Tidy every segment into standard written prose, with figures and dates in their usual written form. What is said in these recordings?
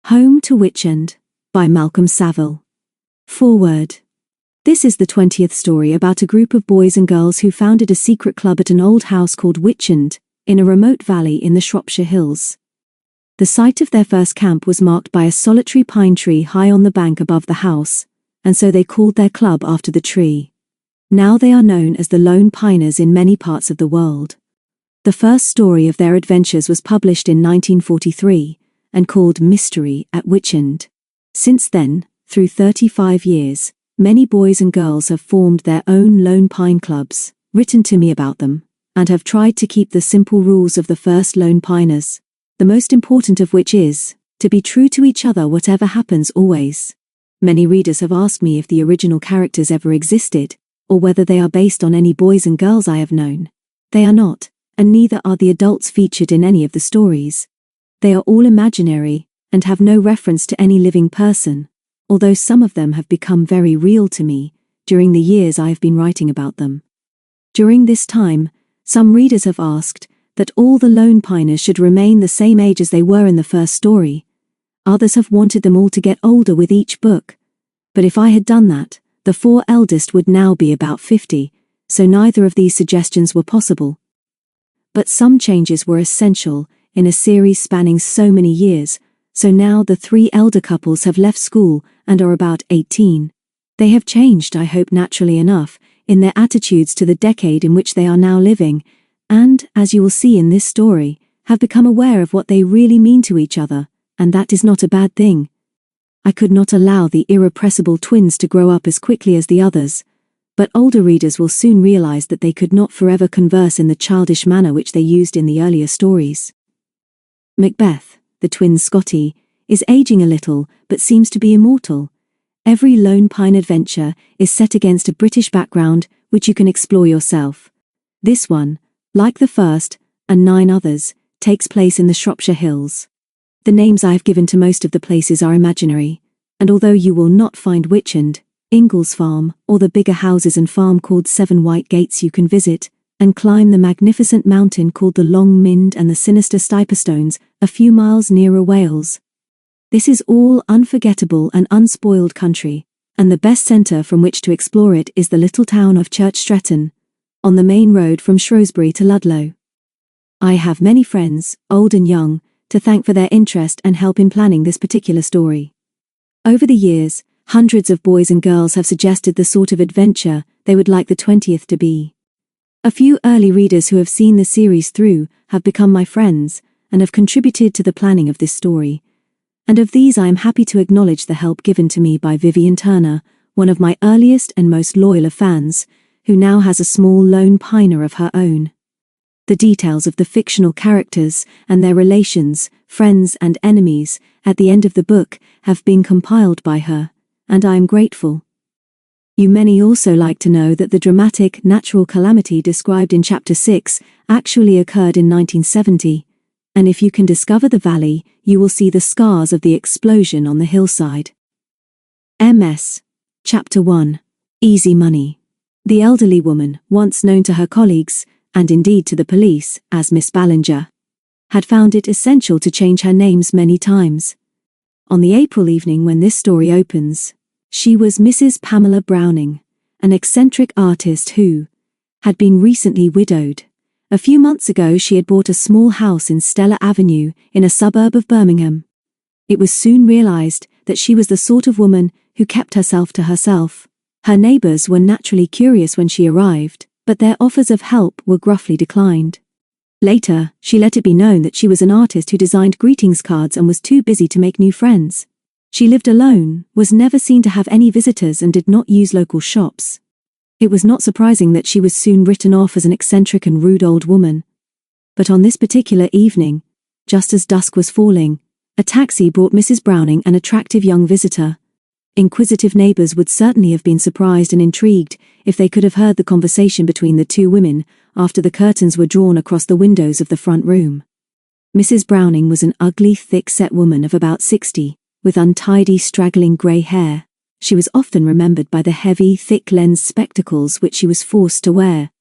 Home to Witchend, by Malcolm Saville. Foreword. This is the 20th story about a group of boys and girls who founded a secret club at an old house called Witchend, in a remote valley in the Shropshire hills. The site of their first camp was marked by a solitary pine tree high on the bank above the house, and so they called their club after the tree. Now they are known as the Lone Piners in many parts of the world. The first story of their adventures was published in 1943, and called Mystery at Witchend. Since then, through 35 years, many boys and girls have formed their own Lone Pine clubs, written to me about them, and have tried to keep the simple rules of the first Lone Piners, the most important of which is, to be true to each other whatever happens always. Many readers have asked me if the original characters ever existed, or whether they are based on any boys and girls I have known. They are not, and neither are the adults featured in any of the stories. They are all imaginary, and have no reference to any living person, although some of them have become very real to me, during the years I have been writing about them. During this time, some readers have asked that all the Lone Piners should remain the same age as they were in the first story. Others have wanted them all to get older with each book. But if I had done that, the 4 eldest would now be about 50, so neither of these suggestions were possible. But some changes were essential, in a series spanning so many years, so now the 3 elder couples have left school and are about 18. They have changed, I hope naturally enough, in their attitudes to the decade in which they are now living, and, as you will see in this story, have become aware of what they really mean to each other, and that is not a bad thing. I could not allow the irrepressible twins to grow up as quickly as the others, but older readers will soon realize that they could not forever converse in the childish manner which they used in the earlier stories. Macbeth, the twin Scotty, is aging a little but seems to be immortal. Every Lone Pine adventure is set against a British background which you can explore yourself. This one, like the first, and 9 others, takes place in the Shropshire hills. The names I have given to most of the places are imaginary, and although you will not find Witchend, Ingles Farm, or the bigger houses and farm called 7 White Gates you can visit, and climb the magnificent mountain called the Long Mynd and the sinister Stiperstones, a few miles nearer Wales. This is all unforgettable and unspoiled country, and the best centre from which to explore it is the little town of Church Stretton, on the main road from Shrewsbury to Ludlow. I have many friends, old and young, to thank for their interest and help in planning this particular story. Over the years, hundreds of boys and girls have suggested the sort of adventure they would like the 20th to be. A few early readers who have seen the series through have become my friends and have contributed to the planning of this story, and of these I am happy to acknowledge the help given to me by Vivian Turner, one of my earliest and most loyal of fans, who now has a small Lone Piner of her own. The details of the fictional characters and their relations, friends and enemies, at the end of the book have been compiled by her, and I am grateful. You many also like to know that the dramatic natural calamity described in Chapter 6 actually occurred in 1970, and if you can discover the valley, you will see the scars of the explosion on the hillside. MS. Chapter 1. Easy Money. The elderly woman, once known to her colleagues, and indeed to the police, as Miss Ballinger, had found it essential to change her names many times. On the April evening when this story opens, she was Mrs. Pamela Browning, an eccentric artist who had been recently widowed. A few months ago she had bought a small house in Stella Avenue in a suburb of Birmingham. It was soon realized that she was the sort of woman who kept herself to herself. Her neighbors were naturally curious when she arrived, but their offers of help were gruffly declined. Later, she let it be known that she was an artist who designed greetings cards and was too busy to make new friends. She lived alone, was never seen to have any visitors and did not use local shops. It was not surprising that she was soon written off as an eccentric and rude old woman. But on this particular evening, just as dusk was falling, a taxi brought Mrs. Browning an attractive young visitor. Inquisitive neighbors would certainly have been surprised and intrigued if they could have heard the conversation between the 2 women after the curtains were drawn across the windows of the front room. Mrs. Browning was an ugly, thick-set woman of about 60, with untidy, straggling grey hair. She was often remembered by the heavy, thick-lensed spectacles which she was forced to wear.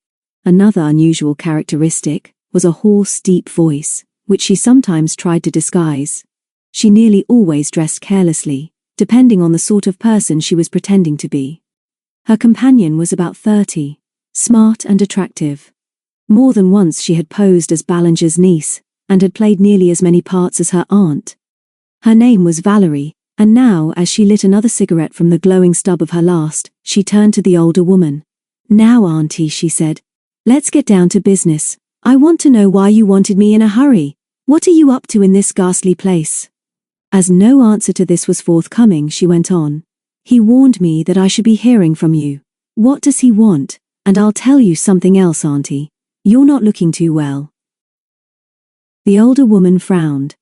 Another unusual characteristic was a hoarse, deep voice, which she sometimes tried to disguise. She nearly always dressed carelessly, depending on the sort of person she was pretending to be. Her companion was about 30, smart and attractive. More than once she had posed as Ballinger's niece, and had played nearly as many parts as her aunt. Her name was Valerie, and now, as she lit another cigarette from the glowing stub of her last, she turned to the older woman. "Now, Auntie," she said, "let's get down to business. I want to know why you wanted me in a hurry. What are you up to in this ghastly place?" As no answer to this was forthcoming, she went on. "He warned me that I should be hearing from you. What does he want? And I'll tell you something else, Auntie. You're not looking too well." The older woman frowned.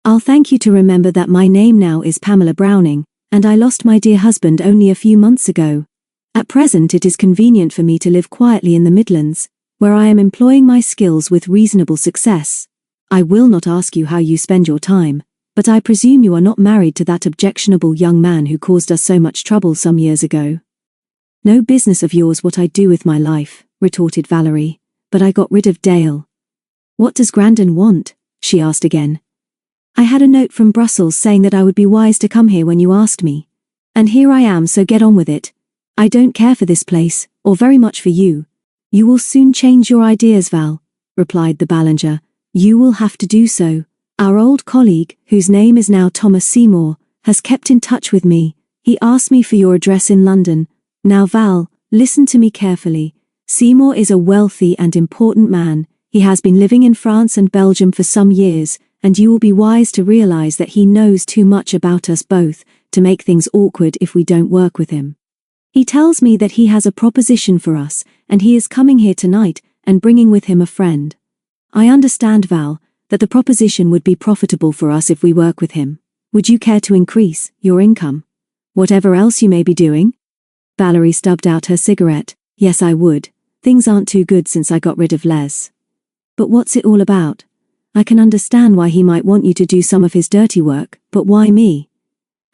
"I'll thank you to remember that my name now is Pamela Browning, and I lost my dear husband only a few months ago. At present it is convenient for me to live quietly in the Midlands, where I am employing my skills with reasonable success. I will not ask you how you spend your time, but I presume you are not married to that objectionable young man who caused us so much trouble some years ago." "No business of yours what I do with my life," retorted Valerie, "but I got rid of Dale." "What does Grandon want?" she asked again. "I had a note from Brussels saying that I would be wise to come here when you asked me. And here I am, so get on with it. I don't care for this place, or very much for you." "You will soon change your ideas, Val," replied the Ballinger. "You will have to do so. Our old colleague, whose name is now Thomas Seymour, has kept in touch with me. He asked me for your address in London. Now Val, listen to me carefully. Seymour is a wealthy and important man. He has been living in France and Belgium for some years, and you will be wise to realize that he knows too much about us both to make things awkward if we don't work with him. He tells me that he has a proposition for us, and he is coming here tonight and bringing with him a friend. I understand, Val, that the proposition would be profitable for us if we work with him. Would you care to increase your income? Whatever else you may be doing?" Valerie stubbed out her cigarette. "Yes, I would. Things aren't too good since I got rid of Les. But what's it all about? I can understand why he might want you to do some of his dirty work, but why me?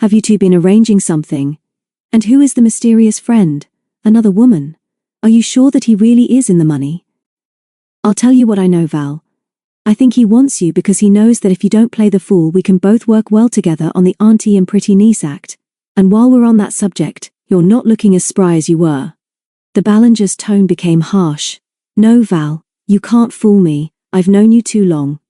Have you two been arranging something? And who is the mysterious friend? Another woman? Are you sure that he really is in the money?" "I'll tell you what I know, Val. I think he wants you because he knows that if you don't play the fool we can both work well together on the auntie and pretty niece act. And while we're on that subject, you're not looking as spry as you were." The Ballinger's tone became harsh. "No, Val, you can't fool me. I've known you too long.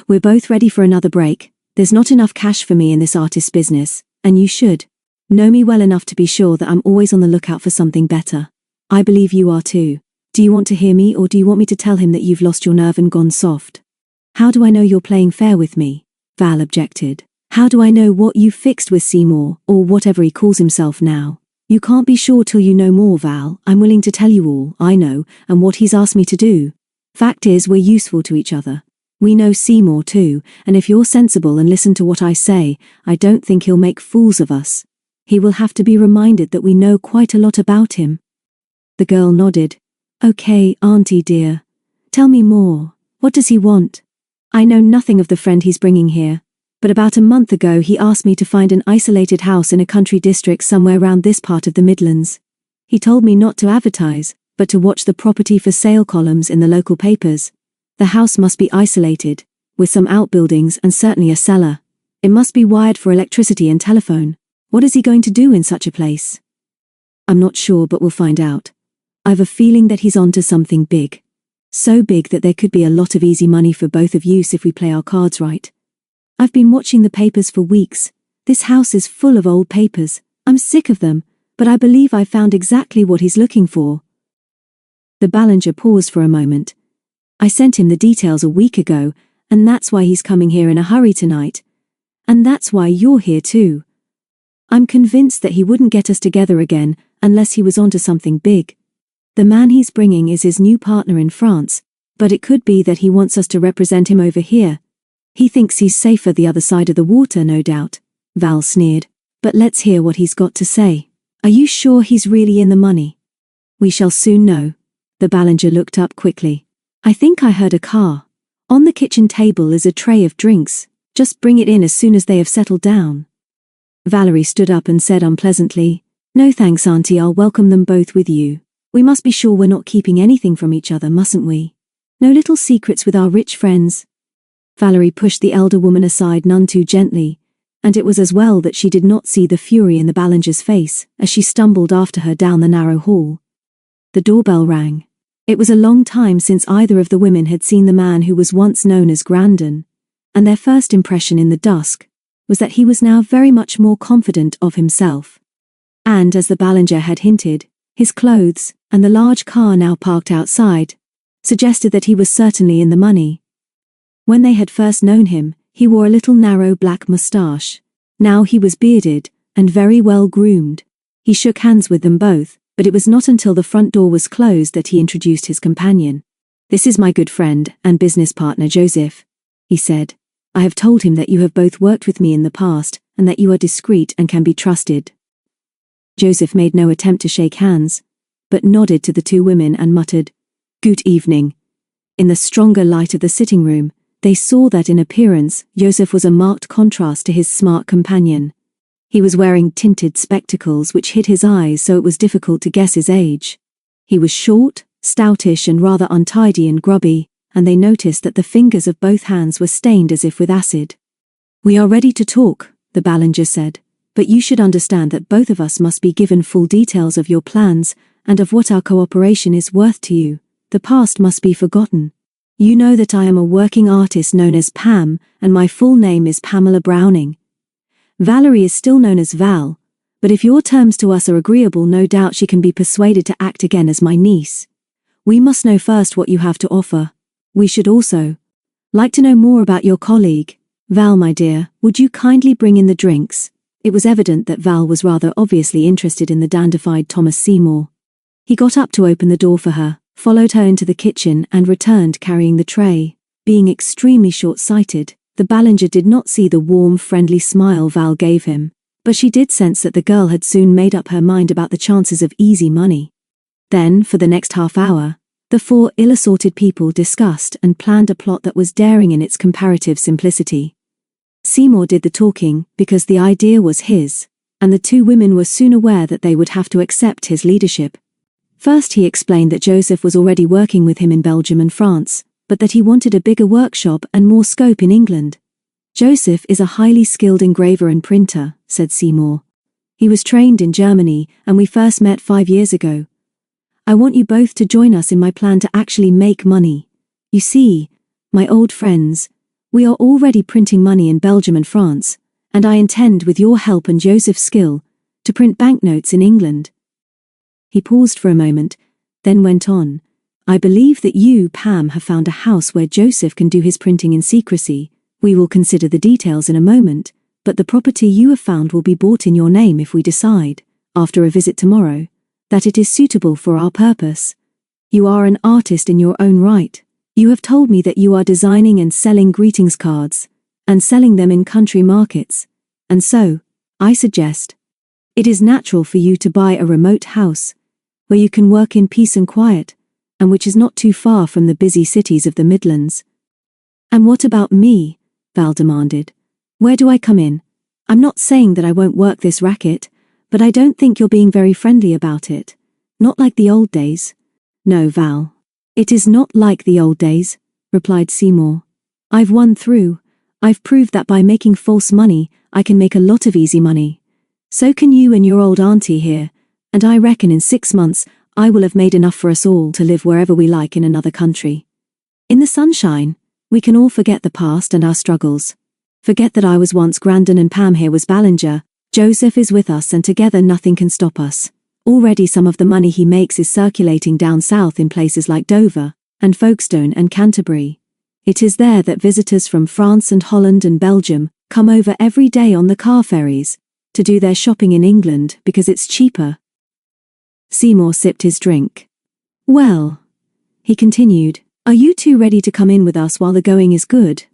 We're both ready for another break. There's not enough cash for me in this artist business, and you should know me well enough to be sure that I'm always on the lookout for something better. I believe you are too. Do you want to hear me, or do you want me to tell him that you've lost your nerve and gone soft?" "How do I know you're playing fair with me?" Val objected. "How do I know what you fixed with Seymour, or whatever he calls himself now? You can't be sure till you know more, Val. I'm willing to tell you all I know, and what he's asked me to do. Fact is, we're useful to each other. We know Seymour too, and if you're sensible and listen to what I say, I don't think he'll make fools of us. He will have to be reminded that we know quite a lot about him." The girl nodded. "Okay, Auntie dear. Tell me more. What does he want?" "I know nothing of the friend he's bringing here, but about a month ago he asked me to find an isolated house in a country district somewhere round this part of the Midlands. He told me not to advertise, but to watch the property for sale columns in the local papers. The house must be isolated, with some outbuildings and certainly a cellar. It must be wired for electricity and telephone. What is he going to do in such a place?" "I'm not sure, but we'll find out. I've a feeling that he's onto something big. So big that there could be a lot of easy money for both of you if we play our cards right. I've been watching the papers for weeks. This house is full of old papers. I'm sick of them, but I believe I've found exactly what he's looking for." The Ballinger paused for a moment. "I sent him the details a week ago, and that's why he's coming here in a hurry tonight. And that's why you're here too. I'm convinced that he wouldn't get us together again unless he was onto something big. The man he's bringing is his new partner in France, but it could be that he wants us to represent him over here. He thinks he's safer the other side of the water, no doubt," Val sneered. "But let's hear what he's got to say. Are you sure he's really in the money?" "We shall soon know." The Ballinger looked up quickly. "I think I heard a car. On the kitchen table is a tray of drinks. Just bring it in as soon as they have settled down." Valerie stood up and said unpleasantly, "No thanks, Auntie, I'll welcome them both with you. We must be sure we're not keeping anything from each other, mustn't we? No little secrets with our rich friends." Valerie pushed the elder woman aside none too gently, and it was as well that she did not see the fury in the Ballinger's face as she stumbled after her down the narrow hall. The doorbell rang. It was a long time since either of the women had seen the man who was once known as Grandon, and their first impression in the dusk was that he was now very much more confident of himself. And as the Ballinger had hinted, his clothes, and the large car now parked outside, suggested that he was certainly in the money. When they had first known him, he wore a little narrow black moustache. Now he was bearded, and very well groomed. He shook hands with them both, but it was not until the front door was closed that he introduced his companion. "This is my good friend and business partner Joseph," he said. "I have told him that you have both worked with me in the past, and that you are discreet and can be trusted." Joseph made no attempt to shake hands, but nodded to the two women and muttered, "Good evening." In the stronger light of the sitting room, they saw that in appearance, Joseph was a marked contrast to his smart companion. He was wearing tinted spectacles which hid his eyes so it was difficult to guess his age. He was short, stoutish and rather untidy and grubby, and they noticed that the fingers of both hands were stained as if with acid. "We are ready to talk," the Ballinger said, "but you should understand that both of us must be given full details of your plans and of what our cooperation is worth to you. The past must be forgotten. You know that I am a working artist known as Pam, and my full name is Pamela Browning. Valerie is still known as Val, but if your terms to us are agreeable, no doubt she can be persuaded to act again as my niece. We must know first what you have to offer. We should also like to know more about your colleague. Val, my dear, would you kindly bring in the drinks?" It was evident that Val was rather obviously interested in the dandified Thomas Seymour. He got up to open the door for her, followed her into the kitchen and returned carrying the tray. Being extremely short-sighted, the Ballinger did not see the warm, friendly smile Val gave him, but she did sense that the girl had soon made up her mind about the chances of easy money. Then, for the next half hour, the four ill-assorted people discussed and planned a plot that was daring in its comparative simplicity. Seymour did the talking because the idea was his, and the two women were soon aware that they would have to accept his leadership. First he explained that Joseph was already working with him in Belgium and France, but that he wanted a bigger workshop and more scope in England. "Joseph is a highly skilled engraver and printer," said Seymour. "He was trained in Germany, and we first met 5 years ago. I want you both to join us in my plan to actually make money. You see, my old friends, we are already printing money in Belgium and France, and I intend, with your help and Joseph's skill, to print banknotes in England." He paused for a moment, then went on. "I believe that you, Pam, have found a house where Joseph can do his printing in secrecy. We will consider the details in a moment, but the property you have found will be bought in your name if we decide, after a visit tomorrow, that it is suitable for our purpose. You are an artist in your own right. You have told me that you are designing and selling greetings cards, and selling them in country markets, and so, I suggest, it is natural for you to buy a remote house, where you can work in peace and quiet, and which is not too far from the busy cities of the Midlands." "And what about me?" Val demanded. "Where do I come in? I'm not saying that I won't work this racket, but I don't think you're being very friendly about it. Not like the old days." "No, Val. It is not like the old days," replied Seymour. "I've won through. I've proved that by making false money, I can make a lot of easy money. So can you and your old auntie here, and I reckon in 6 months I will have made enough for us all to live wherever we like in another country. In the sunshine, we can all forget the past and our struggles. Forget that I was once Grandon and Pam here was Ballinger. Joseph is with us and together nothing can stop us. Already some of the money he makes is circulating down south in places like Dover, and Folkestone and Canterbury. It is there that visitors from France and Holland and Belgium come over every day on the car ferries to do their shopping in England because it's cheaper." Seymour sipped his drink. "Well," he continued, "are you two ready to come in with us while the going is good?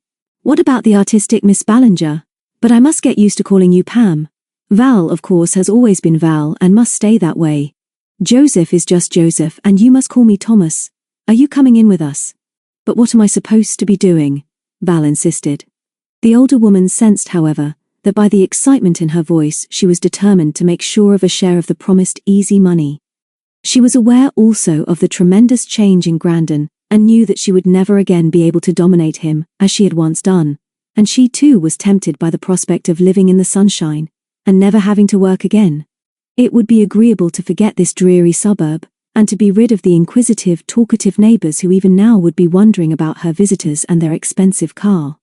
What about the artistic Miss Ballinger? But I must get used to calling you Pam. Val, of course, has always been Val and must stay that way. Joseph is just Joseph and you must call me Thomas. Are you coming in with us?" "But what am I supposed to be doing?" Val insisted. The older woman sensed, however, that by the excitement in her voice she was determined to make sure of a share of the promised easy money. She was aware also of the tremendous change in Grandon and knew that she would never again be able to dominate him, as she had once done. And she too was tempted by the prospect of living in the sunshine, and never having to work again. It would be agreeable to forget this dreary suburb, and to be rid of the inquisitive, talkative neighbors who even now would be wondering about her visitors and their expensive car.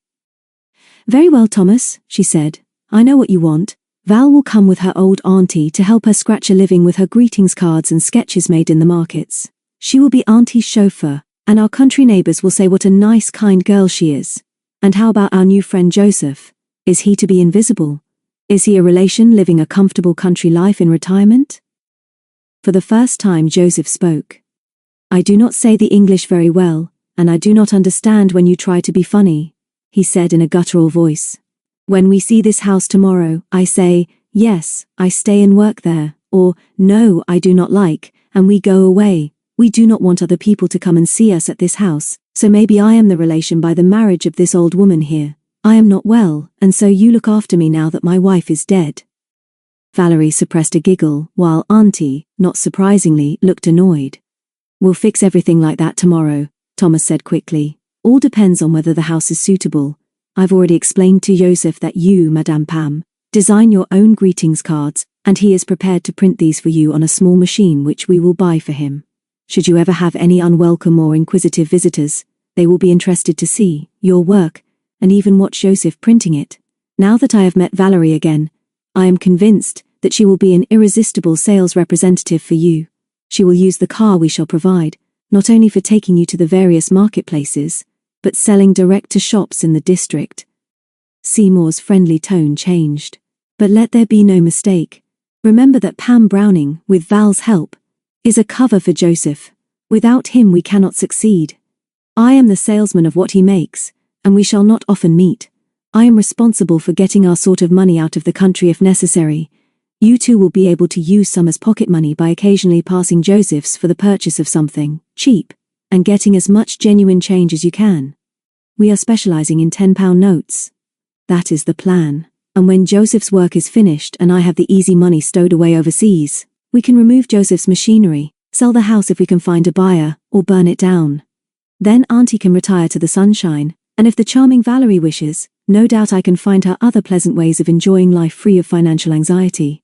"Very well, Thomas," she said. "I know what you want. Val will come with her old auntie to help her scratch a living with her greetings cards and sketches made in the markets. She will be auntie's chauffeur, and our country neighbors will say what a nice, kind girl she is. And how about our new friend Joseph? Is he to be invisible? Is he a relation living a comfortable country life in retirement?" For the first time Joseph spoke. "I do not say the English very well, and I do not understand when you try to be funny," he said in a guttural voice. "When we see this house tomorrow, I say, yes, I stay and work there, or, no, I do not like, and we go away. We do not want other people to come and see us at this house, so maybe I am the relation by the marriage of this old woman here. I am not well, and so you look after me now that my wife is dead." Valerie suppressed a giggle, while Auntie, not surprisingly, looked annoyed. "We'll fix everything like that tomorrow," Thomas said quickly. "All depends on whether the house is suitable. I've already explained to Joseph that you, Madame Pam, design your own greetings cards, and he is prepared to print these for you on a small machine which we will buy for him. Should you ever have any unwelcome or inquisitive visitors, they will be interested to see your work, and even watch Joseph printing it. Now that I have met Valerie again, I am convinced that she will be an irresistible sales representative for you. She will use the car we shall provide, not only for taking you to the various marketplaces, but selling direct to shops in the district." Seymour's friendly tone changed. "But let there be no mistake. Remember that Pam Browning, with Val's help, is a cover for Joseph. Without him we cannot succeed. I am the salesman of what he makes, and we shall not often meet. I am responsible for getting our sort of money out of the country if necessary. You two will be able to use some as pocket money by occasionally passing Joseph's for the purchase of something cheap, and getting as much genuine change as you can. We are specializing in £10 notes. That is the plan. And when Joseph's work is finished and I have the easy money stowed away overseas, we can remove Joseph's machinery, sell the house if we can find a buyer, or burn it down. Then Auntie can retire to the sunshine, and if the charming Valerie wishes, no doubt I can find her other pleasant ways of enjoying life free of financial anxiety."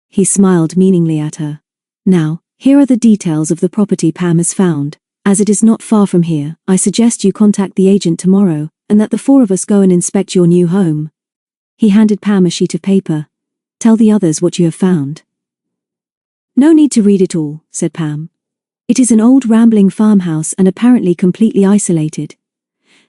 He smiled meaningly at her. "Now, here are the details of the property Pam has found. As it is not far from here, I suggest you contact the agent tomorrow, and that the four of us go and inspect your new home." He handed Pam a sheet of paper. "Tell the others what you have found." "No need to read it all," said Pam. "It is an old rambling farmhouse and apparently completely isolated.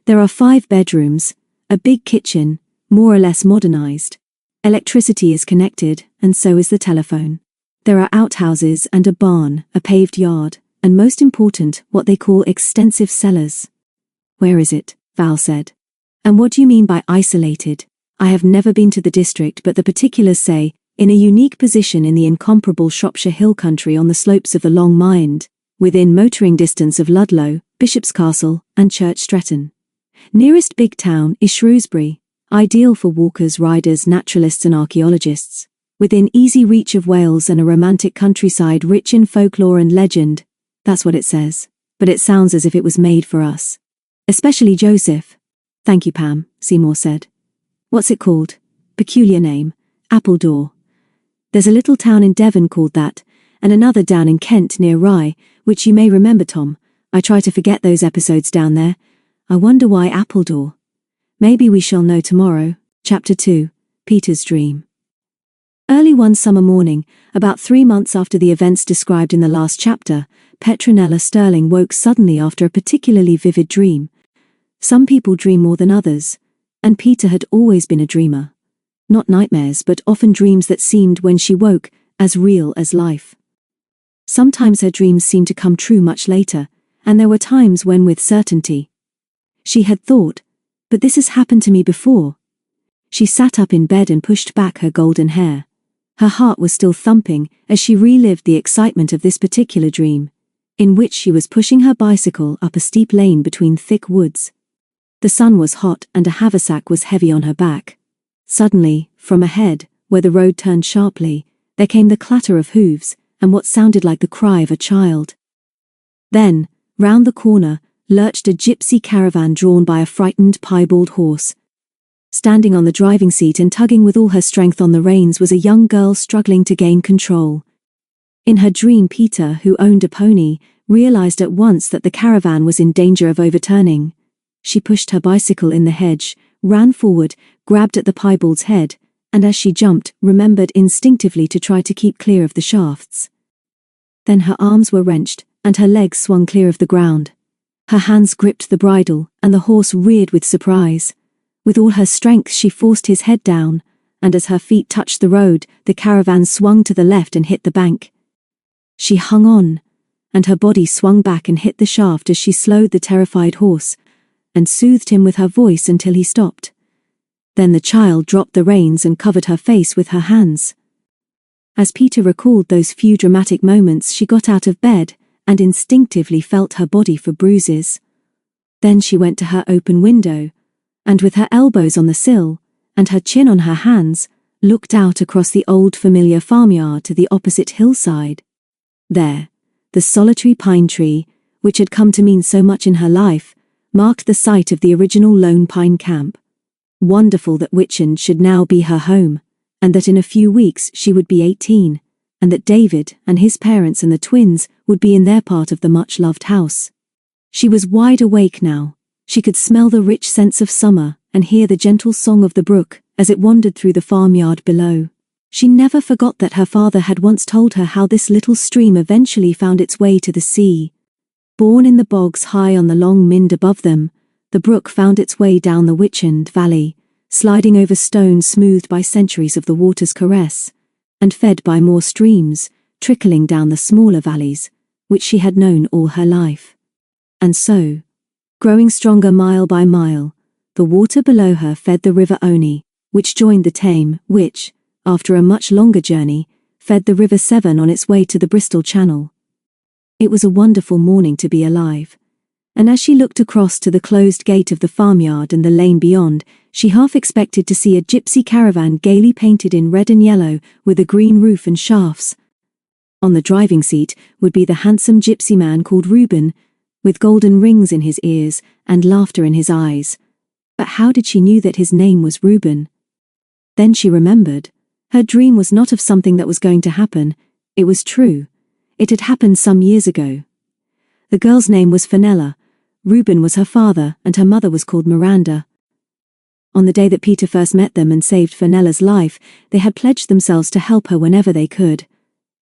There are 5 bedrooms, a big kitchen, more or less modernized. Electricity is connected, and so is the telephone. There are outhouses and a barn, a paved yard, and most important, what they call extensive cellars." "Where is it?" Val said. "And what do you mean by isolated? I have never been to the district, but the particulars say, in a unique position in the incomparable Shropshire hill country on the slopes of the Long Minde, within motoring distance of Ludlow, Bishop's Castle, and Church Stretton. Nearest big town is Shrewsbury, ideal for walkers, riders, naturalists and archaeologists. Within easy reach of Wales and a romantic countryside rich in folklore and legend. That's what it says, but it sounds as if it was made for us. Especially Joseph." "Thank you, Pam," Seymour said. "What's it called?" "Peculiar name. Appledore. There's a little town in Devon called that, and another down in Kent near Rye, which you may remember, Tom. I try to forget those episodes down there. I wonder why Appledore. Maybe we shall know tomorrow." Chapter 2, Peter's Dream. Early one summer morning, about 3 months after the events described in the last chapter, Petronella Sterling woke suddenly after a particularly vivid dream. Some people dream more than others, and Peter had always been a dreamer. Not nightmares, but often dreams that seemed, when she woke, as real as life. Sometimes her dreams seemed to come true much later, and there were times when with certainty she had thought, "But this has happened to me before." She sat up in bed and pushed back her golden hair. Her heart was still thumping as she relived the excitement of this particular dream, in which she was pushing her bicycle up a steep lane between thick woods. The sun was hot and a haversack was heavy on her back. Suddenly, from ahead, where the road turned sharply, there came the clatter of hooves and what sounded like the cry of a child. Then, round the corner, lurched a gypsy caravan drawn by a frightened piebald horse. Standing on the driving seat and tugging with all her strength on the reins was a young girl struggling to gain control. In her dream, Peter, who owned a pony, realized at once that the caravan was in danger of overturning. She pushed her bicycle in the hedge, ran forward, grabbed at the piebald's head, and as she jumped, remembered instinctively to try to keep clear of the shafts. Then her arms were wrenched, and her legs swung clear of the ground. Her hands gripped the bridle, and the horse reared with surprise. With all her strength she forced his head down, and as her feet touched the road, the caravan swung to the left and hit the bank. She hung on, and her body swung back and hit the shaft as she slowed the terrified horse, and soothed him with her voice until he stopped. Then the child dropped the reins and covered her face with her hands. As Peter recalled those few dramatic moments, she got out of bed and instinctively felt her body for bruises. Then she went to her open window, and with her elbows on the sill, and her chin on her hands, looked out across the old familiar farmyard to the opposite hillside. There, the solitary pine tree, which had come to mean so much in her life, marked the site of the original Lone Pine Camp. Wonderful that Witchend should now be her home, and that in a few weeks she would be 18, and that David and his parents and the twins would be in their part of the much-loved house. She was wide awake now. She could smell the rich scents of summer and hear the gentle song of the brook as it wandered through the farmyard below. She never forgot that her father had once told her how this little stream eventually found its way to the sea. Born in the bogs high on the long Mynd above them, the brook found its way down the Witchend valley, sliding over stones smoothed by centuries of the water's caress, and fed by more streams, trickling down the smaller valleys, which she had known all her life. And so, growing stronger mile by mile, the water below her fed the River Oni, which joined the Tame, which, after a much longer journey, fed the River Severn on its way to the Bristol Channel. It was a wonderful morning to be alive, and as she looked across to the closed gate of the farmyard and the lane beyond, she half expected to see a gypsy caravan gaily painted in red and yellow with a green roof and shafts. On the driving seat would be the handsome gypsy man called Reuben, with golden rings in his ears and laughter in his eyes. But how did she know that his name was Reuben? Then she remembered. Her dream was not of something that was going to happen. It was true. It had happened some years ago. The girl's name was Fenella. Reuben was her father, and her mother was called Miranda. On the day that Peter first met them and saved Fenella's life, they had pledged themselves to help her whenever they could.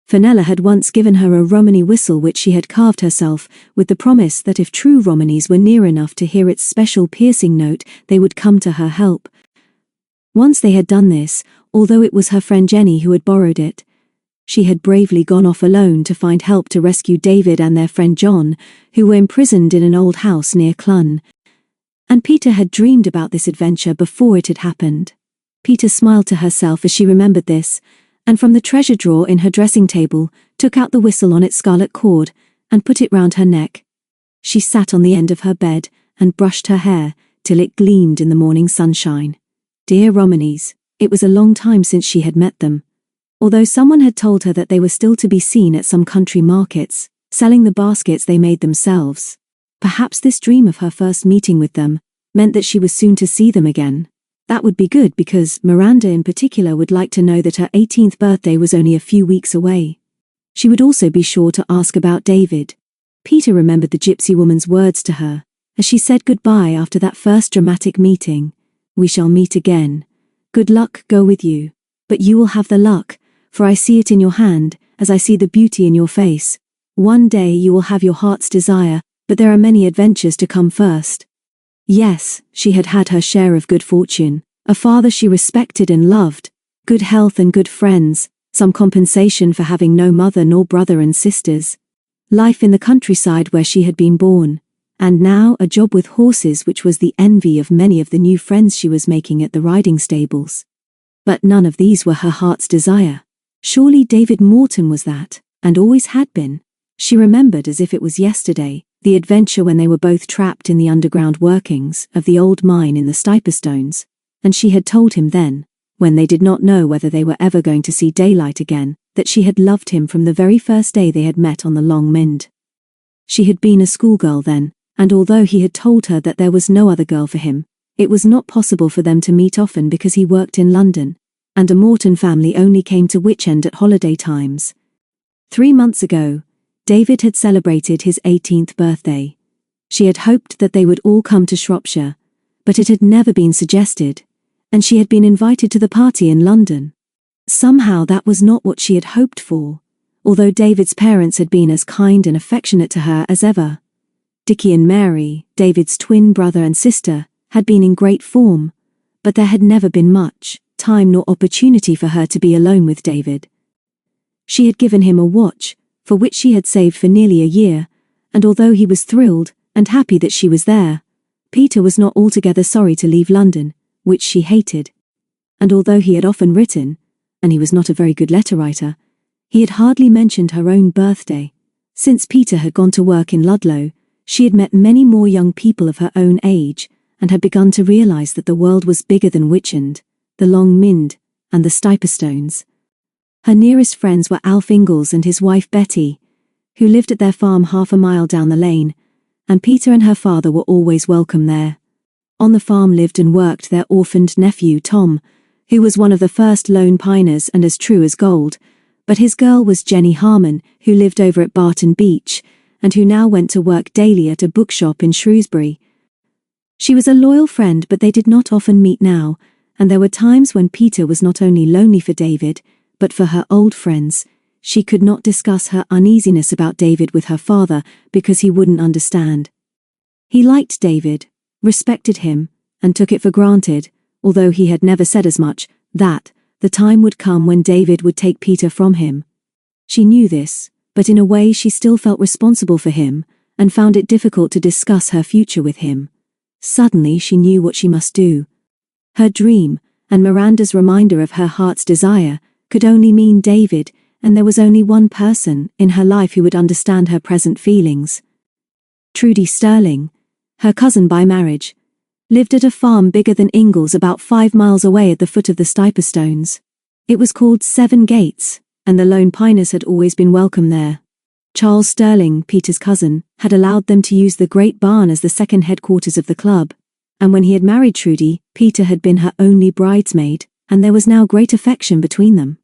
Fenella had once given her a Romany whistle which she had carved herself, with the promise that if true Romanies were near enough to hear its special piercing note, they would come to her help. Once they had done this, although it was her friend Jenny who had borrowed it, she had bravely gone off alone to find help to rescue David and their friend John, who were imprisoned in an old house near Clun. And Peter had dreamed about this adventure before it had happened. Peter smiled to herself as she remembered this, and from the treasure drawer in her dressing table, took out the whistle on its scarlet cord, and put it round her neck. She sat on the end of her bed, and brushed her hair, till it gleamed in the morning sunshine. Dear Romanies, it was a long time since she had met them. Although someone had told her that they were still to be seen at some country markets, selling the baskets they made themselves. Perhaps this dream of her first meeting with them meant that she was soon to see them again. That would be good because Miranda in particular would like to know that her 18th birthday was only a few weeks away. She would also be sure to ask about David. Peter remembered the gypsy woman's words to her, as she said goodbye after that first dramatic meeting. "We shall meet again. Good luck go with you. But you will have the luck, for I see it in your hand, as I see the beauty in your face. One day you will have your heart's desire, but there are many adventures to come first." Yes, she had had her share of good fortune, a father she respected and loved, good health and good friends, some compensation for having no mother nor brother and sisters, life in the countryside where she had been born, and now a job with horses which was the envy of many of the new friends she was making at the riding stables. But none of these were her heart's desire. Surely David Morton was that, and always had been. She remembered as if it was yesterday, the adventure when they were both trapped in the underground workings of the old mine in the Stiperstones, and she had told him then, when they did not know whether they were ever going to see daylight again, that she had loved him from the very first day they had met on the Long Mynd. She had been a schoolgirl then, and although he had told her that there was no other girl for him, it was not possible for them to meet often because he worked in London, and a Morton family only came to Witchend at holiday times. 3 months ago, David had celebrated his 18th birthday. She had hoped that they would all come to Shropshire, but it had never been suggested, and she had been invited to the party in London. Somehow that was not what she had hoped for, although David's parents had been as kind and affectionate to her as ever. Dickie and Mary, David's twin brother and sister, had been in great form, but there had never been much time nor opportunity for her to be alone with David. She had given him a watch, for which she had saved for nearly a year, and although he was thrilled and happy that she was there, Peter was not altogether sorry to leave London, which she hated. And although he had often written, and he was not a very good letter writer, he had hardly mentioned her own birthday. Since Peter had gone to work in Ludlow, she had met many more young people of her own age, and had begun to realise that the world was bigger than Witchend, the Long Mynd, and the Stiperstones. Her nearest friends were Alf Ingalls and his wife Betty, who lived at their farm half a mile down the lane, and Peter and her father were always welcome there. On the farm lived and worked their orphaned nephew Tom, who was one of the first lone piners and as true as gold, but his girl was Jenny Harmon, who lived over at Barton Beach, and who now went to work daily at a bookshop in Shrewsbury. She was a loyal friend, but they did not often meet now, and there were times when Peter was not only lonely for David, but for her old friends. She could not discuss her uneasiness about David with her father because he wouldn't understand. He liked David, respected him, and took it for granted, although he had never said as much, that the time would come when David would take Peter from him. She knew this, but in a way she still felt responsible for him, and found it difficult to discuss her future with him. Suddenly she knew what she must do. Her dream, and Miranda's reminder of her heart's desire, could only mean David, and there was only one person in her life who would understand her present feelings. Trudy Sterling, her cousin by marriage, lived at a farm bigger than Ingalls about 5 miles away at the foot of the Stiperstones. It was called 7 Gates, and the lone piners had always been welcome there. Charles Sterling, Peter's cousin, had allowed them to use the great barn as the second headquarters of the club, and when he had married Trudy, Peter had been her only bridesmaid, and there was now great affection between them.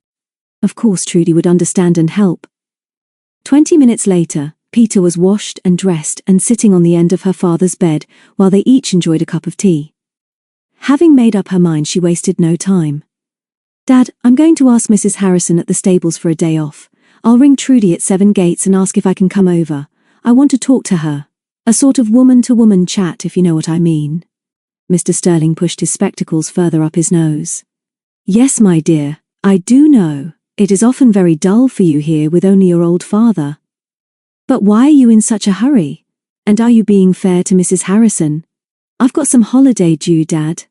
Of course Trudy would understand and help. 20 minutes later, Peter was washed and dressed and sitting on the end of her father's bed while they each enjoyed a cup of tea. Having made up her mind, she wasted no time. "Dad, I'm going to ask Mrs. Harrison at the stables for a day off. I'll ring Trudy at 7 Gates and ask if I can come over. I want to talk to her. A sort of woman-to-woman chat, if you know what I mean." Mr. Sterling pushed his spectacles further up his nose. "Yes, my dear, I do know. It is often very dull for you here with only your old father. But why are you in such a hurry? And are you being fair to Mrs. Harrison?" "I've got some holiday due, Dad.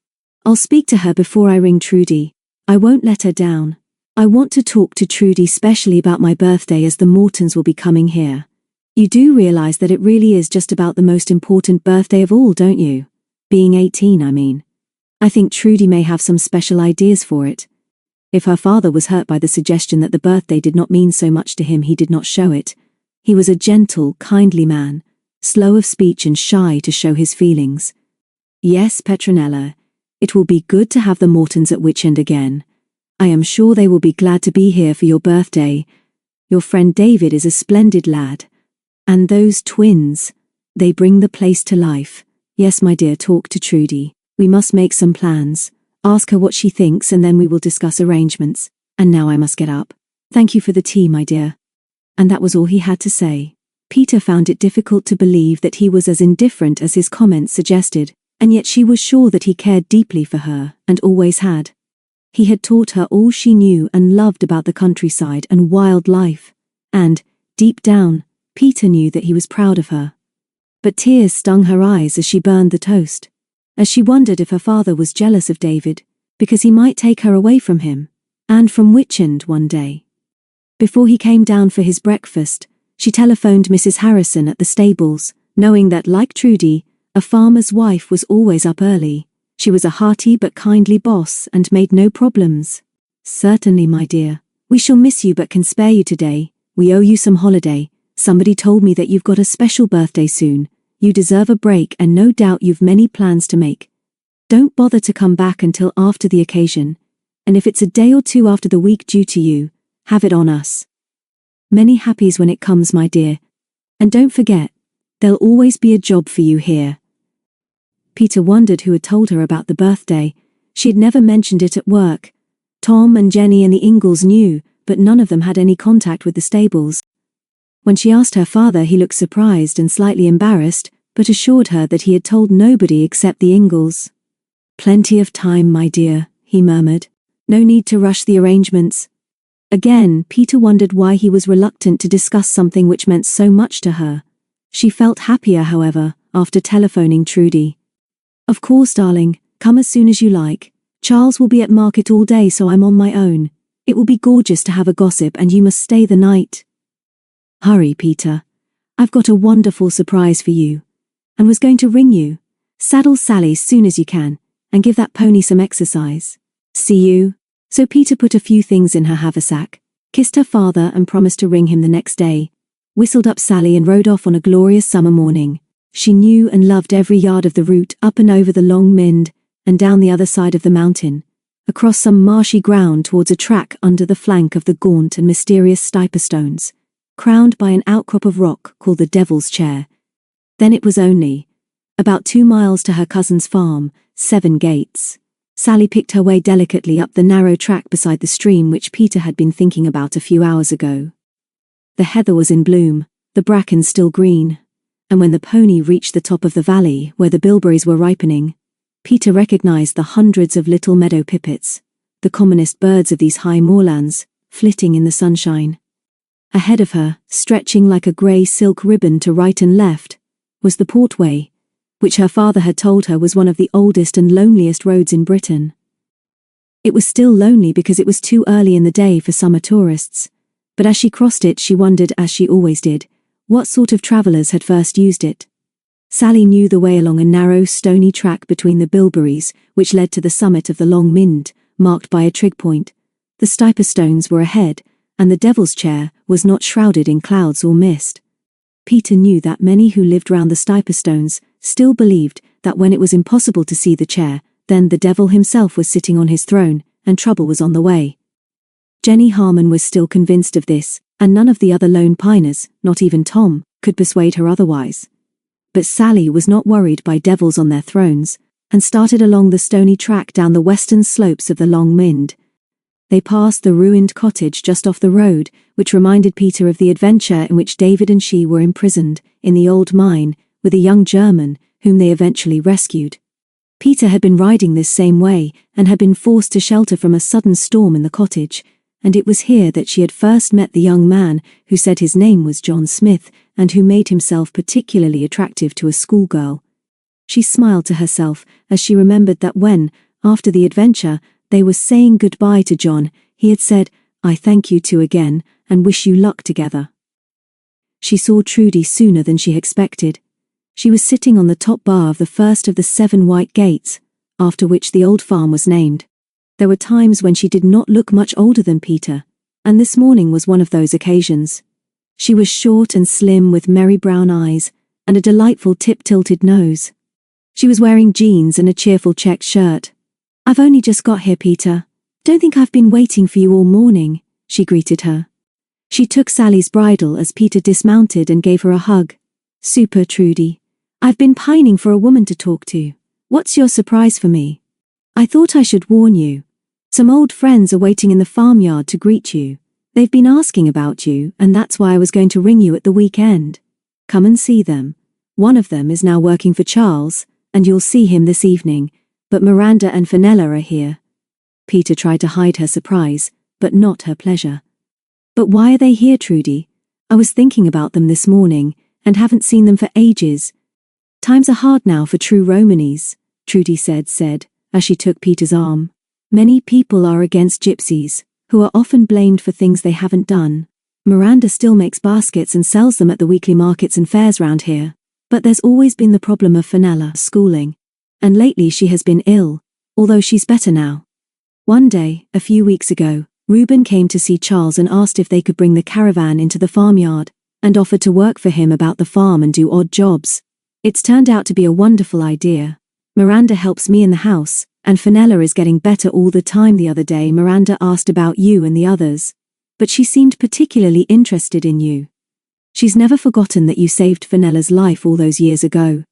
I'll speak to her before I ring Trudy. I won't let her down. I want to talk to Trudy specially about my birthday, as the Mortons will be coming here. You do realize that it really is just about the most important birthday of all, don't you? Being 18, I mean. I think Trudy may have some special ideas for it." If her father was hurt by the suggestion that the birthday did not mean so much to him, he did not show it. He was a gentle, kindly man, slow of speech and shy to show his feelings. "Yes, Petronella, it will be good to have the Mortons at Witchend again. I am sure they will be glad to be here for your birthday. Your friend David is a splendid lad. And those twins, they bring the place to life. Yes, my dear, talk to Trudy. We must make some plans. Ask her what she thinks and then we will discuss arrangements. And now I must get up. Thank you for the tea, my dear." And that was all he had to say. Peter found it difficult to believe that he was as indifferent as his comments suggested, and yet she was sure that he cared deeply for her, and always had. He had taught her all she knew and loved about the countryside and wild life, and, deep down, Peter knew that he was proud of her. But tears stung her eyes as she burned the toast, as she wondered if her father was jealous of David, because he might take her away from him, and from Witchend one day. Before he came down for his breakfast, she telephoned Mrs. Harrison at the stables, knowing that, like Trudy, a farmer's wife was always up early. She was a hearty but kindly boss and made no problems. "Certainly, my dear. We shall miss you but can spare you today. We owe you some holiday. Somebody told me that you've got a special birthday soon. You deserve a break and no doubt you've many plans to make. Don't bother to come back until after the occasion, and if it's a day or two after the week due to you, have it on us. Many happies when it comes, my dear. And don't forget, there'll always be a job for you here. Peter wondered who had told her about the birthday. She had never mentioned it at work. Tom and Jenny and the Ingalls knew, but none of them had any contact with the stables. When she asked her father, he looked surprised and slightly embarrassed, but assured her that he had told nobody except the Ingalls. Plenty of time, my dear, he murmured. No need to rush the arrangements. Again, Peter wondered why he was reluctant to discuss something which meant so much to her. She felt happier, however, after telephoning Trudy. Of course, darling, come as soon as you like. Charles will be at market all day, so I'm on my own. It will be gorgeous to have a gossip and you must stay the night. Hurry, Peter. I've got a wonderful surprise for you. And was going to ring you. Saddle Sally soon as you can, and give that pony some exercise. See you. So Peter put a few things in her haversack, kissed her father and promised to ring him the next day, whistled up Sally and rode off on a glorious summer morning. She knew and loved every yard of the route up and over the Long Mynd, and down the other side of the mountain, across some marshy ground towards a track under the flank of the gaunt and mysterious Stiper stones, crowned by an outcrop of rock called the Devil's Chair. Then it was only about 2 miles to her cousin's farm, 7 Gates. Sally picked her way delicately up the narrow track beside the stream which Peter had been thinking about a few hours ago. The heather was in bloom, the bracken still green, and when the pony reached the top of the valley where the bilberries were ripening, Peter recognized the hundreds of little meadow pipits, the commonest birds of these high moorlands, flitting in the sunshine. Ahead of her, stretching like a grey silk ribbon to right and left, was the Portway, which her father had told her was one of the oldest and loneliest roads in Britain. It was still lonely because it was too early in the day for summer tourists, but as she crossed it she wondered, as she always did, what sort of travellers had first used it. Sally knew the way along a narrow stony track between the bilberries which led to the summit of the Long Mynd, marked by a trig point. The Stiper stones were ahead, and the Devil's Chair was not shrouded in clouds or mist. Peter knew that many who lived round the Stiper stones still believed that when it was impossible to see the chair, then the devil himself was sitting on his throne, and trouble was on the way. Jenny Harman was still convinced of this, and none of the other lone piners, not even Tom, could persuade her otherwise. But Sally was not worried by devils on their thrones, and started along the stony track down the western slopes of the Long Mynd. They passed the ruined cottage just off the road, which reminded Peter of the adventure in which David and she were imprisoned, in the old mine, with a young German, whom they eventually rescued. Peter had been riding this same way, and had been forced to shelter from a sudden storm in the cottage, and it was here that she had first met the young man, who said his name was John Smith, and who made himself particularly attractive to a schoolgirl. She smiled to herself, as she remembered that when, after the adventure, they were saying goodbye to John, he had said, "I thank you two again, and wish you luck together." She saw Trudy sooner than she expected. She was sitting on the top bar of the first of the 7 white gates, after which the old farm was named. There were times when she did not look much older than Peter, and this morning was one of those occasions. She was short and slim with merry brown eyes, and a delightful tip-tilted nose. She was wearing jeans and a cheerful checked shirt. "I've only just got here, Peter. Don't think I've been waiting for you all morning," she greeted her. She took Sally's bridle as Peter dismounted and gave her a hug. "Super, Trudy. I've been pining for a woman to talk to. What's your surprise for me?" "I thought I should warn you. Some old friends are waiting in the farmyard to greet you. They've been asking about you, and that's why I was going to ring you at the weekend. Come and see them. One of them is now working for Charles, and you'll see him this evening, but Miranda and Fenella are here." Peter tried to hide her surprise, but not her pleasure. "But why are they here, Trudy? I was thinking about them this morning, and haven't seen them for ages. Times are hard now for true Romanes," Trudy said, as she took Peter's arm. "Many people are against gypsies, who are often blamed for things they haven't done. Miranda still makes baskets and sells them at the weekly markets and fairs round here, but there's always been the problem of Fenella schooling, and lately she has been ill, although she's better now. One day, a few weeks ago, Reuben came to see Charles and asked if they could bring the caravan into the farmyard, and offered to work for him about the farm and do odd jobs. It's turned out to be a wonderful idea. Miranda helps me in the house, and Fenella is getting better all the time. The other day Miranda asked about you and the others, but she seemed particularly interested in you. She's never forgotten that you saved Fenella's life all those years ago.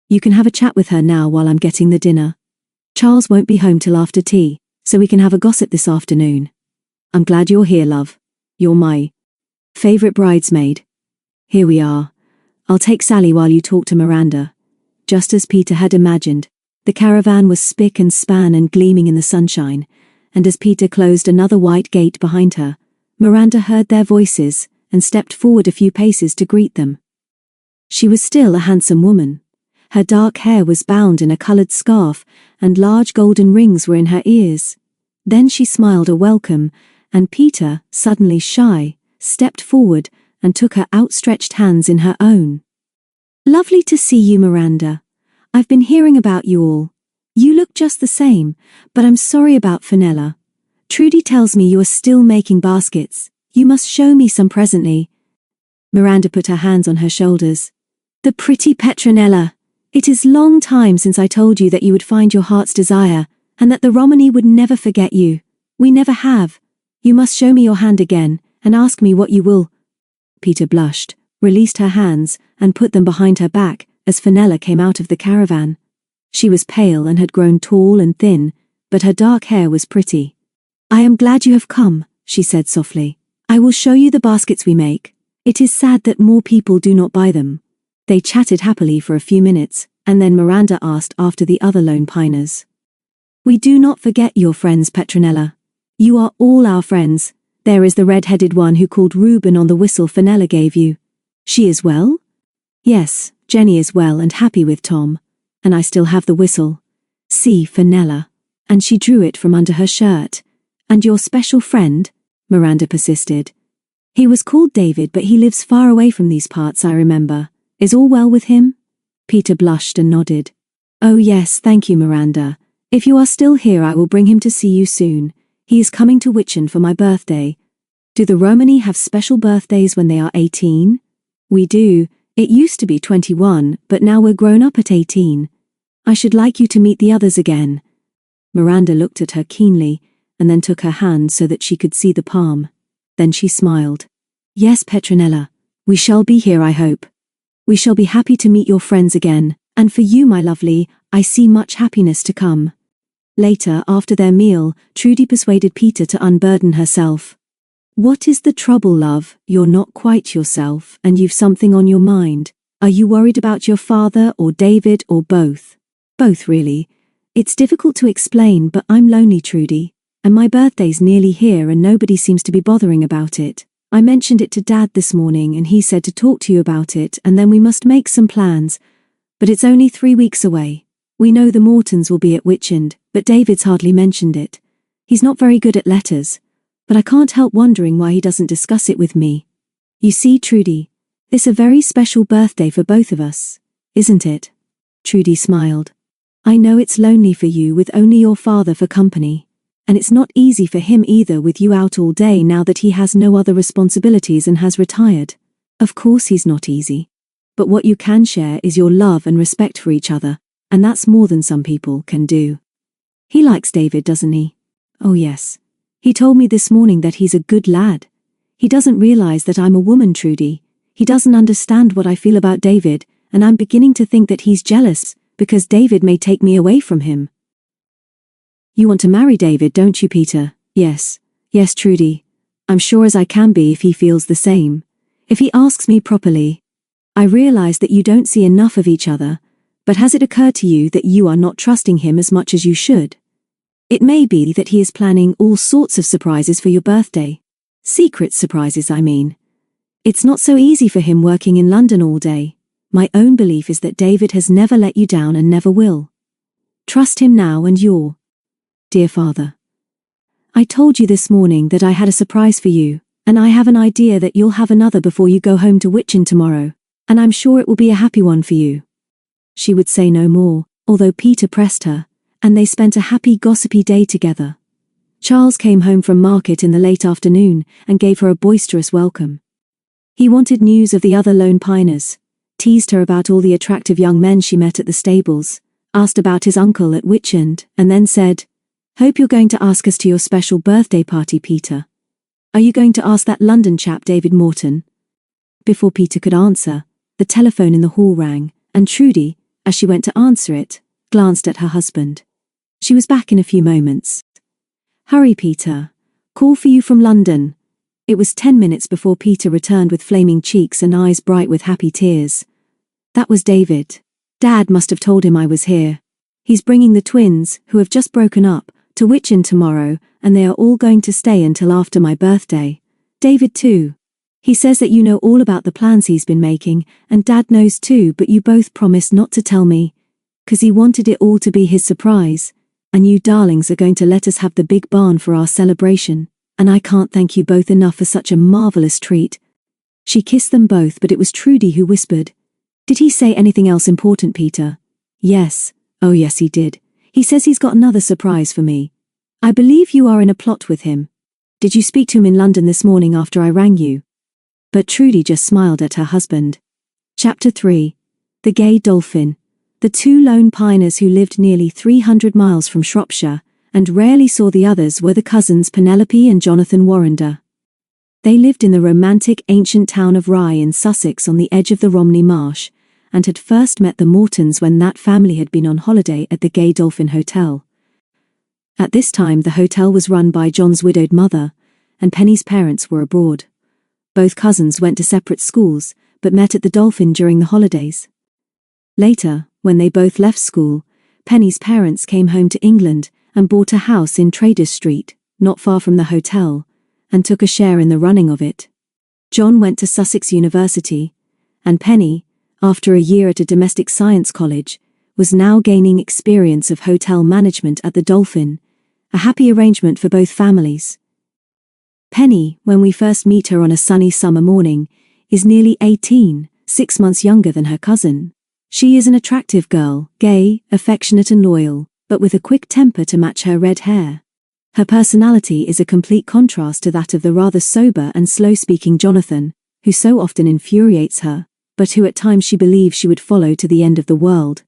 You can have a chat with her now while I'm getting the dinner. Charles won't be home till after tea, so we can have a gossip this afternoon. I'm glad you're here, love. You're my favorite bridesmaid. Here we are. I'll take Sally while you talk to Miranda. Just as Peter had imagined, the caravan was spick and span and gleaming in the sunshine, and as Peter closed another white gate behind her, Miranda heard their voices and stepped forward a few paces to greet them. She was still a handsome woman. Her dark hair was bound in a coloured scarf, and large golden rings were in her ears. Then she smiled a welcome, and Peter, suddenly shy, stepped forward and took her outstretched hands in her own. Lovely to see you, Miranda. I've been hearing about you all. You look just the same, but I'm sorry about Fenella. Trudy tells me you are still making baskets. You must show me some presently. Miranda put her hands on her shoulders. The pretty Petronella. It is long time since I told you that you would find your heart's desire, and that the Romany would never forget you. We never have. You must show me your hand again, and ask me what you will. Peter blushed, released her hands, and put them behind her back, as Fenella came out of the caravan. She was pale and had grown tall and thin, but her dark hair was pretty. I am glad you have come, she said softly. I will show you the baskets we make. It is sad that more people do not buy them. They chatted happily for a few minutes, and then Miranda asked after the other lone piners. We do not forget your friends, Petronella. You are all our friends. There is the red-headed one who called Reuben on the whistle Fenella gave you. She is well? Yes, Jenny is well and happy with Tom. And I still have the whistle. See, Fenella. And she drew it from under her shirt. And your special friend? Miranda persisted. He was called David, but he lives far away from these parts, I remember. Is all well with him? Peter blushed and nodded. Oh yes, thank you, Miranda. If you are still here, I will bring him to see you soon. He is coming to Witchend for my birthday. Do the Romany have special birthdays when they are 18? We do. It used to be 21, but now we're grown up at 18. I should like you to meet the others again. Miranda looked at her keenly, and then took her hand so that she could see the palm. Then she smiled. Yes, Petronella. We shall be here, I hope. We shall be happy to meet your friends again, and for you, my lovely, I see much happiness to come. Later, after their meal, Trudy persuaded Peter to unburden herself. What is the trouble, love? You're not quite yourself, and you've something on your mind. Are you worried about your father or David or both? Both, really. It's difficult to explain, but I'm lonely, Trudy. And my birthday's nearly here and nobody seems to be bothering about it. I mentioned it to Dad this morning and he said to talk to you about it and then we must make some plans. But it's only 3 weeks away. We know the Mortons will be at Witchend, but David's hardly mentioned it. He's not very good at letters. But I can't help wondering why he doesn't discuss it with me. You see, Trudy, this is a very special birthday for both of us, isn't it? Trudy smiled. I know it's lonely for you with only your father for company. And it's not easy for him either with you out all day now that he has no other responsibilities and has retired. Of course he's not easy. But what you can share is your love and respect for each other, and that's more than some people can do. He likes David, doesn't he? Oh yes. He told me this morning that he's a good lad. He doesn't realize that I'm a woman, Trudy. He doesn't understand what I feel about David, and I'm beginning to think that he's jealous, because David may take me away from him. You want to marry David, don't you, Peter? Yes. Yes, Trudy. I'm sure as I can be if he feels the same. If he asks me properly. I realize that you don't see enough of each other, but has it occurred to you that you are not trusting him as much as you should? It may be that he is planning all sorts of surprises for your birthday. Secret surprises, I mean. It's not so easy for him working in London all day. My own belief is that David has never let you down and never will. Trust him now and you're. Dear Father, I told you this morning that I had a surprise for you, and I have an idea that you'll have another before you go home to Witchend tomorrow, and I'm sure it will be a happy one for you. She would say no more, although Peter pressed her, and they spent a happy gossipy day together. Charles came home from market in the late afternoon and gave her a boisterous welcome. He wanted news of the other lone piners. teased her about all the attractive young men she met at the stables, asked about his uncle at Witchend, and then said, "Hope you're going to ask us to your special birthday party, Peter. Are you going to ask that London chap David Morton?" Before Peter could answer, the telephone in the hall rang, and Trudy, as she went to answer it, glanced at her husband. She was back in a few moments. "Hurry, Peter. Call for you from London." It was 10 minutes before Peter returned with flaming cheeks and eyes bright with happy tears. "That was David. Dad must have told him I was here. He's bringing the twins, who have just broken up, to Witchend tomorrow, and they are all going to stay until after my birthday. David too. He says that you know all about the plans he's been making, and Dad knows too, but you both promised not to tell me, 'cause he wanted it all to be his surprise, and you darlings are going to let us have the big barn for our celebration, and I can't thank you both enough for such a marvelous treat." She kissed them both, but it was Trudy who whispered, "Did he say anything else important, Peter?" "Yes. Oh yes, he did. He says he's got another surprise for me. I believe you are in a plot with him. Did you speak to him in London this morning after I rang you?" But Trudy just smiled at her husband. Chapter 3. The Gay Dolphin. The two lone piners who lived nearly 300 miles from Shropshire, and rarely saw the others, were the cousins Penelope and Jonathan Warrender. They lived in the romantic ancient town of Rye in Sussex on the edge of the Romney Marsh, and had first met the Mortons when that family had been on holiday at the Gay Dolphin Hotel. At this time the hotel was run by John's widowed mother, and Penny's parents were abroad. Both cousins went to separate schools, but met at the Dolphin during the holidays. Later, when they both left school, Penny's parents came home to England and bought a house in Traders Street, not far from the hotel, and took a share in the running of it. John went to Sussex University, and Penny, after a year at a domestic science college, was now gaining experience of hotel management at the Dolphin, a happy arrangement for both families. Penny, when we first meet her on a sunny summer morning, is nearly 18, 6 months younger than her cousin. She is an attractive girl, gay, affectionate and loyal, but with a quick temper to match her red hair. Her personality is a complete contrast to that of the rather sober and slow-speaking Jonathan, who so often infuriates her, but who at times she believes she would follow to the end of the world.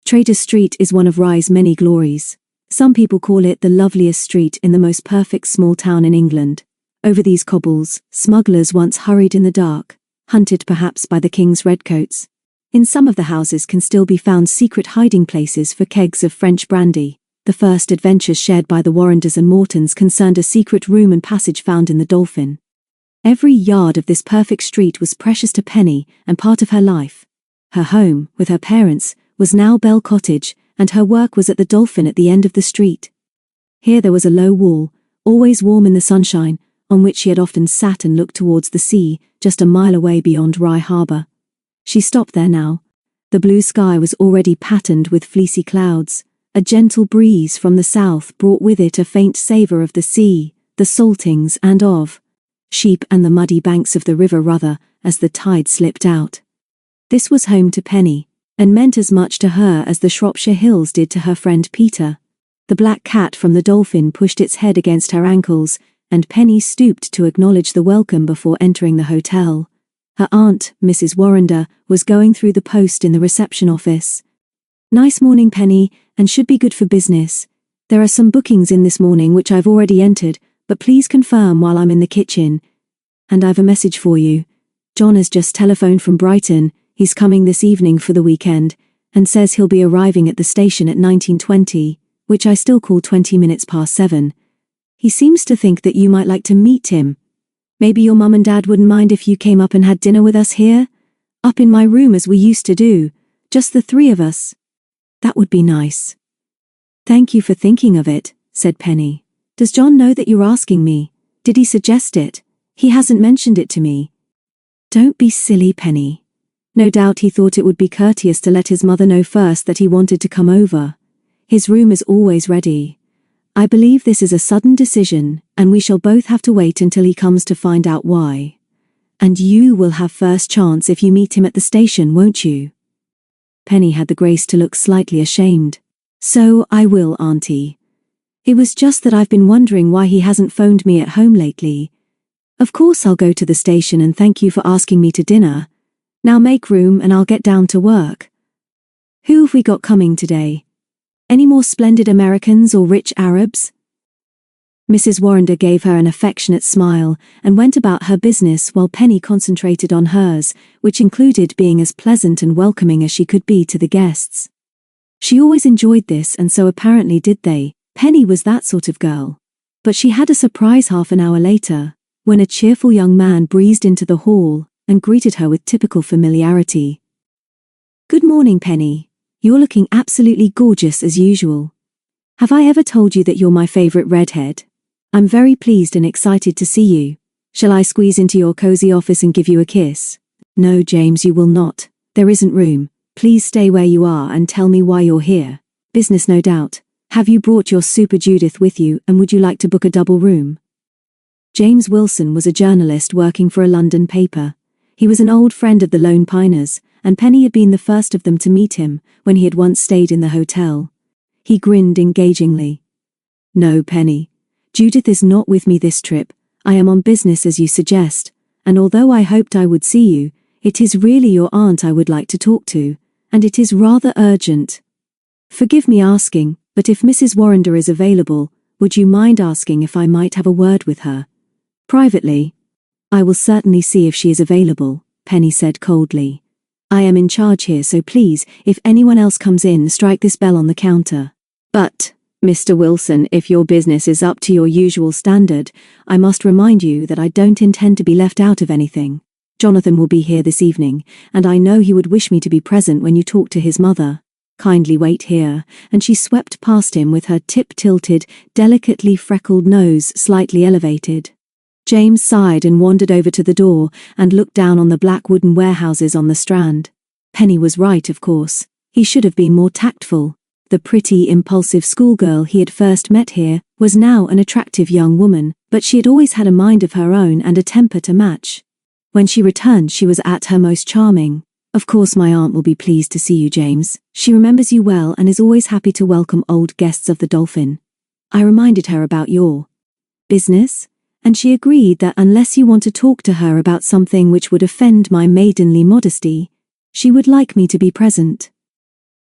Traders Street is one of Rye's many glories. Some people call it the loveliest street in the most perfect small town in England. Over these cobbles, smugglers once hurried in the dark, hunted perhaps by the king's redcoats. In some of the houses can still be found secret hiding places for kegs of French brandy. The first adventures shared by the Warrenders and Mortons concerned a secret room and passage found in the Dolphin. Every yard of this perfect street was precious to Penny and part of her life. Her home, with her parents, was now Bell Cottage, and her work was at the Dolphin at the end of the street. Here there was a low wall, always warm in the sunshine, on which she had often sat and looked towards the sea, just a mile away beyond Rye Harbour. She stopped there now. The blue sky was already patterned with fleecy clouds. A gentle breeze from the south brought with it a faint savour of the sea, the saltings and of sheep and the muddy banks of the river Rother as the tide slipped out. This was home to Penny, and meant as much to her as the Shropshire hills did to her friend Peter. The black cat from the Dolphin pushed its head against her ankles, and Penny stooped to acknowledge the welcome before entering the hotel. Her aunt, Mrs. Warrender, was going through the post in the reception office. "Nice morning, Penny, and should be good for business. There are some bookings in this morning which I've already entered, but please confirm while I'm in the kitchen. And I've a message for you. John has just telephoned from Brighton. He's coming this evening for the weekend, and says he'll be arriving at the station at 19:20, which I still call 20 minutes past 7. He seems to think that you might like to meet him. Maybe your mum and dad wouldn't mind if you came up and had dinner with us here? Up in my room as we used to do, just the three of us. That would be nice." "Thank you for thinking of it," said Penny. "Does John know that you're asking me? Did he suggest it? He hasn't mentioned it to me." "Don't be silly, Penny. No doubt he thought it would be courteous to let his mother know first that he wanted to come over. His room is always ready. I believe this is a sudden decision, and we shall both have to wait until he comes to find out why. And you will have first chance if you meet him at the station, won't you?" Penny had the grace to look slightly ashamed. "So I will, Auntie. It was just that I've been wondering why he hasn't phoned me at home lately. Of course I'll go to the station and thank you for asking me to dinner. Now make room and I'll get down to work. Who have we got coming today? Any more splendid Americans or rich Arabs? Mrs. Warrender gave her an affectionate smile and went about her business while Penny concentrated on hers, which included being as pleasant and welcoming as she could be to the guests. She always enjoyed this, and so apparently did they. Penny was that sort of girl. But she had a surprise half an hour later, when a cheerful young man breezed into the hall and greeted her with typical familiarity. "Good morning, Penny. You're looking absolutely gorgeous as usual. Have I ever told you that you're my favorite redhead? I'm very pleased and excited to see you. Shall I squeeze into your cozy office and give you a kiss?" "No, James, you will not. There isn't room. Please stay where you are and tell me why you're here. Business, no doubt. Have you brought your Super Judith with you, and would you like to book a double room?" James Wilson was a journalist working for a London paper. He was an old friend of the Lone Piners, and Penny had been the first of them to meet him when he had once stayed in the hotel. He grinned engagingly. "No, Penny. Judith is not with me this trip. I am on business as you suggest, and although I hoped I would see you, it is really your aunt I would like to talk to, and it is rather urgent. Forgive me asking, but if Mrs. Warrender is available, would you mind asking if I might have a word with her? Privately?" "I will certainly see if she is available," Penny said coldly. "I am in charge here, so please, if anyone else comes in, strike this bell on the counter. But, Mr. Wilson, if your business is up to your usual standard, I must remind you that I don't intend to be left out of anything. Jonathan will be here this evening, and I know he would wish me to be present when you talk to his mother. Kindly wait here," and she swept past him with her tip-tilted, delicately freckled nose slightly elevated. James sighed and wandered over to the door and looked down on the black wooden warehouses on the Strand. Penny was right, of course. He should have been more tactful. The pretty, impulsive schoolgirl he had first met here was now an attractive young woman, but she had always had a mind of her own and a temper to match. When she returned, she was at her most charming. "Of course my aunt will be pleased to see you, James. She remembers you well and is always happy to welcome old guests of the Dolphin. I reminded her about your business, and she agreed that unless you want to talk to her about something which would offend my maidenly modesty, she would like me to be present.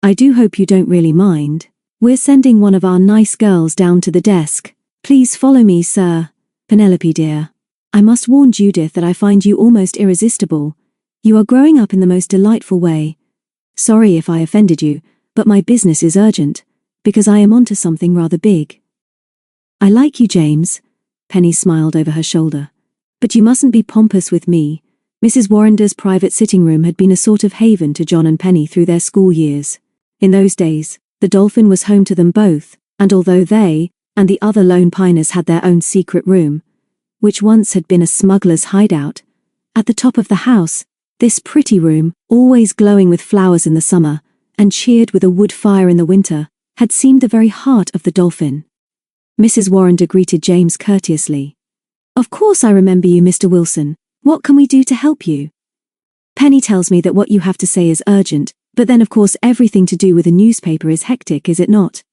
I do hope you don't really mind. We're sending one of our nice girls down to the desk. Please follow me, sir. Penelope dear. I must warn Judith that I find you almost irresistible. You are growing up in the most delightful way. Sorry if I offended you, but my business is urgent, because I am onto something rather big." "I like you, James." Penny smiled over her shoulder. "But you mustn't be pompous with me." Mrs. Warrender's private sitting room had been a sort of haven to John and Penny through their school years. In those days, the Dolphin was home to them both, and although they and the other Lone Piners had their own secret room, which once had been a smuggler's hideout, at the top of the house, this pretty room, always glowing with flowers in the summer, and cheered with a wood fire in the winter, had seemed the very heart of the Dolphin. Mrs. Warrender greeted James courteously. "Of course I remember you, Mr. Wilson. What can we do to help you? Penny tells me that what you have to say is urgent, but then of course everything to do with a newspaper is hectic, is it not?"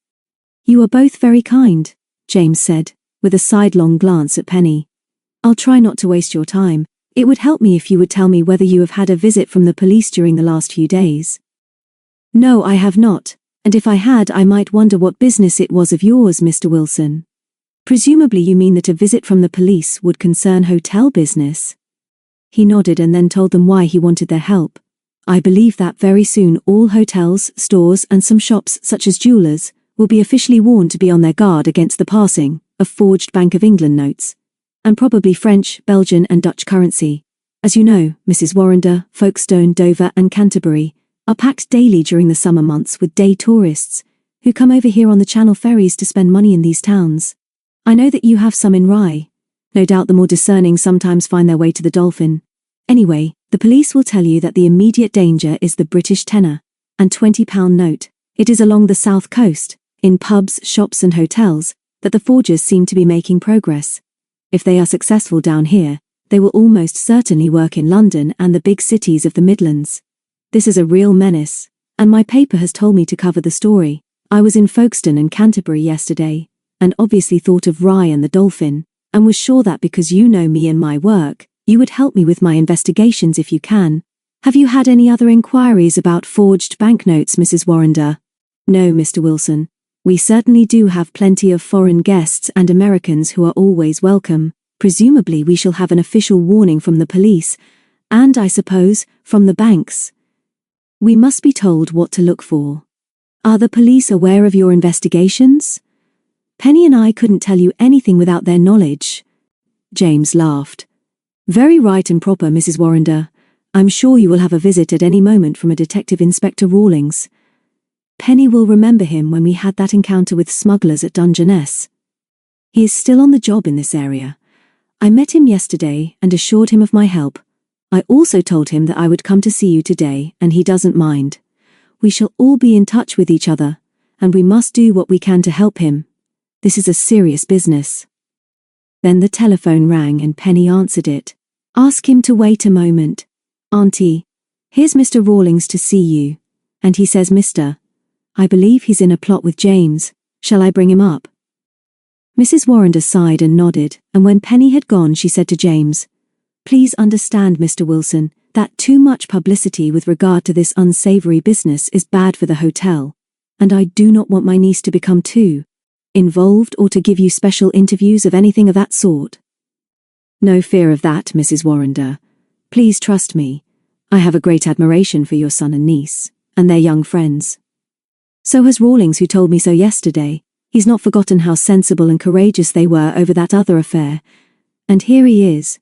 "You are both very kind," James said, with a sidelong glance at Penny. "I'll try not to waste your time. It would help me if you would tell me whether you have had a visit from the police during the last few days." "No, I have not, and if I had I might wonder what business it was of yours, Mr. Wilson. Presumably you mean that a visit from the police would concern hotel business." He nodded and then told them why he wanted their help. "I believe that very soon all hotels, stores and some shops such as jewelers will be officially warned to be on their guard against the passing of forged Bank of England notes, and probably French, Belgian and Dutch currency. As you know, Mrs. Warrender, Folkestone, Dover and Canterbury are packed daily during the summer months with day tourists who come over here on the Channel ferries to spend money in these towns. I know that you have some in Rye. No doubt the more discerning sometimes find their way to the Dolphin. Anyway, the police will tell you that the immediate danger is the British tenner and £20 note. It is along the south coast, in pubs, shops and hotels, that the forgers seem to be making progress. If they are successful down here, they will almost certainly work in London and the big cities of the Midlands. This is a real menace, and my paper has told me to cover the story. I was in Folkestone and Canterbury yesterday, and obviously thought of Rye and the Dolphin, and was sure that because you know me and my work, you would help me with my investigations if you can. Have you had any other inquiries about forged banknotes, Mrs. Warrender? No, Mr. Wilson. We certainly do have plenty of foreign guests and Americans who are always welcome. Presumably we shall have an official warning from the police, and I suppose, from the banks. We must be told what to look for. Are the police aware of your investigations? Penny and I couldn't tell you anything without their knowledge. James laughed. Very right and proper, Mrs. Warrender. I'm sure you will have a visit at any moment from a Detective Inspector Rawlings. Penny will remember him when we had that encounter with smugglers at Dungeness. He is still on the job in this area. I met him yesterday and assured him of my help. I also told him that I would come to see you today, and he doesn't mind. We shall all be in touch with each other, and we must do what we can to help him. This is a serious business. Then the telephone rang and Penny answered it. Ask him to wait a moment. Auntie, here's Mr. Rawlings to see you. And he says, Mr. I believe he's in a plot with James. Shall I bring him up? Mrs. Warrender sighed and nodded, and when Penny had gone she said to James, Please understand, Mr. Wilson, that too much publicity with regard to this unsavory business is bad for the hotel, and I do not want my niece to become too involved or to give you special interviews of anything of that sort. No fear of that, Mrs. Warrender. Please trust me. I have a great admiration for your son and niece, and their young friends. So has Rawlings, who told me so yesterday. He's not forgotten how sensible and courageous they were over that other affair. And here he is.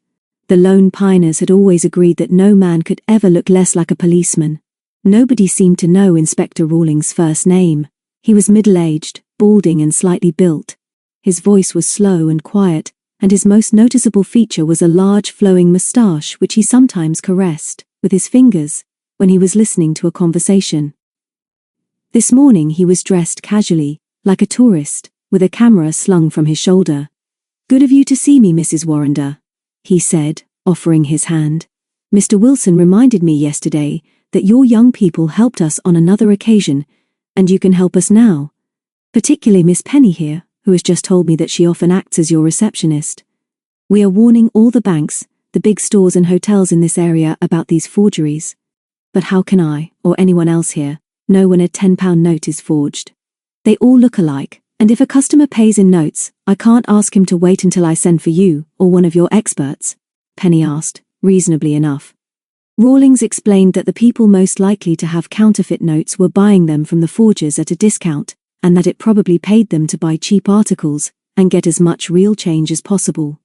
The Lone Piners had always agreed that no man could ever look less like a policeman. Nobody seemed to know Inspector Rawlings' first name. He was middle-aged, balding and slightly built. His voice was slow and quiet, and his most noticeable feature was a large flowing moustache which he sometimes caressed with his fingers when he was listening to a conversation. This morning he was dressed casually, like a tourist, with a camera slung from his shoulder. Good of you to see me, Mrs. Warrender, he said, offering his hand. Mr. Wilson reminded me yesterday that your young people helped us on another occasion, and you can help us now. Particularly Miss Penny here, who has just told me that she often acts as your receptionist. We are warning all the banks, the big stores and hotels in this area about these forgeries. But how can I, or anyone else here, know when a £10 note is forged? They all look alike, and if a customer pays in notes, I can't ask him to wait until I send for you, or one of your experts, Penny asked, reasonably enough. Rawlings explained that the people most likely to have counterfeit notes were buying them from the forgers at a discount, and that it probably paid them to buy cheap articles and get as much real change as possible.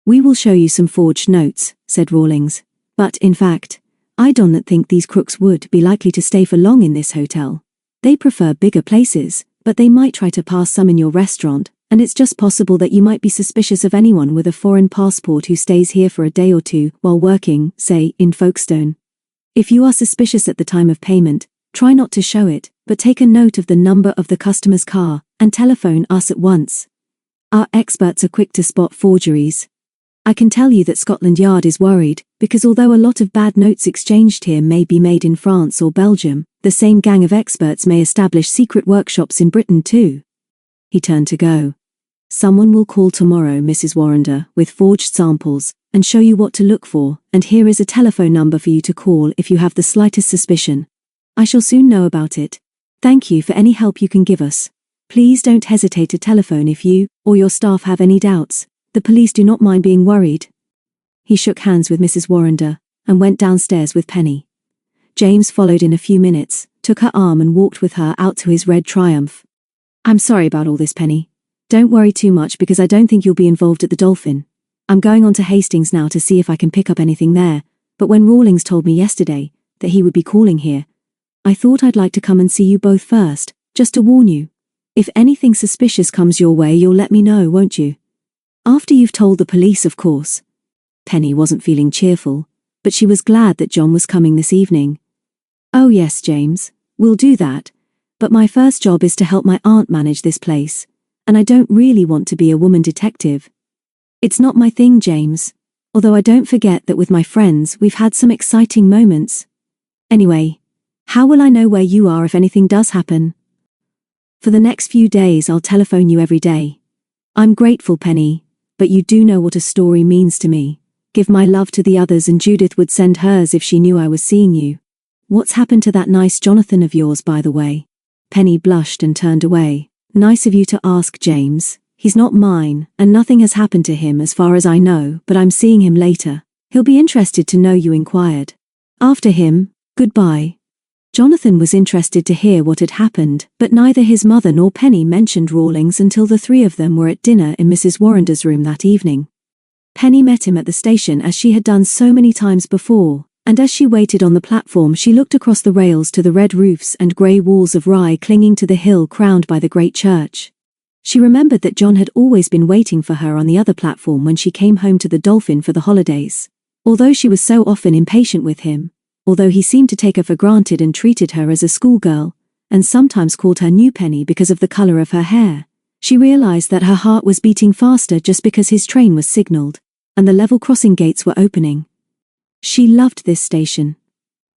We will show you some forged notes, said Rawlings, but, in fact, I do not think these crooks would be likely to stay for long in this hotel. They prefer bigger places, but they might try to pass some in your restaurant, and it's just possible that you might be suspicious of anyone with a foreign passport who stays here for a day or two while working, say, in Folkestone. If you are suspicious at the time of payment, try not to show it, but take a note of the number of the customer's car and telephone us at once. Our experts are quick to spot forgeries. I can tell you that Scotland Yard is worried, because although a lot of bad notes exchanged here may be made in France or Belgium, the same gang of experts may establish secret workshops in Britain too. He turned to go. Someone will call tomorrow, Mrs. Warrender, with forged samples, and show you what to look for, and here is a telephone number for you to call if you have the slightest suspicion. I shall soon know about it. Thank you for any help you can give us. Please don't hesitate to telephone if you, or your staff have any doubts. The police do not mind being worried. He shook hands with Mrs. Warrender, and went downstairs with Penny. James followed in a few minutes, took her arm and walked with her out to his red Triumph. I'm sorry about all this, Penny. Don't worry too much because I don't think you'll be involved at the Dolphin. I'm going on to Hastings now to see if I can pick up anything there, but when Rawlings told me yesterday that he would be calling here, I thought I'd like to come and see you both first, just to warn you. If anything suspicious comes your way, you'll let me know, won't you? After you've told the police, of course. Penny wasn't feeling cheerful, but she was glad that John was coming this evening. Oh yes, James, we'll do that, but my first job is to help my aunt manage this place, and I don't really want to be a woman detective. It's not my thing, James, although I don't forget that with my friends we've had some exciting moments. Anyway, how will I know where you are if anything does happen? For the next few days I'll telephone you every day. I'm grateful, Penny, but you do know what a story means to me. Give my love to the others, and Judith would send hers if she knew I was seeing you. What's happened to that nice Jonathan of yours, by the way? Penny blushed and turned away. Nice of you to ask, James. He's not mine, and nothing has happened to him as far as I know, but I'm seeing him later. He'll be interested to know you inquired. After him, goodbye. Jonathan was interested to hear what had happened, but neither his mother nor Penny mentioned Rawlings until the three of them were at dinner in Mrs. Warrender's room that evening. Penny met him at the station as she had done so many times before, and as she waited on the platform she looked across the rails to the red roofs and grey walls of Rye clinging to the hill crowned by the great church. She remembered that John had always been waiting for her on the other platform when she came home to the Dolphin for the holidays. Although she was so often impatient with him, although he seemed to take her for granted and treated her as a schoolgirl, and sometimes called her New Penny because of the colour of her hair, she realised that her heart was beating faster just because his train was signalled, and the level crossing gates were opening. She loved this station.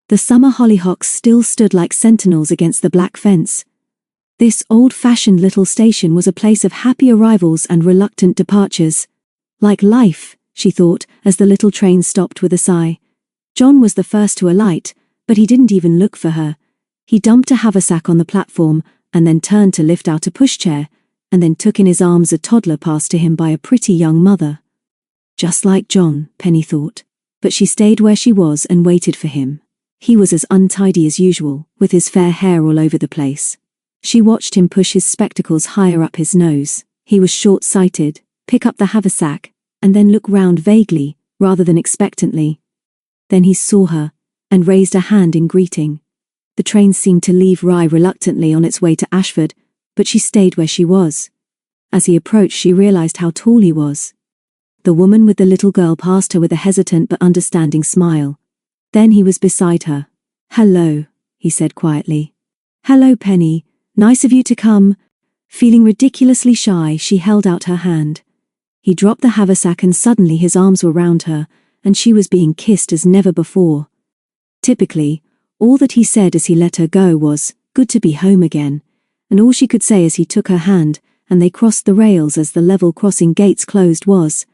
The summer hollyhocks still stood like sentinels against the black fence. This old-fashioned little station was a place of happy arrivals and reluctant departures. Like life, she thought, as the little train stopped with a sigh. John was the first to alight, but he didn't even look for her. He dumped a haversack on the platform, and then turned to lift out a pushchair, and then took in his arms a toddler passed to him by a pretty young mother. Just like John, Penny thought. But she stayed where she was and waited for him. He was as untidy as usual, with his fair hair all over the place. She watched him push his spectacles higher up his nose. He was short-sighted, pick up the haversack, and then look round vaguely, rather than expectantly. Then he saw her, and raised a hand in greeting. The train seemed to leave Rye reluctantly on its way to Ashford, but she stayed where she was. As he approached she realised how tall he was. The woman with the little girl passed her with a hesitant but understanding smile. Then he was beside her. "Hello," he said quietly. "Hello, Penny. Nice of you to come." Feeling ridiculously shy, she held out her hand. He dropped the haversack and suddenly his arms were round her, and she was being kissed as never before. Typically, all that he said as he let her go was, "Good to be home again," and all she could say as he took her hand, and they crossed the rails as the level crossing gates closed was,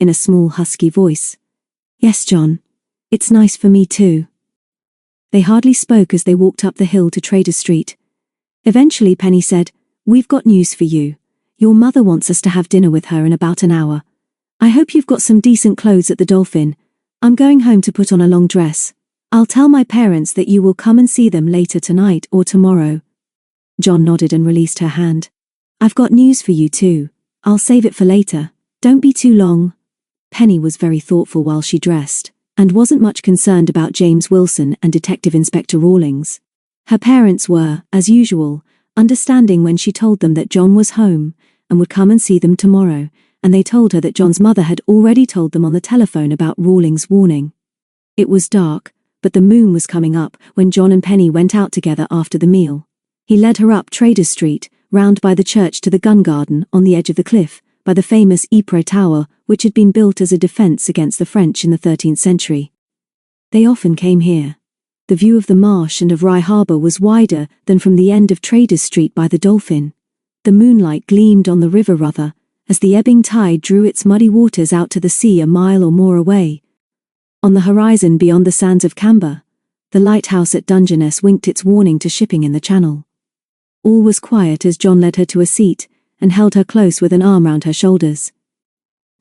in a small husky voice, "Yes, John. It's nice for me too." They hardly spoke as they walked up the hill to Trader Street. Eventually Penny said, "We've got news for you. Your mother wants us to have dinner with her in about an hour. I hope you've got some decent clothes at the Dolphin. I'm going home to put on a long dress. I'll tell my parents that you will come and see them later tonight or tomorrow." John nodded and released her hand. "I've got news for you too. I'll save it for later. Don't be too long." Penny was very thoughtful while she dressed, and wasn't much concerned about James Wilson and Detective Inspector Rawlings. Her parents were, as usual, understanding when she told them that John was home, and would come and see them tomorrow, and they told her that John's mother had already told them on the telephone about Rawlings' warning. It was dark, but the moon was coming up when John and Penny went out together after the meal. He led her up Trader Street, round by the church to the gun garden on the edge of the cliff, by the famous Ypres Tower, which had been built as a defence against the French in the 13th century. They often came here. The view of the marsh and of Rye Harbour was wider than from the end of Trader Street by the Dolphin. The moonlight gleamed on the river Rother, as the ebbing tide drew its muddy waters out to the sea a mile or more away. On the horizon beyond the sands of Camber, the lighthouse at Dungeness winked its warning to shipping in the channel. All was quiet as John led her to a seat, and held her close with an arm round her shoulders.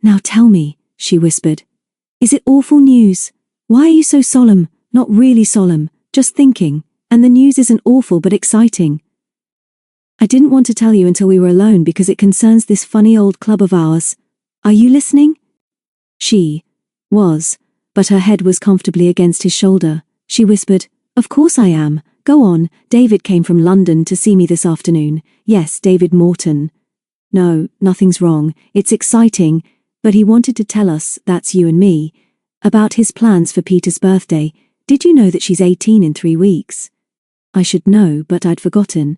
"Now tell me," she whispered. "Is it awful news? Why are you so solemn? Not really solemn, just thinking, and the news isn't awful but exciting." "I didn't want to tell you until we were alone because it concerns this funny old club of ours. Are you listening?" She was, but her head was comfortably against his shoulder. She whispered, "Of course I am. Go on. David came from London to see me this afternoon. Yes, David Morton. No, nothing's wrong. It's exciting, but he wanted to tell us, that's you and me, about his plans for Peter's birthday. Did you know that she's 18 in 3 weeks?" "I should know, but I'd forgotten."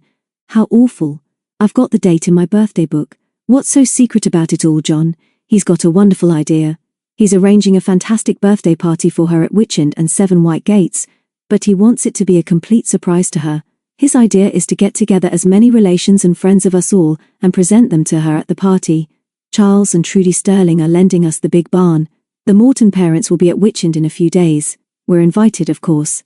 "How awful. I've got the date in my birthday book. What's so secret about it all, John? He's got a wonderful idea. He's arranging a fantastic birthday party for her at Witchend and 7 White Gates, but he wants it to be a complete surprise to her. His idea is to get together as many relations and friends of us all and present them to her at the party. Charles and Trudy Sterling are lending us the big barn. The Morton parents will be at Witchend in a few days. We're invited, of course.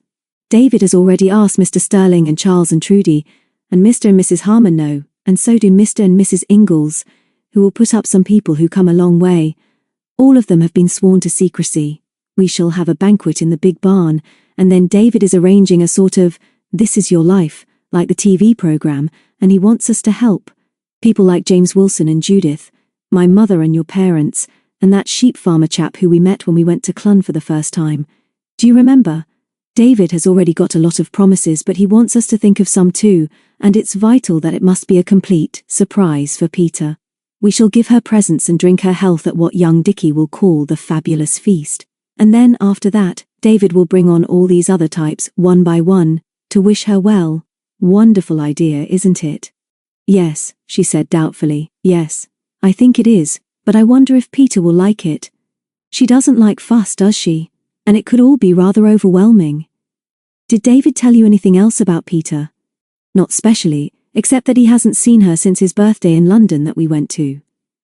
David has already asked Mr. Sterling and Charles and Trudy, and Mr. and Mrs. Harmon know, and so do Mr. and Mrs. Ingalls, who will put up some people who come a long way. All of them have been sworn to secrecy. We shall have a banquet in the big barn, and then David is arranging a sort of This Is Your Life, like the TV program, and he wants us to help. People like James Wilson and Judith, my mother and your parents, and that sheep farmer chap who we met when we went to Clun for the first time. Do you remember? David has already got a lot of promises, but he wants us to think of some too, and it's vital that it must be a complete surprise for Peter. We shall give her presents and drink her health at what young Dickie will call the fabulous feast. And then, after that, David will bring on all these other types, one by one, to wish her well. Wonderful idea, isn't it? Yes, she said doubtfully. Yes, I think it is, but I wonder if Peter will like it. She doesn't like fuss, does she? And it could all be rather overwhelming. Did David tell you anything else about Peter? Not specially, except that he hasn't seen her since his birthday in London that we went to.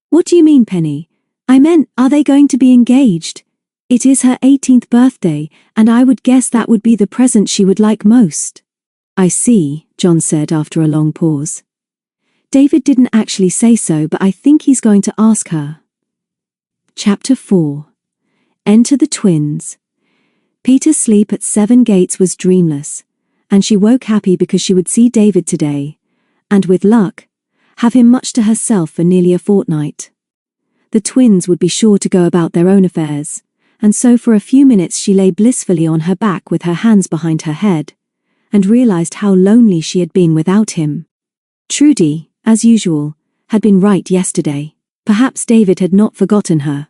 What do you mean, Penny? I meant, are they going to be engaged? It is her 18th birthday, and I would guess that would be the present she would like most. I see, John said after a long pause. David didn't actually say so, but I think he's going to ask her. Chapter 4. Enter the twins. Peter's sleep at Seven Gates was dreamless, and she woke happy because she would see David today, and with luck, have him much to herself for nearly a fortnight. The twins would be sure to go about their own affairs, and so for a few minutes she lay blissfully on her back with her hands behind her head, and realized how lonely she had been without him. Trudy, as usual, had been right yesterday. Perhaps David had not forgotten her.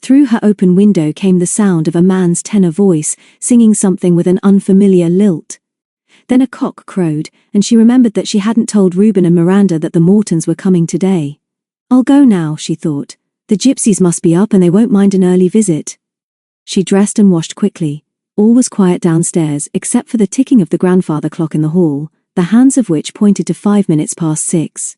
Through her open window came the sound of a man's tenor voice singing something with an unfamiliar lilt. Then a cock crowed, and she remembered that she hadn't told Reuben and Miranda that the Mortons were coming today. I'll go now, she thought. The gypsies must be up and they won't mind an early visit. She dressed and washed quickly. All was quiet downstairs except for the ticking of the grandfather clock in the hall, the hands of which pointed to 5 minutes past 6.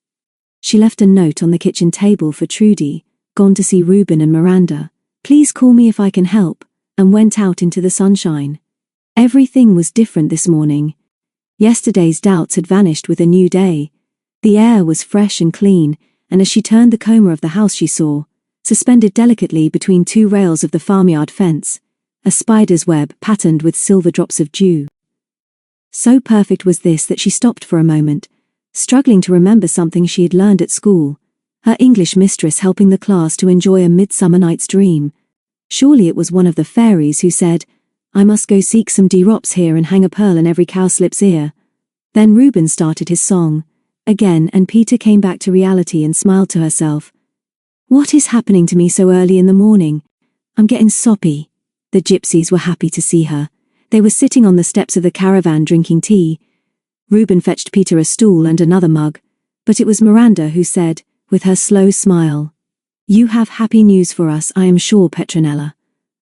She left a note on the kitchen table for Trudy, gone to see Reuben and Miranda. Please call me if I can help, and went out into the sunshine. Everything was different this morning. Yesterday's doubts had vanished with a new day. The air was fresh and clean, and as she turned the corner of the house she saw, suspended delicately between two rails of the farmyard fence, a spider's web patterned with silver drops of dew. So perfect was this that she stopped for a moment, struggling to remember something she had learned at school, her English mistress helping the class to enjoy A Midsummer Night's Dream. Surely it was one of the fairies who said, I must go seek some drops here and hang a pearl in every cowslip's ear. Then Reuben started his song, again, and Peter came back to reality and smiled to herself. What is happening to me so early in the morning? I'm getting soppy. The gypsies were happy to see her. They were sitting on the steps of the caravan drinking tea. Reuben fetched Peter a stool and another mug, but it was Miranda who said, with her slow smile, You have happy news for us, I am sure, Petronella.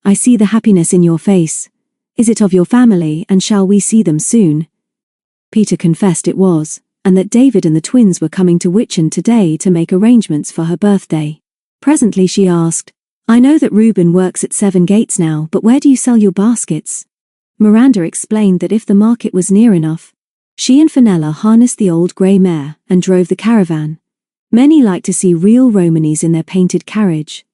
I see the happiness in your face. Is it of your family, and shall we see them soon? Peter confessed it was, and that David and the twins were coming to Witchend today to make arrangements for her birthday. Presently she asked, I know that Reuben works at Seven Gates now, but where do you sell your baskets? Miranda explained that if the market was near enough, she and Fenella harnessed the old grey mare and drove the caravan. Many like to see real Romanies in their painted carriage.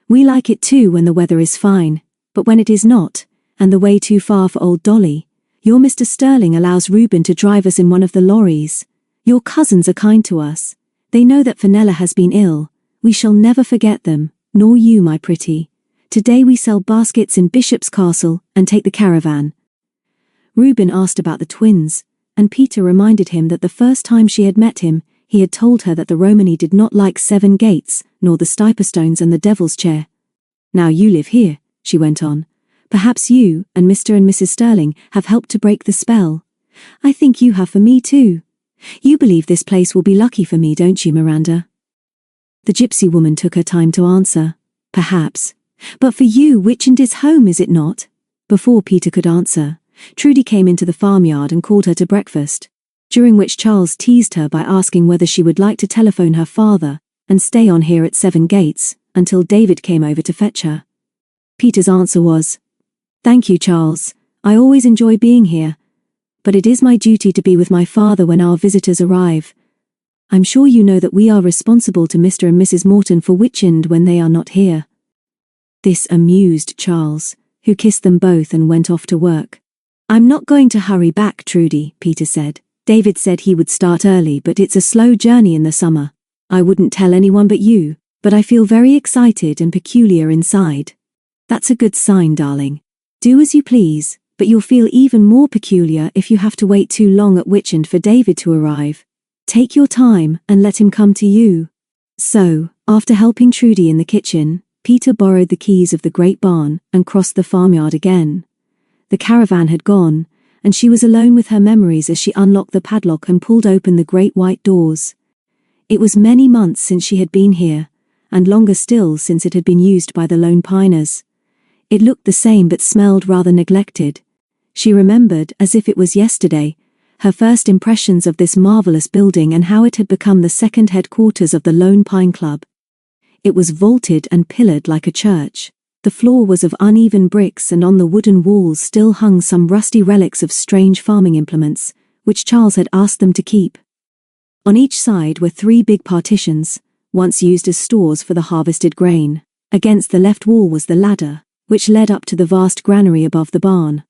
We like it too when the weather is fine, but when it is not, and the way too far for old Dolly, your Mr. Sterling allows Reuben to drive us in one of the lorries. Your cousins are kind to us. They know that Fenella has been ill. We shall never forget them, nor you, my pretty. Today we sell baskets in Bishop's Castle and take the caravan. Reuben asked about the twins, and Peter reminded him that the first time she had met him, he had told her that the Romany did not like Seven Gates, nor the Stiperstones and the Devil's Chair. Now you live here, she went on. Perhaps you and Mr. and Mrs. Sterling have helped to break the spell. I think you have for me too. You believe this place will be lucky for me, don't you, Miranda? The gypsy woman took her time to answer. Perhaps. But for you, Witchend is home, is it not? Before Peter could answer, Trudy came into the farmyard and called her to breakfast, during which Charles teased her by asking whether she would like to telephone her father and stay on here at Seven Gates until David came over to fetch her. Peter's answer was, "Thank you, Charles. I always enjoy being here. But it is my duty to be with my father when our visitors arrive. I'm sure you know that we are responsible to Mr. and Mrs. Morton for Witchend when they are not here." This amused Charles, who kissed them both and went off to work. "I'm not going to hurry back, Trudy," Peter said. "David said he would start early, but it's a slow journey in the summer. I wouldn't tell anyone but you, but I feel very excited and peculiar inside." "That's a good sign, darling. Do as you please, but you'll feel even more peculiar if you have to wait too long at Witchend for David to arrive. Take your time and let him come to you." So, after helping Trudy in the kitchen, Peter borrowed the keys of the great barn and crossed the farmyard again. The caravan had gone, and she was alone with her memories as she unlocked the padlock and pulled open the great white doors. It was many months since she had been here, and longer still since it had been used by the Lone Piners. It looked the same but smelled rather neglected. She remembered, as if it was yesterday, her first impressions of this marvelous building and how it had become the second headquarters of the Lone Pine Club. It was vaulted and pillared like a church. The floor was of uneven bricks, and on the wooden walls still hung some rusty relics of strange farming implements, which Charles had asked them to keep. On each side were 3 big partitions, once used as stores for the harvested grain. Against the left wall was the ladder, which led up to the vast granary above the barn.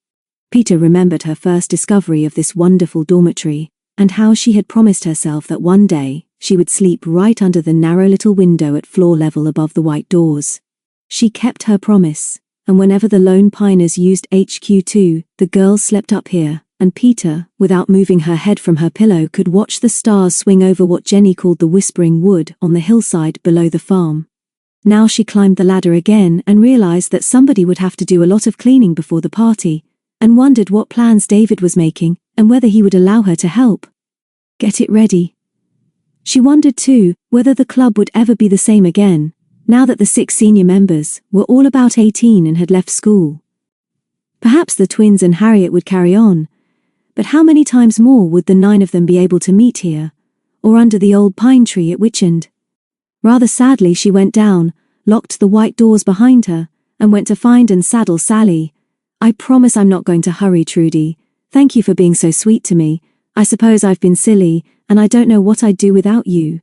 Peter remembered her first discovery of this wonderful dormitory, and how she had promised herself that one day she would sleep right under the narrow little window at floor level above the white doors. She kept her promise, and whenever the Lone Piners used HQ2, the girls slept up here, and Peter, without moving her head from her pillow, could watch the stars swing over what Jenny called the Whispering Wood on the hillside below the farm. Now she climbed the ladder again and realized that somebody would have to do a lot of cleaning before the party, and wondered what plans David was making and whether he would allow her to help get it ready. She wondered too whether the club would ever be the same again, now that the 6 senior members were all about 18 and had left school. Perhaps the twins and Harriet would carry on, but how many times more would the 9 of them be able to meet here, or under the old pine tree at Witchend? Rather sadly she went down, locked the white doors behind her, and went to find and saddle Sally. "I promise I'm not going to hurry, Trudy. Thank you for being so sweet to me. I suppose I've been silly, and I don't know what I'd do without you.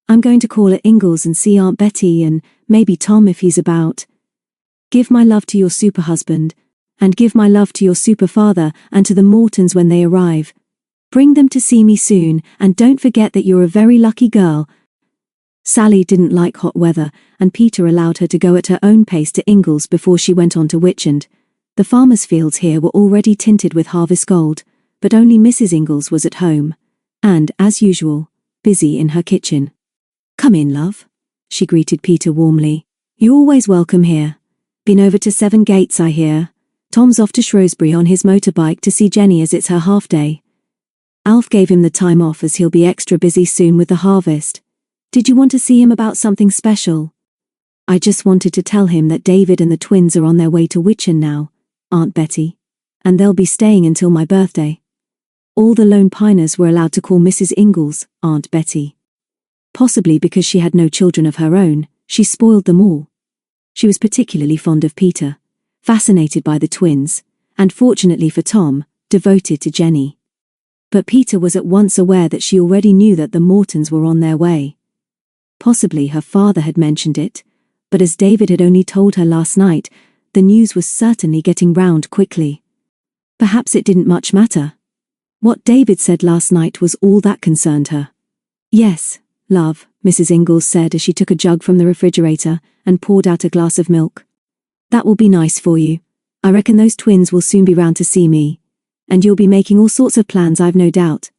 I'm going to call at Ingalls and see Aunt Betty and maybe Tom if he's about. Give my love to your super husband, and give my love to your super father and to the Mortons when they arrive. Bring them to see me soon, and don't forget that you're a very lucky girl." Sally didn't like hot weather, and Peter allowed her to go at her own pace to Ingalls before she went on to Witchend. The farmers' fields here were already tinted with harvest gold, but only Mrs. Ingalls was at home, and, as usual, busy in her kitchen. "Come in, love," she greeted Peter warmly. "You're always welcome here. Been over to 7 Gates, I hear. Tom's off to Shrewsbury on his motorbike to see Jenny as it's her half-day. Alf gave him the time off as he'll be extra busy soon with the harvest. Did you want to see him about something special?" "I just wanted to tell him that David and the twins are on their way to Witchend now, Aunt Betty, and they'll be staying until my birthday." All the Lone Piners were allowed to call Mrs. Ingalls Aunt Betty. Possibly because she had no children of her own, she spoiled them all. She was particularly fond of Peter, fascinated by the twins, and fortunately for Tom, devoted to Jenny. But Peter was at once aware that she already knew that the Mortons were on their way. Possibly her father had mentioned it, but as David had only told her last night, the news was certainly getting round quickly. Perhaps it didn't much matter. What David said last night was all that concerned her. "Yes, love," Mrs. Ingalls said as she took a jug from the refrigerator and poured out a glass of milk. "That will be nice for you. I reckon those twins will soon be round to see me, and you'll be making all sorts of plans, I've no doubt.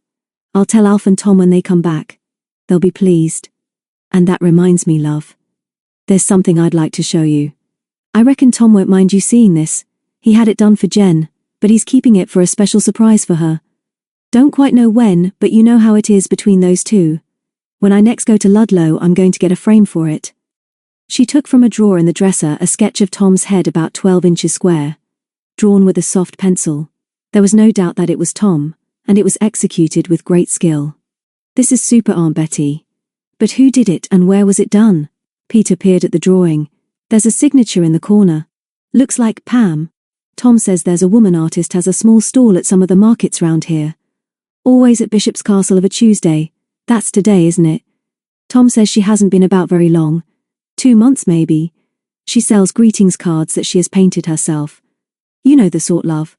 I'll tell Alf and Tom when they come back. They'll be pleased. And that reminds me, love. There's something I'd like to show you. I reckon Tom won't mind you seeing this. He had it done for Jen, but he's keeping it for a special surprise for her. Don't quite know when, but you know how it is between those two. When I next go to Ludlow, I'm going to get a frame for it." She took from a drawer in the dresser a sketch of Tom's head about 12 inches square, drawn with a soft pencil. There was no doubt that it was Tom, and it was executed with great skill. "This is super, Aunt Betty. But who did it and where was it done?" Peter peered at the drawing. "There's a signature in the corner." Looks like Pam. Tom says there's a woman artist has a small stall at some of the markets round here. Always at Bishop's Castle of a Tuesday. That's today, isn't it? Tom says she hasn't been about very long. 2 months maybe. She sells greetings cards that she has painted herself. You know the sort, love.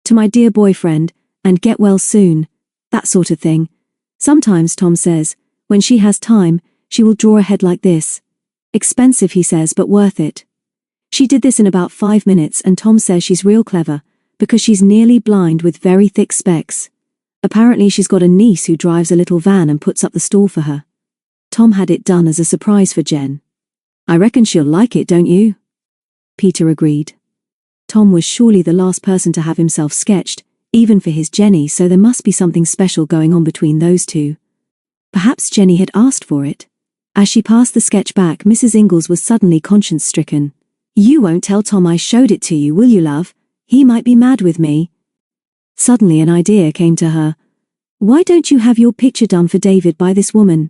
To my dear boyfriend, and get well soon. That sort of thing. Sometimes, Tom says, when she has time, she will draw a head like this. Expensive, he says, but worth it. She did this in about 5 minutes, and Tom says she's real clever, because she's nearly blind with very thick specs. Apparently she's got a niece who drives a little van and puts up the stall for her. Tom had it done as a surprise for Jen. I reckon she'll like it, don't you? Peter agreed. Tom was surely the last person to have himself sketched, even for his Jenny, so there must be something special going on between those two. Perhaps Jenny had asked for it. As she passed the sketch back, Mrs. Ingalls was suddenly conscience-stricken. You won't tell Tom I showed it to you, will you, love? He might be mad with me. Suddenly an idea came to her. Why don't you have your picture done for David by this woman?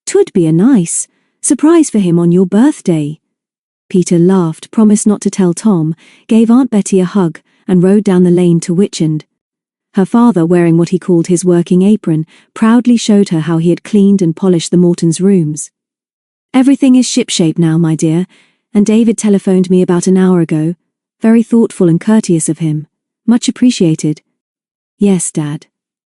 'Twould be a nice surprise for him on your birthday. Peter laughed, promised not to tell Tom, gave Aunt Betty a hug, and rode down the lane to Witchend. Her father, wearing what he called his working apron, proudly showed her how he had cleaned and polished the Mortons' rooms. Everything is shipshape now, my dear, and David telephoned me about an hour ago. Very thoughtful and courteous of him. Much appreciated. Yes, Dad.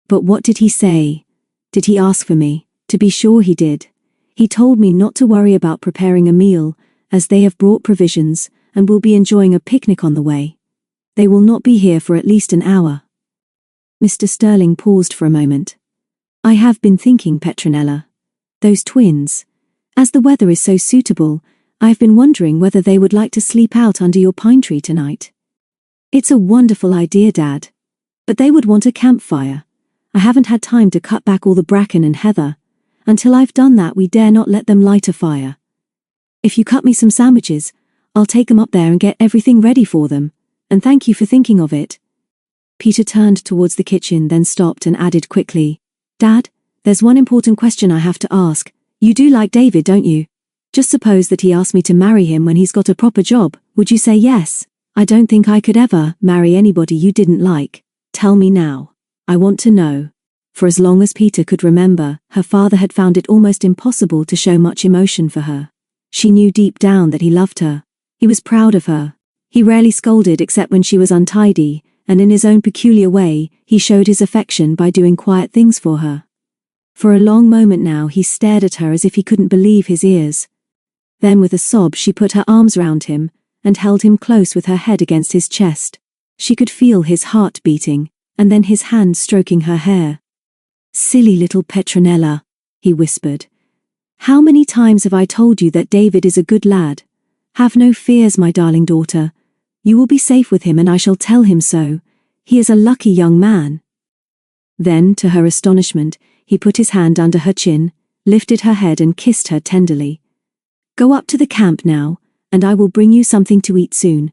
But what did he say? Did he ask for me? To be sure he did. He told me not to worry about preparing a meal, as they have brought provisions, and will be enjoying a picnic on the way. They will not be here for at least an hour. Mr. Sterling paused for a moment. I have been thinking, Petronella. Those twins. As the weather is so suitable, I have been wondering whether they would like to sleep out under your pine tree tonight. It's a wonderful idea, Dad. But they would want a campfire. I haven't had time to cut back all the bracken and heather. Until I've done that, we dare not let them light a fire. If you cut me some sandwiches, I'll take them up there and get everything ready for them, and thank you for thinking of it. Peter turned towards the kitchen, then stopped and added quickly, Dad, there's one important question I have to ask. You do like David, don't you? Just suppose that he asked me to marry him when he's got a proper job, would you say yes? I don't think I could ever marry anybody you didn't like. Tell me now. I want to know. For as long as Peter could remember, her father had found it almost impossible to show much emotion for her. She knew deep down that he loved her. He was proud of her. He rarely scolded except when she was untidy, and in his own peculiar way, he showed his affection by doing quiet things for her. For a long moment now he stared at her as if he couldn't believe his ears. Then with a sob she put her arms round him, and held him close with her head against his chest. She could feel his heart beating, and then his hand stroking her hair. Silly little Petronella, he whispered. How many times have I told you that David is a good lad? Have no fears, my darling daughter. You will be safe with him, and I shall tell him so. He is a lucky young man. Then, to her astonishment, he put his hand under her chin, lifted her head and kissed her tenderly. Go up to the camp now, and I will bring you something to eat soon.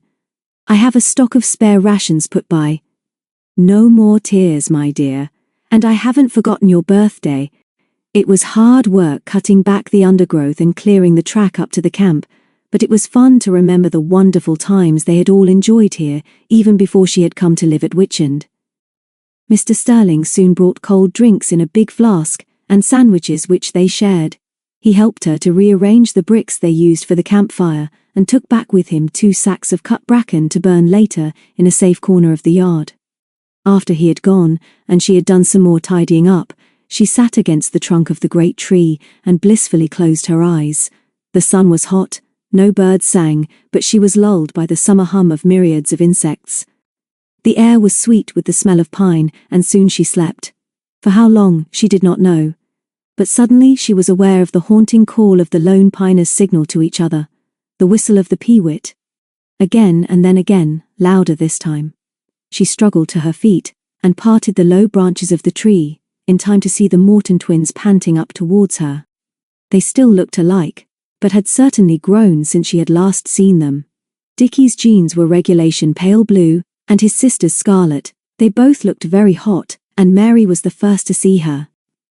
I have a stock of spare rations put by. No more tears, my dear. And I haven't forgotten your birthday. It was hard work cutting back the undergrowth and clearing the track up to the camp, but it was fun to remember the wonderful times they had all enjoyed here, even before she had come to live at Witchend. Mr. Sterling soon brought cold drinks in a big flask, and sandwiches which they shared. He helped her to rearrange the bricks they used for the campfire, and took back with him 2 sacks of cut bracken to burn later in a safe corner of the yard. After he had gone, and she had done some more tidying up, she sat against the trunk of the great tree and blissfully closed her eyes. The sun was hot, no birds sang, but she was lulled by the summer hum of myriads of insects. The air was sweet with the smell of pine, and soon she slept. For how long, she did not know. But suddenly she was aware of the haunting call of the lone piners' signal to each other, the whistle of the peewit. Again and then again, louder this time. She struggled to her feet, and parted the low branches of the tree, in time to see the Morton twins panting up towards her. They still looked alike, but had certainly grown since she had last seen them. Dickie's jeans were regulation pale blue, and his sister's scarlet. They both looked very hot, and Mary was the first to see her.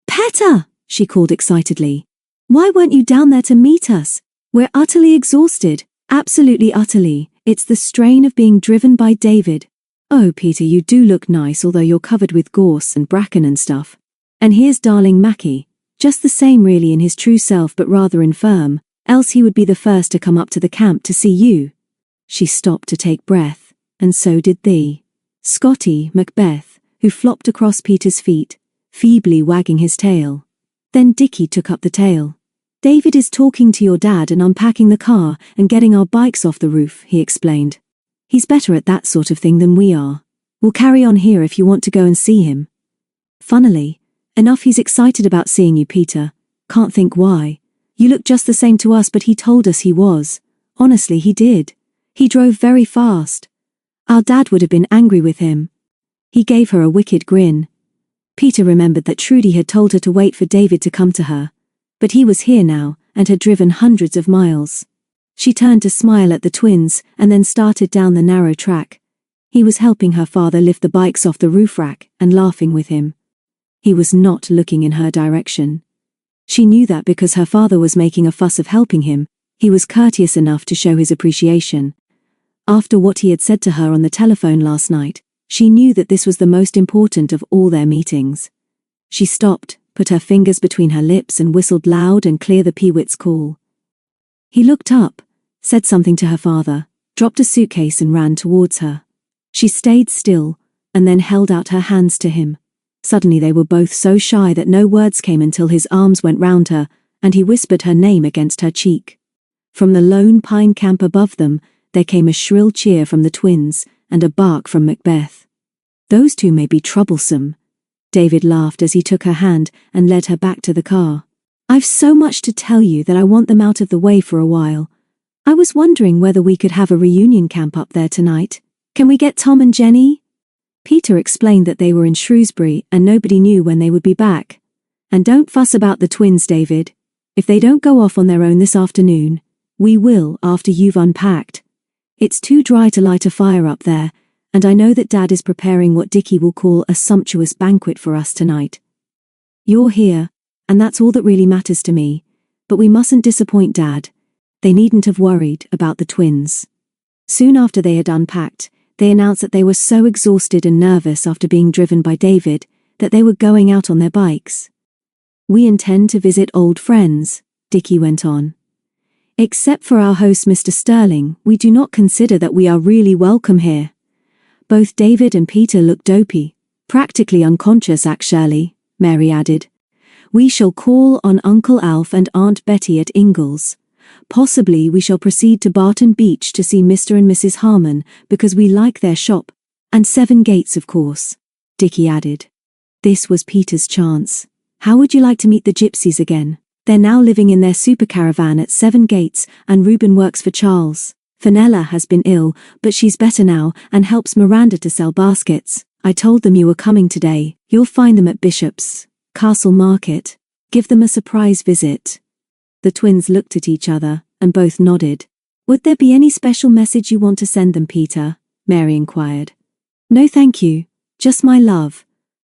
"Peta!" she called excitedly. "Why weren't you down there to meet us? We're utterly exhausted, absolutely utterly. It's the strain of being driven by David. Oh, Peter, you do look nice, although you're covered with gorse and bracken and stuff. And here's darling Mackie, just the same really in his true self but rather infirm, else he would be the first to come up to the camp to see you. She stopped to take breath, and so did thee. Scotty, Macbeth, who flopped across Peter's feet, feebly wagging his tail. Then Dickie took up the tale. David is talking to your dad and unpacking the car and getting our bikes off the roof, he explained. He's better at that sort of thing than we are. We'll carry on here if you want to go and see him. Funnily enough, he's excited about seeing you, Peter. Can't think why. You look just the same to us, but he told us he was. Honestly, he did. He drove very fast. Our dad would have been angry with him. He gave her a wicked grin. Peter remembered that Trudy had told her to wait for David to come to her. But he was here now, and had driven hundreds of miles. She turned to smile at the twins, and then started down the narrow track. He was helping her father lift the bikes off the roof rack, and laughing with him. He was not looking in her direction. She knew that because her father was making a fuss of helping him, he was courteous enough to show his appreciation. After what he had said to her on the telephone last night, she knew that this was the most important of all their meetings. She stopped, put her fingers between her lips and whistled loud and clear the peewit's call. He looked up, said something to her father, dropped a suitcase and ran towards her. She stayed still, and then held out her hands to him. Suddenly they were both so shy that no words came until his arms went round her, and he whispered her name against her cheek. From the lone pine camp above them, there came a shrill cheer from the twins, and a bark from Macbeth. Those two may be troublesome. David laughed as he took her hand and led her back to the car. I've so much to tell you that I want them out of the way for a while. I was wondering whether we could have a reunion camp up there tonight. Can we get Tom and Jenny? Peter explained that they were in Shrewsbury and nobody knew when they would be back. And don't fuss about the twins, David. If they don't go off on their own this afternoon, we will after you've unpacked. It's too dry to light a fire up there, and I know that Dad is preparing what Dickie will call a sumptuous banquet for us tonight. You're here, and that's all that really matters to me, but we mustn't disappoint Dad. They needn't have worried about the twins. Soon after they had unpacked, they announced that they were so exhausted and nervous after being driven by David that they were going out on their bikes. We intend to visit old friends, Dickie went on. Except for our host Mr. Sterling, we do not consider that we are really welcome here. Both David and Peter looked dopey, practically unconscious actually, Mary added. We shall call on Uncle Alf and Aunt Betty at Ingalls. Possibly we shall proceed to Barton Beach to see Mr. and Mrs. Harmon because we like their shop, and Seven Gates of course, Dickie added. This was Peter's chance. How would you like to meet the gypsies again? They're now living in their super caravan at Seven Gates, and Reuben works for Charles. Fenella has been ill, but she's better now and helps Miranda to sell baskets. I told them you were coming today. You'll find them at Bishop's Castle Market. Give them a surprise visit. The twins looked at each other, and both nodded. Would there be any special message you want to send them, Peter? Mary inquired. No thank you, just my love.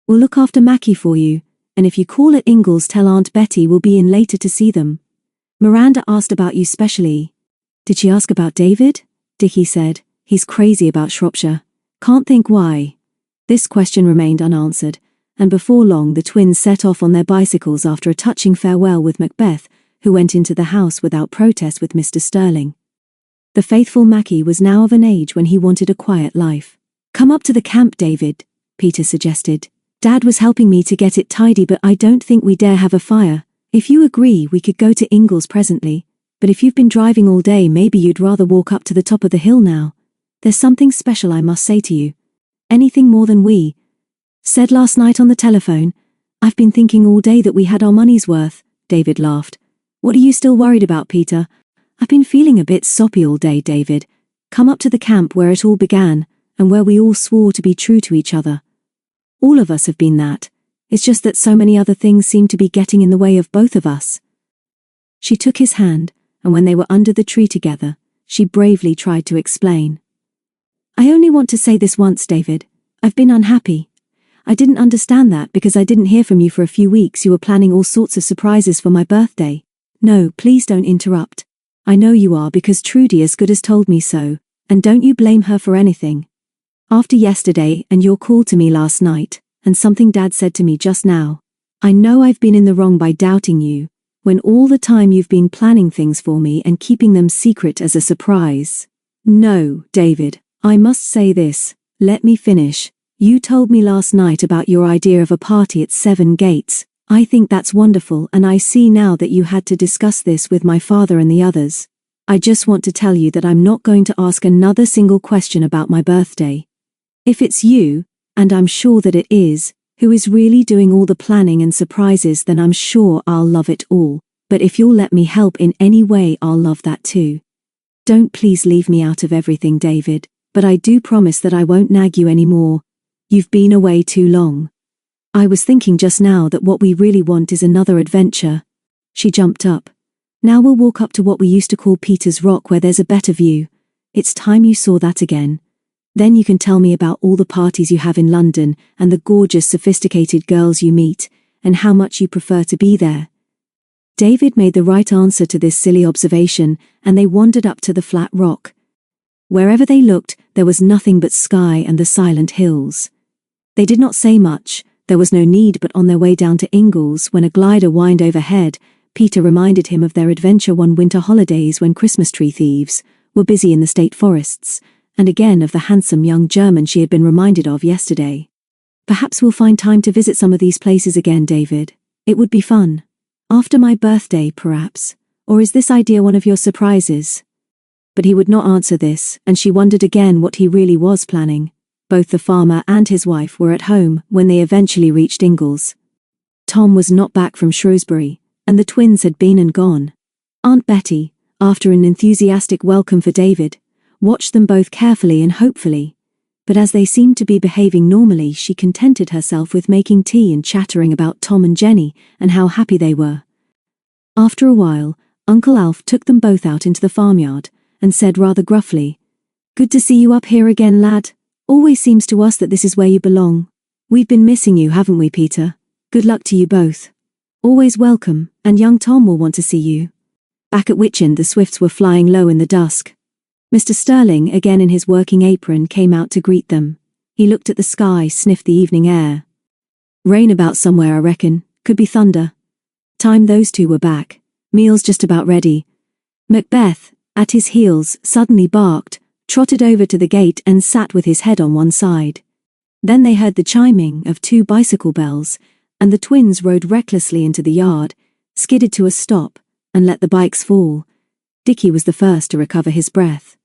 We'll look after Mackie for you, and if you call at Ingalls tell Aunt Betty we'll be in later to see them. Miranda asked about you specially. Did she ask about David? Dickie said. He's crazy about Shropshire. Can't think why. This question remained unanswered, and before long the twins set off on their bicycles after a touching farewell with Macbeth, who went into the house without protest with Mr. Sterling. The faithful Mackie was now of an age when he wanted a quiet life. Come up to the camp, David, Peter suggested. Dad was helping me to get it tidy, but I don't think we dare have a fire. If you agree, we could go to Ingalls presently, but if you've been driving all day, maybe you'd rather walk up to the top of the hill now. There's something special I must say to you. Anything more than we said last night on the telephone. I've been thinking all day that we had our money's worth, David laughed. What are you still worried about, Peter? I've been feeling a bit soppy all day, David. Come up to the camp where it all began, and where we all swore to be true to each other. All of us have been that. It's just that so many other things seem to be getting in the way of both of us. She took his hand, and when they were under the tree together, she bravely tried to explain. I only want to say this once, David. I've been unhappy. I didn't understand that because I didn't hear from you for a few weeks. You were planning all sorts of surprises for my birthday. No, please don't interrupt. I know you are because Trudy as good as told me so. And don't you blame her for anything. After yesterday and your call to me last night, and something Dad said to me just now, I know I've been in the wrong by doubting you, when all the time you've been planning things for me and keeping them secret as a surprise. No, David, I must say this, let me finish. You told me last night about your idea of a party at 7 Gates. I think that's wonderful, and I see now that you had to discuss this with my father and the others. I just want to tell you that I'm not going to ask another single question about my birthday. If it's you, and I'm sure that it is, who is really doing all the planning and surprises, then I'm sure I'll love it all, but if you'll let me help in any way, I'll love that too. Don't please leave me out of everything, David, but I do promise that I won't nag you anymore. You've been away too long. I was thinking just now that what we really want is another adventure. She jumped up. Now we'll walk up to what we used to call Peter's Rock, where there's a better view. It's time you saw that again. Then you can tell me about all the parties you have in London and the gorgeous, sophisticated girls you meet, and how much you prefer to be there. David made the right answer to this silly observation, and they wandered up to the flat rock. Wherever they looked, there was nothing but sky and the silent hills. They did not say much, there was no need, but on their way down to Ingles, when a glider whined overhead, Peter reminded him of their adventure one winter holidays when Christmas tree thieves were busy in the state forests, and again of the handsome young German she had been reminded of yesterday. Perhaps we'll find time to visit some of these places again, David. It would be fun. After my birthday, perhaps. Or is this idea one of your surprises? But he would not answer this, and she wondered again what he really was planning. Both the farmer and his wife were at home when they eventually reached Ingles. Tom was not back from Shrewsbury, and the twins had been and gone. Aunt Betty, after an enthusiastic welcome for David, watched them both carefully and hopefully, but as they seemed to be behaving normally, she contented herself with making tea and chattering about Tom and Jenny and how happy they were. After a while, Uncle Alf took them both out into the farmyard and said rather gruffly, "Good to see you up here again, lad. Always seems to us that this is where you belong. We've been missing you, haven't we, Peter? Good luck to you both. Always welcome, and young Tom will want to see you." Back at Witchend, the swifts were flying low in the dusk. Mr. Sterling, again in his working apron, came out to greet them. He looked at the sky, sniffed the evening air. "Rain about somewhere, I reckon. Could be thunder." Time those two were back. Meal's just about ready. Macbeth, at his heels, suddenly barked, trotted over to the gate and sat with his head on one side. Then they heard the chiming of 2 bicycle bells, and the twins rode recklessly into the yard, skidded to a stop, and let the bikes fall. Dickie was the first to recover his breath.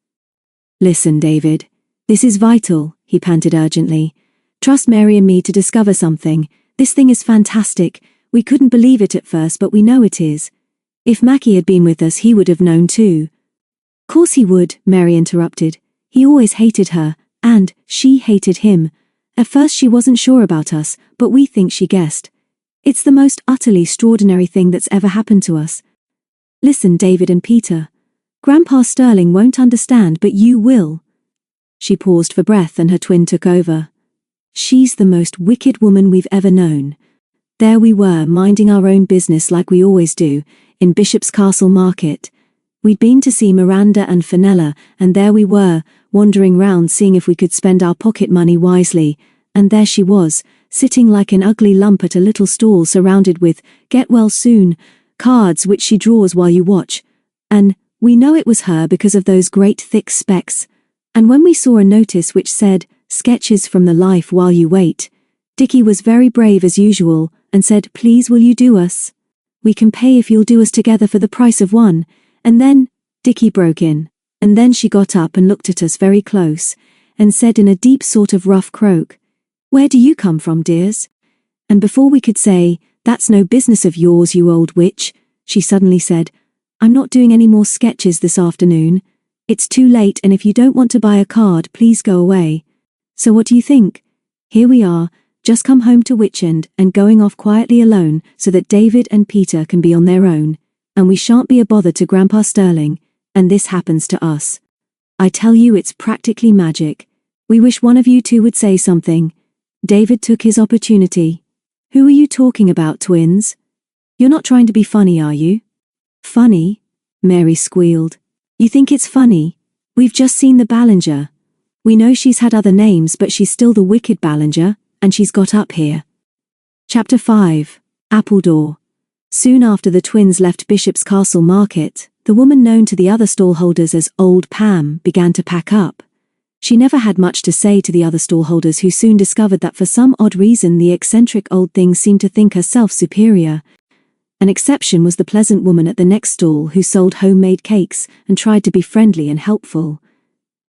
"Listen, David. This is vital," he panted urgently. "Trust Mary and me to discover something. This thing is fantastic. We couldn't believe it at first, but we know it is. If Mackie had been with us, he would have known too." "Course he would," Mary interrupted. "He always hated her, and she hated him. At first she wasn't sure about us, but we think she guessed. It's the most utterly extraordinary thing that's ever happened to us. Listen, David and Peter. Grandpa Sterling won't understand, but you will." She paused for breath and her twin took over. "She's the most wicked woman we've ever known. There we were, minding our own business like we always do, in Bishop's Castle Market. We'd been to see Miranda and Fenella, and there we were, wandering round seeing if we could spend our pocket money wisely, and there she was, sitting like an ugly lump at a little stall surrounded with 'Get well soon' cards which she draws while you watch, and we know it was her because of those great thick specs. And when we saw a notice which said, 'Sketches from the life while you wait,' Dickie was very brave as usual, and said, 'Please will you do us? We can pay if you'll do us together for the price of one.' And then," Dickie broke in, "and then she got up and looked at us very close, and said in a deep sort of rough croak, 'Where do you come from, dears?' And before we could say, 'That's no business of yours, you old witch,' she suddenly said, 'I'm not doing any more sketches this afternoon. It's too late, and if you don't want to buy a card, please go away.' So what do you think? Here we are, just come home to Witchend and going off quietly alone so that David and Peter can be on their own, and we shan't be a bother to Grandpa Sterling, and this happens to us. I tell you, it's practically magic. We wish one of you two would say something." David took his opportunity. "Who are you talking about, twins? You're not trying to be funny, are you?" "Funny?" Mary squealed. "You think it's funny? We've just seen the Ballinger. We know she's had other names, but she's still the wicked Ballinger, and she's got up here. Chapter 5. Appledore. Soon after the twins left Bishop's Castle Market, the woman known to the other stallholders as Old Pam began to pack up. She never had much to say to the other stallholders, who soon discovered that for some odd reason the eccentric old thing seemed to think herself superior. An exception was the pleasant woman at the next stall who sold homemade cakes and tried to be friendly and helpful.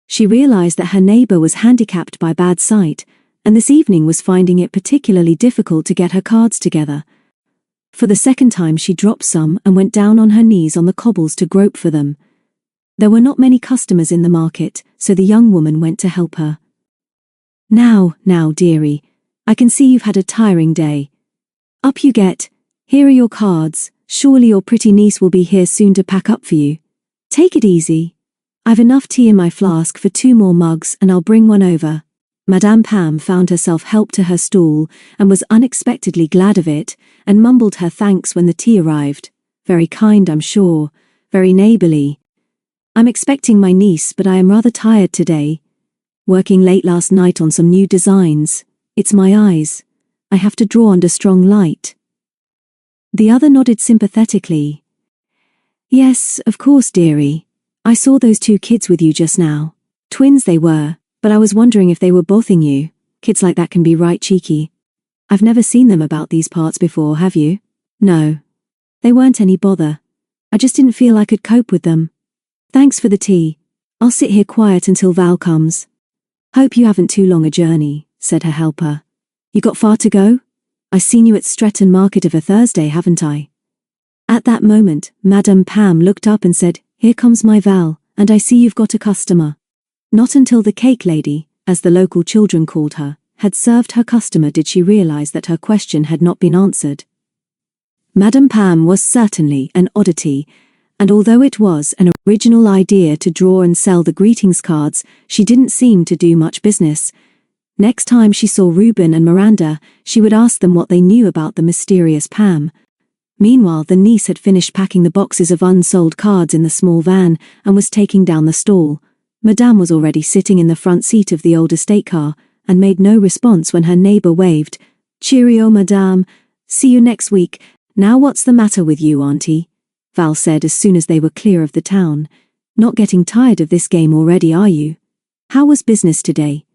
She realized that her neighbor was handicapped by bad sight, and this evening was finding it particularly difficult to get her cards together. For the second time she dropped some and went down on her knees on the cobbles to grope for them. There were not many customers in the market, so the young woman went to help her. Now, dearie, I can see you've had a tiring day. Up you get. Here are your cards. Surely your pretty niece will be here soon to pack up for you. Take it easy. I've enough tea in my flask for 2 more mugs, and I'll bring one over. Madame Pam found herself helped to her stool, and was unexpectedly glad of it, and mumbled her thanks when the tea arrived. Very kind, I'm sure. Very neighbourly. I'm expecting my niece, but I am rather tired today. Working late last night on some new designs. It's my eyes. I have to draw under strong light. The other nodded sympathetically. Yes, of course, dearie. I saw those 2 kids with you just now. Twins they were, but I was wondering if they were bothing you. Kids like that can be right cheeky. I've never seen them about these parts before, have you? No. They weren't any bother. I just didn't feel I could cope with them. Thanks for the tea. I'll sit here quiet until Val comes. Hope you haven't too long a journey, said her helper. You got far to go? I seen you at Stretton Market of a Thursday, haven't I? At that moment, Madame Pam looked up and said, Here comes my Val, and I see you've got a customer. Not until the cake lady, as the local children called her, had served her customer did she realize that her question had not been answered. Madame Pam was certainly an oddity, and although it was an original idea to draw and sell the greetings cards, she didn't seem to do much business. Next time she saw Reuben and Miranda, she would ask them what they knew about the mysterious Pam. Meanwhile, the niece had finished packing the boxes of unsold cards in the small van and was taking down the stall. Madame was already sitting in the front seat of the old estate car and made no response when her neighbor waved. Cheerio, Madame. See you next week. Now what's the matter with you, Auntie? Val said as soon as they were clear of the town. Not getting tired of this game already, are you? How was business today?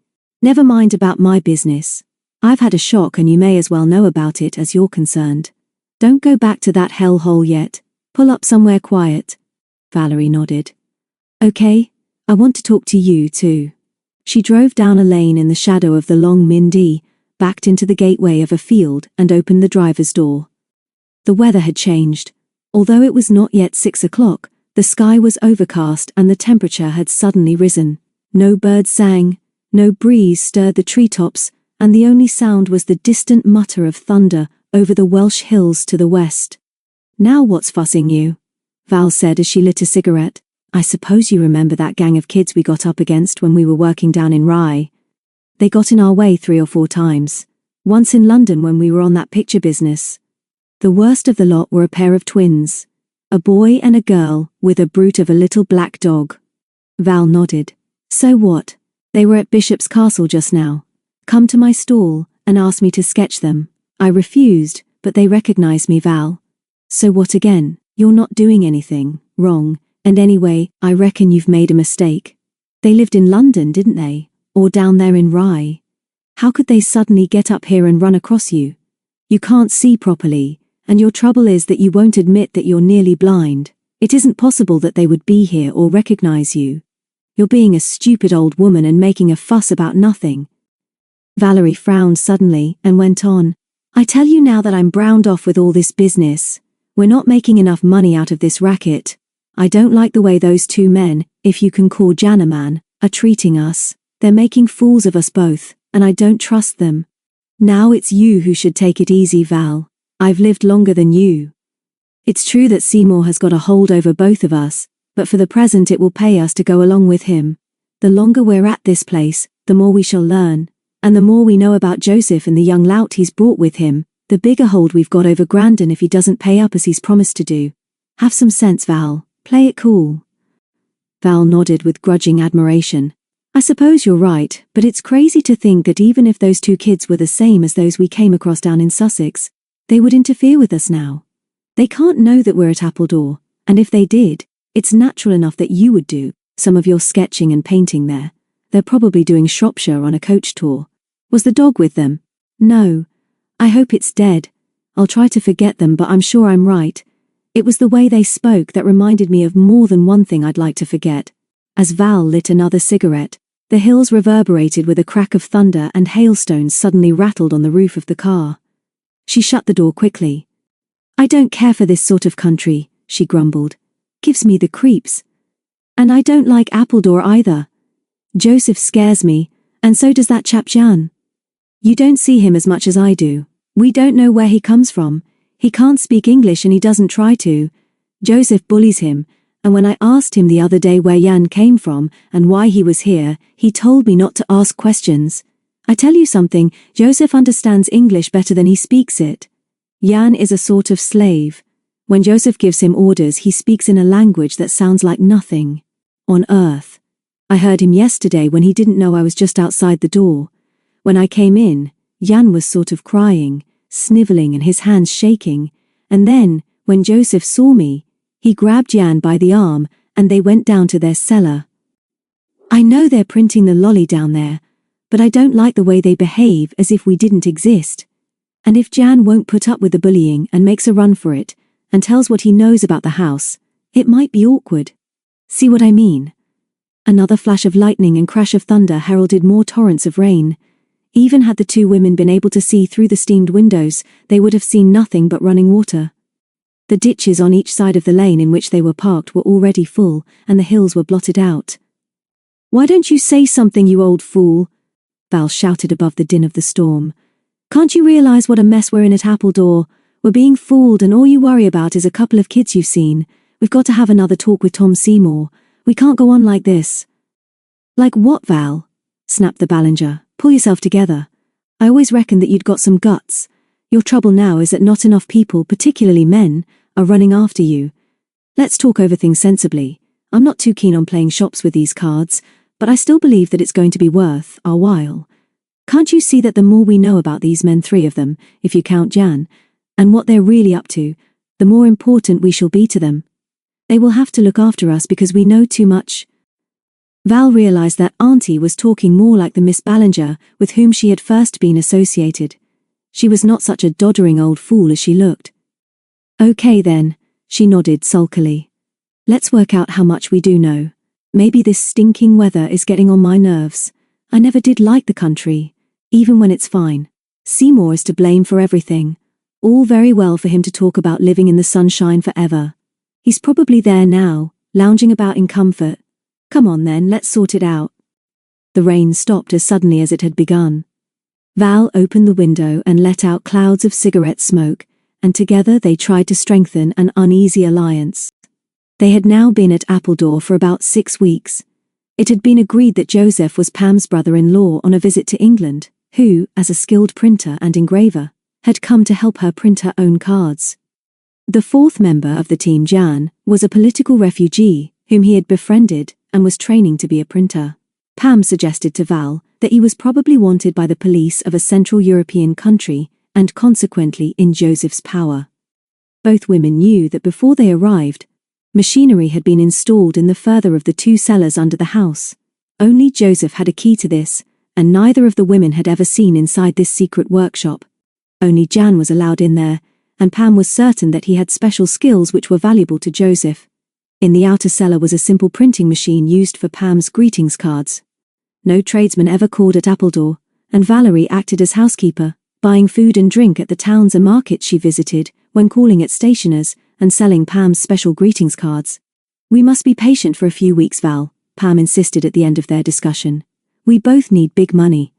Never mind about my business. I've had a shock and you may as well know about it as you're concerned. Don't go back to that hellhole yet. Pull up somewhere quiet. Valerie nodded. Okay, I want to talk to you too. She drove down a lane in the shadow of the long Mindee, backed into the gateway of a field and opened the driver's door. The weather had changed. Although it was not yet 6 o'clock, the sky was overcast and the temperature had suddenly risen. No birds sang, no breeze stirred the treetops, and the only sound was the distant mutter of thunder over the Welsh hills to the west. Now what's fussing you? Val said as she lit a cigarette. I suppose you remember that gang of kids we got up against when we were working down in Rye. They got in our way 3 or 4 times. Once in London when we were on that picture business. The worst of the lot were a pair of twins. A boy and a girl, with a brute of a little black dog. Val nodded. So what? They were at Bishop's Castle just now. Come to my stall, and asked me to sketch them. I refused, but they recognized me, Val. So what again? You're not doing anything wrong, and anyway, I reckon you've made a mistake. They lived in London, didn't they? Or down there in Rye? How could they suddenly get up here and run across you? You can't see properly. And your trouble is that you won't admit that you're nearly blind. It isn't possible that they would be here or recognize you. You're being a stupid old woman and making a fuss about nothing. Valerie frowned suddenly and went on. I tell you now that I'm browned off with all this business. We're not making enough money out of this racket. I don't like the way those 2 men, if you can call Jan a man, are treating us. They're making fools of us both, and I don't trust them. Now it's you who should take it easy, Val. I've lived longer than you. It's true that Seymour has got a hold over both of us, but for the present it will pay us to go along with him. The longer we're at this place, the more we shall learn, and the more we know about Joseph and the young lout he's brought with him, the bigger hold we've got over Grandon if he doesn't pay up as he's promised to do. Have some sense, Val. Play it cool. Val nodded with grudging admiration. I suppose you're right, but it's crazy to think that even if those two kids were the same as those we came across down in Sussex, they would interfere with us now. They can't know that we're at Appledore, and if they did, it's natural enough that you would do some of your sketching and painting there. They're probably doing Shropshire on a coach tour. Was the dog with them? No. I hope it's dead. I'll try to forget them, but I'm sure I'm right. It was the way they spoke that reminded me of more than one thing I'd like to forget. As Val lit another cigarette, the hills reverberated with a crack of thunder and hailstones suddenly rattled on the roof of the car. She shut the door quickly. I don't care for this sort of country, she grumbled. Gives me the creeps. And I don't like Appledore either. Joseph scares me, and so does that chap Jan. You don't see him as much as I do. We don't know where he comes from. He can't speak English and he doesn't try to. Joseph bullies him, and when I asked him the other day where Jan came from and why he was here, he told me not to ask questions. I tell you something, Joseph understands English better than he speaks it. Jan is a sort of slave. When Joseph gives him orders, he speaks in a language that sounds like nothing on earth. I heard him yesterday when he didn't know I was just outside the door. When I came in, Jan was sort of crying, snivelling and his hands shaking, and then, when Joseph saw me, he grabbed Jan by the arm and they went down to their cellar. I know they're printing the lolly down there, but I don't like the way they behave as if we didn't exist. And if Jan won't put up with the bullying and makes a run for it, and tells what he knows about the house, it might be awkward. See what I mean? Another flash of lightning and crash of thunder heralded more torrents of rain. Even had the two women been able to see through the steamed windows, they would have seen nothing but running water. The ditches on each side of the lane in which they were parked were already full, and the hills were blotted out. Why don't you say something, you old fool? Val shouted above the din of the storm. Can't you realize what a mess we're in at Appledore? We're being fooled and all you worry about is a couple of kids you've seen. We've got to have another talk with Tom Seymour. We can't go on like this. Like what, Val? Snapped the Ballinger. Pull yourself together. I always reckoned that you'd got some guts. Your trouble now is that not enough people, particularly men, are running after you. Let's talk over things sensibly. I'm not too keen on playing shops with these cards, but I still believe that it's going to be worth our while. Can't you see that the more we know about these men, 3 of them, if you count Jan, and what they're really up to, the more important we shall be to them? They will have to look after us because we know too much. Val realized that Auntie was talking more like the Miss Ballinger with whom she had first been associated. She was not such a doddering old fool as she looked. Okay then, she nodded sulkily. Let's work out how much we do know. Maybe this stinking weather is getting on my nerves. I never did like the country, even when it's fine. Seymour is to blame for everything. All very well for him to talk about living in the sunshine forever. He's probably there now, lounging about in comfort. Come on then, let's sort it out. The rain stopped as suddenly as it had begun. Val opened the window and let out clouds of cigarette smoke, and together they tried to strengthen an uneasy alliance. They had now been at Appledore for about 6 weeks. It had been agreed that Joseph was Pam's brother-in-law on a visit to England, who, as a skilled printer and engraver, had come to help her print her own cards. The 4th member of the team, Jan, was a political refugee whom he had befriended and was training to be a printer. Pam suggested to Val that he was probably wanted by the police of a Central European country and consequently in Joseph's power. Both women knew that before they arrived, machinery had been installed in the further of the 2 cellars under the house. Only Joseph had a key to this, and neither of the women had ever seen inside this secret workshop. Only Jan was allowed in there, and Pam was certain that he had special skills which were valuable to Joseph. In the outer cellar was a simple printing machine used for Pam's greetings cards. No tradesman ever called at Appledore, and Valerie acted as housekeeper, buying food and drink at the towns and markets she visited, when calling at stationers, and selling Pam's special greetings cards. We must be patient for a few weeks, Val, Pam insisted at the end of their discussion. We both need big money.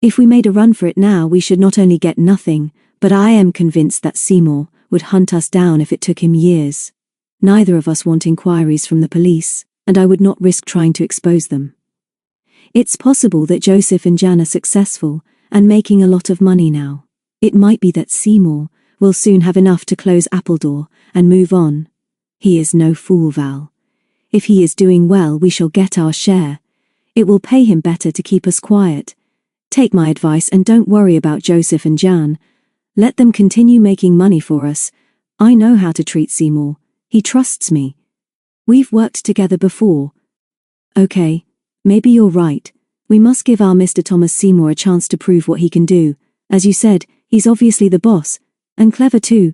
If we made a run for it now, we should not only get nothing, but I am convinced that Seymour would hunt us down if it took him years. Neither of us want inquiries from the police, and I would not risk trying to expose them. It's possible that Joseph and Jan are successful and making a lot of money now. It might be that Seymour will soon have enough to close Appledore and move on. He is no fool, Val. If he is doing well, we shall get our share. It will pay him better to keep us quiet. Take my advice and don't worry about Joseph and Jan. Let them continue making money for us. I know how to treat Seymour. He trusts me. We've worked together before. Okay, maybe you're right. We must give our Mr. Thomas Seymour a chance to prove what he can do. As you said, he's obviously the boss. And clever too.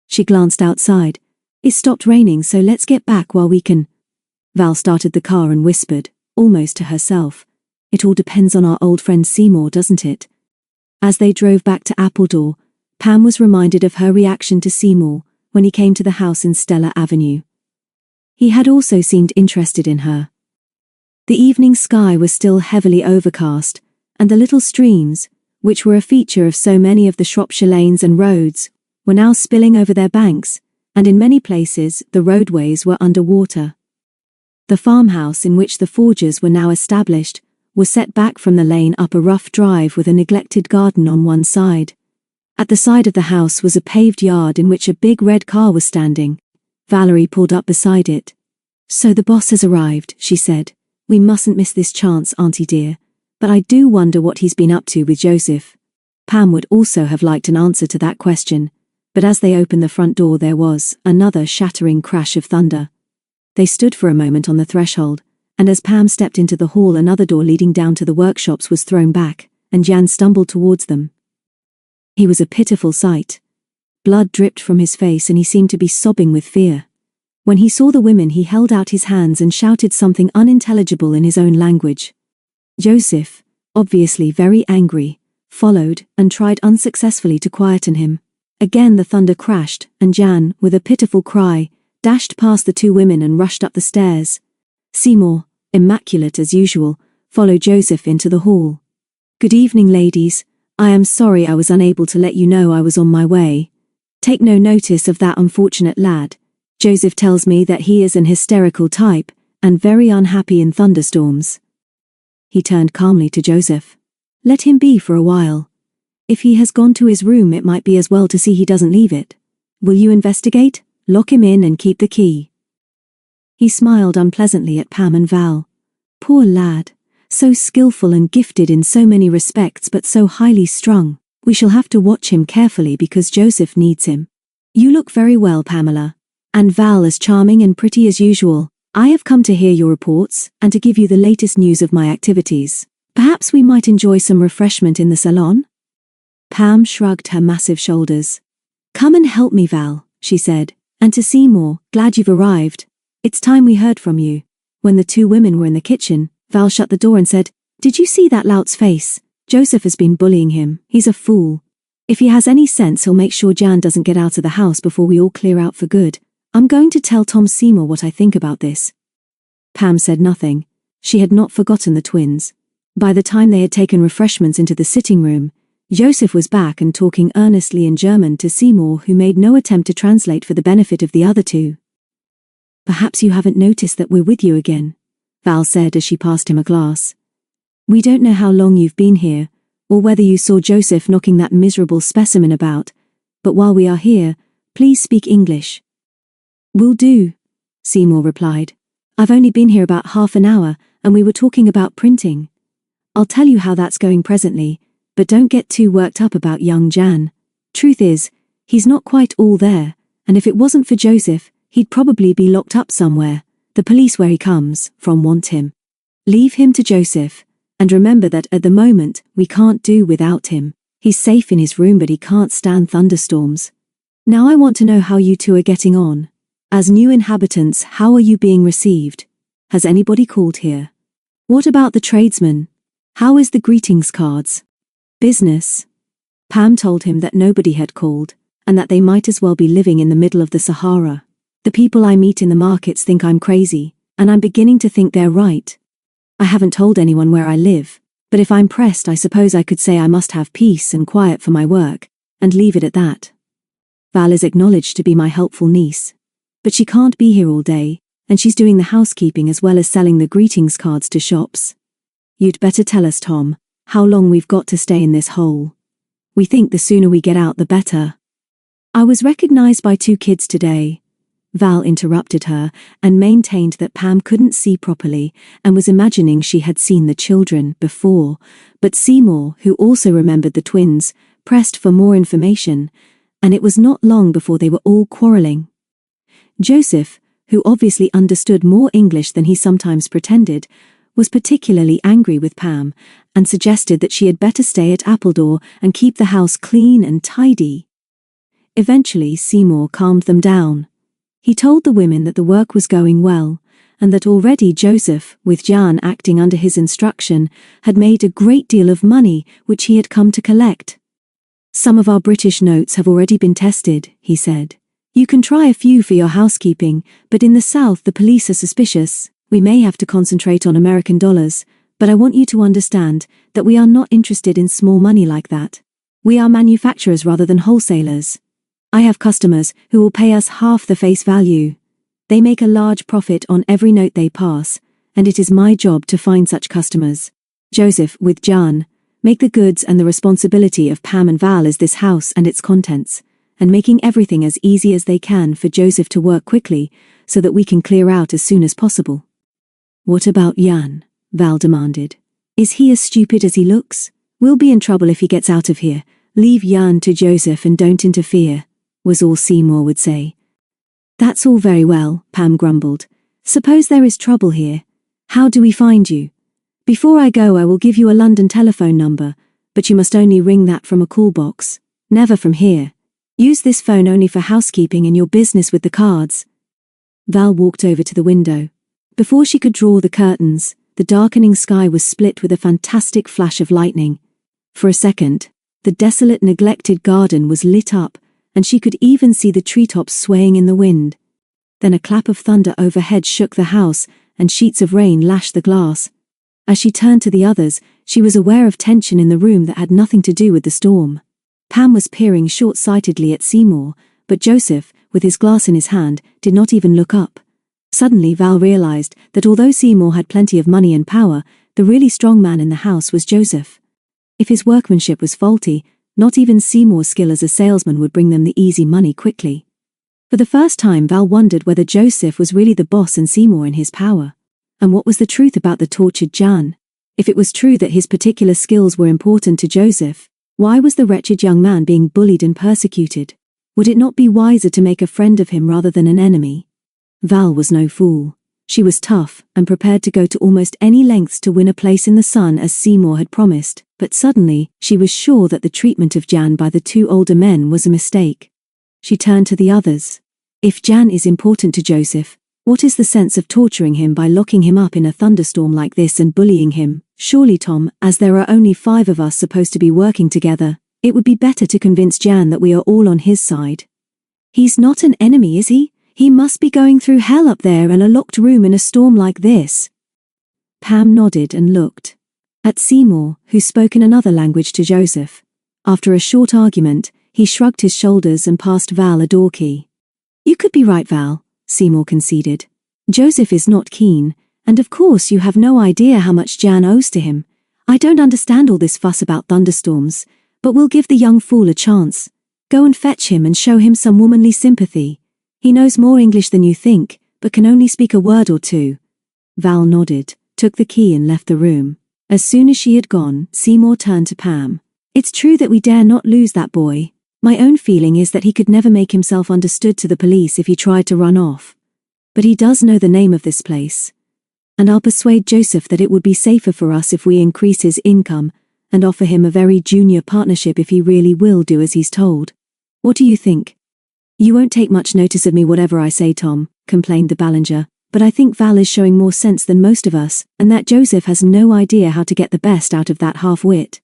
She glanced outside. It stopped raining, so let's get back while we can. Val started the car and whispered, almost to herself, "It all depends on our old friend Seymour, doesn't it?" As they drove back to Appledore, Pam was reminded of her reaction to Seymour when he came to the house in Stella Avenue. He had also seemed interested in her. The evening sky was still heavily overcast, and the little streams, which were a feature of so many of the Shropshire lanes and roads, were now spilling over their banks, and in many places the roadways were under water. The farmhouse in which the forgers were now established was set back from the lane up a rough drive with a neglected garden on one side. At the side of the house was a paved yard in which a big red car was standing. Valerie pulled up beside it. "So the boss has arrived," she said. "We mustn't miss this chance, Auntie dear. But I do wonder what he's been up to with Joseph." Pam would also have liked an answer to that question, but as they opened the front door there was another shattering crash of thunder. They stood for a moment on the threshold, and as Pam stepped into the hall another door leading down to the workshops was thrown back, and Jan stumbled towards them. He was a pitiful sight. Blood dripped from his face and he seemed to be sobbing with fear. When he saw the women he held out his hands and shouted something unintelligible in his own language. Joseph, obviously very angry, followed and tried unsuccessfully to quieten him. Again the thunder crashed, and Jan, with a pitiful cry, dashed past the two women and rushed up the stairs. Seymour, immaculate as usual, followed Joseph into the hall. "Good evening, ladies. I am sorry I was unable to let you know I was on my way. Take no notice of that unfortunate lad. Joseph tells me that he is an hysterical type, and very unhappy in thunderstorms." He turned calmly to Joseph. "Let him be for a while. If he has gone to his room it might be as well to see he doesn't leave it. Will you investigate? Lock him in and keep the key." He smiled unpleasantly at Pam and Val. Poor lad, so skillful and gifted in so many respects but so highly strung. We shall have to watch him carefully because Joseph needs him. You look very well, Pamela. And Val as charming and pretty as usual. I have come to hear your reports and to give you the latest news of my activities. Perhaps we might enjoy some refreshment in the salon? Pam shrugged her massive shoulders. "Come and help me, Val," she said. "And to Seymour, glad you've arrived. It's time we heard from you." When the two women were in the kitchen, Val shut the door and said, "Did you see that lout's face? Joseph has been bullying him. He's a fool. If he has any sense he'll make sure Jan doesn't get out of the house before we all clear out for good. I'm going to tell Tom Seymour what I think about this." Pam said nothing. She had not forgotten the twins. By the time they had taken refreshments into the sitting room, Joseph was back and talking earnestly in German to Seymour, who made no attempt to translate for the benefit of the other two. "Perhaps you haven't noticed that we're with you again," Val said as she passed him a glass. "We don't know how long you've been here, or whether you saw Joseph knocking that miserable specimen about, but while we are here, please speak English." "Will do," Seymour replied. "I've only been here about half an hour, and we were talking about printing. I'll tell you how that's going presently, but don't get too worked up about young Jan. Truth is, he's not quite all there, and if it wasn't for Joseph, he'd probably be locked up somewhere. The police where he comes from want him. Leave him to Joseph, and remember that at the moment, we can't do without him. He's safe in his room but he can't stand thunderstorms. Now I want to know how you two are getting on. As new inhabitants, how are you being received? Has anybody called here? What about the tradesmen? How is the greetings cards? Business?" Pam told him that nobody had called, and that they might as well be living in the middle of the Sahara. "The people I meet in the markets think I'm crazy, and I'm beginning to think they're right. I haven't told anyone where I live, but if I'm pressed I suppose I could say I must have peace and quiet for my work, and leave it at that. Val is acknowledged to be my helpful niece, but she can't be here all day, and she's doing the housekeeping as well as selling the greetings cards to shops. You'd better tell us, Tom, how long we've got to stay in this hole. We think the sooner we get out the better. I was recognized by two kids today. Val interrupted her and maintained that Pam couldn't see properly and was imagining she had seen the children before, but Seymour, who also remembered the twins, pressed for more information, and it was not long before they were all quarreling. Joseph, who obviously understood more English than he sometimes pretended, was particularly angry with Pam and suggested that she had better stay at Appledore and keep the house clean and tidy. Eventually, Seymour calmed them down. He told the women that the work was going well, and that already Joseph, with Jan acting under his instruction, had made a great deal of money which he had come to collect. "Some of our British notes have already been tested," he said. "You can try a few for your housekeeping, but in the South the police are suspicious. We may have to concentrate on American dollars, but I want you to understand that we are not interested in small money like that. We are manufacturers rather than wholesalers. I have customers who will pay us half the face value. They make a large profit on every note they pass, and it is my job to find such customers. Joseph, with Jan, make the goods, and the responsibility of Pam and Val is this house and its contents, and making everything as easy as they can for Joseph to work quickly so that we can clear out as soon as possible." "What about Jan?" Val demanded. "Is he as stupid as he looks? We'll be in trouble if he gets out of here. Leave Jan to Joseph and don't interfere," was all Seymour would say. "That's all very well," Pam grumbled. "Suppose there is trouble here. How do we find you? Before I go I will give you a London telephone number, but you must only ring that from a call box. Never from here. Use this phone only for housekeeping and your business with the cards." Val walked over to the window. Before she could draw the curtains, the darkening sky was split with a fantastic flash of lightning. For a second, the desolate, neglected garden was lit up, and she could even see the treetops swaying in the wind. Then a clap of thunder overhead shook the house, and sheets of rain lashed the glass. As she turned to the others, she was aware of tension in the room that had nothing to do with the storm. Pam was peering short-sightedly at Seymour, but Joseph, with his glass in his hand, did not even look up. Suddenly Val realized that although Seymour had plenty of money and power, the really strong man in the house was Joseph. If his workmanship was faulty, not even Seymour's skill as a salesman would bring them the easy money quickly. For the first time Val wondered whether Joseph was really the boss and Seymour in his power. And what was the truth about the tortured Jan? If it was true that his particular skills were important to Joseph, why was the wretched young man being bullied and persecuted? Would it not be wiser to make a friend of him rather than an enemy? Val was no fool. She was tough and prepared to go to almost any lengths to win a place in the sun as Seymour had promised, but suddenly, she was sure that the treatment of Jan by the two older men was a mistake. She turned to the others. If Jan is important to Joseph, what is the sense of torturing him by locking him up in a thunderstorm like this and bullying him? Surely, Tom, as there are only 5 of us supposed to be working together, it would be better to convince Jan that we are all on his side. He's not an enemy, is he? He must be going through hell up there in a locked room in a storm like this. Pam nodded and looked at Seymour, who spoke in another language to Joseph. After a short argument, he shrugged his shoulders and passed Val a door key. "You could be right, Val," Seymour conceded. "Joseph is not keen, and of course you have no idea how much Jan owes to him. I don't understand all this fuss about thunderstorms, but we'll give the young fool a chance. Go and fetch him and show him some womanly sympathy. He knows more English than you think, but can only speak a word or two." Val nodded, took the key and left the room. As soon as she had gone, Seymour turned to Pam. "It's true that we dare not lose that boy. My own feeling is that he could never make himself understood to the police if he tried to run off. But he does know the name of this place. And I'll persuade Joseph that it would be safer for us if we increase his income and offer him a very junior partnership if he really will do as he's told. What do you think?" "You won't take much notice of me whatever I say, Tom," complained the Ballinger, "but I think Val is showing more sense than most of us, and that Joseph has no idea how to get the best out of that half-wit.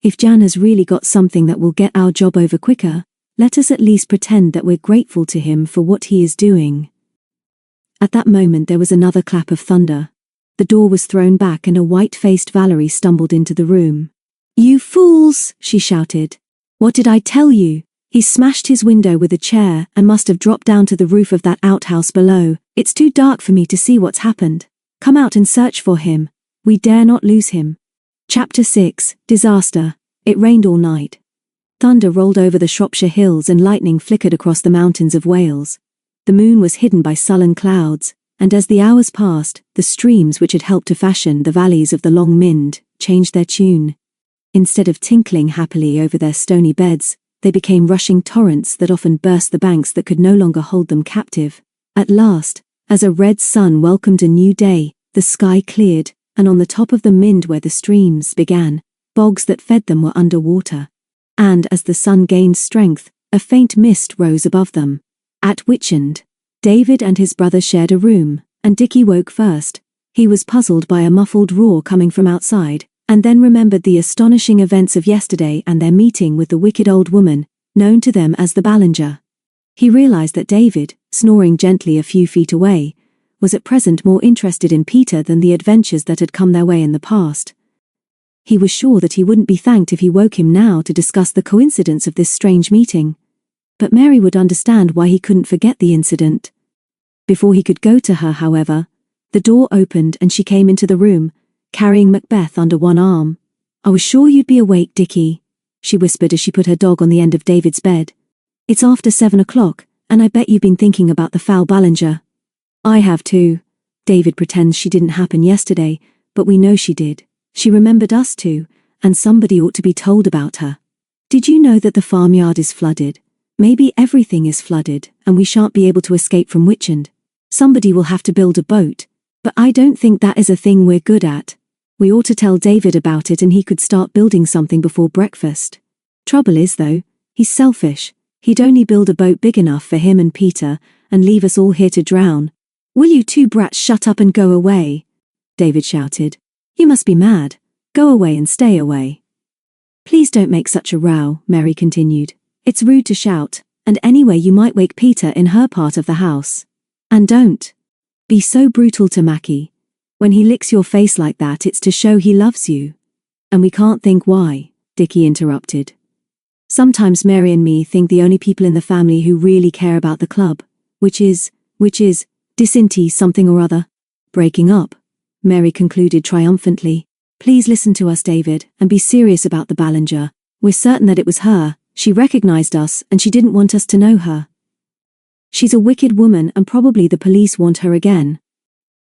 If Jan has really got something that will get our job over quicker, let us at least pretend that we're grateful to him for what he is doing." At that moment there was another clap of thunder. The door was thrown back and a white-faced Valerie stumbled into the room. "You fools!" she shouted. "What did I tell you? He smashed his window with a chair and must have dropped down to the roof of that outhouse below. It's too dark for me to see what's happened. Come out and search for him. We dare not lose him." Chapter 6, Disaster. It rained all night. Thunder rolled over the Shropshire hills and lightning flickered across the mountains of Wales. The moon was hidden by sullen clouds, and as the hours passed, the streams which had helped to fashion the valleys of the Long Mind changed their tune. Instead of tinkling happily over their stony beds, they became rushing torrents that often burst the banks that could no longer hold them captive. At last, as a red sun welcomed a new day, the sky cleared, and on the top of the Mind where the streams began, bogs that fed them were under water. And as the sun gained strength, a faint mist rose above them. At Witchend, David and his brother shared a room, and Dickie woke first. He was puzzled by a muffled roar coming from outside, and then remembered the astonishing events of yesterday and their meeting with the wicked old woman, known to them as the Ballinger. He realized that David, snoring gently a few feet away, was at present more interested in Peter than the adventures that had come their way in the past. He was sure that he wouldn't be thanked if he woke him now to discuss the coincidence of this strange meeting. But Mary would understand why he couldn't forget the incident. Before he could go to her, however, the door opened and she came into the room, carrying Macbeth under one arm. "I was sure you'd be awake, Dickie," she whispered as she put her dog on the end of David's bed. "It's after 7 o'clock, and I bet you've been thinking about the foul Ballinger." "I have too." David pretends she didn't happen yesterday, but we know she did. She remembered us too, and somebody ought to be told about her. "Did you know that the farmyard is flooded? Maybe everything is flooded, and we shan't be able to escape from Witchend. Somebody will have to build a boat, but I don't think that is a thing we're good at. We ought to tell David about it and he could start building something before breakfast. Trouble is, though, he's selfish. He'd only build a boat big enough for him and Peter, and leave us all here to drown." "Will you two brats shut up and go away?" David shouted. "You must be mad. Go away and stay away." "Please don't make such a row," Mary continued. "It's rude to shout, and anyway you might wake Peter in her part of the house. And don't be so brutal to Mackie. When he licks your face like that, it's to show he loves you." "And we can't think why," Dickie interrupted. "Sometimes Mary and me think the only people in the family who really care about the club, which is, Disinty something or other, breaking up," Mary concluded triumphantly. "Please listen to us, David, and be serious about the Ballinger. We're certain that it was her. She recognized us, and she didn't want us to know her. She's a wicked woman, and probably the police want her again."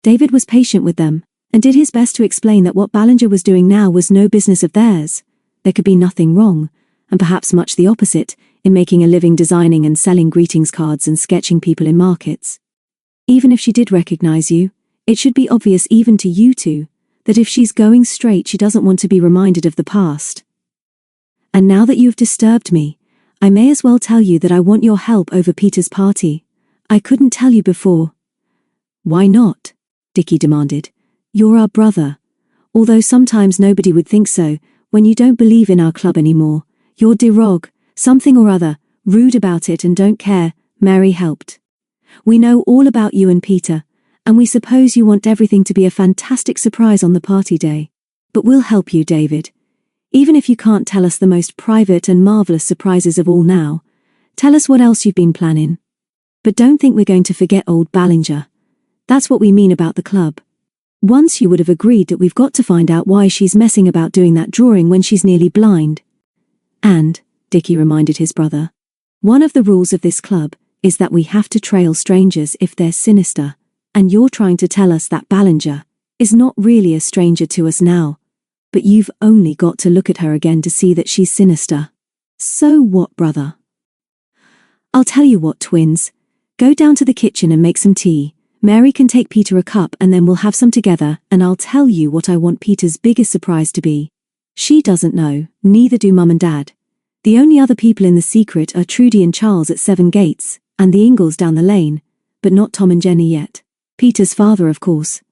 David was patient with them, and did his best to explain that what Ballinger was doing now was no business of theirs. There could be nothing wrong, and perhaps much the opposite, in making a living designing and selling greetings cards and sketching people in markets. Even if she did recognize you, it should be obvious even to you two, that if she's going straight she doesn't want to be reminded of the past. And now that you've disturbed me, I may as well tell you that I want your help over Peter's party. I couldn't tell you before." "Why not?" Dickie demanded. "You're our brother. Although sometimes nobody would think so, when you don't believe in our club anymore. You're something or other, rude about it and don't care." Mary helped. "We know all about you and Peter, and we suppose you want everything to be a fantastic surprise on the party day. But we'll help you, David. Even if you can't tell us the most private and marvelous surprises of all now, tell us what else you've been planning. But don't think we're going to forget old Ballinger. That's what we mean about the club. Once you would have agreed that we've got to find out why she's messing about doing that drawing when she's nearly blind. And," Dickie reminded his brother, "one of the rules of this club is that we have to trail strangers if they're sinister, and you're trying to tell us that Ballinger is not really a stranger to us now, but you've only got to look at her again to see that she's sinister. So what, brother?" "I'll tell you what, twins. Go down to the kitchen and make some tea. Mary can take Peter a cup and then we'll have some together, and I'll tell you what I want Peter's biggest surprise to be. She doesn't know, neither do Mum and Dad. The only other people in the secret are Trudy and Charles at Seven Gates, and the Ingalls down the lane, but not Tom and Jenny yet. Peter's father, of course.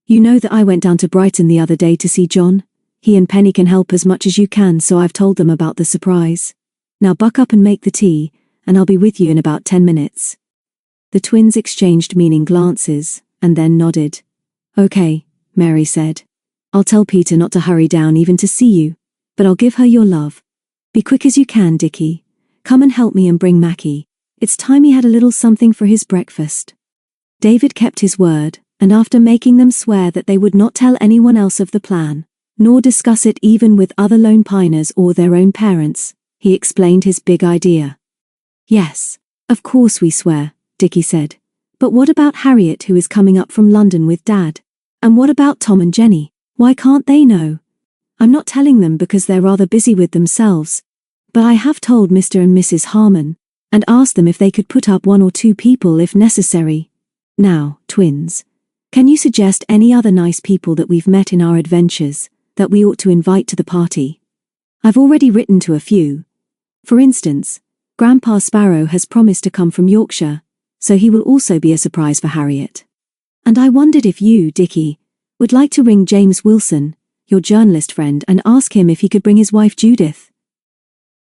You know that I went down to Brighton the other day to see John? He and Penny can help as much as you can, so I've told them about the surprise. Now buck up and make the tea, and I'll be with you in about 10 minutes. The twins exchanged meaning glances, and then nodded. "Okay," Mary said. "I'll tell Peter not to hurry down even to see you, but I'll give her your love. Be quick as you can, Dickie. Come and help me and bring Mackie. It's time he had a little something for his breakfast." David kept his word, and after making them swear that they would not tell anyone else of the plan, nor discuss it even with other Lone Piners or their own parents, he explained his big idea. "Yes, of course we swear," Dickie said. But what about Harriet, who is coming up from London with Dad? And what about Tom and Jenny? Why can't they know? I'm not telling them because they're rather busy with themselves. But I have told Mr. and Mrs. Harmon, and asked them if they could put up 1 or 2 people if necessary. Now, twins, can you suggest any other nice people that we've met in our adventures that we ought to invite to the party? I've already written to a few. For instance, Grandpa Sparrow has promised to come from Yorkshire, so he will also be a surprise for Harriet. And I wondered if you, Dickie, would like to ring James Wilson, your journalist friend, and ask him if he could bring his wife Judith.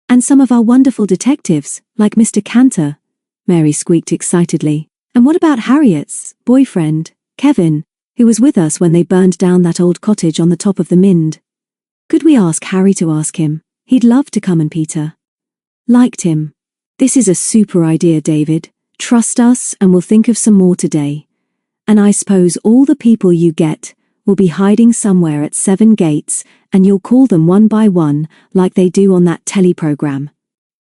And some of our wonderful detectives, like Mr. Cantor, Mary squeaked excitedly. And what about Harriet's boyfriend, Kevin, who was with us when they burned down that old cottage on the top of the Mind? Could we ask Harry to ask him? He'd love to come, and Peter liked him. This is a super idea, David. Trust us and we'll think of some more today. And I suppose all the people you get will be hiding somewhere at 7 Gates, and you'll call them one by one like they do on that telly program.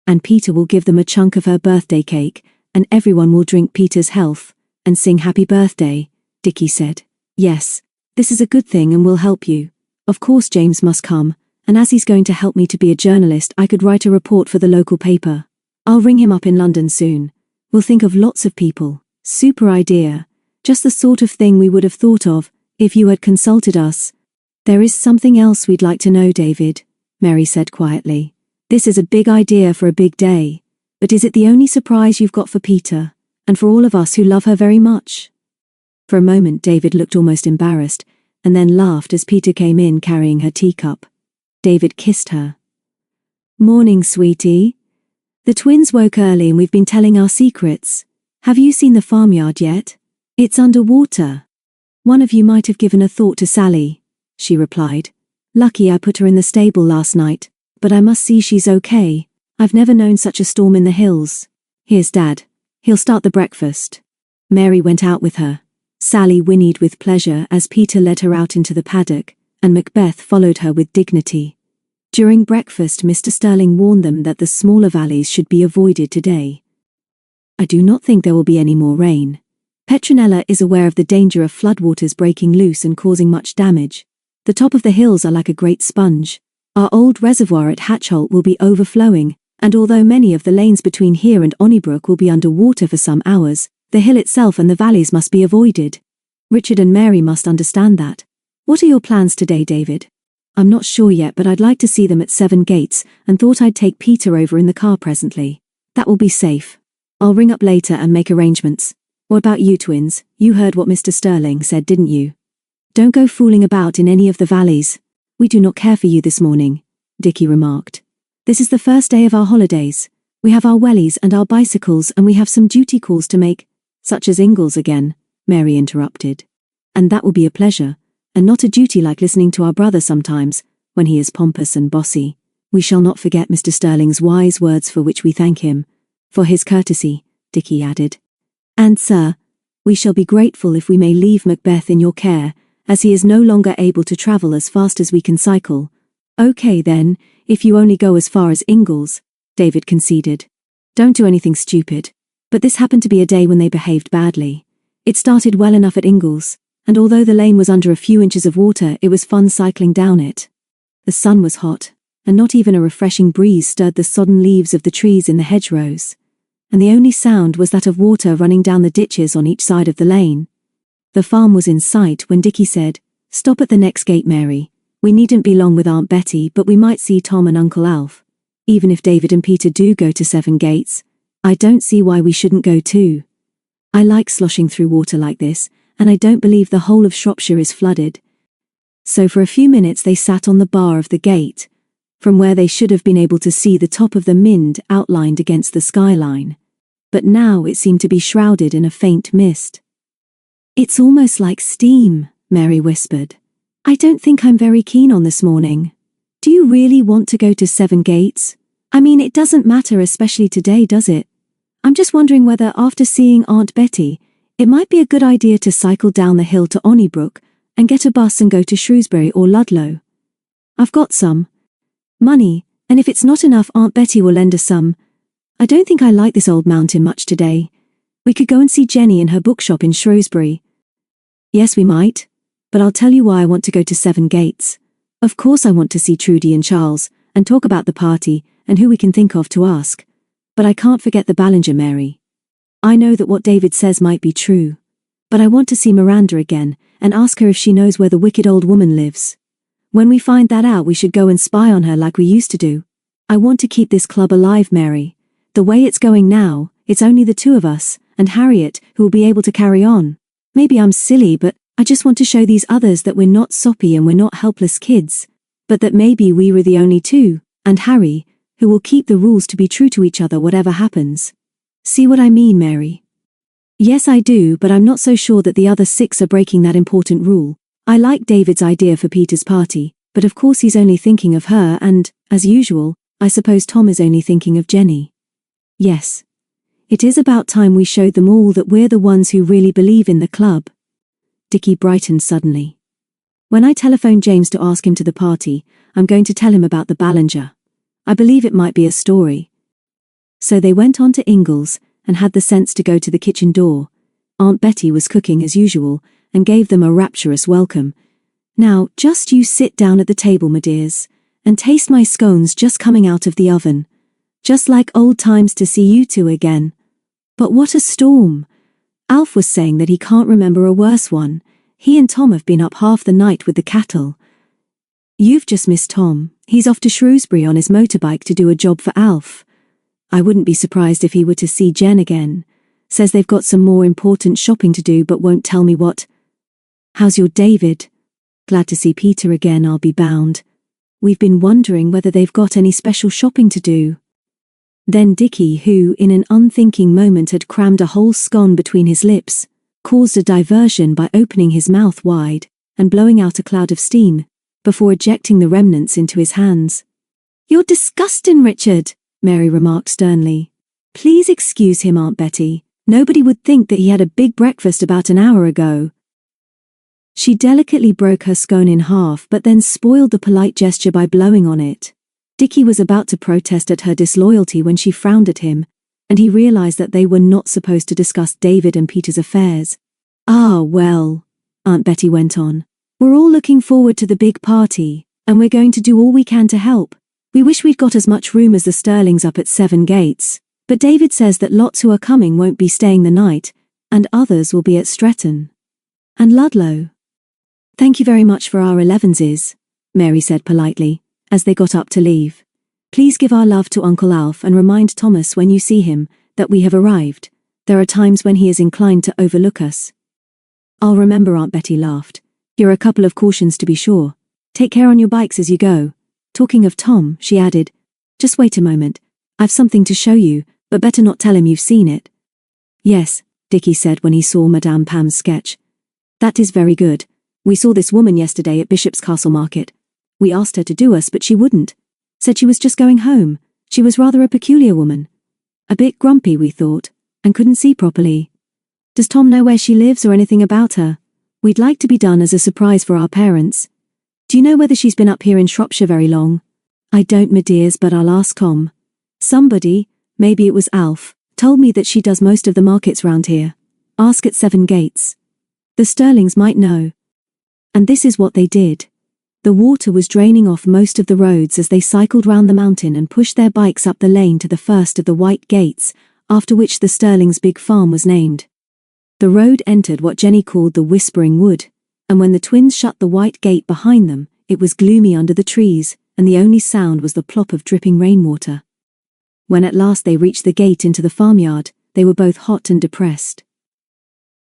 And Peter will give them a chunk of her birthday cake, and everyone will drink Peter's health and sing happy birthday, Dickie said. Yes, this is a good thing and will help you. Of course James must come, and as he's going to help me to be a journalist, I could write a report for the local paper. I'll ring him up in London soon. We'll think of lots of people. Super idea. Just the sort of thing we would have thought of if you had consulted us. There is something else we'd like to know, David, Mary said quietly. This is a big idea for a big day, but is it the only surprise you've got for Peter, and for all of us who love her very much? For a moment David looked almost embarrassed, and then laughed as Peter came in carrying her teacup. David kissed her. Morning, sweetie. The twins woke early and we've been telling our secrets. Have you seen the farmyard yet? It's underwater. One of you might have given a thought to Sally, she replied. Lucky I put her in the stable last night, but I must see she's okay. I've never known such a storm in the hills. Here's Dad. He'll start the breakfast. Mary went out with her. Sally whinnied with pleasure as Peter led her out into the paddock, and Macbeth followed her with dignity. During breakfast, Mr. Sterling warned them that the smaller valleys should be avoided today. I do not think there will be any more rain. Petronella is aware of the danger of floodwaters breaking loose and causing much damage. The top of the hills are like a great sponge. Our old reservoir at Hatchholt will be overflowing, and although many of the lanes between here and Onnybrook will be under water for some hours, the hill itself and the valleys must be avoided. Richard and Mary must understand that. What are your plans today, David? I'm not sure yet, but I'd like to see them at 7 Gates, and thought I'd take Peter over in the car presently. That will be safe. I'll ring up later and make arrangements. What about you twins? You heard what Mr. Sterling said, didn't you? Don't go fooling about in any of the valleys. We do not care for you this morning, Dickie remarked. This is the first day of our holidays. We have our wellies and our bicycles, and we have some duty calls to make, such as Ingalls again, Mary interrupted. And that will be a pleasure, and not a duty like listening to our brother sometimes, when he is pompous and bossy. We shall not forget Mr. Sterling's wise words, for which we thank him. For his courtesy, Dickie added. And, sir, we shall be grateful if we may leave Macbeth in your care, as he is no longer able to travel as fast as we can cycle. Okay then, if you only go as far as Ingalls, David conceded. Don't do anything stupid. But this happened to be a day when they behaved badly. It started well enough at Ingalls, and although the lane was under a few inches of water, it was fun cycling down it. The sun was hot, and not even a refreshing breeze stirred the sodden leaves of the trees in the hedgerows, and the only sound was that of water running down the ditches on each side of the lane. The farm was in sight when Dickie said, Stop at the next gate, Mary. We needn't be long with Aunt Betty, but we might see Tom and Uncle Alf. Even if David and Peter do go to 7 Gates, I don't see why we shouldn't go too. I like sloshing through water like this, and I don't believe the whole of Shropshire is flooded. So for a few minutes they sat on the bar of the gate, from where they should have been able to see the top of the Mind outlined against the skyline. But now it seemed to be shrouded in a faint mist. It's almost like steam, Mary whispered. I don't think I'm very keen on this morning. Do you really want to go to 7 Gates? I mean, it doesn't matter, especially today, does it? I'm just wondering whether, after seeing Aunt Betty, it might be a good idea to cycle down the hill to Onnybrook and get a bus and go to Shrewsbury or Ludlow. I've got some money, and if it's not enough, Aunt Betty will lend us some. I don't think I like this old mountain much today. We could go and see Jenny in her bookshop in Shrewsbury. Yes, we might. But I'll tell you why I want to go to Seven Gates. Of course I want to see Trudy and Charles, and talk about the party, and who we can think of to ask. But I can't forget the Ballinger, Mary. I know that what David says might be true. But I want to see Miranda again, and ask her if she knows where the wicked old woman lives. When we find that out, we should go and spy on her like we used to do. I want to keep this club alive, Mary. The way it's going now, it's only the two of us, and Harriet, who will be able to carry on. Maybe I'm silly, but I just want to show these others that we're not soppy and we're not helpless kids, but that maybe we were the only two, and Harry, who will keep the rules to be true to each other whatever happens. See what I mean, Mary? Yes, I do, but I'm not so sure that the other 6 are breaking that important rule. I like David's idea for Peter's party, but of course he's only thinking of her and, as usual, I suppose Tom is only thinking of Jenny. Yes. It is about time we showed them all that we're the ones who really believe in the club. Dickie brightened suddenly. When I telephone James to ask him to the party, I'm going to tell him about the Ballinger. I believe it might be a story. So they went on to Ingles, and had the sense to go to the kitchen door. Aunt Betty was cooking as usual, and gave them a rapturous welcome. Now, just you sit down at the table, my dears, and taste my scones just coming out of the oven. Just like old times to see you two again. But what a storm! Alf was saying that he can't remember a worse one. He and Tom have been up half the night with the cattle. You've just missed Tom. He's off to Shrewsbury on his motorbike to do a job for Alf. I wouldn't be surprised if he were to see Jen again. Says they've got some more important shopping to do but won't tell me what. How's your David? Glad to see Peter again, I'll be bound. We've been wondering whether they've got any special shopping to do. Then Dickie, who in an unthinking moment had crammed a whole scone between his lips, caused a diversion by opening his mouth wide and blowing out a cloud of steam, before ejecting the remnants into his hands. You're disgusting, Richard, Mary remarked sternly. Please excuse him, Aunt Betty. Nobody would think that he had a big breakfast about an hour ago. She delicately broke her scone in half but then spoiled the polite gesture by blowing on it. Dickie was about to protest at her disloyalty when she frowned at him, and he realized that they were not supposed to discuss David and Peter's affairs. Ah, well, Aunt Betty went on. We're all looking forward to the big party, and we're going to do all we can to help. We wish we'd got as much room as the Sterlings up at Seven Gates, but David says that lots who are coming won't be staying the night, and others will be at Stretton. And Ludlow. Thank you very much for our 11s, Mary said politely, as they got up to leave. Please give our love to Uncle Alf and remind Thomas when you see him that we have arrived. There are times when he is inclined to overlook us. I'll remember, Aunt Betty laughed. Here are a couple of cautions to be sure. Take care on your bikes as you go. Talking of Tom, she added, just wait a moment. I've something to show you, but better not tell him you've seen it. Yes, Dickie said when he saw Madame Pam's sketch. That is very good. We saw this woman yesterday at Bishop's Castle Market. We asked her to do us, but she wouldn't. Said she was just going home. She was rather a peculiar woman. A bit grumpy, we thought, and couldn't see properly. Does Tom know where she lives or anything about her? We'd like to be done as a surprise for our parents. Do you know whether she's been up here in Shropshire very long? I don't, my dears, but I'll ask Tom. Somebody, maybe it was Alf, told me that she does most of the markets round here. Ask at Seven Gates. The Sterlings might know. And this is what they did. The water was draining off most of the roads as they cycled round the mountain and pushed their bikes up the lane to the first of the white gates, after which the Sterlings' big farm was named. The road entered what Jenny called the Whispering Wood, and when the twins shut the white gate behind them, it was gloomy under the trees, and the only sound was the plop of dripping rainwater. When at last they reached the gate into the farmyard, they were both hot and depressed.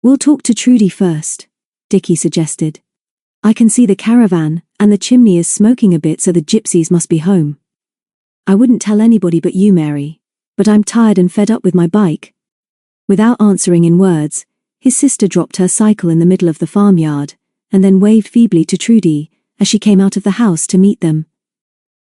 We'll talk to Trudy first, Dickie suggested. I can see the caravan, and the chimney is smoking a bit, so the gypsies must be home. I wouldn't tell anybody but you, Mary, but I'm tired and fed up with my bike. Without answering in words, his sister dropped her cycle in the middle of the farmyard, and then waved feebly to Trudy, as she came out of the house to meet them.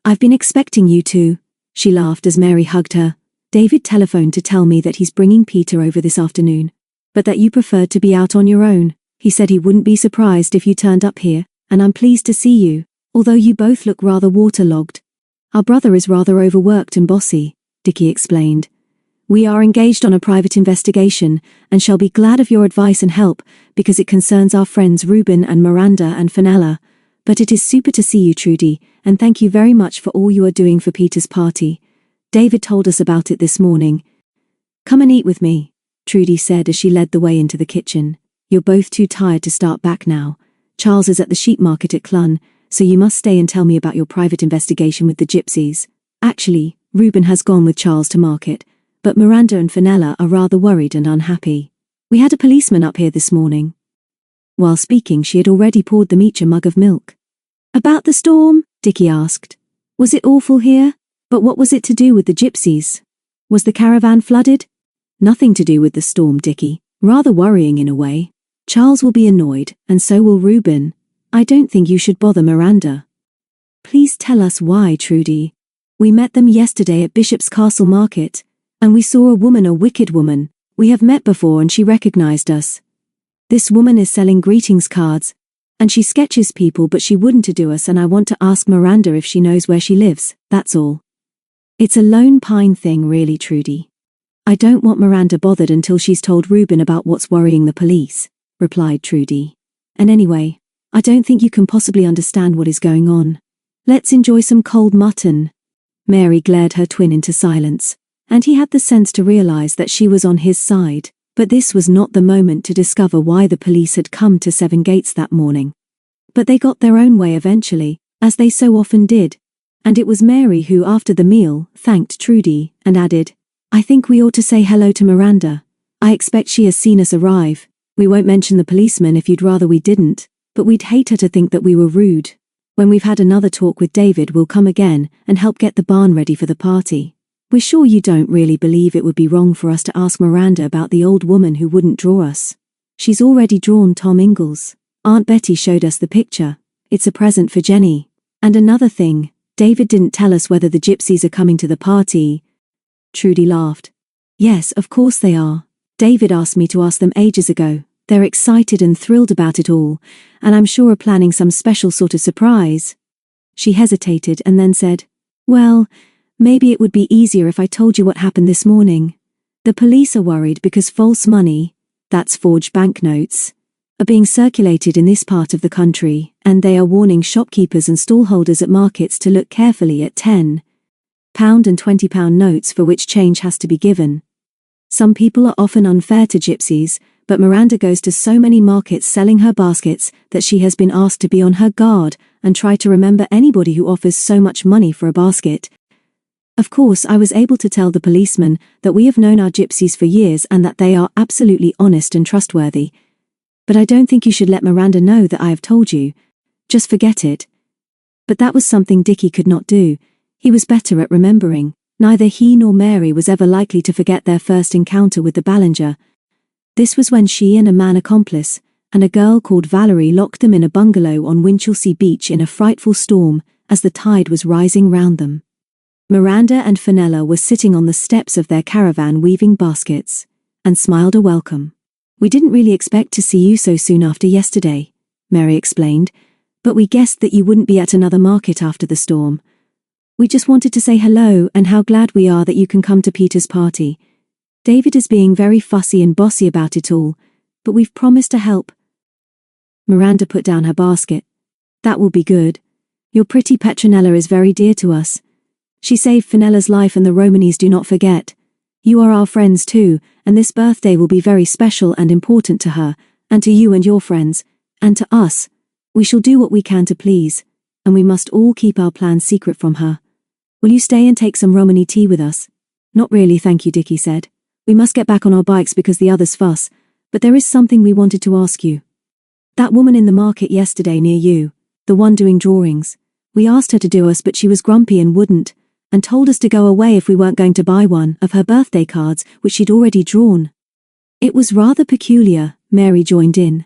I've been expecting you two, she laughed as Mary hugged her. David telephoned to tell me that he's bringing Peter over this afternoon, but that you preferred to be out on your own. He said he wouldn't be surprised if you turned up here, and I'm pleased to see you, although you both look rather waterlogged. Our brother is rather overworked and bossy, Dickie explained. We are engaged on a private investigation and shall be glad of your advice and help because it concerns our friends Ruben and Miranda and Fenella. But it is super to see you, Trudy, and thank you very much for all you are doing for Peter's party. David told us about it this morning. Come and eat with me, Trudy said as she led the way into the kitchen. You're both too tired to start back now. Charles is at the sheep market at Clun, so you must stay and tell me about your private investigation with the gypsies. Actually, Ruben has gone with Charles to market, but Miranda and Fenella are rather worried and unhappy. We had a policeman up here this morning. While speaking, she had already poured them each a mug of milk. About the storm? Dickie asked. Was it awful here? But what was it to do with the gypsies? Was the caravan flooded? Nothing to do with the storm, Dickie. Rather worrying in a way. Charles will be annoyed, and so will Ruben. I don't think you should bother Miranda. Please tell us why, Trudy. We met them yesterday at Bishop's Castle Market, and we saw a wicked woman. We have met before and she recognized us. This woman is selling greetings cards, and she sketches people but she wouldn't do us, and I want to ask Miranda if she knows where she lives, that's all. It's a Lone Pine thing really, Trudy. I don't want Miranda bothered until she's told Ruben about what's worrying the police, replied Trudy. And anyway, I don't think you can possibly understand what is going on. Let's enjoy some cold mutton. Mary glared her twin into silence, and he had the sense to realize that she was on his side, but this was not the moment to discover why the police had come to Seven Gates that morning. But they got their own way eventually, as they so often did, and it was Mary who, after the meal, thanked Trudy, and added, I think we ought to say hello to Miranda. I expect she has seen us arrive. We won't mention the policeman if you'd rather we didn't, but we'd hate her to think that we were rude. When we've had another talk with David, we'll come again and help get the barn ready for the party. We're sure you don't really believe it would be wrong for us to ask Miranda about the old woman who wouldn't draw us. She's already drawn Tom Ingalls. Aunt Betty showed us the picture. It's a present for Jenny. And another thing, David didn't tell us whether the gypsies are coming to the party. Trudy laughed. Yes, of course they are. David asked me to ask them ages ago. They're excited and thrilled about it all, and I'm sure are planning some special sort of surprise. She hesitated and then said, Well, maybe it would be easier if I told you what happened this morning. The police are worried because false money, that's forged banknotes, are being circulated in this part of the country, and they are warning shopkeepers and stallholders at markets to look carefully at £10 and £20 notes for which change has to be given. Some people are often unfair to gypsies, but Miranda goes to so many markets selling her baskets that she has been asked to be on her guard and try to remember anybody who offers so much money for a basket. Of course, I was able to tell the policeman that we have known our gypsies for years and that they are absolutely honest and trustworthy. But I don't think you should let Miranda know that I have told you. Just forget it. But that was something Dickie could not do. He was better at remembering. Neither he nor Mary was ever likely to forget their first encounter with the Ballinger. This was when she and a man accomplice, and a girl called Valerie, locked them in a bungalow on Winchelsea Beach in a frightful storm as the tide was rising round them. Miranda and Fenella were sitting on the steps of their caravan weaving baskets, and smiled a welcome. We didn't really expect to see you so soon after yesterday, Mary explained, but we guessed that you wouldn't be at another market after the storm. We just wanted to say hello and how glad we are that you can come to Peter's party. David is being very fussy and bossy about it all, but we've promised to help. Miranda put down her basket. That will be good. Your pretty Petronella is very dear to us. She saved Fenella's life and the Romanies do not forget. You are our friends too, and this birthday will be very special and important to her, and to you and your friends, and to us. We shall do what we can to please, and we must all keep our plans secret from her. Will you stay and take some Romany tea with us? Not really, thank you, Dickie said. We must get back on our bikes because the others fuss, but there is something we wanted to ask you. That woman in the market yesterday near you, the one doing drawings, we asked her to do us but she was grumpy and wouldn't, and told us to go away if we weren't going to buy one of her birthday cards which she'd already drawn. It was rather peculiar, Mary joined in.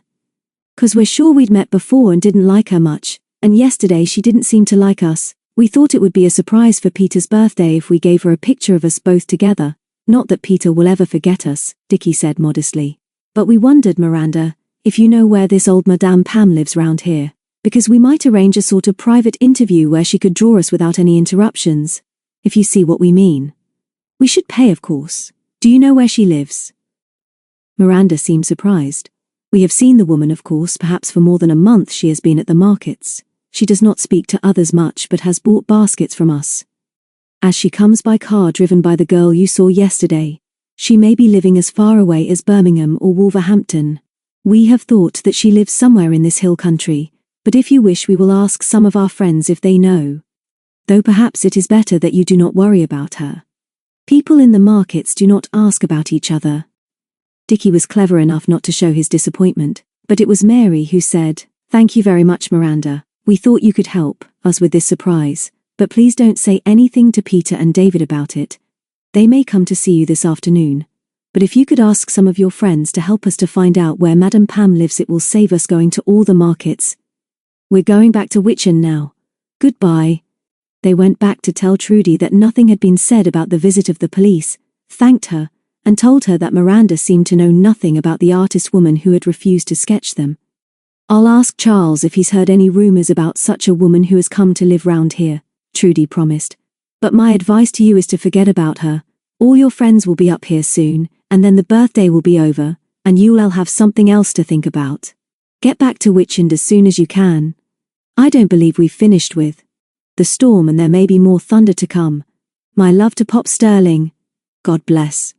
'Cause we're sure we'd met before and didn't like her much, and yesterday she didn't seem to like us. We thought it would be a surprise for Peter's birthday if we gave her a picture of us both together. Not that Peter will ever forget us, Dickie said modestly. But we wondered, Miranda, if you know where this old Madame Pam lives round here, because we might arrange a sort of private interview where she could draw us without any interruptions, if you see what we mean. We should pay, of course. Do you know where she lives? Miranda seemed surprised. We have seen the woman, of course. Perhaps for more than a month she has been at the markets. She does not speak to others much but has bought baskets from us. As she comes by car driven by the girl you saw yesterday, she may be living as far away as Birmingham or Wolverhampton. We have thought that she lives somewhere in this hill country, but if you wish we will ask some of our friends if they know. Though perhaps it is better that you do not worry about her. People in the markets do not ask about each other. Dickie was clever enough not to show his disappointment, but it was Mary who said, "Thank you very much, Miranda. We thought you could help us with this surprise, but please don't say anything to Peter and David about it. They may come to see you this afternoon. But if you could ask some of your friends to help us to find out where Madame Pam lives, it will save us going to all the markets. We're going back to Witchend now. Goodbye." They went back to tell Trudy that nothing had been said about the visit of the police, thanked her, and told her that Miranda seemed to know nothing about the artist woman who had refused to sketch them. "I'll ask Charles if he's heard any rumors about such a woman who has come to live round here," Trudy promised. "But my advice to you is to forget about her. All your friends will be up here soon, and then the birthday will be over, and you'll all have something else to think about. Get back to Witchend as soon as you can. I don't believe we've finished with the storm, and there may be more thunder to come. My love to Pop Sterling. God bless."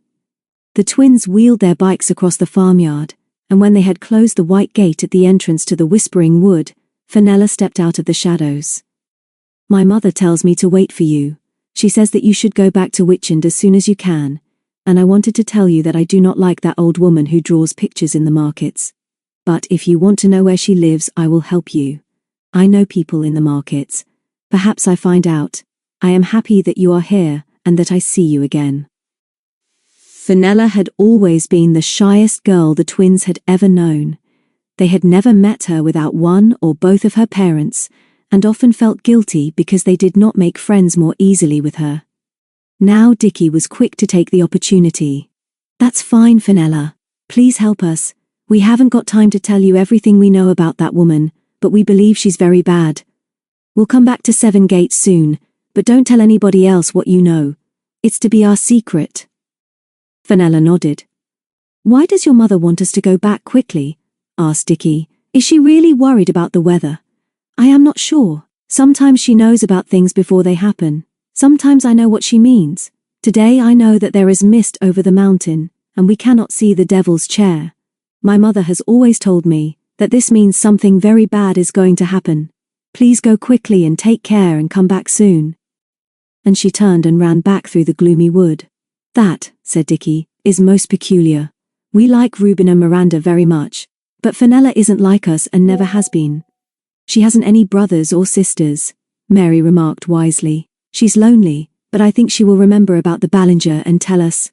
The twins wheeled their bikes across the farmyard, and when they had closed the white gate at the entrance to the Whispering Wood, Fenella stepped out of the shadows. "My mother tells me to wait for you. She says that you should go back to Witchend as soon as you can, and I wanted to tell you that I do not like that old woman who draws pictures in the markets. But if you want to know where she lives, I will help you. I know people in the markets. Perhaps I find out. I am happy that you are here, and that I see you again." Fenella had always been the shyest girl the twins had ever known. They had never met her without one or both of her parents, and often felt guilty because they did not make friends more easily with her. Now Dickie was quick to take the opportunity. "That's fine, Fenella. Please help us. We haven't got time to tell you everything we know about that woman, but we believe she's very bad. We'll come back to Seven Gates soon, but don't tell anybody else what you know. It's to be our secret." Fenella nodded. "Why does your mother want us to go back quickly?" asked Dickie. "Is she really worried about the weather?" "I am not sure. Sometimes she knows about things before they happen. Sometimes I know what she means. Today I know that there is mist over the mountain, and we cannot see the devil's chair. My mother has always told me that this means something very bad is going to happen. Please go quickly and take care and come back soon." And she turned and ran back through the gloomy wood. "That," said Dickie, "is most peculiar. We like Reuben and Miranda very much, but Fenella isn't like us and never has been. She hasn't any brothers or sisters," Mary remarked wisely. "She's lonely, but I think she will remember about the Ballinger and tell us."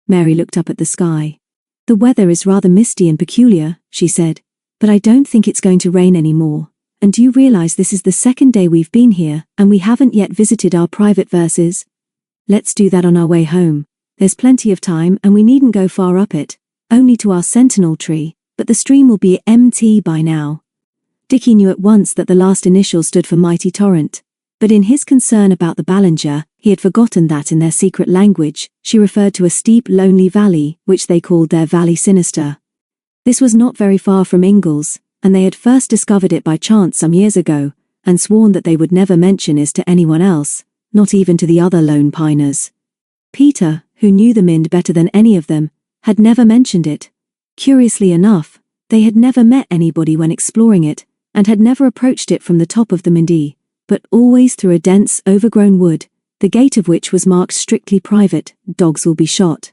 Mary looked up at the sky. "The weather is rather misty and peculiar," she said, "but I don't think it's going to rain anymore. And do you realize this is the second day we've been here, and we haven't yet visited our private verses? Let's do that on our way home. There's plenty of time and we needn't go far up it, only to our sentinel tree, but the stream will be MT by now." Dickie knew at once that the last initial stood for Mighty Torrent, but in his concern about the Ballinger, he had forgotten that in their secret language, she referred to a steep, lonely valley, which they called their Valley Sinister. This was not very far from Ingalls, and they had first discovered it by chance some years ago, and sworn that they would never mention it to anyone else, not even to the other lone piners. Peter, who knew the Mind better than any of them, had never mentioned it. Curiously enough, they had never met anybody when exploring it, and had never approached it from the top of the Mindy, but always through a dense, overgrown wood, the gate of which was marked strictly private, dogs will be shot.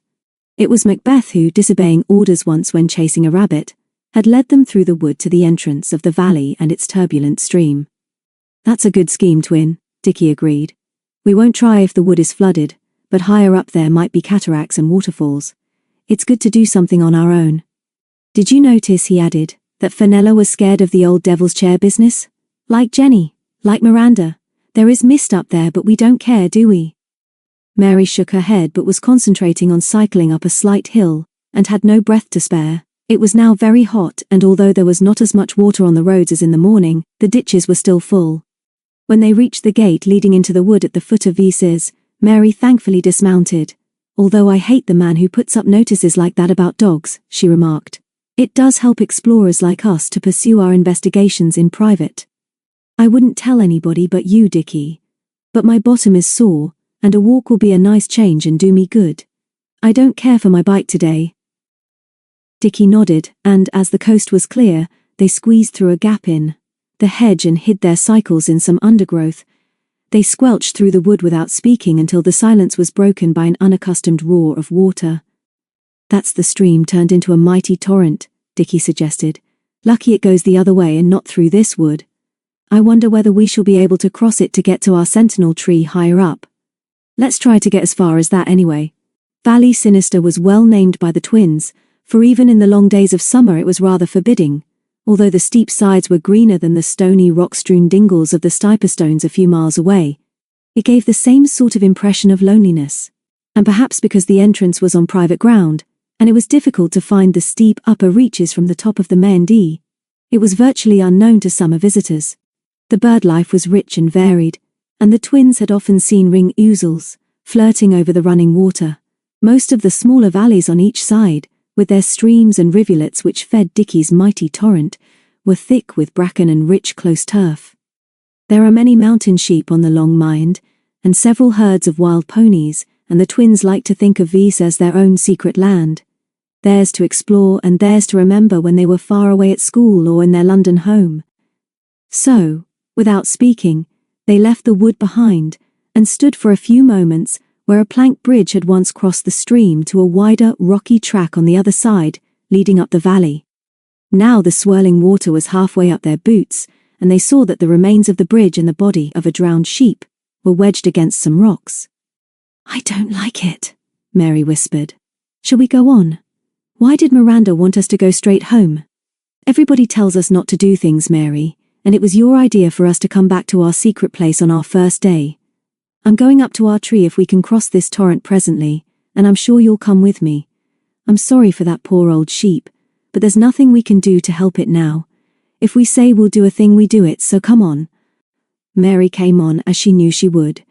It was Macbeth who, disobeying orders once when chasing a rabbit, had led them through the wood to the entrance of the valley and its turbulent stream. "That's a good scheme, twin," Dickie agreed. "We won't try if the wood is flooded, but higher up there might be cataracts and waterfalls. It's good to do something on our own. Did you notice," he added, "that Fenella was scared of the old devil's chair business? Like Jenny, like Miranda. There is mist up there, but we don't care, do we?" Mary shook her head but was concentrating on cycling up a slight hill, and had no breath to spare. It was now very hot, and although there was not as much water on the roads as in the morning, the ditches were still full. When they reached the gate leading into the wood at the foot of Vices, Mary thankfully dismounted. although I hate the man who puts up notices like that about dogs," she remarked. "It does help explorers like us to pursue our investigations in private. I wouldn't tell anybody but you, Dickie. But my bottom is sore, and a walk will be a nice change and do me good. I don't care for my bike today." Dickie nodded, and as the coast was clear, they squeezed through a gap in the hedge and hid their cycles in some undergrowth. They squelched through the wood without speaking until the silence was broken by an unaccustomed roar of water. "That's the stream turned into a mighty torrent," Dickie suggested. "Lucky it goes the other way and not through this wood. I wonder whether we shall be able to cross it to get to our sentinel tree higher up. Let's try to get as far as that anyway." Valley Sinister was well named by the twins, for even in the long days of summer it was rather forbidding, although the steep sides were greener than the stony rock-strewn dingles of the Stiperstones a few miles away. It gave the same sort of impression of loneliness, and perhaps because the entrance was on private ground, and it was difficult to find the steep upper reaches from the top of the Mendee, it was virtually unknown to summer visitors. The bird life was rich and varied, and the twins had often seen ring ouzels flirting over the running water. Most of the smaller valleys on each side, with their streams and rivulets which fed Dickie's mighty torrent, were thick with bracken and rich close turf. There are many mountain sheep on the Long Mind, and several herds of wild ponies, and the twins liked to think of these as their own secret land, theirs to explore and theirs to remember when they were far away at school or in their London home. So, without speaking, they left the wood behind, and stood for a few moments where a plank bridge had once crossed the stream to a wider, rocky track on the other side, leading up the valley. Now the swirling water was halfway up their boots, and they saw that the remains of the bridge and the body of a drowned sheep were wedged against some rocks. "I don't like it," Mary whispered. "Shall we go on? Why did Miranda want us to go straight home?" "Everybody tells us not to do things, Mary, and it was your idea for us to come back to our secret place on our first day. I'm going up to our tree if we can cross this torrent presently, and I'm sure you'll come with me. I'm sorry for that poor old sheep, but there's nothing we can do to help it now. If we say we'll do a thing, we do it, so come on." Mary came on as she knew she would.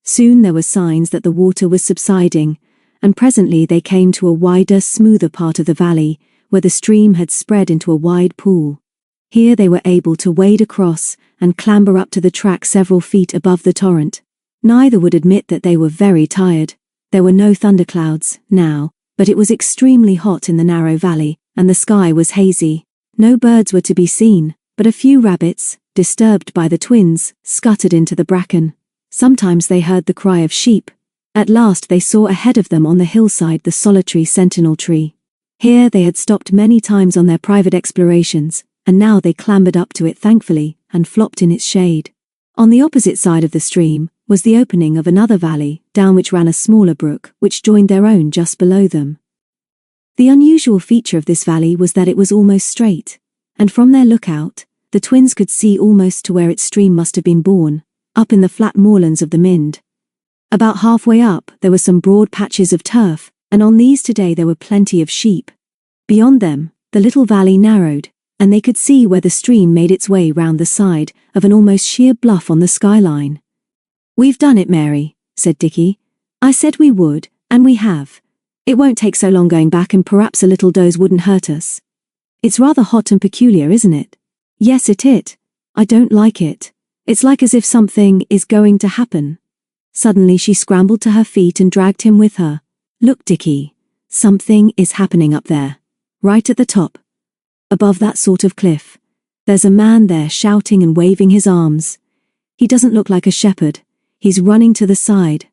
Soon there were signs that the water was subsiding, and presently they came to a wider, smoother part of the valley, where the stream had spread into a wide pool. Here they were able to wade across and clamber up to the track several feet above the torrent. Neither would admit that they were very tired. There were no thunderclouds now, but it was extremely hot in the narrow valley, and the sky was hazy. No birds were to be seen, but a few rabbits, disturbed by the twins, scuttered into the bracken. Sometimes they heard the cry of sheep. At last they saw ahead of them on the hillside the solitary sentinel tree. Here they had stopped many times on their private explorations, and now they clambered up to it thankfully and flopped in its shade. On the opposite side of the stream was the opening of another valley, down which ran a smaller brook, which joined their own just below them. The unusual feature of this valley was that it was almost straight, and from their lookout, the twins could see almost to where its stream must have been born, up in the flat moorlands of the Mind. About halfway up there were some broad patches of turf, and on these today there were plenty of sheep. Beyond them, the little valley narrowed, and they could see where the stream made its way round the side of an almost sheer bluff on the skyline. "We've done it, Mary," said Dickie. "I said we would, and we have. It won't take so long going back, and perhaps a little doze wouldn't hurt us. It's rather hot and peculiar, isn't it?" "Yes, it. I don't like it. It's like as if something is going to happen." Suddenly she scrambled to her feet and dragged him with her. "Look, Dickie, something is happening up there. Right at the top. Above that sort of cliff. There's a man there shouting and waving his arms. He doesn't look like a shepherd. He's running to the side.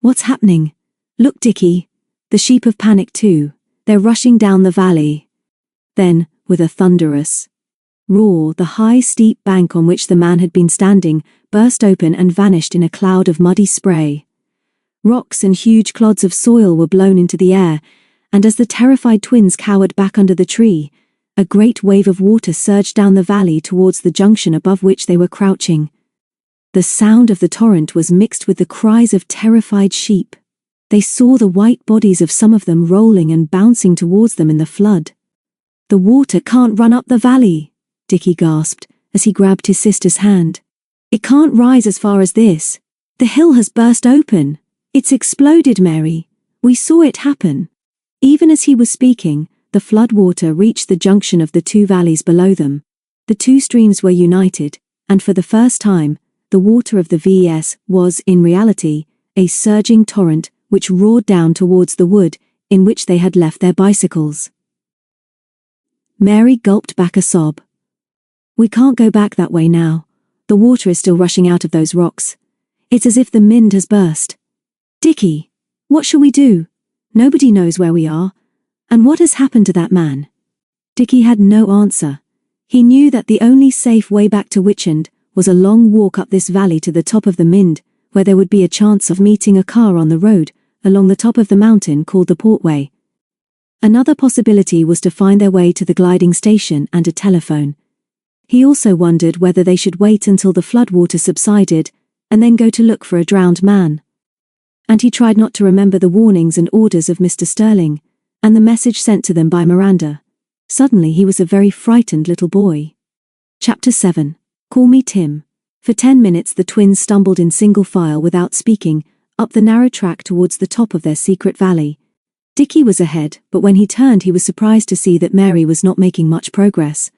What's happening? Look, Dickie. The sheep have panicked too. They're rushing down the valley." Then, with a thunderous roar, the high, steep bank on which the man had been standing burst open and vanished in a cloud of muddy spray. Rocks and huge clods of soil were blown into the air, and as the terrified twins cowered back under the tree, a great wave of water surged down the valley towards the junction above which they were crouching. The sound of the torrent was mixed with the cries of terrified sheep. They saw the white bodies of some of them rolling and bouncing towards them in the flood. "The water can't run up the valley," Dickie gasped as he grabbed his sister's hand. "It can't rise as far as this. The hill has burst open. It's exploded, Mary. We saw it happen. Even as he was speaking, the floodwater reached the junction of the two valleys below them. The two streams were united, and for the first time, the water of the VES was, in reality, a surging torrent which roared down towards the wood in which they had left their bicycles. Mary gulped back a sob. We can't go back that way now. The water is still rushing out of those rocks. It's as if the Mind has burst. Dickie, what shall we do? Nobody knows where we are. And what has happened to that man? Dickie had no answer. He knew that the only safe way back to Witchend was a long walk up this valley to the top of the Mind, where there would be a chance of meeting a car on the road along the top of the mountain called the Portway. Another possibility was to find their way to the gliding station and a telephone. He also wondered whether they should wait until the floodwater subsided and then go to look for a drowned man. And he tried not to remember the warnings and orders of Mr. Sterling, and the message sent to them by Miranda. Suddenly he was a very frightened little boy. Chapter 7. Call Me Tim. For 10 minutes the twins stumbled in single file without speaking, up the narrow track towards the top of their secret valley. Dickie was ahead, but when he turned he was surprised to see that Mary was not making much progress.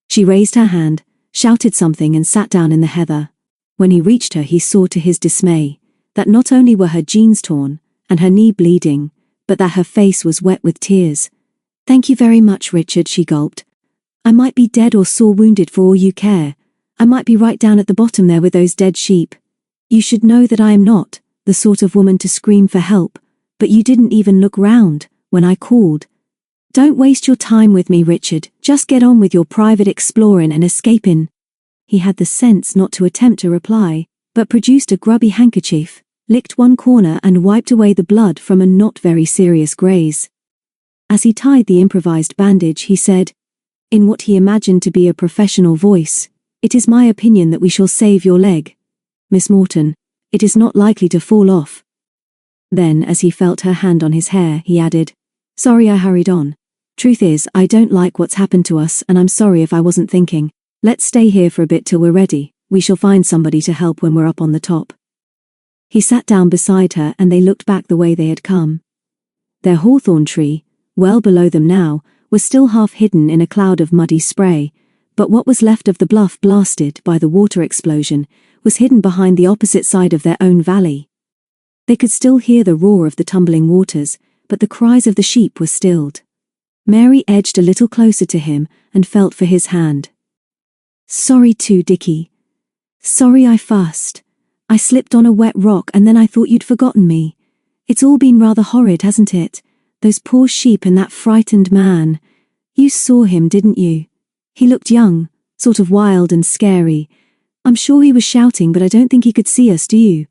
She raised her hand, shouted something and sat down in the heather. When he reached her he saw to his dismay that not only were her jeans torn, and her knee bleeding, but that her face was wet with tears. Thank you very much, Richard, she gulped. I might be dead or sore wounded for all you care. I might be right down at the bottom there with those dead sheep. You should know that I am not the sort of woman to scream for help, but you didn't even look round when I called. Don't waste your time with me, Richard, just get on with your private exploring and escaping. He had the sense not to attempt a reply, but produced a grubby handkerchief, licked one corner and wiped away the blood from a not very serious graze. As he tied the improvised bandage he said, in what he imagined to be a professional voice, It is my opinion that we shall save your leg. Miss Morton, it is not likely to fall off. Then, as he felt her hand on his hair, he added, Sorry I hurried on. Truth is, I don't like what's happened to us and I'm sorry if I wasn't thinking. Let's stay here for a bit till we're ready. We shall find somebody to help when we're up on the top. He sat down beside her and they looked back the way they had come. Their hawthorn tree, well below them now, was still half hidden in a cloud of muddy spray, but what was left of the bluff blasted by the water explosion was hidden behind the opposite side of their own valley. They could still hear the roar of the tumbling waters, but the cries of the sheep were stilled. Mary edged a little closer to him and felt for his hand. Sorry too, Dickie. Sorry I fussed. I slipped on a wet rock and then I thought you'd forgotten me. It's all been rather horrid, hasn't it? Those poor sheep and that frightened man. You saw him, didn't you? He looked young, sort of wild and scary. I'm sure he was shouting, but I don't think he could see us, do you?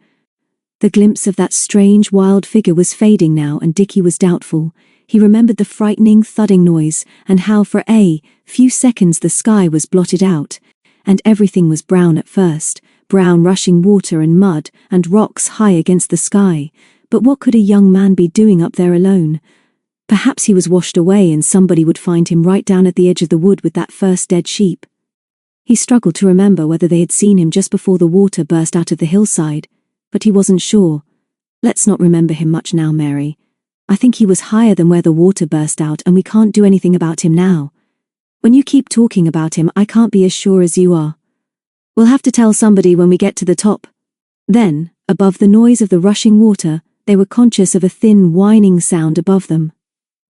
The glimpse of that strange, wild figure was fading now, and Dickie was doubtful. He remembered the frightening, thudding noise, and how for a few seconds the sky was blotted out, and everything was brown at first, brown rushing water and mud and rocks high against the sky. But what could a young man be doing up there alone? Perhaps he was washed away and somebody would find him right down at the edge of the wood with that first dead sheep. He struggled to remember whether they had seen him just before the water burst out of the hillside, but he wasn't sure. Let's not remember him much now, Mary. I think he was higher than where the water burst out and we can't do anything about him now. When you keep talking about him, I can't be as sure as you are. We'll have to tell somebody when we get to the top. Then, above the noise of the rushing water, they were conscious of a thin, whining sound above them.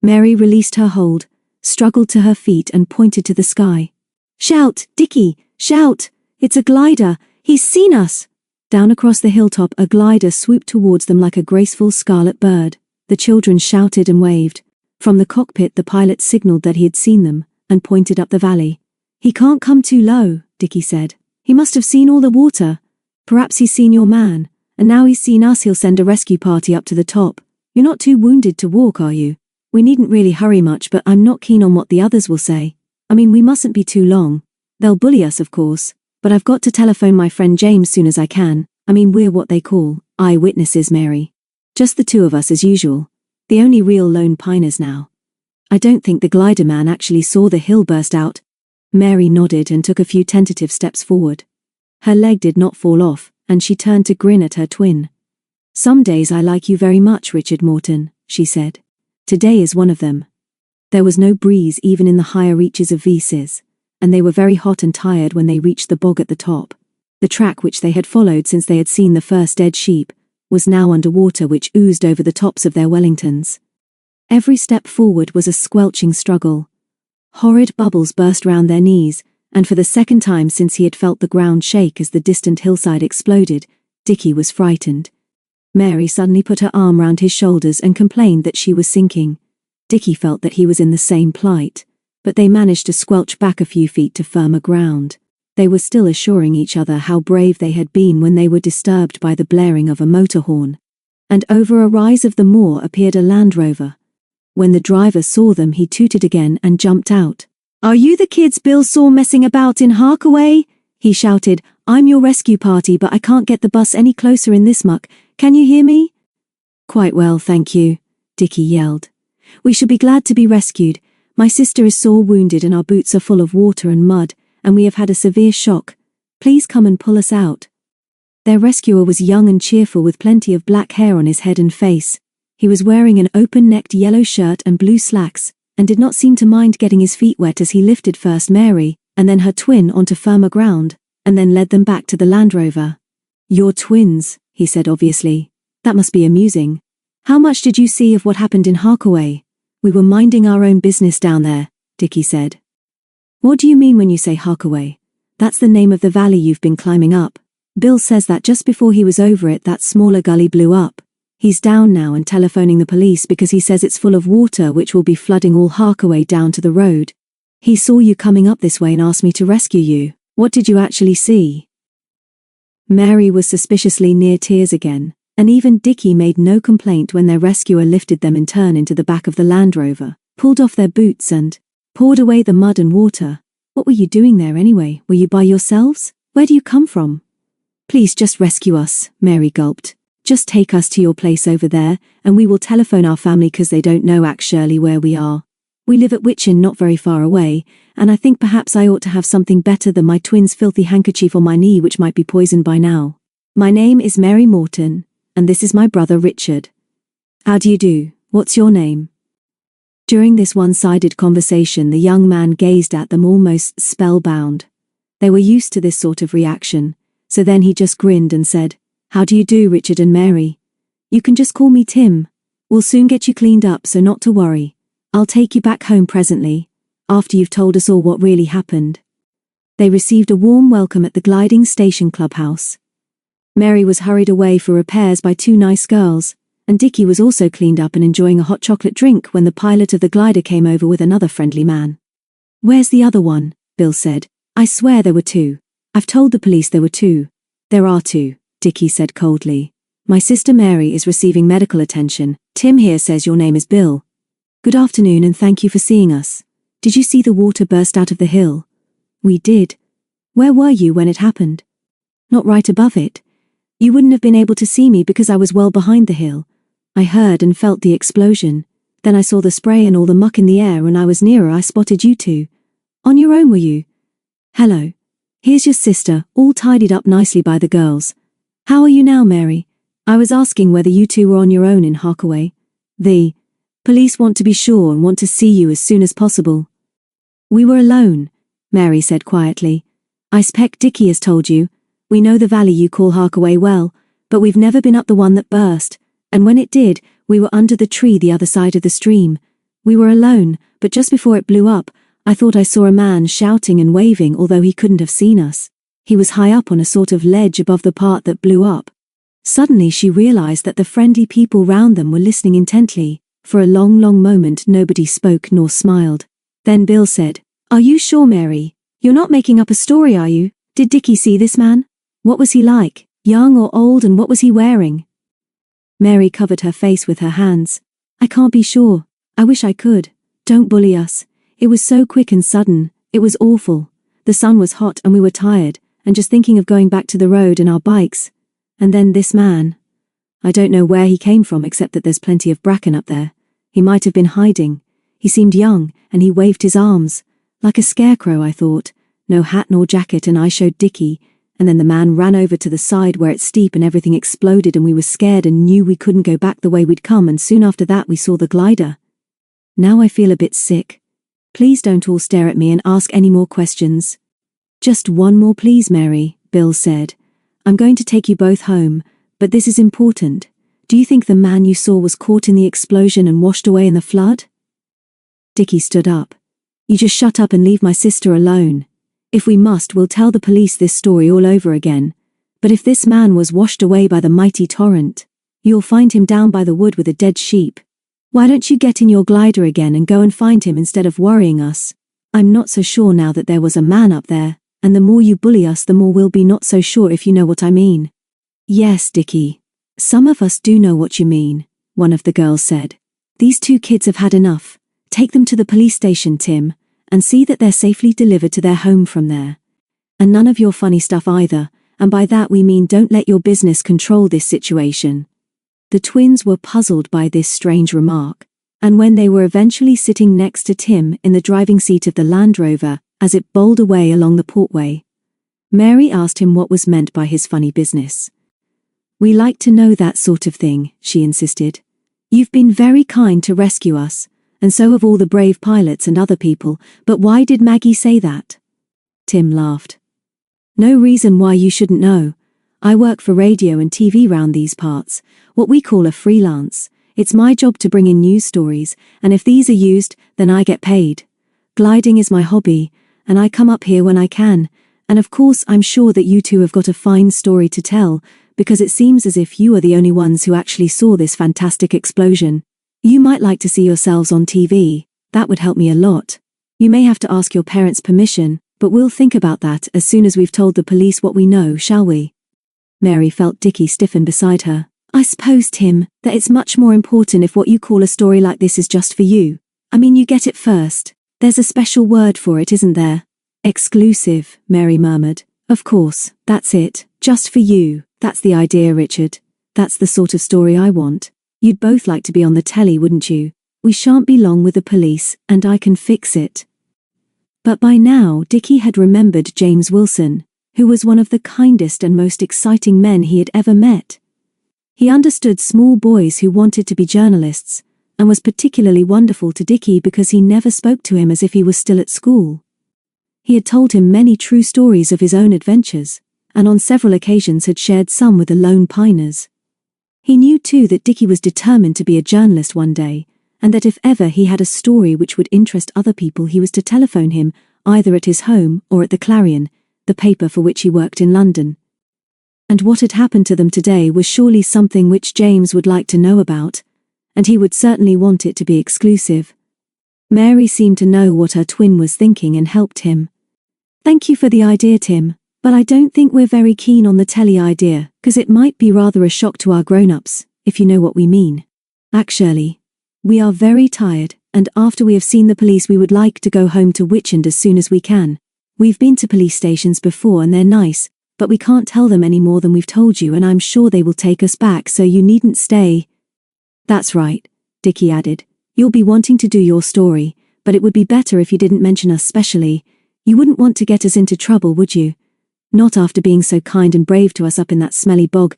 Mary released her hold, struggled to her feet and pointed to the sky. Shout, Dickie, shout! It's a glider! He's seen us! Down across the hilltop a glider swooped towards them like a graceful scarlet bird. The children shouted and waved. From the cockpit the pilot signaled that he had seen them, and pointed up the valley. He can't come too low, Dickie said. He must have seen all the water. Perhaps he's seen your man, and now he's seen us he'll send a rescue party up to the top. You're not too wounded to walk, are you? We needn't really hurry much, but I'm not keen on what the others will say. I mean, we mustn't be too long. They'll bully us, of course, but I've got to telephone my friend James soon as I can. I mean, we're what they call eyewitnesses, Mary. Just the two of us as usual. The only real lone piners now. I don't think the glider man actually saw the hill burst out. Mary nodded and took a few tentative steps forward. Her leg did not fall off, and she turned to grin at her twin. Some days I like you very much, Richard Morton, she said. Today is one of them. There was no breeze even in the higher reaches of Vices, and they were very hot and tired when they reached the bog at the top. The track which they had followed since they had seen the first dead sheep was now under water which oozed over the tops of their Wellingtons. Every step forward was a squelching struggle. Horrid bubbles burst round their knees, and for the second time since he had felt the ground shake as the distant hillside exploded, Dickie was frightened. Mary suddenly put her arm round his shoulders and complained that she was sinking. Dickie felt that he was in the same plight, but they managed to squelch back a few feet to firmer ground. They were still assuring each other how brave they had been when they were disturbed by the blaring of a motor horn. And over a rise of the moor appeared a Land Rover. When the driver saw them he tooted again and jumped out. "Are you the kids Bill saw messing about in Harkaway?" he shouted. "I'm your rescue party, but I can't get the bus any closer in this muck. Can you hear me?" "Quite well, thank you," Dickie yelled. "We should be glad to be rescued. My sister is sore wounded and our boots are full of water and mud, and we have had a severe shock. Please come and pull us out." Their rescuer was young and cheerful with plenty of black hair on his head and face. He was wearing an open-necked yellow shirt and blue slacks, and did not seem to mind getting his feet wet as he lifted first Mary, and then her twin onto firmer ground, and then led them back to the Land Rover. "You're twins," he said obviously. "That must be amusing. How much did you see of what happened in Harkaway?" "We were minding our own business down there," Dickie said. "What do you mean when you say Harkaway? That's the name of the valley you've been climbing up. Bill says that just before he was over it that smaller gully blew up. He's down now and telephoning the police because he says it's full of water which will be flooding all Harkaway down to the road. He saw you coming up this way and asked me to rescue you. What did you actually see?" Mary was suspiciously near tears again, and even Dickie made no complaint when their rescuer lifted them in turn into the back of the Land Rover, pulled off their boots and poured away the mud and water. "What were you doing there anyway? Were you by yourselves? Where do you come from?" "Please just rescue us," Mary gulped. "Just take us to your place over there, and we will telephone our family 'cause they don't know actually where we are. We live at Witchend not very far away, and I think perhaps I ought to have something better than my twin's filthy handkerchief on my knee which might be poisoned by now. My name is Mary Morton, and this is my brother Richard. How do you do? What's your name?" During this one-sided conversation the young man gazed at them almost spellbound. They were used to this sort of reaction, so then he just grinned and said, "How do you do, Richard and Mary? You can just call me Tim. We'll soon get you cleaned up, so not to worry. I'll take you back home presently, after you've told us all what really happened." They received a warm welcome at the gliding station clubhouse. Mary was hurried away for repairs by two nice girls, and Dickie was also cleaned up and enjoying a hot chocolate drink when the pilot of the glider came over with another friendly man. "Where's the other one?" Bill said. "I swear there were two. I've told the police there were two." "There are two," Dickie said coldly. "My sister Mary is receiving medical attention. Tim here says your name is Bill. Good afternoon and thank you for seeing us. Did you see the water burst out of the hill?" "We did." "Where were you when it happened?" "Not right above it. You wouldn't have been able to see me because I was well behind the hill. I heard and felt the explosion. Then I saw the spray and all the muck in the air. When I was nearer I spotted you two. On your own were you? Hello. Here's your sister, all tidied up nicely by the girls. How are you now, Mary? I was asking whether you two were on your own in Harkaway. The police want to be sure and want to see you as soon as possible." "We were alone," Mary said quietly. "I spec Dickie has told you. We know the valley you call Harkaway well, but we've never been up the one that burst, and when it did, we were under the tree the other side of the stream. We were alone, but just before it blew up, I thought I saw a man shouting and waving although he couldn't have seen us. He was high up on a sort of ledge above the part that blew up." Suddenly she realized that the friendly people round them were listening intently. For a long, long moment nobody spoke nor smiled. Then Bill said, "Are you sure, Mary? You're not making up a story, are you? Did Dickie see this man? What was he like, young or old, and what was he wearing?" Mary covered her face with her hands. "I can't be sure. I wish I could. Don't bully us. It was so quick and sudden. It was awful. The sun was hot and we were tired, and just thinking of going back to the road and our bikes. And then this man. I don't know where he came from except that there's plenty of bracken up there. He might have been hiding. He seemed young, and he waved his arms. Like a scarecrow, I thought. No hat nor jacket, and I showed Dickie, and then the man ran over to the side where it's steep and everything exploded and we were scared and knew we couldn't go back the way we'd come, and soon after that we saw the glider. Now I feel a bit sick. Please don't all stare at me and ask any more questions. Just one more please, Mary, Bill said. I'm going to take you both home, but this is important. Do you think the man you saw was caught in the explosion and washed away in the flood? Dickie stood up. You just shut up and leave my sister alone. If we must, we'll tell the police this story all over again. But if this man was washed away by the mighty torrent, you'll find him down by the wood with a dead sheep. Why don't you get in your glider again and go and find him instead of worrying us? I'm not so sure now that there was a man up there, and the more you bully us the more we'll be not so sure, if you know what I mean. Yes, Dickie. Some of us do know what you mean, one of the girls said. These two kids have had enough. Take them to the police station, Tim, and see that they're safely delivered to their home from there. And none of your funny stuff either, and by that we mean don't let your business control this situation. The twins were puzzled by this strange remark, and when they were eventually sitting next to Tim in the driving seat of the Land Rover as it bowled away along the portway, Mary asked him what was meant by his funny business. We like to know that sort of thing, she insisted. You've been very kind to rescue us, and so have all the brave pilots and other people, but why did Maggie say that? Tim laughed. No reason why you shouldn't know. I work for radio and TV round these parts, what we call a freelance. It's my job to bring in news stories, and if these are used, then I get paid. Gliding is my hobby, and I come up here when I can, and of course I'm sure that you two have got a fine story to tell, because it seems as if you are the only ones who actually saw this fantastic explosion. You might like to see yourselves on TV, that would help me a lot. You may have to ask your parents' permission, but we'll think about that as soon as we've told the police what we know, shall we? Mary felt Dickie stiffen beside her. I suppose, Tim, that it's much more important if what you call a story like this is just for you. I mean, you get it first. There's a special word for it, isn't there? Exclusive, Mary murmured. Of course, that's it. Just for you. That's the idea, Richard. That's the sort of story I want. You'd both like to be on the telly, wouldn't you? We shan't be long with the police, and I can fix it. But by now Dickie had remembered James Wilson, who was one of the kindest and most exciting men he had ever met. He understood small boys who wanted to be journalists, and was particularly wonderful to Dickie because he never spoke to him as if he was still at school. He had told him many true stories of his own adventures, and on several occasions had shared some with the lone piners. He knew too that Dickie was determined to be a journalist one day, and that if ever he had a story which would interest other people he was to telephone him, either at his home or at the Clarion, the paper for which he worked in London. And what had happened to them today was surely something which James would like to know about, and he would certainly want it to be exclusive. Mary seemed to know what her twin was thinking and helped him. Thank you for the idea, Tim, but I don't think we're very keen on the telly idea, 'cause it might be rather a shock to our grown-ups, if you know what we mean. Actually, we are very tired, and after we have seen the police we would like to go home to Witchend as soon as we can. We've been to police stations before and they're nice, but we can't tell them any more than we've told you, and I'm sure they will take us back, so you needn't stay. That's right, Dickie added. You'll be wanting to do your story, but it would be better if you didn't mention us specially. You wouldn't want to get us into trouble, would you? Not after being so kind and brave to us up in that smelly bog.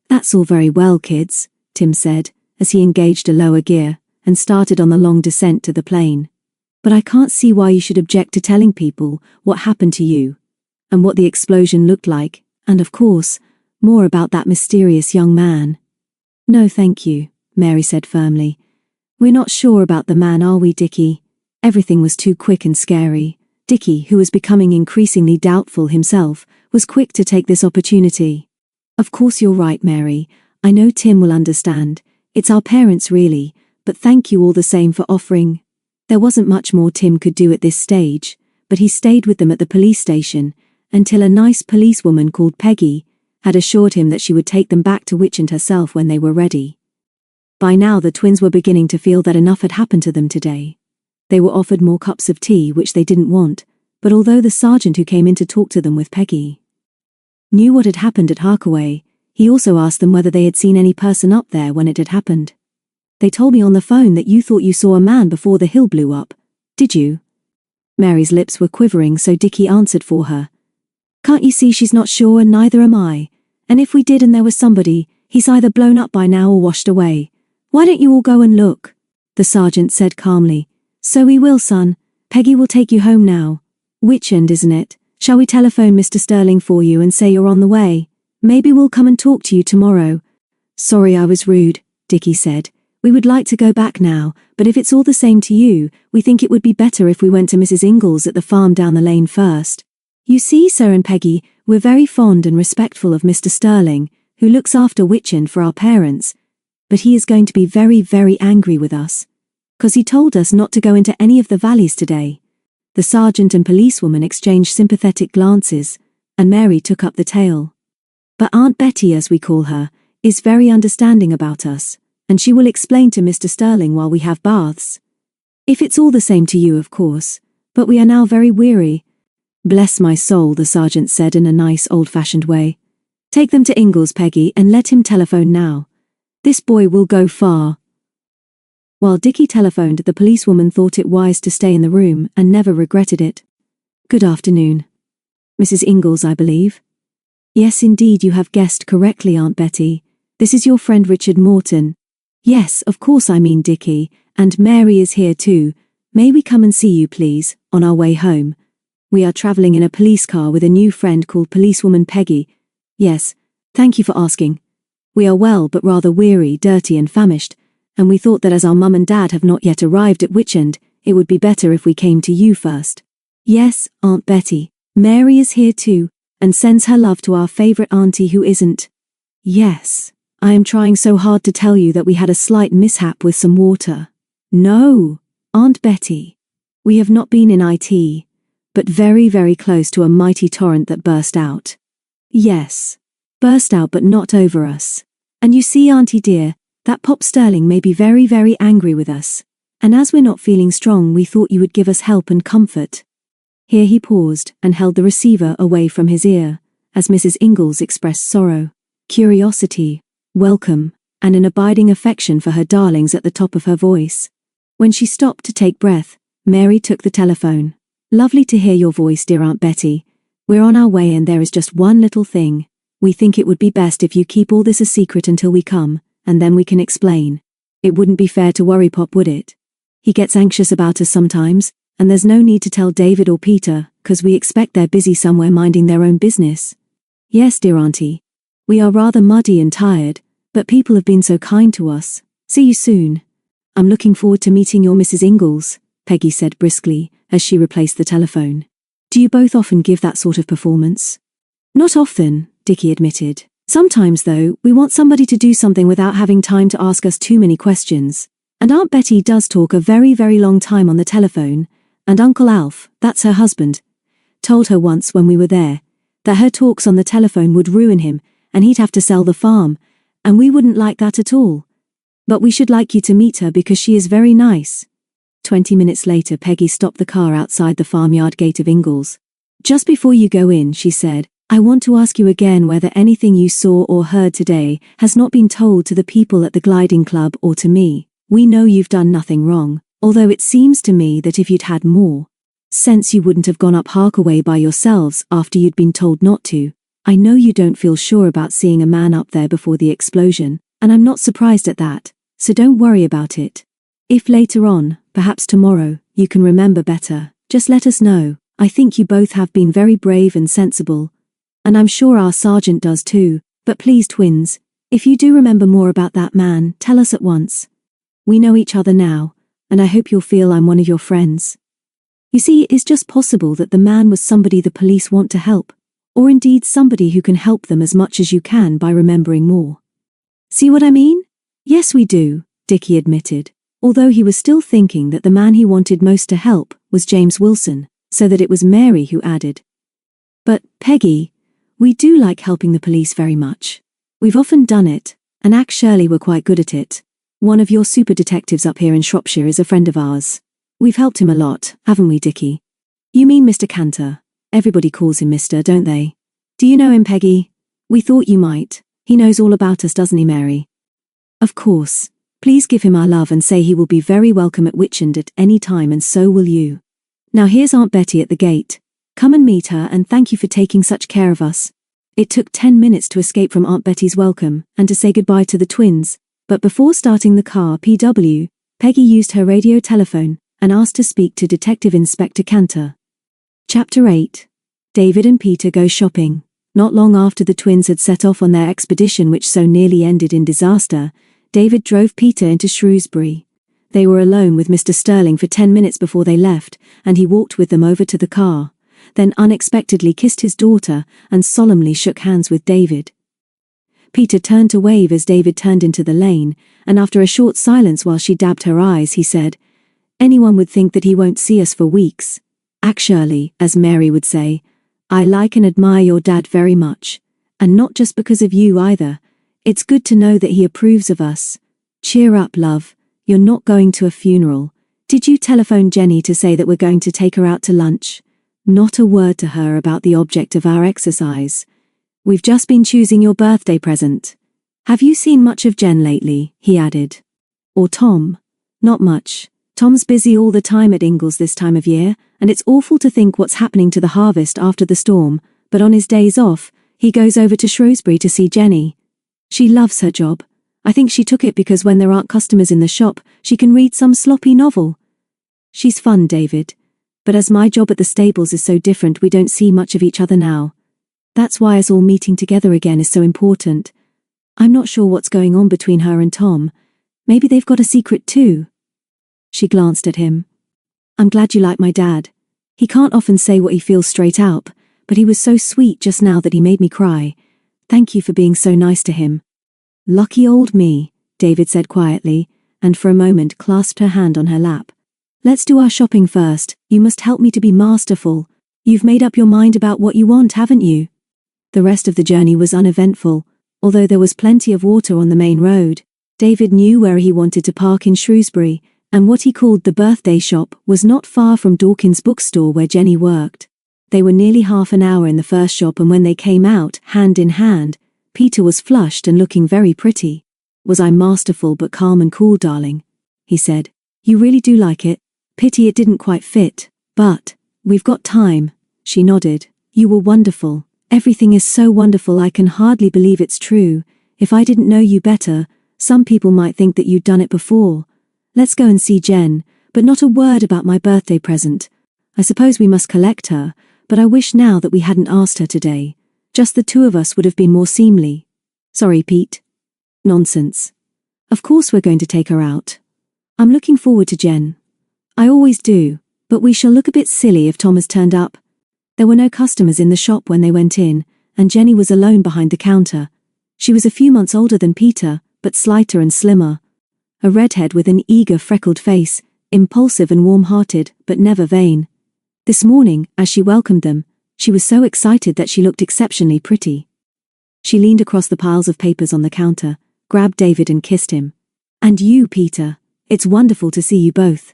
That's all very well, kids, Tim said, as he engaged a lower gear, and started on the long descent to the plane. But I can't see why you should object to telling people what happened to you, and what the explosion looked like, and of course, more about that mysterious young man. No thank you, Mary said firmly. We're not sure about the man, are we, Dickie? Everything was too quick and scary. Dickie, who was becoming increasingly doubtful himself, was quick to take this opportunity. Of course you're right, Mary. I know Tim will understand. It's our parents really, but thank you all the same for offering. There wasn't much more Tim could do at this stage, but he stayed with them at the police station until a nice policewoman called Peggy had assured him that she would take them back to Witchend herself when they were ready. By now the twins were beginning to feel that enough had happened to them today. They were offered more cups of tea, which they didn't want, but although the sergeant who came in to talk to them with Peggy knew what had happened at Harkaway, he also asked them whether they had seen any person up there when it had happened. They told me on the phone that you thought you saw a man before the hill blew up. Did you? Mary's lips were quivering, so Dickie answered for her. Can't you see she's not sure, and neither am I? And if we did and there was somebody, he's either blown up by now or washed away. Why don't you all go and look? The sergeant said calmly. So we will, son. Peggy will take you home now. Witchend, isn't it? Shall we telephone Mr. Sterling for you and say you're on the way? Maybe we'll come and talk to you tomorrow. Sorry I was rude, Dickie said. We would like to go back now, but if it's all the same to you, we think it would be better if we went to Mrs. Ingalls at the farm down the lane first. You see, sir and Peggy, we're very fond and respectful of Mr. Sterling, who looks after Witchend for our parents, but he is going to be very, very angry with us, 'cause he told us not to go into any of the valleys today. The sergeant and policewoman exchanged sympathetic glances, and Mary took up the tale. But Aunt Betty, as we call her, is very understanding about us, and she will explain to Mr. Sterling while we have baths. If it's all the same to you, of course, but we are now very weary. Bless my soul, the sergeant said in a nice old-fashioned way. Take them to Ingalls, Peggy, and let him telephone now. This boy will go far. While Dickie telephoned, the policewoman thought it wise to stay in the room and never regretted it. Good afternoon. Mrs. Ingalls, I believe? Yes, indeed, you have guessed correctly, Aunt Betty. This is your friend Richard Morton. Yes, of course, I mean Dickie, and Mary is here too. May we come and see you, please, on our way home? We are travelling in a police car with a new friend called Policewoman Peggy. Yes, thank you for asking. We are well but rather weary, dirty and famished, and we thought that as our mum and dad have not yet arrived at Witchend, it would be better if we came to you first. Yes, Aunt Betty, Mary is here too, and sends her love to our favourite auntie who isn't. Yes, I am trying so hard to tell you that we had a slight mishap with some water. No, Aunt Betty. We have not been in IT, but very, very close to a mighty torrent that burst out. Yes, burst out but not over us. And you see, Auntie dear, that Pop Sterling may be very, very angry with us, and as we're not feeling strong we thought you would give us help and comfort. Here he paused and held the receiver away from his ear, as Mrs. Ingalls expressed sorrow, curiosity, welcome, and an abiding affection for her darlings at the top of her voice. When she stopped to take breath, Mary took the telephone. Lovely to hear your voice, dear Aunt Betty. We're on our way and there is just one little thing. We think it would be best if you keep all this a secret until we come, and then we can explain. It wouldn't be fair to worry Pop, would it? He gets anxious about us sometimes, and there's no need to tell David or Peter, 'cause we expect they're busy somewhere minding their own business. Yes, dear Auntie. We are rather muddy and tired, but people have been so kind to us. See you soon. I'm looking forward to meeting your Mrs. Ingalls, Peggy said briskly, as she replaced the telephone. Do you both often give that sort of performance? Not often, Dickie admitted. Sometimes, though, we want somebody to do something without having time to ask us too many questions. And Aunt Betty does talk a very, very long time on the telephone, and Uncle Alf, that's her husband, told her once when we were there, that her talks on the telephone would ruin him, and he'd have to sell the farm, and we wouldn't like that at all. But we should like you to meet her because she is very nice. 20 minutes later, Peggy stopped the car outside the farmyard gate of Ingalls. Just before you go in, she said, I want to ask you again whether anything you saw or heard today has not been told to the people at the gliding club or to me. We know you've done nothing wrong, although it seems to me that if you'd had more sense you wouldn't have gone up Harkaway by yourselves after you'd been told not to. I know you don't feel sure about seeing a man up there before the explosion, and I'm not surprised at that, so don't worry about it. If later on, perhaps tomorrow, you can remember better, just let us know. I think you both have been very brave and sensible, and I'm sure our sergeant does too, but please, twins, if you do remember more about that man, tell us at once. We know each other now, and I hope you'll feel I'm one of your friends. You see, it is just possible that the man was somebody the police want to help, or indeed somebody who can help them as much as you can by remembering more. See what I mean? Yes, we do, Dickie admitted, although he was still thinking that the man he wanted most to help was James Wilson, so that it was Mary who added, But, Peggy, we do like helping the police very much. We've often done it, and actually we're quite good at it. One of your super detectives up here in Shropshire is a friend of ours. We've helped him a lot, haven't we, Dickie? You mean Mr. Cantor? Everybody calls him Mr., don't they? Do you know him, Peggy? We thought you might. He knows all about us, doesn't he, Mary? Of course. Please give him our love and say he will be very welcome at Witchend at any time, and so will you. Now here's Aunt Betty at the gate. Come and meet her, and thank you for taking such care of us. It took 10 minutes to escape from Aunt Betty's welcome and to say goodbye to the twins, but before starting the car Peggy used her radio telephone and asked to speak to Detective Inspector Cantor. Chapter 8. David and Peter go shopping. Not long after the twins had set off on their expedition which so nearly ended in disaster, David drove Peter into Shrewsbury. They were alone with Mr. Sterling for 10 minutes before they left, and he walked with them over to the car, then unexpectedly kissed his daughter and solemnly shook hands with David. Peter turned to wave as David turned into the lane, and after a short silence while she dabbed her eyes he said, "Anyone would think that he won't see us for weeks. Actually, as Mary would say, I like and admire your dad very much, and not just because of you either. It's good to know that he approves of us. Cheer up, love, you're not going to a funeral. Did you telephone Jenny to say that we're going to take her out to lunch? Not a word to her about the object of our exercise. We've just been choosing your birthday present. Have you seen much of Jen lately?" he added. "Or Tom?" "Not much. Tom's busy all the time at Ingalls this time of year, and it's awful to think what's happening to the harvest after the storm, but on his days off, he goes over to Shrewsbury to see Jenny. She loves her job. I think she took it because when there aren't customers in the shop, she can read some sloppy novel. She's fun, David. But as my job at the stables is so different, we don't see much of each other now. That's why us all meeting together again is so important. I'm not sure what's going on between her and Tom. Maybe they've got a secret too." She glanced at him. "I'm glad you like my dad. He can't often say what he feels straight out, but he was so sweet just now that he made me cry. Thank you for being so nice to him." "Lucky old me," David said quietly, and for a moment clasped her hand on her lap. "Let's do our shopping first. You must help me to be masterful. You've made up your mind about what you want, haven't you?" The rest of the journey was uneventful, although there was plenty of water on the main road. David knew where he wanted to park in Shrewsbury, and what he called the birthday shop was not far from Dawkins' bookstore where Jenny worked. They were nearly half an hour in the first shop, and when they came out, hand in hand, Peter was flushed and looking very pretty. "Was I masterful but calm and cool, darling?" he said. "You really do like it? Pity it didn't quite fit, but we've got time." She nodded. "You were wonderful. Everything is so wonderful I can hardly believe it's true. If I didn't know you better, some people might think that you'd done it before. Let's go and see Jen, but not a word about my birthday present. I suppose we must collect her, but I wish now that we hadn't asked her today. Just the two of us would have been more seemly." "Sorry, Pete." "Nonsense. Of course we're going to take her out. I'm looking forward to Jen. I always do, but we shall look a bit silly if Tom has turned up." There were no customers in the shop when they went in, and Jenny was alone behind the counter. She was a few months older than Peter, but slighter and slimmer. A redhead with an eager, freckled face, impulsive and warm-hearted, but never vain. This morning, as she welcomed them, she was so excited that she looked exceptionally pretty. She leaned across the piles of papers on the counter, grabbed David and kissed him. "And you, Peter. It's wonderful to see you both.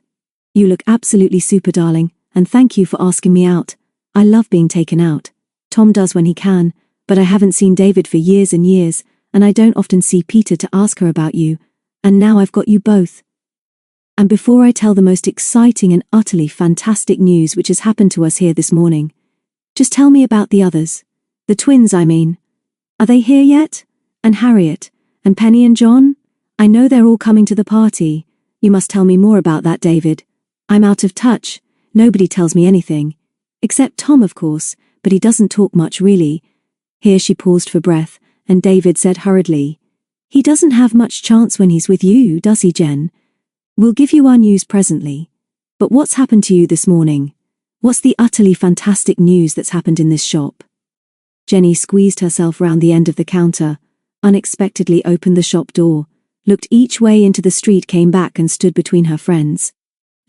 You look absolutely super, darling, and thank you for asking me out. I love being taken out. Tom does when he can, but I haven't seen David for years and years, and I don't often see Peter to ask her about you, and now I've got you both. And before I tell the most exciting and utterly fantastic news which has happened to us here this morning, just tell me about the others. The twins, I mean. Are they here yet? And Harriet? And Penny and John? I know they're all coming to the party. You must tell me more about that, David. I'm out of touch. Nobody tells me anything. Except Tom, of course, but he doesn't talk much really." Here she paused for breath, and David said hurriedly, "He doesn't have much chance when he's with you, does he, Jen? We'll give you our news presently. But what's happened to you this morning? What's the utterly fantastic news that's happened in this shop?" Jenny squeezed herself round the end of the counter, unexpectedly opened the shop door, looked each way into the street, came back and stood between her friends.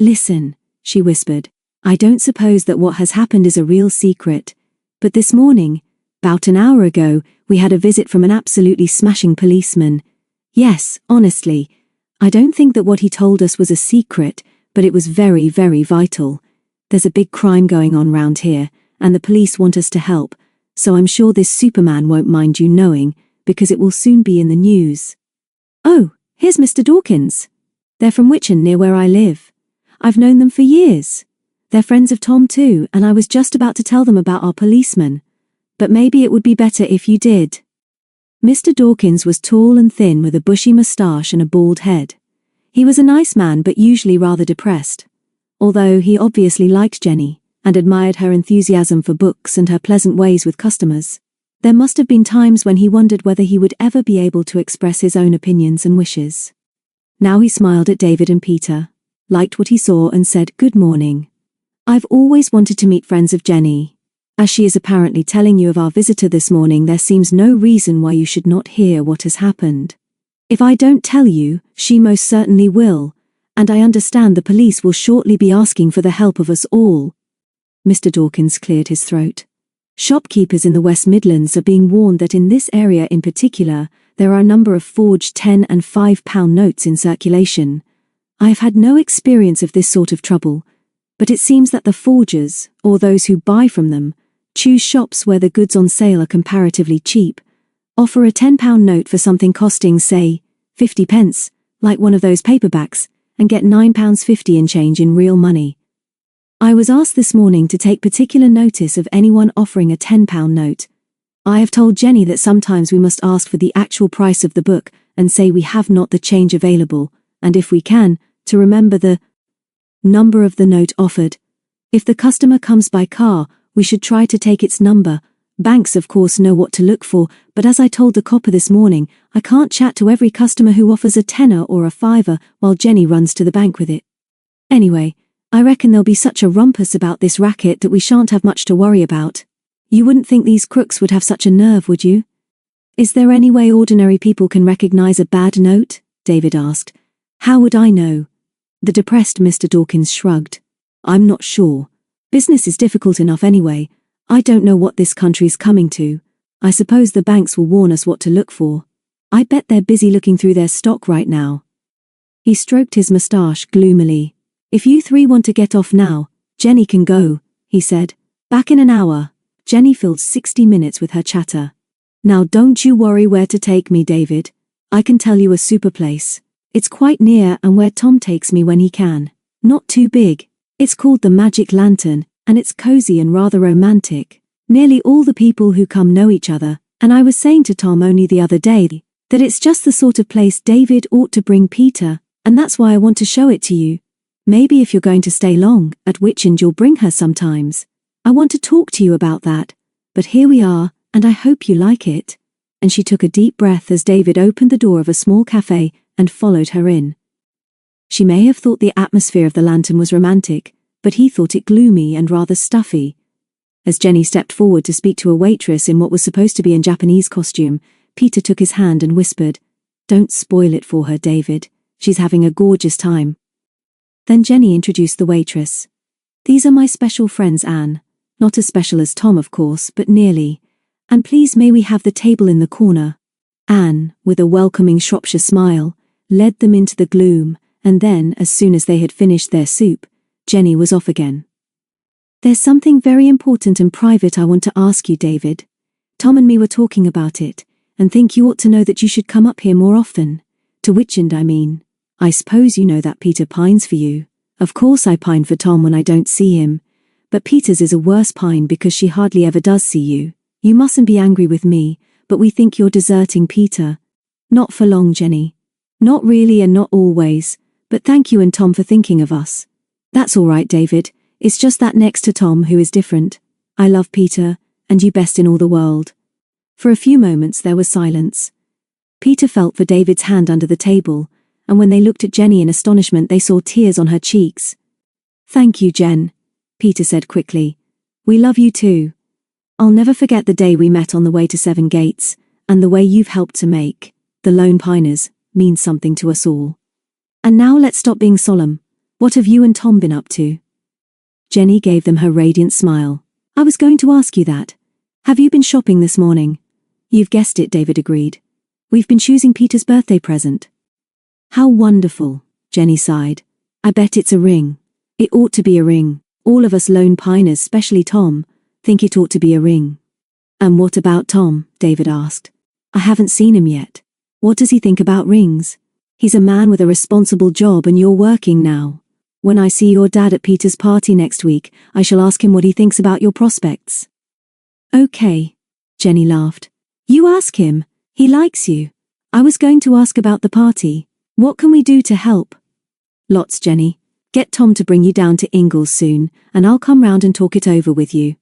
"Listen," she whispered. "I don't suppose that what has happened is a real secret, but this morning, 'bout an hour ago, we had a visit from an absolutely smashing policeman. Yes, honestly, I don't think that what he told us was a secret, but it was very, very vital. There's a big crime going on round here, and the police want us to help, so I'm sure this Superman won't mind you knowing, because it will soon be in the news." "Oh, here's Mr. Dawkins. They're from Witchend, near where I live. I've known them for years. They're friends of Tom too, and I was just about to tell them about our policeman. But maybe it would be better if you did. Mr. Dawkins was tall and thin with a bushy moustache and a bald head. He was a nice man but usually rather depressed. Although he obviously liked Jenny, and admired her enthusiasm for books and her pleasant ways with customers, there must have been times when he wondered whether he would ever be able to express his own opinions and wishes. Now he smiled at David and Peter, liked what he saw and said, "Good morning. I've always wanted to meet friends of Jenny. As she is apparently telling you of our visitor this morning, there seems no reason why you should not hear what has happened. If I don't tell you, she most certainly will, and I understand the police will shortly be asking for the help of us all." Mr. Dawkins cleared his throat. Shopkeepers in the West Midlands are being warned that in this area in particular, there are a number of forged £10 and £5 notes in circulation. I have had no experience of this sort of trouble, but it seems that the forgers, or those who buy from them, choose shops where the goods on sale are comparatively cheap, offer a £10 note for something costing, say, 50 pence, like one of those paperbacks, and get £9.50 in change in real money. I was asked this morning to take particular notice of anyone offering a £10 note. I have told Jenny that sometimes we must ask for the actual price of the book and say we have not the change available, and if we can, to remember the number of the note offered. If the customer comes by car, we should try to take its number. Banks of course know what to look for, but as I told the copper this morning, I can't chat to every customer who offers a tenner or a fiver while Jenny runs to the bank with it. Anyway, I reckon there'll be such a rumpus about this racket that we shan't have much to worry about. You wouldn't think these crooks would have such a nerve, would you? Is there any way ordinary people can recognize a bad note? David asked. How would I know? The depressed Mr. Dawkins shrugged. I'm not sure. Business is difficult enough anyway. I don't know what this country's coming to. I suppose the banks will warn us what to look for. I bet they're busy looking through their stock right now. He stroked his moustache gloomily. If you three want to get off now, Jenny can go, he said. Back in an hour. Jenny filled 60 minutes with her chatter. Now don't you worry where to take me, David. I can tell you a super place. It's quite near and where Tom takes me when he can. Not too big. It's called the Magic Lantern, and it's cozy and rather romantic. Nearly all the people who come know each other, and I was saying to Tom only the other day that it's just the sort of place David ought to bring Peter, and that's why I want to show it to you. Maybe if you're going to stay long at Witchend you'll bring her sometimes. I want to talk to you about that. But here we are, and I hope you like it. And she took a deep breath as David opened the door of a small cafe and followed her in. She may have thought the atmosphere of the lantern was romantic, but he thought it gloomy and rather stuffy. As Jenny stepped forward to speak to a waitress in what was supposed to be a Japanese costume, Peter took his hand and whispered, "Don't spoil it for her, David. She's having a gorgeous time." Then Jenny introduced the waitress. "These are my special friends, Anne. Not as special as Tom, of course, but nearly. And please may we have the table in the corner." Anne, with a welcoming Shropshire smile, led them into the gloom, and then, as soon as they had finished their soup, Jenny was off again. "There's something very important and private I want to ask you, David. Tom and me were talking about it, and think you ought to know that you should come up here more often. To Witchend, I mean. I suppose you know that Peter pines for you. Of course I pine for Tom when I don't see him, but Peter's is a worse pine because she hardly ever does see you. You mustn't be angry with me, but we think you're deserting Peter. Not for long, Jenny. Not really and not always, but thank you and Tom for thinking of us. That's all right, David. It's just that next to Tom who is different. I love Peter, and you best in all the world." For a few moments there was silence. Peter felt for David's hand under the table, and when they looked at Jenny in astonishment they saw tears on her cheeks. "Thank you, Jen," Peter said quickly. "We love you too. I'll never forget the day we met on the way to Seven Gates, and the way you've helped to make the Lone Piners mean something to us all. And now let's stop being solemn. What have you and Tom been up to?" Jenny gave them her radiant smile. "I was going to ask you that. Have you been shopping this morning?" "You've guessed it," David agreed. "We've been choosing Peter's birthday present." "How wonderful," Jenny sighed. "I bet it's a ring. It ought to be a ring. All of us Lone Piners, especially Tom, think it ought to be a ring." "And what about Tom?" David asked. "I haven't seen him yet. What does he think about rings? He's a man with a responsible job and you're working now." When I see your dad at Peter's party next week, I shall ask him what he thinks about your prospects." "Okay," Jenny laughed. "You ask him. He likes you. I was going to ask about the party. What can we do to help?" "Lots, Jenny. Get Tom to bring you down to Ingalls soon, and I'll come round and talk it over with you.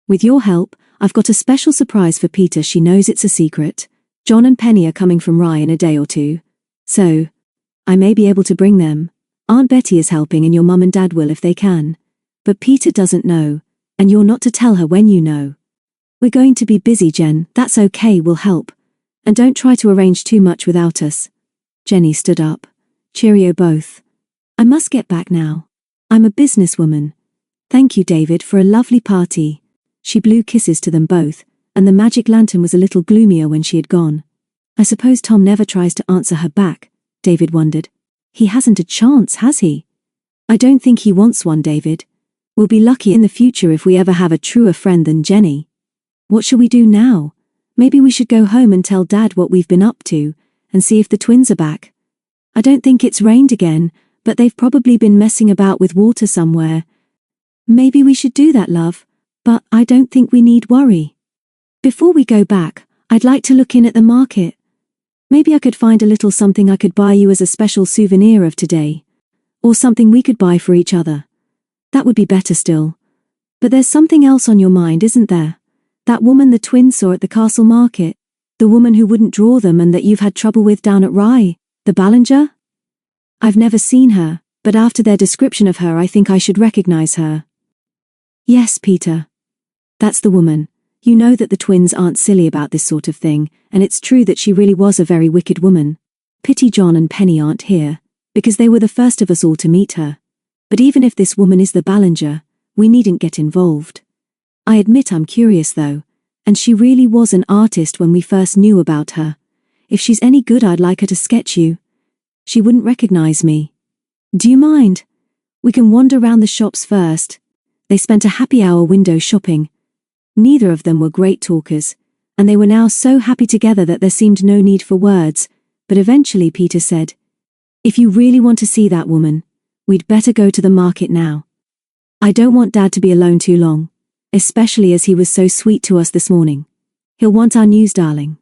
With your help, I've got a special surprise for Peter. She knows it's a secret. John and Penny are coming from Rye in a day or two. So, I may be able to bring them. Aunt Betty is helping and your mum and dad will if they can. But Peter doesn't know, and you're not to tell her when you know. We're going to be busy, Jen. That's okay, we'll help. And don't try to arrange too much without us." Jenny stood up. "Cheerio both. I must get back now. I'm a businesswoman. Thank you, David, for a lovely party." She blew kisses to them both, and the magic lantern was a little gloomier when she had gone. "I suppose Tom never tries to answer her back," David wondered. "He hasn't a chance, has he?" "I don't think he wants one, David. We'll be lucky in the future if we ever have a truer friend than Jenny. What shall we do now? Maybe we should go home and tell Dad what we've been up to, and see if the twins are back. I don't think it's rained again, but they've probably been messing about with water somewhere. Maybe we should do that, love, but I don't think we need worry. Before we go back, I'd like to look in at the market. Maybe I could find a little something I could buy you as a special souvenir of today. Or something we could buy for each other. That would be better still. But there's something else on your mind, isn't there? That woman the twins saw at the castle market. The woman who wouldn't draw them and that you've had trouble with down at Rye. The Ballinger? I've never seen her, but after their description of her I think I should recognize her." "Yes, Peter. That's the woman. You know that the twins aren't silly about this sort of thing, and it's true that she really was a very wicked woman. Pity John and Penny aren't here, because they were the first of us all to meet her. But even if this woman is the Ballinger, we needn't get involved. I admit I'm curious though, and she really was an artist when we first knew about her. If she's any good I'd like her to sketch you. She wouldn't recognize me. Do you mind? We can wander round the shops first." They spent a happy hour window shopping. Neither of them were great talkers, and they were now so happy together that there seemed no need for words, but eventually Peter said, "If you really want to see that woman, we'd better go to the market now. I don't want Dad to be alone too long, especially as he was so sweet to us this morning. He'll want our news, darling."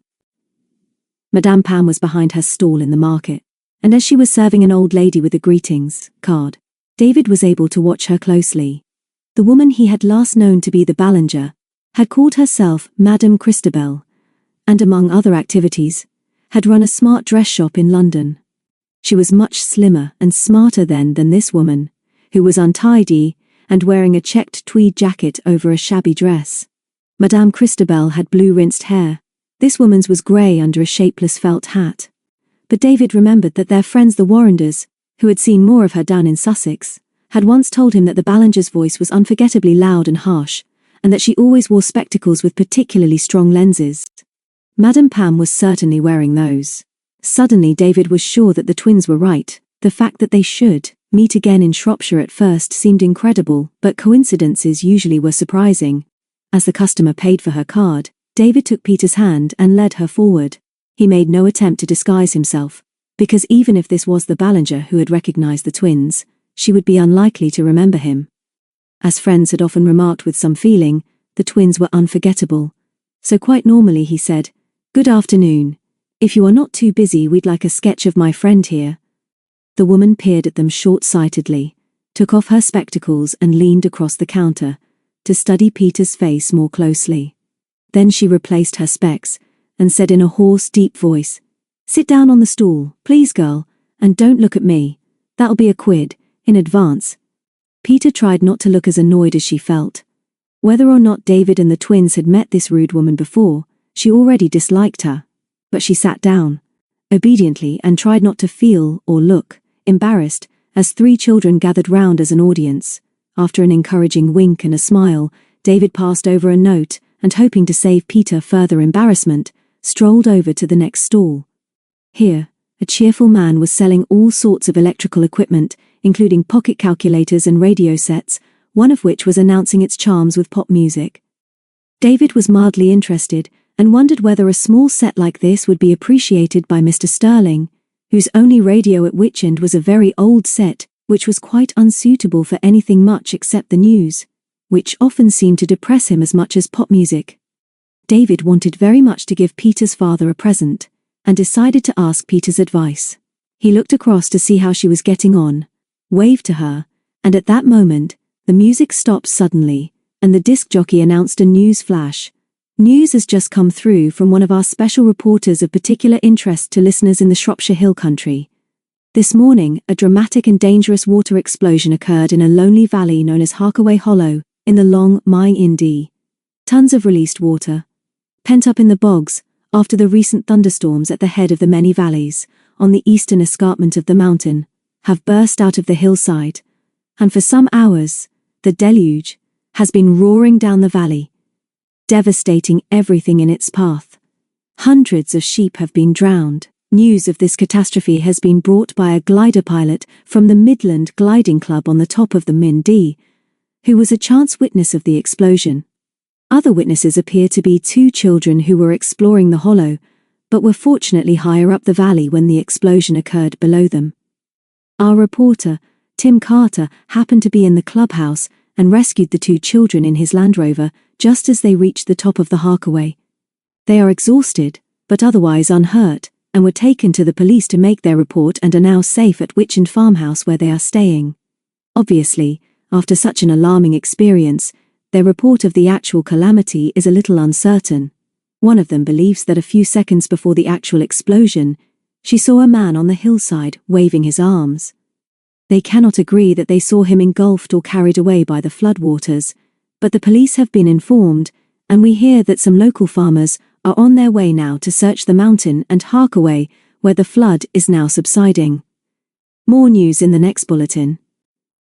Madame Pam was behind her stall in the market, and as she was serving an old lady with a greetings card, David was able to watch her closely. The woman he had last known to be the Ballinger had called herself Madame Christabel, and among other activities, had run a smart dress shop in London. She was much slimmer and smarter then than this woman, who was untidy and wearing a checked tweed jacket over a shabby dress. Madame Christabel had blue rinsed hair. This woman's was grey under a shapeless felt hat. But David remembered that their friends the Warrenders, who had seen more of her down in Sussex, had once told him that the Ballinger's voice was unforgettably loud and harsh, and that she always wore spectacles with particularly strong lenses. Madame Pam was certainly wearing those. Suddenly David was sure that the twins were right. The fact that they should meet again in Shropshire at first seemed incredible, but coincidences usually were surprising. As the customer paid for her card, David took Peter's hand and led her forward. He made no attempt to disguise himself, because even if this was the Ballinger who had recognized the twins, she would be unlikely to remember him. As friends had often remarked with some feeling, the twins were unforgettable. So quite normally he said, "Good afternoon. If you are not too busy, we'd like a sketch of my friend here." The woman peered at them short-sightedly, took off her spectacles and leaned across the counter to study Peter's face more closely. Then she replaced her specs and said in a hoarse, deep voice, "Sit down on the stool, please, girl, and don't look at me. That'll be a quid, in advance." Peter tried not to look as annoyed as she felt. Whether or not David and the twins had met this rude woman before, she already disliked her. But she sat down, obediently, and tried not to feel or look embarrassed as three children gathered round as an audience. After an encouraging wink and a smile, David passed over a note and, hoping to save Peter further embarrassment, strolled over to the next stall. Here, a cheerful man was selling all sorts of electrical equipment, including pocket calculators and radio sets, one of which was announcing its charms with pop music. David was mildly interested and wondered whether a small set like this would be appreciated by Mr. Sterling, whose only radio at Witchend was a very old set which was quite unsuitable for anything much except the news, which often seemed to depress him as much as pop music. David wanted very much to give Peter's father a present, and decided to ask Peter's advice. He looked across to see how she was getting on, waved to her, and at that moment, the music stopped suddenly, and the disc jockey announced a news flash. News has just come through from one of our special reporters of particular interest to listeners in the Shropshire Hill Country. This morning, a dramatic and dangerous water explosion occurred in a lonely valley known as Harkaway Hollow, in the Long Mine Indee. Tons of released water, pent up in the bogs, after the recent thunderstorms at the head of the many valleys, on the eastern escarpment of the mountain, have burst out of the hillside, and for some hours, the deluge has been roaring down the valley, devastating everything in its path. Hundreds of sheep have been drowned. News of this catastrophe has been brought by a glider pilot from the Midland Gliding Club on the top of the Indee, who was a chance witness of the explosion. Other witnesses appear to be two children who were exploring the hollow, but were fortunately higher up the valley when the explosion occurred below them. Our reporter, Tim Carter, happened to be in the clubhouse and rescued the two children in his Land Rover just as they reached the top of the Harkaway. They are exhausted, but otherwise unhurt, and were taken to the police to make their report and are now safe at Witchend farmhouse where they are staying. Obviously, after such an alarming experience, their report of the actual calamity is a little uncertain. One of them believes that a few seconds before the actual explosion, she saw a man on the hillside waving his arms. They cannot agree that they saw him engulfed or carried away by the floodwaters, but the police have been informed, and we hear that some local farmers are on their way now to search the mountain and Harkaway, where the flood is now subsiding. More news in the next bulletin.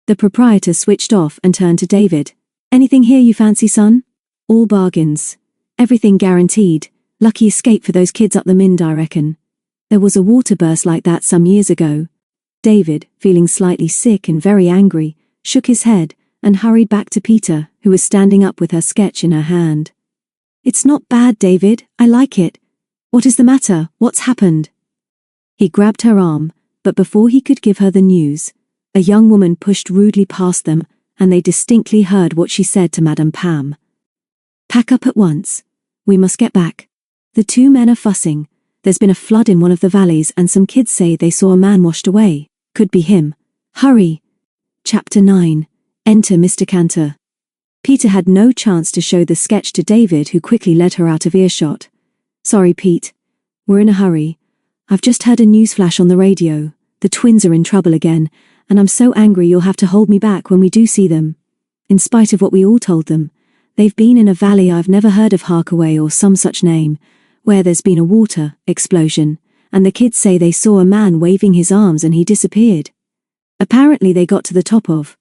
The proprietor switched off and turned to David. "Anything here you fancy, son?" "All bargains. Everything guaranteed. Lucky escape for those kids up the Mind, I reckon. There was a water burst like that some years ago." David, feeling slightly sick and very angry, shook his head and hurried back to Peter, who was standing up with her sketch in her hand. "It's not bad, David. I like it. What is the matter? What's happened?" He grabbed her arm, but before he could give her the news, a young woman pushed rudely past them, and they distinctly heard what she said to Madame Pam. "Pack up at once. We must get back. The two men are fussing. There's been a flood in one of the valleys and some kids say they saw a man washed away. Could be him. Hurry." Chapter 9. Enter Mr. Cantor. Peter had no chance to show the sketch to David, who quickly led her out of earshot. "Sorry, Pete. We're in a hurry. I've just heard a news flash on the radio. The twins are in trouble again, and I'm so angry you'll have to hold me back when we do see them. In spite of what we all told them, they've been in a valley I've never heard of, Harkaway or some such name, where there's been a water explosion, and the kids say they saw a man waving his arms and he disappeared. Apparently they got to the top of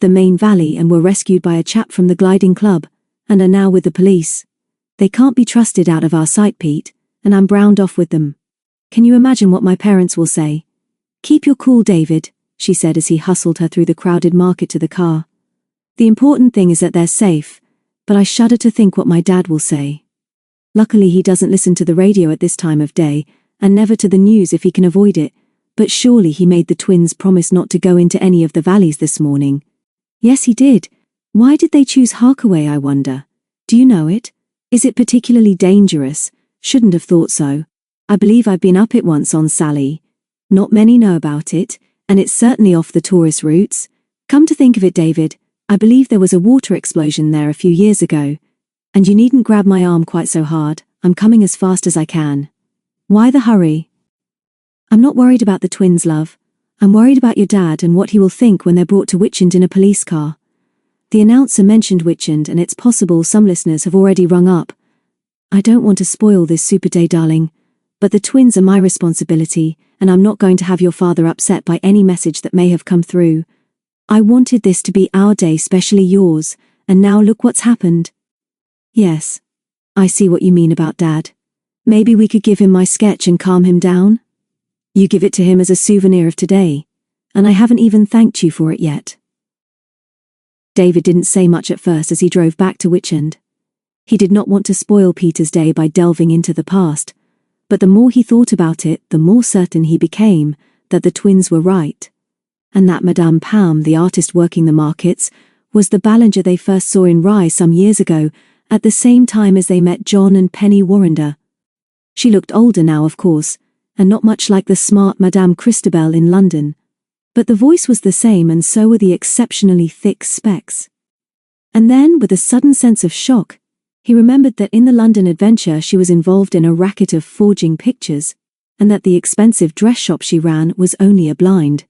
the main valley and were rescued by a chap from the gliding club, and are now with the police. They can't be trusted out of our sight, Pete, and I'm browned off with them. Can you imagine what my parents will say?" "Keep your cool, David," she said as he hustled her through the crowded market to the car. "The important thing is that they're safe, but I shudder to think what my dad will say. Luckily he doesn't listen to the radio at this time of day, and never to the news if he can avoid it, but surely he made the twins promise not to go into any of the valleys this morning." "Yes, he did. Why did they choose Harkaway, I wonder? Do you know it? Is it particularly dangerous? Shouldn't have thought so. I believe I've been up it once on Sally. Not many know about it, and it's certainly off the tourist routes. Come to think of it, David, I believe there was a water explosion there a few years ago. And you needn't grab my arm quite so hard, I'm coming as fast as I can." "Why the hurry?" "I'm not worried about the twins, love. I'm worried about your dad and what he will think when they're brought to Witchend in a police car. The announcer mentioned Witchend, and it's possible some listeners have already rung up. I don't want to spoil this super day, darling, but the twins are my responsibility, and I'm not going to have your father upset by any message that may have come through. I wanted this to be our day, especially yours, and now look what's happened." "Yes, I see what you mean about Dad. Maybe we could give him my sketch and calm him down? You give it to him as a souvenir of today, and I haven't even thanked you for it yet." David didn't say much at first as he drove back to Witchend. He did not want to spoil Peter's day by delving into the past, but the more he thought about it, the more certain he became that the twins were right. and that Madame Pam, the artist working the markets, was the Ballinger they first saw in Rye some years ago, at the same time as they met John and Penny Warrender. She looked older now, of course, and not much like the smart Madame Christabel in London. But the voice was the same, and so were the exceptionally thick specs. And then, with a sudden sense of shock, he remembered that in the London adventure she was involved in a racket of forging pictures, and that the expensive dress shop she ran was only a blind.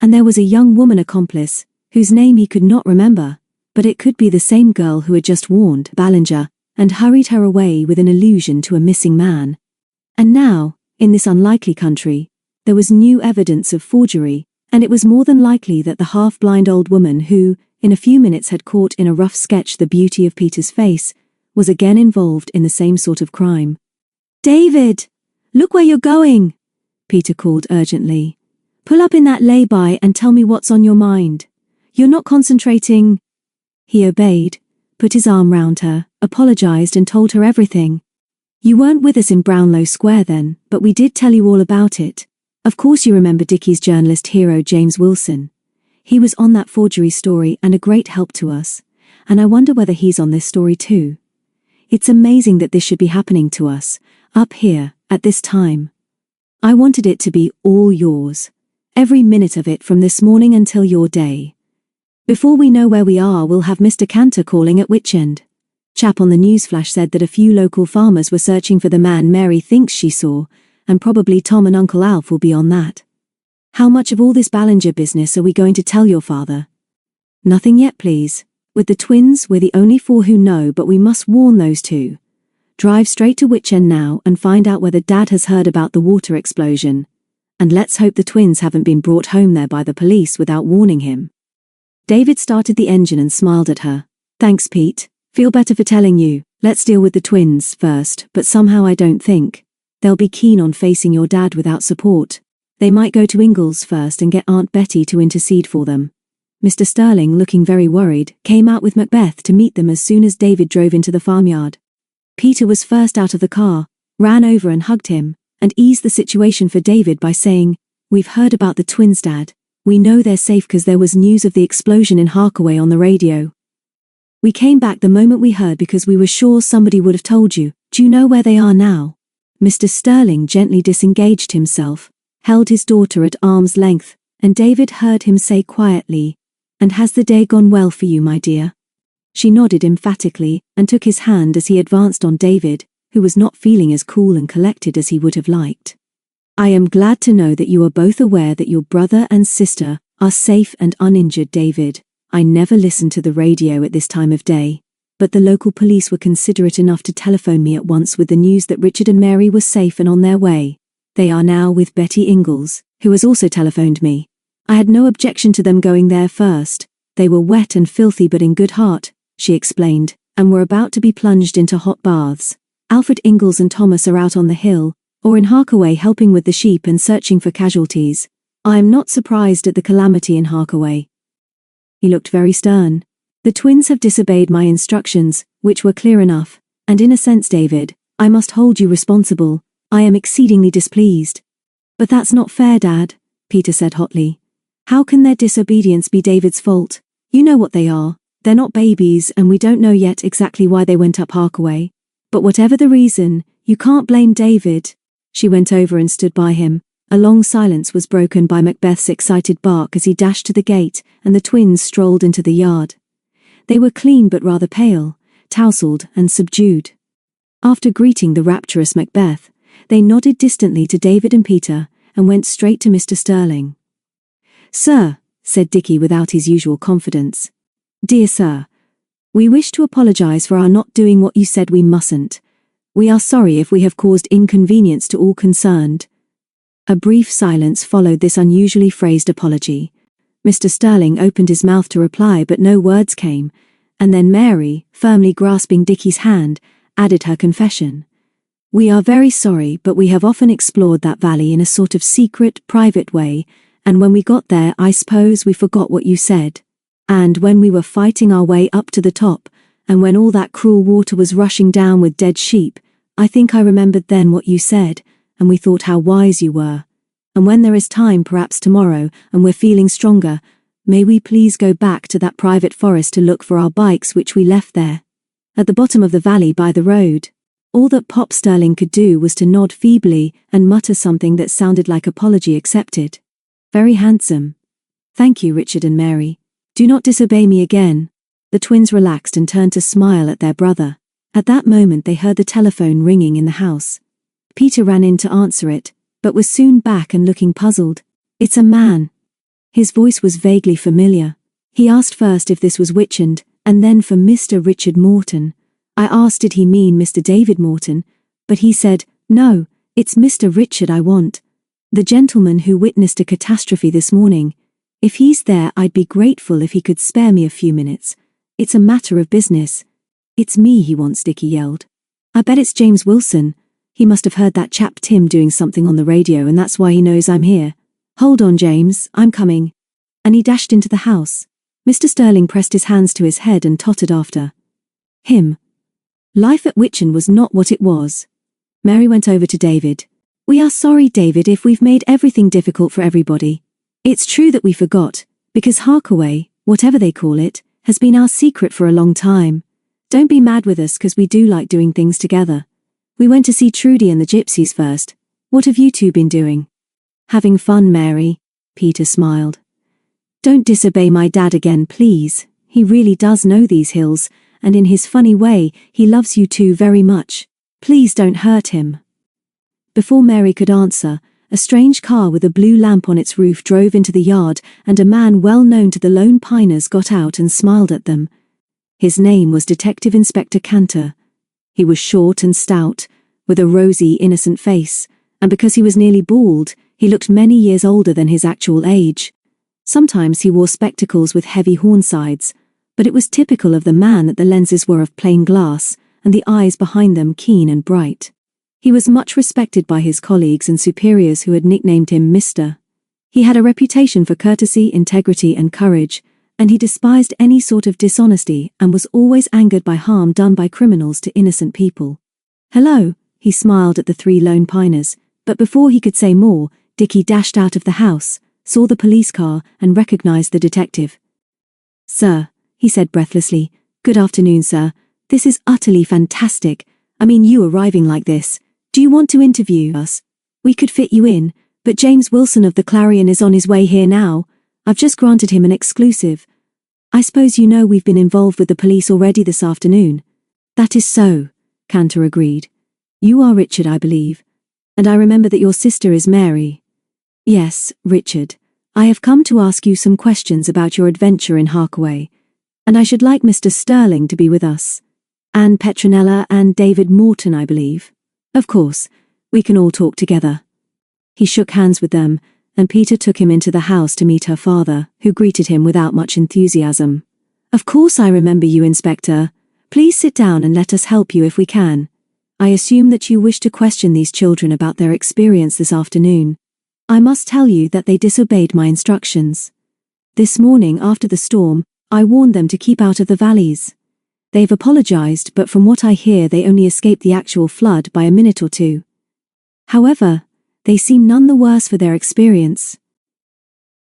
And there was a young woman accomplice, whose name he could not remember, but it could be the same girl who had just warned Ballinger and hurried her away with an allusion to a missing man. And now, in this unlikely country, there was new evidence of forgery, and it was more than likely that the half-blind old woman who, in a few minutes had caught in a rough sketch the beauty of Peter's face, was again involved in the same sort of crime. "David! Look where you're going!" Peter called urgently. "Pull up in that lay-by and tell me what's on your mind. You're not concentrating." He obeyed, put his arm round her, apologized and told her everything. "You weren't with us in Brownlow Square then, but we did tell you all about it. Of course you remember Dickie's journalist hero James Wilson. He was on that forgery story and a great help to us, and I wonder whether he's on this story too. It's amazing that this should be happening to us, up here, at this time. I wanted it to be all yours, every minute of it from this morning until your day. Before we know where we are, we'll have Mr. Cantor calling at Witchend. Chap on the newsflash said that a few local farmers were searching for the man Mary thinks she saw, and probably Tom and Uncle Alf will be on that. How much of all this Ballinger business are we going to tell your father?" "Nothing yet, please. With the twins, we're the only 4 who know, but we must warn those 2. Drive straight to Witchend now and find out whether Dad has heard about the water explosion. And let's hope the twins haven't been brought home there by the police without warning him." David started the engine and smiled at her. "Thanks, Pete. Feel better for telling you. Let's deal with the twins first, but somehow I don't think they'll be keen on facing your dad without support. They might go to Ingalls first and get Aunt Betty to intercede for them." Mr. Sterling, looking very worried, came out with Macbeth to meet them as soon as David drove into the farmyard. Peter was first out of the car, ran over and hugged him, and eased the situation for David by saying, "We've heard about the twins, Dad. We know they're safe because there was news of the explosion in Harkaway on the radio. We came back the moment we heard because we were sure somebody would have told you. Do you know where they are now?" Mr. Sterling gently disengaged himself, held his daughter at arm's length, and David heard him say quietly, "And has the day gone well for you, my dear?" She nodded emphatically and took his hand as he advanced on David, who was not feeling as cool and collected as he would have liked. "I am glad to know that you are both aware that your brother and sister are safe and uninjured, David. I never listen to the radio at this time of day, but the local police were considerate enough to telephone me at once with the news that Richard and Mary were safe and on their way. They are now with Betty Ingalls, who has also telephoned me. I had no objection to them going there first. They were wet and filthy but in good heart," she explained, "and were about to be plunged into hot baths. Alfred Ingalls and Thomas are out on the hill, or in Harkaway helping with the sheep and searching for casualties. I am not surprised at the calamity in Harkaway." He looked very stern. "The twins have disobeyed my instructions, which were clear enough, and in a sense, David, I must hold you responsible. I am exceedingly displeased." "But that's not fair, Dad," Peter said hotly. "How can their disobedience be David's fault? You know what they are. They're not babies, and we don't know yet exactly why they went up Harkaway. But whatever the reason, you can't blame David." She went over and stood by him. A long silence was broken by Macbeth's excited bark as he dashed to the gate, and the twins strolled into the yard. They were clean but rather pale, tousled and subdued. After greeting the rapturous Macbeth, they nodded distantly to David and Peter, and went straight to Mr. Sterling. "Sir," said Dickie without his usual confidence. "Dear sir, we wish to apologize for our not doing what you said we mustn't. We are sorry if we have caused inconvenience to all concerned." A brief silence followed this unusually phrased apology. Mr. Sterling opened his mouth to reply, but no words came, and then Mary, firmly grasping Dickie's hand, added her confession. "We are very sorry, but we have often explored that valley in a sort of secret, private way, and when we got there I suppose we forgot what you said. And when we were fighting our way up to the top, and when all that cruel water was rushing down with dead sheep, I think I remembered then what you said, and we thought how wise you were. And when there is time, perhaps tomorrow, and we're feeling stronger, may we please go back to that private forest to look for our bikes which we left there, at the bottom of the valley by the road. All that Pop Sterling could do was to nod feebly and mutter something that sounded like apology accepted. Very handsome. Thank you, Richard and Mary. Do not disobey me again. The twins relaxed and turned to smile at their brother. At that moment they heard the telephone ringing in the house. Peter ran in to answer it, but was soon back and looking puzzled. It's a man. His voice was vaguely familiar. He asked first if this was Witchend, and then for Mr. Richard Morton. I asked did he mean Mr. David Morton, but he said, no, it's Mr. Richard I want. The gentleman who witnessed a catastrophe this morning. If he's there, I'd be grateful if he could spare me a few minutes. It's a matter of business. It's me he wants, Dickie yelled. I bet it's James Wilson. He must have heard that chap Tim doing something on the radio and that's why he knows I'm here. Hold on, James, I'm coming. And he dashed into the house. Mr. Sterling pressed his hands to his head and tottered after him. Life at Witchend was not what it was. Mary went over to David. We are sorry, David, if we've made everything difficult for everybody. It's true that we forgot, because Harkaway, whatever they call it, has been our secret for a long time. Don't be mad with us because we do like doing things together. We went to see Trudy and the gypsies first. What have you two been doing? Having fun, Mary. Peter smiled. Don't disobey my dad again, please. He really does know these hills, and in his funny way, he loves you two very much. Please don't hurt him. Before Mary could answer, a strange car with a blue lamp on its roof drove into the yard, and a man well known to the Lone Piners got out and smiled at them. His name was Detective Inspector Cantor. He was short and stout, with a rosy, innocent face, and because he was nearly bald, he looked many years older than his actual age. Sometimes he wore spectacles with heavy horn sides, but it was typical of the man that the lenses were of plain glass, and the eyes behind them keen and bright. He was much respected by his colleagues and superiors who had nicknamed him Mr. He had a reputation for courtesy, integrity, and courage, and he despised any sort of dishonesty and was always angered by harm done by criminals to innocent people. Hello, he smiled at the three Lone Piners, but before he could say more, Dickie dashed out of the house, saw the police car, and recognized the detective. Sir, he said breathlessly, good afternoon, sir. This is utterly fantastic. I mean, you arriving like this. Do you want to interview us? We could fit you in, but James Wilson of the Clarion is on his way here now. I've just granted him an exclusive. I suppose you know we've been involved with the police already this afternoon. That is so, Cantor agreed. You are Richard, I believe. And I remember that your sister is Mary. Yes, Richard. I have come to ask you some questions about your adventure in Harkaway, and I should like Mr. Sterling to be with us. And Petronella and David Morton, I believe. Of course, we can all talk together. He shook hands with them, and Peter took him into the house to meet her father, who greeted him without much enthusiasm. Of course I remember you, Inspector. Please sit down and let us help you if we can. I assume that you wish to question these children about their experience this afternoon. I must tell you that they disobeyed my instructions. This morning after the storm, I warned them to keep out of the valleys. They've apologized, but from what I hear they only escaped the actual flood by a minute or two. However, they seem none the worse for their experience.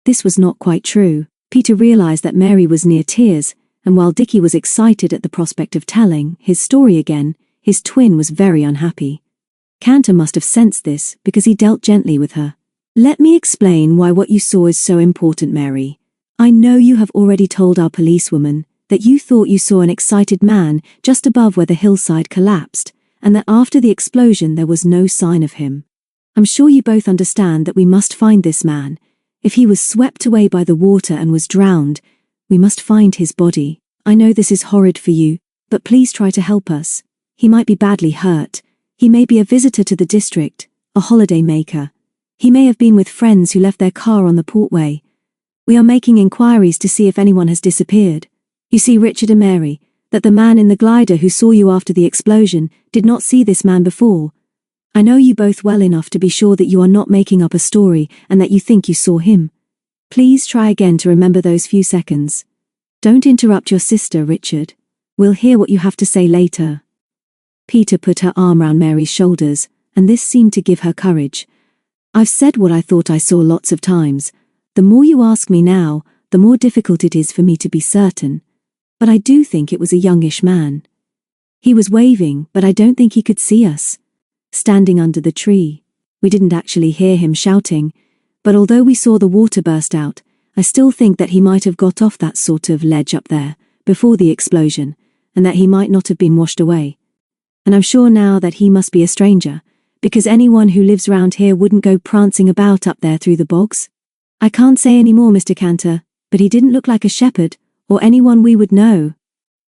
This was not quite true. Peter realized that Mary was near tears, and while Dickie was excited at the prospect of telling his story again, his twin was very unhappy. Cantor must have sensed this because he dealt gently with her. Let me explain why what you saw is so important, Mary. I know you have already told our policewoman that you thought you saw an excited man just above where the hillside collapsed, and that after the explosion there was no sign of him. I'm sure you both understand that we must find this man. If he was swept away by the water and was drowned, we must find his body. I know this is horrid for you, but please try to help us. He might be badly hurt. He may be a visitor to the district, a holiday maker. He may have been with friends who left their car on the portway. We are making inquiries to see if anyone has disappeared. You see, Richard and Mary, that the man in the glider who saw you after the explosion did not see this man before. I know you both well enough to be sure that you are not making up a story and that you think you saw him. Please try again to remember those few seconds. Don't interrupt your sister, Richard. We'll hear what you have to say later. Peter put her arm round Mary's shoulders, and this seemed to give her courage. I've said what I thought I saw lots of times. The more you ask me now, the more difficult it is for me to be certain. But I do think it was a youngish man. He was waving, but I don't think he could see us. Standing under the tree. We didn't actually hear him shouting, but although we saw the water burst out, I still think that he might have got off that sort of ledge up there before the explosion, and that he might not have been washed away. And I'm sure now that he must be a stranger, because anyone who lives round here wouldn't go prancing about up there through the bogs. I can't say any more, Mr. Cantor, but he didn't look like a shepherd, or anyone we would know.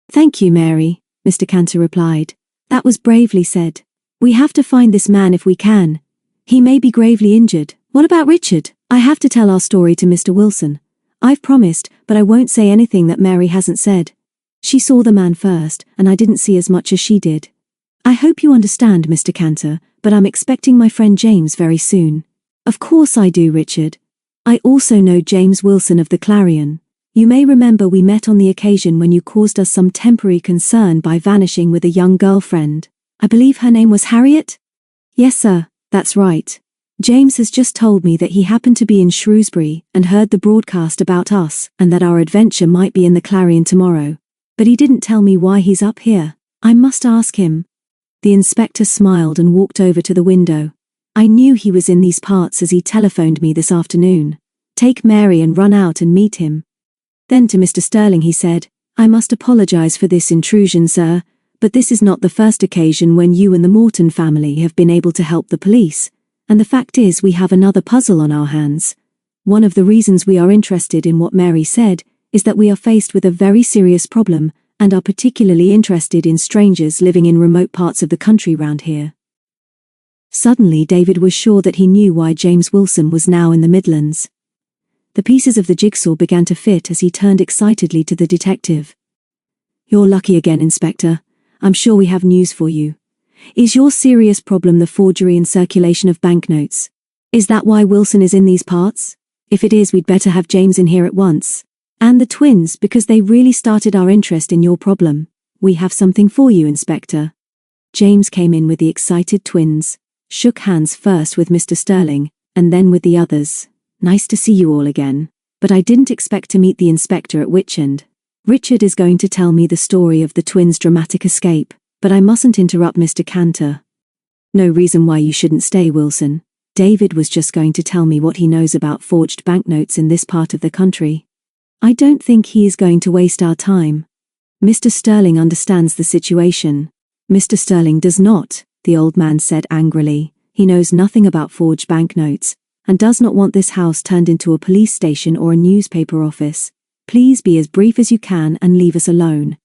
Thank you, Mary, Mr. Cantor replied. That was bravely said. We have to find this man if we can. He may be gravely injured. What about Richard? I have to tell our story to Mr. Wilson. I've promised, but I won't say anything that Mary hasn't said. She saw the man first, and I didn't see as much as she did. I hope you understand, Mr. Cantor, but I'm expecting my friend James very soon. Of course I do, Richard. I also know James Wilson of the Clarion. You may remember we met on the occasion when you caused us some temporary concern by vanishing with a young girlfriend. I believe her name was Harriet? Yes, sir, that's right. James has just told me that he happened to be in Shrewsbury and heard the broadcast about us and that our adventure might be in the Clarion tomorrow. But he didn't tell me why he's up here. I must ask him. The inspector smiled and walked over to the window. I knew he was in these parts as he telephoned me this afternoon. Take Mary and run out and meet him. Then to Mr. Sterling he said, I must apologize for this intrusion, sir, but this is not the first occasion when you and the Morton family have been able to help the police, and the fact is we have another puzzle on our hands. One of the reasons we are interested in what Mary said is that we are faced with a very serious problem and are particularly interested in strangers living in remote parts of the country round here. Suddenly David was sure that he knew why James Wilson was now in the Midlands. The pieces of the jigsaw began to fit as he turned excitedly to the detective. You're lucky again, Inspector. I'm sure we have news for you. Is your serious problem the forgery and circulation of banknotes? Is that why Wilson is in these parts? If it is, we'd better have James in here at once. And the twins, because they really started our interest in your problem. We have something for you, Inspector. James came in with the excited twins, shook hands first with Mr. Sterling, and then with the others. Nice to see you all again, but I didn't expect to meet the inspector at Witchend. Richard is going to tell me the story of the twins' dramatic escape, but I mustn't interrupt Mr. Cantor. No reason why you shouldn't stay, Wilson. David was just going to tell me what he knows about forged banknotes in this part of the country. I don't think he is going to waste our time. Mr. Sterling understands the situation. Mr. Sterling does not, the old man said angrily. He knows nothing about forged banknotes, and does not want this house turned into a police station or a newspaper office. Please be as brief as you can and leave us alone.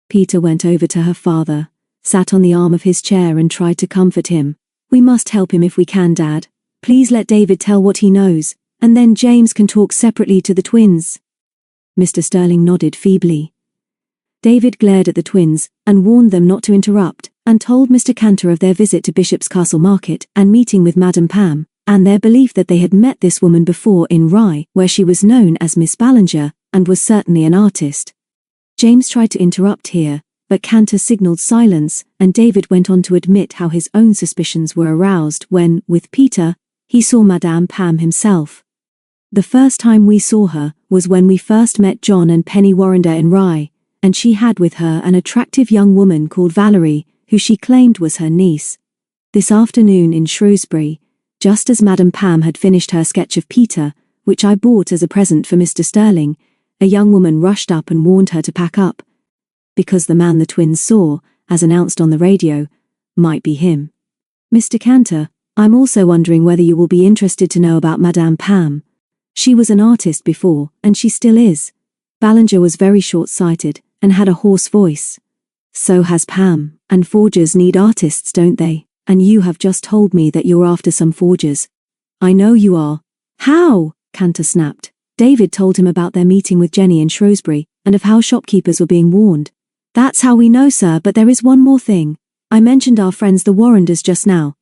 Peter went over to her father, sat on the arm of his chair and tried to comfort him. We must help him if we can, Dad. Please let David tell what he knows, and then James can talk separately to the twins. Mr. Sterling nodded feebly. David glared at the twins and warned them not to interrupt, and told Mr. Cantor of their visit to Bishop's Castle Market and meeting with Madame Pam, and their belief that they had met this woman before in Rye, where she was known as Miss Ballinger, and was certainly an artist. James tried to interrupt here, but Cantor signalled silence, and David went on to admit how his own suspicions were aroused when, with Peter, he saw Madame Pam himself. The first time we saw her was when we first met John and Penny Warrender in Rye, and she had with her an attractive young woman called Valerie, who she claimed was her niece. This afternoon in Shrewsbury, just as Madame Pam had finished her sketch of Peter, which I bought as a present for Mr. Sterling, a young woman rushed up and warned her to pack up, because the man the twins saw, as announced on the radio, might be him. Mr. Cantor, I'm also wondering whether you will be interested to know about Madame Pam. She was an artist before, and she still is. Ballinger was very short-sighted, and had a hoarse voice. So has Pam, and forgers need artists, don't they? And you have just told me that you're after some forgers. I know you are. How? Cantor snapped. David told him about their meeting with Jenny in Shrewsbury, and of how shopkeepers were being warned. That's how we know, sir, but there is one more thing. I mentioned our friends the Warrenders just now.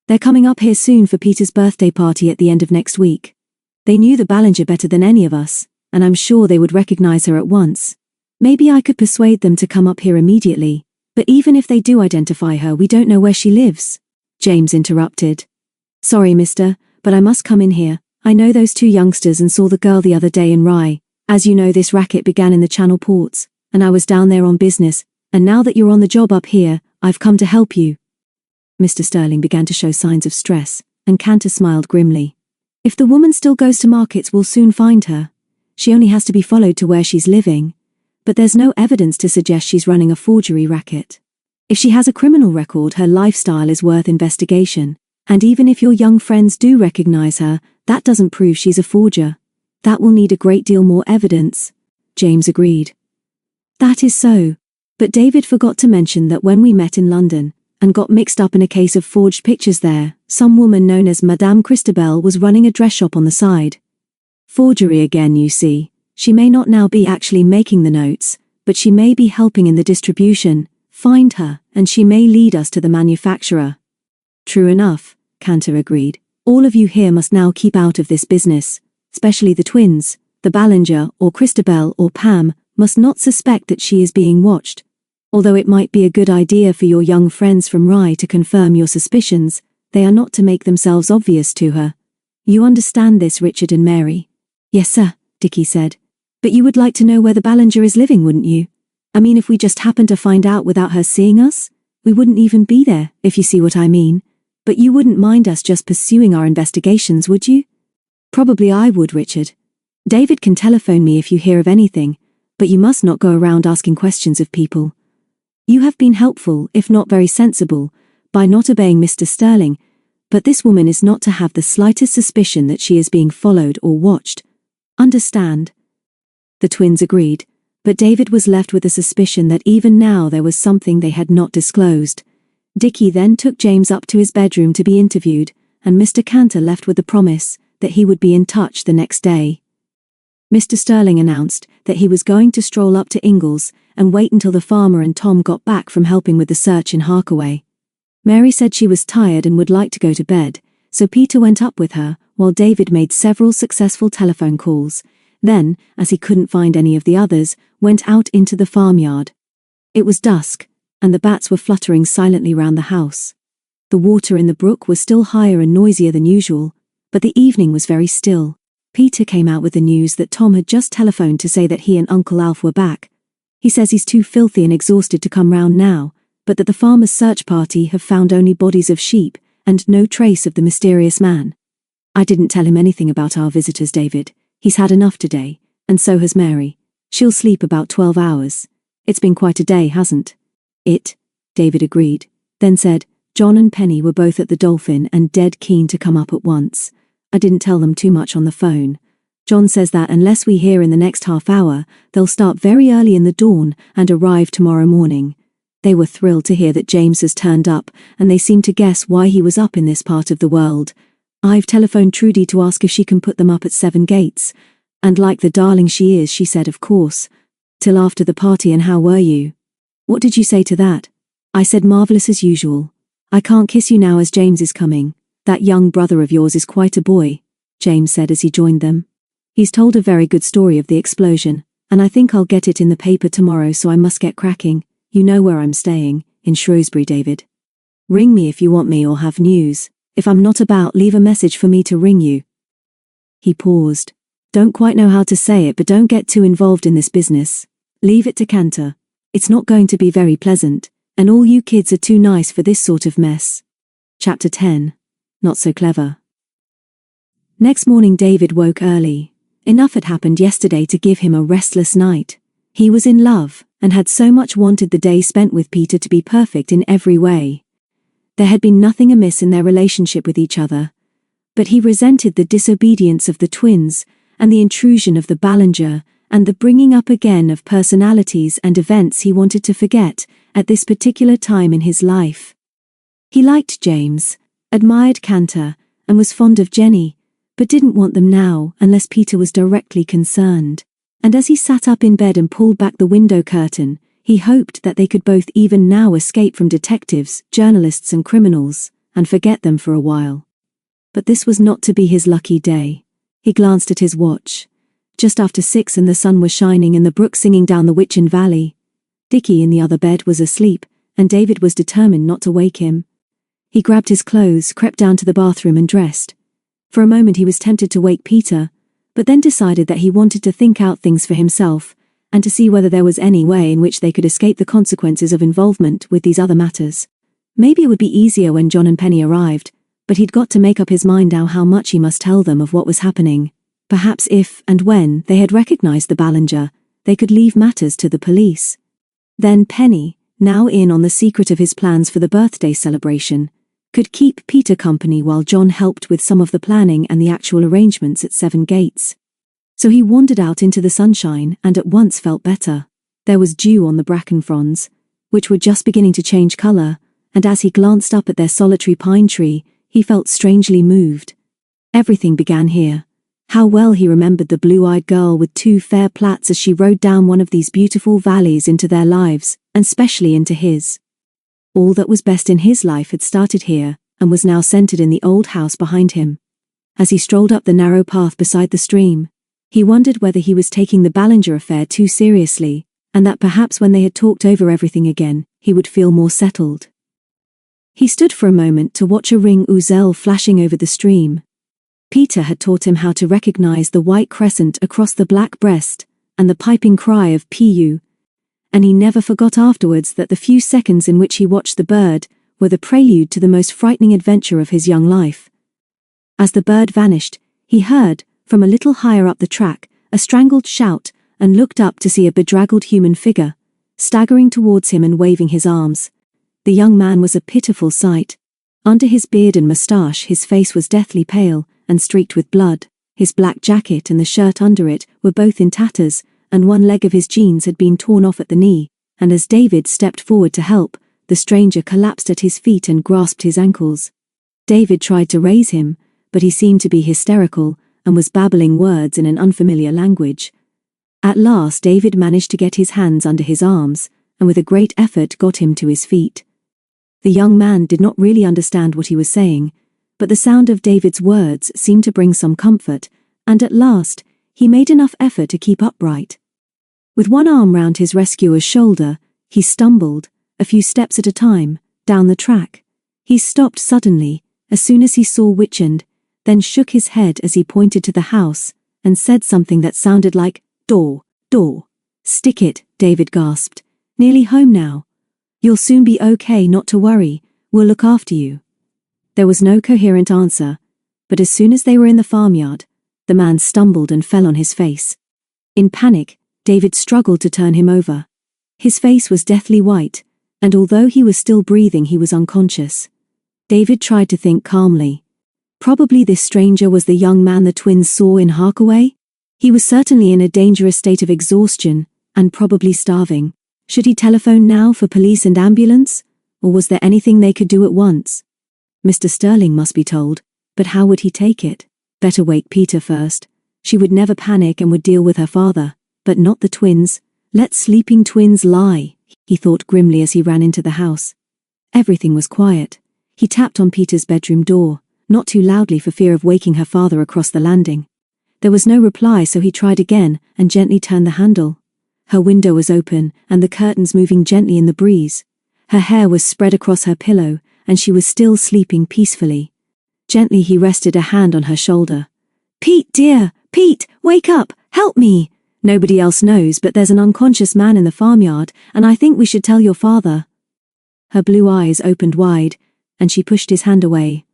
They're coming up here soon for Peter's birthday party at the end of next week. They knew the Ballinger better than any of us, and I'm sure they would recognize her at once. Maybe I could persuade them to come up here immediately, but even if they do identify her, we don't know where she lives. James interrupted. Sorry, mister, but I must come in here. I know those two youngsters and saw the girl the other day in Rye. As you know, this racket began in the Channel ports, and I was down there on business, and now that you're on the job up here, I've come to help you." Mr. Sterling began to show signs of stress, and Cantor smiled grimly. "If the woman still goes to markets, we'll soon find her. She only has to be followed to where she's living. But there's no evidence to suggest she's running a forgery racket. If she has a criminal record, her lifestyle is worth investigation. And even if your young friends do recognize her, that doesn't prove she's a forger. That will need a great deal more evidence." James agreed. "That is so. But David forgot to mention that when we met in London, and got mixed up in a case of forged pictures there, some woman known as Madame Christabel was running a dress shop on the side. Forgery again, you see. She may not now be actually making the notes, but she may be helping in the distribution. Find her, and she may lead us to the manufacturer." "True enough," Cantor agreed. "All of you here must now keep out of this business, especially the twins. The Ballinger, or Christabel, or Pam, must not suspect that she is being watched. Although it might be a good idea for your young friends from Rye to confirm your suspicions, they are not to make themselves obvious to her. You understand this, Richard and Mary?" "Yes, sir," Dickie said. "But you would like to know where the Ballinger is living, wouldn't you? I mean, if we just happened to find out without her seeing us, we wouldn't even be there, if you see what I mean. But you wouldn't mind us just pursuing our investigations, would you?" "Probably I would, Richard. David can telephone me if you hear of anything, but you must not go around asking questions of people. You have been helpful, if not very sensible, by not obeying Mr. Sterling, but this woman is not to have the slightest suspicion that she is being followed or watched. Understand?" The twins agreed, but David was left with a suspicion that even now there was something they had not disclosed. Dickie then took James up to his bedroom to be interviewed, and Mr. Cantor left with the promise that he would be in touch the next day. Mr. Sterling announced that he was going to stroll up to Ingles and wait until the farmer and Tom got back from helping with the search in Harkaway. Mary said she was tired and would like to go to bed, so Peter went up with her, while David made several successful telephone calls. Then, as he couldn't find any of the others, went out into the farmyard. It was dusk, and the bats were fluttering silently round the house. The water in the brook was still higher and noisier than usual, but the evening was very still. Peter came out with the news that Tom had just telephoned to say that he and Uncle Alf were back. He says he's too filthy and exhausted to come round now, but that the farmer's search party have found only bodies of sheep, and no trace of the mysterious man. "I didn't tell him anything about our visitors, David. He's had enough today, and so has Mary. She'll sleep about 12 hours. It's been quite a day, hasn't it?" David agreed, then said, "John and Penny were both at the Dolphin and dead keen to come up at once. I didn't tell them too much on the phone. John says that unless we hear in the next half hour, they'll start very early in the dawn and arrive tomorrow morning. They were thrilled to hear that James has turned up, and they seem to guess why he was up in this part of the world. I've telephoned Trudy to ask if she can put them up at 7 Gates, and like the darling she is, she said of course. Till after the party. And how were you?" "What did you say to that?" "I said marvellous as usual. I can't kiss you now as James is coming. That young brother of yours is quite a boy," James said as he joined them. "He's told a very good story of the explosion, and I think I'll get it in the paper tomorrow, so I must get cracking. You know where I'm staying, in Shrewsbury, David. Ring me if you want me or have news. If I'm not about, leave a message for me to ring you." He paused. "Don't quite know how to say it, but don't get too involved in this business. Leave it to Cantor. It's not going to be very pleasant, and all you kids are too nice for this sort of mess." Chapter 10. Not so clever. Next morning David woke early. Enough had happened yesterday to give him a restless night. He was in love, and had so much wanted the day spent with Peter to be perfect in every way. There had been nothing amiss in their relationship with each other, but he resented the disobedience of the twins, and the intrusion of the Ballinger, and the bringing up again of personalities and events he wanted to forget at this particular time in his life. He liked James, admired Cantor, and was fond of Jenny, but didn't want them now unless Peter was directly concerned. And as he sat up in bed and pulled back the window curtain, he hoped that they could both even now escape from detectives, journalists and criminals, and forget them for a while. But this was not to be his lucky day. He glanced at his watch. Just after 6, and the sun was shining and the brook singing down the Witchend valley. Dickie in the other bed was asleep, and David was determined not to wake him. He grabbed his clothes, crept down to the bathroom and dressed. For a moment he was tempted to wake Peter, but then decided that he wanted to think out things for himself, and to see whether there was any way in which they could escape the consequences of involvement with these other matters. Maybe it would be easier when John and Penny arrived, but he'd got to make up his mind now how much he must tell them of what was happening. Perhaps if and when they had recognized the Ballinger, they could leave matters to the police. Then Penny, now in on the secret of his plans for the birthday celebration, could keep Peter company while John helped with some of the planning and the actual arrangements at Seven Gates. So he wandered out into the sunshine and at once felt better. There was dew on the bracken fronds, which were just beginning to change color, and as he glanced up at their solitary pine tree, he felt strangely moved. Everything began here. How well he remembered the blue-eyed girl with two fair plaits as she rode down one of these beautiful valleys into their lives, and specially into his. All that was best in his life had started here, and was now centered in the old house behind him. As he strolled up the narrow path beside the stream, he wondered whether he was taking the Ballinger affair too seriously, and that perhaps when they had talked over everything again, he would feel more settled. He stood for a moment to watch a ring ouzel flashing over the stream. Peter had taught him how to recognize the white crescent across the black breast, and the piping cry of Pu, and he never forgot afterwards that the few seconds in which he watched the bird were the prelude to the most frightening adventure of his young life. As the bird vanished, he heard, from a little higher up the track, a strangled shout, and looked up to see a bedraggled human figure, staggering towards him and waving his arms. The young man was a pitiful sight. Under his beard and moustache his face was deathly pale, and streaked with blood. His black jacket and the shirt under it were both in tatters, and one leg of his jeans had been torn off at the knee, and as David stepped forward to help, the stranger collapsed at his feet and grasped his ankles. David tried to raise him, but he seemed to be hysterical, and was babbling words in an unfamiliar language. At last David managed to get his hands under his arms, and with a great effort got him to his feet. The young man did not really understand what he was saying, but the sound of David's words seemed to bring some comfort, and at last, he made enough effort to keep upright. With one arm round his rescuer's shoulder, he stumbled, a few steps at a time, down the track. He stopped suddenly, as soon as he saw Witchend, then shook his head as he pointed to the house, and said something that sounded like, "Door, door." "Stick it," David gasped. "Nearly home now. You'll soon be okay, not to worry, we'll look after you." There was no coherent answer, but as soon as they were in the farmyard, the man stumbled and fell on his face. In panic, David struggled to turn him over. His face was deathly white, and although he was still breathing, he was unconscious. David tried to think calmly. Probably this stranger was the young man the twins saw in Harkaway. He was certainly in a dangerous state of exhaustion, and probably starving. Should he telephone now for police and ambulance, or was there anything they could do at once? Mr. Sterling must be told, but how would he take it? Better wake Peter first. She would never panic and would deal with her father, but not the twins. Let sleeping twins lie, he thought grimly as he ran into the house. Everything was quiet. He tapped on Peter's bedroom door, not too loudly for fear of waking her father across the landing. There was no reply, so he tried again and gently turned the handle. Her window was open and the curtains moving gently in the breeze. Her hair was spread across her pillow, and she was still sleeping peacefully. Gently he rested a hand on her shoulder. "Pete, dear, Pete, wake up, help me. Nobody else knows, but there's an unconscious man in the farmyard, and I think we should tell your father." Her blue eyes opened wide, and she pushed his hand away.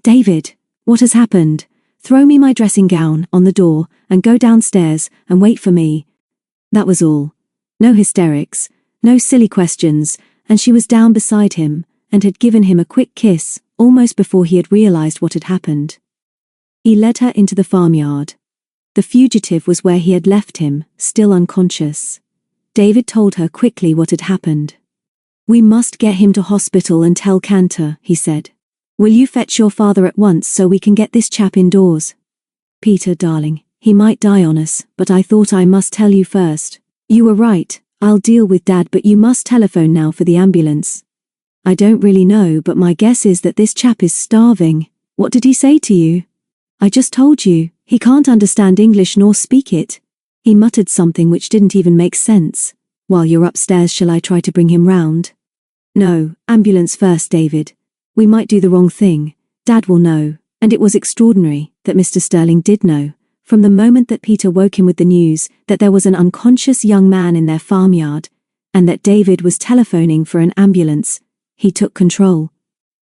"David, what has happened? Throw me my dressing gown on the door, and go downstairs, and wait for me." That was all. No hysterics, no silly questions, and she was down beside him, and had given him a quick kiss, almost before he had realized what had happened. He led her into the farmyard. The fugitive was where he had left him, still unconscious. David told her quickly what had happened. "We must get him to hospital and tell Cantor," he said. "Will you fetch your father at once so we can get this chap indoors?" "Peter, darling, he might die on us, but I thought I must tell you first." "You were right, I'll deal with Dad, but you must telephone now for the ambulance." "I don't really know, but my guess is that this chap is starving." "What did he say to you?" "I just told you, he can't understand English nor speak it. He muttered something which didn't even make sense. While you're upstairs, shall I try to bring him round?" "No, ambulance first, David. We might do the wrong thing. Dad will know." And it was extraordinary that Mr. Sterling did know, from the moment that Peter woke him with the news, that there was an unconscious young man in their farmyard, and that David was telephoning for an ambulance. He took control.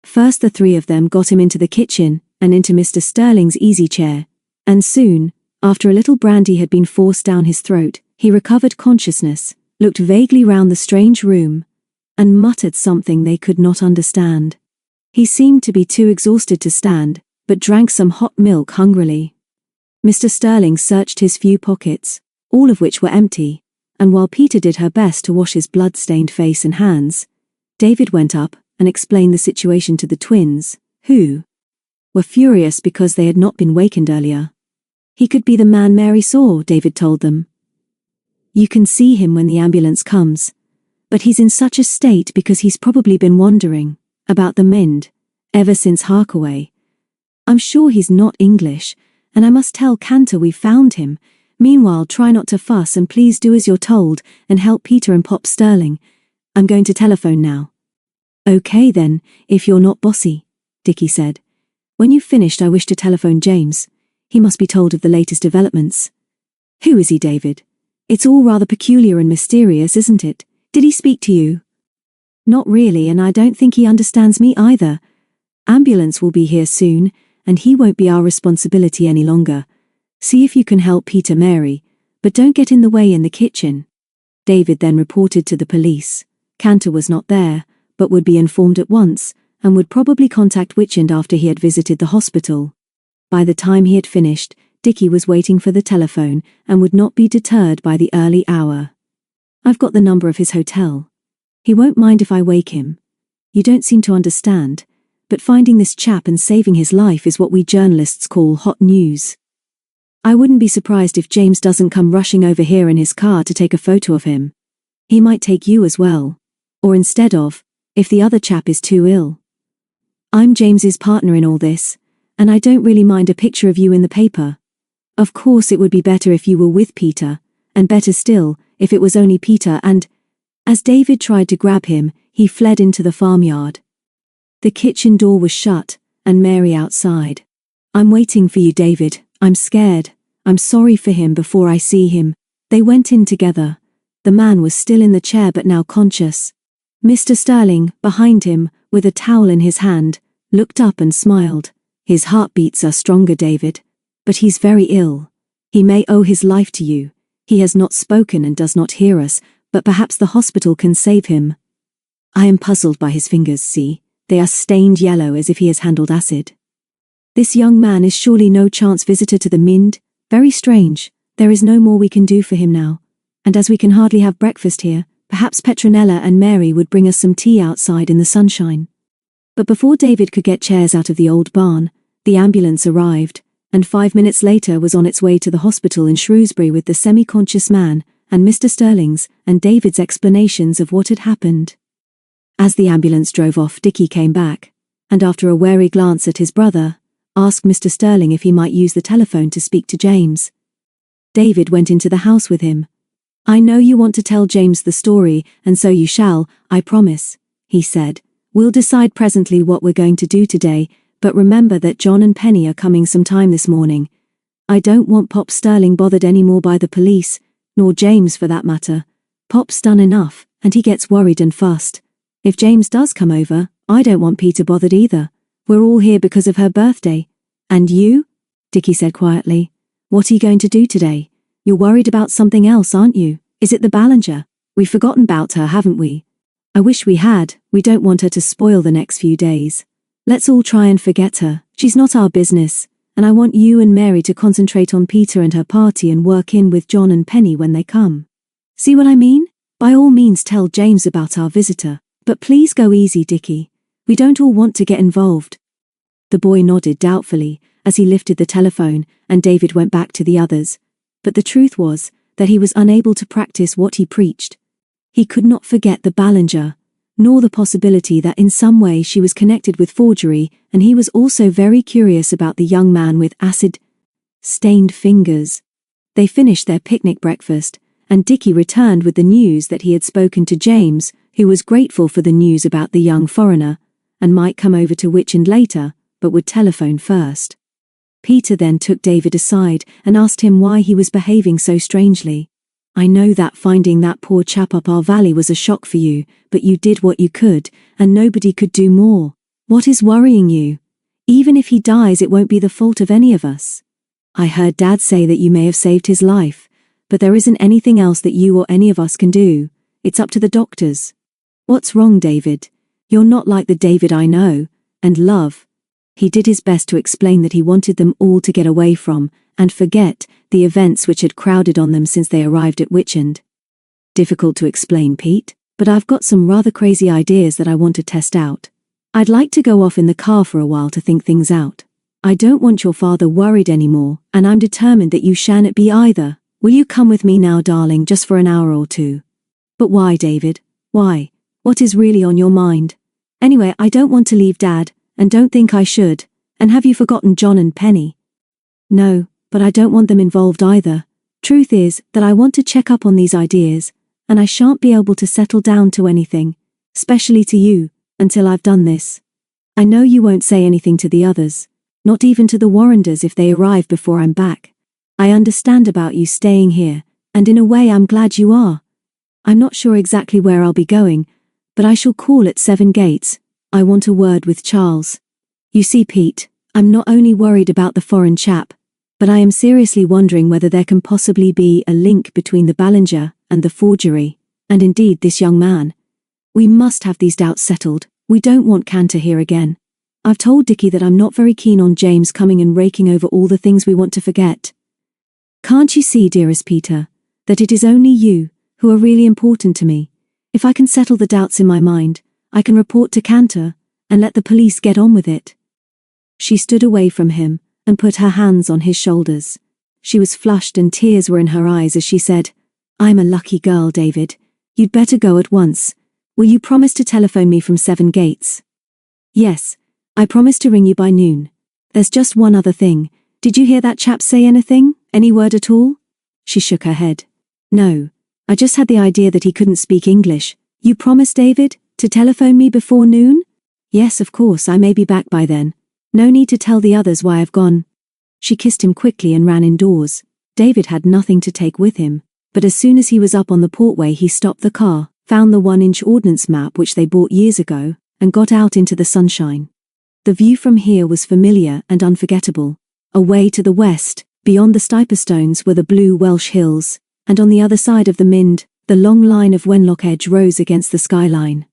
First the three of them got him into the kitchen, and into Mr. Sterling's easy chair, and soon, after a little brandy had been forced down his throat, he recovered consciousness, looked vaguely round the strange room, and muttered something they could not understand. He seemed to be too exhausted to stand, but drank some hot milk hungrily. Mr. Sterling searched his few pockets, all of which were empty, and while Peter did her best to wash his blood-stained face and hands, David went up and explained the situation to the twins, who were furious because they had not been wakened earlier. He could be the man Mary saw, David told them. You can see him when the ambulance comes, but he's in such a state because he's probably been wandering about the Mind ever since Harkaway. I'm sure he's not English, and I must tell Cantor we've found him. Meanwhile, try not to fuss and please do as you're told and help Peter and Pop Sterling. I'm going to telephone now. Okay then, if you're not bossy, Dickie said. When you've finished, I wish to telephone James. He must be told of the latest developments. Who is he, David? It's all rather peculiar and mysterious, isn't it? Did he speak to you? Not really, and I don't think he understands me either. Ambulance will be here soon, and he won't be our responsibility any longer. See if you can help Peter, Mary, but don't get in the way in the kitchen. David then reported to the police. Cantor was not there, but would be informed at once, and would probably contact Witchend after he had visited the hospital. By the time he had finished, Dickie was waiting for the telephone and would not be deterred by the early hour. I've got the number of his hotel. He won't mind if I wake him. You don't seem to understand, but finding this chap and saving his life is what we journalists call hot news. I wouldn't be surprised if James doesn't come rushing over here in his car to take a photo of him. He might take you as well. Or instead of, if the other chap is too ill. I'm James's partner in all this, and I don't really mind a picture of you in the paper. Of course it would be better if you were with Peter, and better still, if it was only Peter and... As David tried to grab him, he fled into the farmyard. The kitchen door was shut, and Mary outside. I'm waiting for you, David. I'm scared. I'm sorry for him before I see him. They went in together. The man was still in the chair but now conscious. Mr. Sterling, behind him, with a towel in his hand, looked up and smiled. His heartbeats are stronger, David. But he's very ill. He may owe his life to you. He has not spoken and does not hear us, but perhaps the hospital can save him. I am puzzled by his fingers, see? They are stained yellow as if he has handled acid. This young man is surely no chance visitor to the Mind. Very strange. There is no more we can do for him now. And as we can hardly have breakfast here, perhaps Petronella and Mary would bring us some tea outside in the sunshine. But before David could get chairs out of the old barn, the ambulance arrived, and 5 minutes later was on its way to the hospital in Shrewsbury with the semi-conscious man, and Mr. Sterling's and David's explanations of what had happened. As the ambulance drove off, Dickie came back, and after a wary glance at his brother, asked Mr. Sterling if he might use the telephone to speak to James. David went into the house with him. I know you want to tell James the story, and so you shall, I promise, he said. We'll decide presently what we're going to do today, but remember that John and Penny are coming sometime this morning. I don't want Pop Sterling bothered any more by the police, nor James for that matter. Pop's done enough, and he gets worried and fussed. If James does come over, I don't want Peter bothered either. We're all here because of her birthday. And you? Dickie said quietly. What are you going to do today? You're worried about something else, aren't you? Is it the Ballinger? We've forgotten about her, haven't we? I wish we had. We don't want her to spoil the next few days. Let's all try and forget her. She's not our business, and I want you and Mary to concentrate on Peter and her party and work in with John and Penny when they come. See what I mean? By all means tell James about our visitor, but please go easy, Dickie. We don't all want to get involved. The boy nodded doubtfully as he lifted the telephone, and David went back to the others. But the truth was that he was unable to practice what he preached. He could not forget the Ballinger, nor the possibility that in some way she was connected with forgery, and he was also very curious about the young man with acid-stained fingers. They finished their picnic breakfast, and Dickie returned with the news that he had spoken to James, who was grateful for the news about the young foreigner, and might come over to Witchend later, but would telephone first. Peter then took David aside and asked him why he was behaving so strangely. I know that finding that poor chap up our valley was a shock for you, but you did what you could, and nobody could do more. What is worrying you? Even if he dies, it won't be the fault of any of us. I heard Dad say that you may have saved his life, but there isn't anything else that you or any of us can do. It's up to the doctors. What's wrong, David? You're not like the David I know and love. He did his best to explain that he wanted them all to get away from and forget the events which had crowded on them since they arrived at Witchend. Difficult to explain, Pete, but I've got some rather crazy ideas that I want to test out. I'd like to go off in the car for a while to think things out. I don't want your father worried anymore, and I'm determined that you shan't be either. Will you come with me now, darling, just for an hour or two? But why, David? Why? What is really on your mind? Anyway, I don't want to leave Dad, and don't think I should. And have you forgotten John and Penny? No, but I don't want them involved either. Truth is that I want to check up on these ideas, and I shan't be able to settle down to anything, especially to you, until I've done this. I know you won't say anything to the others, not even to the Warrenders if they arrive before I'm back. I understand about you staying here, and in a way I'm glad you are. I'm not sure exactly where I'll be going, but I shall call at 7 Gates. I want a word with Charles. You see, Pete, I'm not only worried about the foreign chap, but I am seriously wondering whether there can possibly be a link between the Ballinger and the forgery, and indeed this young man. We must have these doubts settled. We don't want Cantor here again. I've told Dickie that I'm not very keen on James coming and raking over all the things we want to forget. Can't you see, dearest Peter, that it is only you who are really important to me? If I can settle the doubts in my mind, I can report to Cantor and let the police get on with it. She stood away from him and put her hands on his shoulders. She was flushed and tears were in her eyes as she said, I'm a lucky girl, David. You'd better go at once. Will you promise to telephone me from 7 Gates? Yes, I promise to ring you by noon. There's just one other thing. Did you hear that chap say anything? Any word at all? She shook her head. No, I just had the idea that he couldn't speak English. You promise, David, to telephone me before noon? Yes, of course, I may be back by then. No need to tell the others why I've gone. She kissed him quickly and ran indoors. David had nothing to take with him, but as soon as he was up on the portway he stopped the car, found the 1-inch ordnance map which they bought years ago, and got out into the sunshine. The view from here was familiar and unforgettable. Away to the west, beyond the Stiperstones, were the blue Welsh hills, and on the other side of the Mynd, the long line of Wenlock Edge rose against the skyline.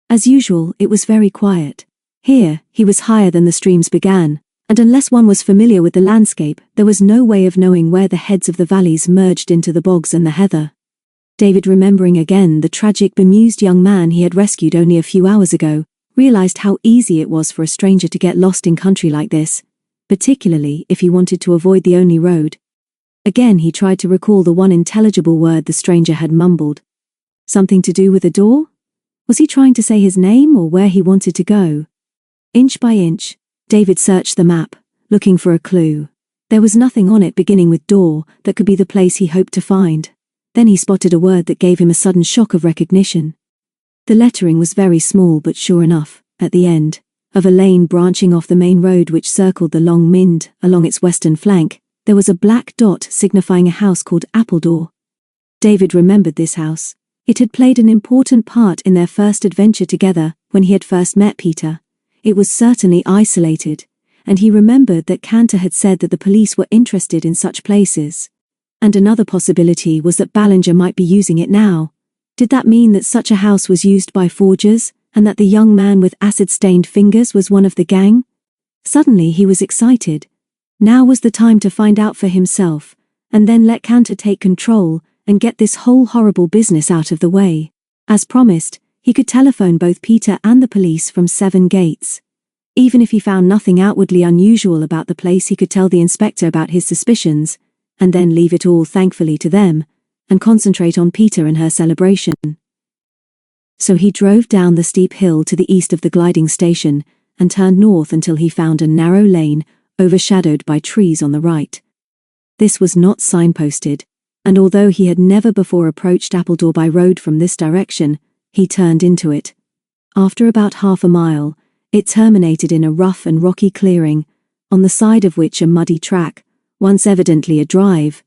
As usual, it was very quiet. Here, he was higher than the streams began, and unless one was familiar with the landscape, there was no way of knowing where the heads of the valleys merged into the bogs and the heather. David, remembering again the tragic, bemused young man he had rescued only a few hours ago, realized how easy it was for a stranger to get lost in country like this, particularly if he wanted to avoid the only road. Again he tried to recall the one intelligible word the stranger had mumbled. Something to do with a door? Was he trying to say his name or where he wanted to go? Inch by inch, David searched the map, looking for a clue. There was nothing on it beginning with door that could be the place he hoped to find. Then he spotted a word that gave him a sudden shock of recognition. The lettering was very small, but sure enough, at the end of a lane branching off the main road which circled the long Mynd along its western flank, there was a black dot signifying a house called Appledore. David remembered this house. It had played an important part in their first adventure together when he had first met Peter. It was certainly isolated, and he remembered that Cantor had said that the police were interested in such places. And another possibility was that Ballinger might be using it now. Did that mean that such a house was used by forgers, and that the young man with acid-stained fingers was one of the gang? Suddenly he was excited. Now was the time to find out for himself, and then let Cantor take control and get this whole horrible business out of the way. As promised, he could telephone both Peter and the police from 7 Gates. Even if he found nothing outwardly unusual about the place, he could tell the inspector about his suspicions, and then leave it all thankfully to them, and concentrate on Peter and her celebration. So he drove down the steep hill to the east of the gliding station, and turned north until he found a narrow lane, overshadowed by trees on the right. This was not signposted, and although he had never before approached Appledore by road from this direction, he turned into it. After about half a mile, It terminated in a rough and rocky clearing, on the side of which a muddy track, once evidently a drive,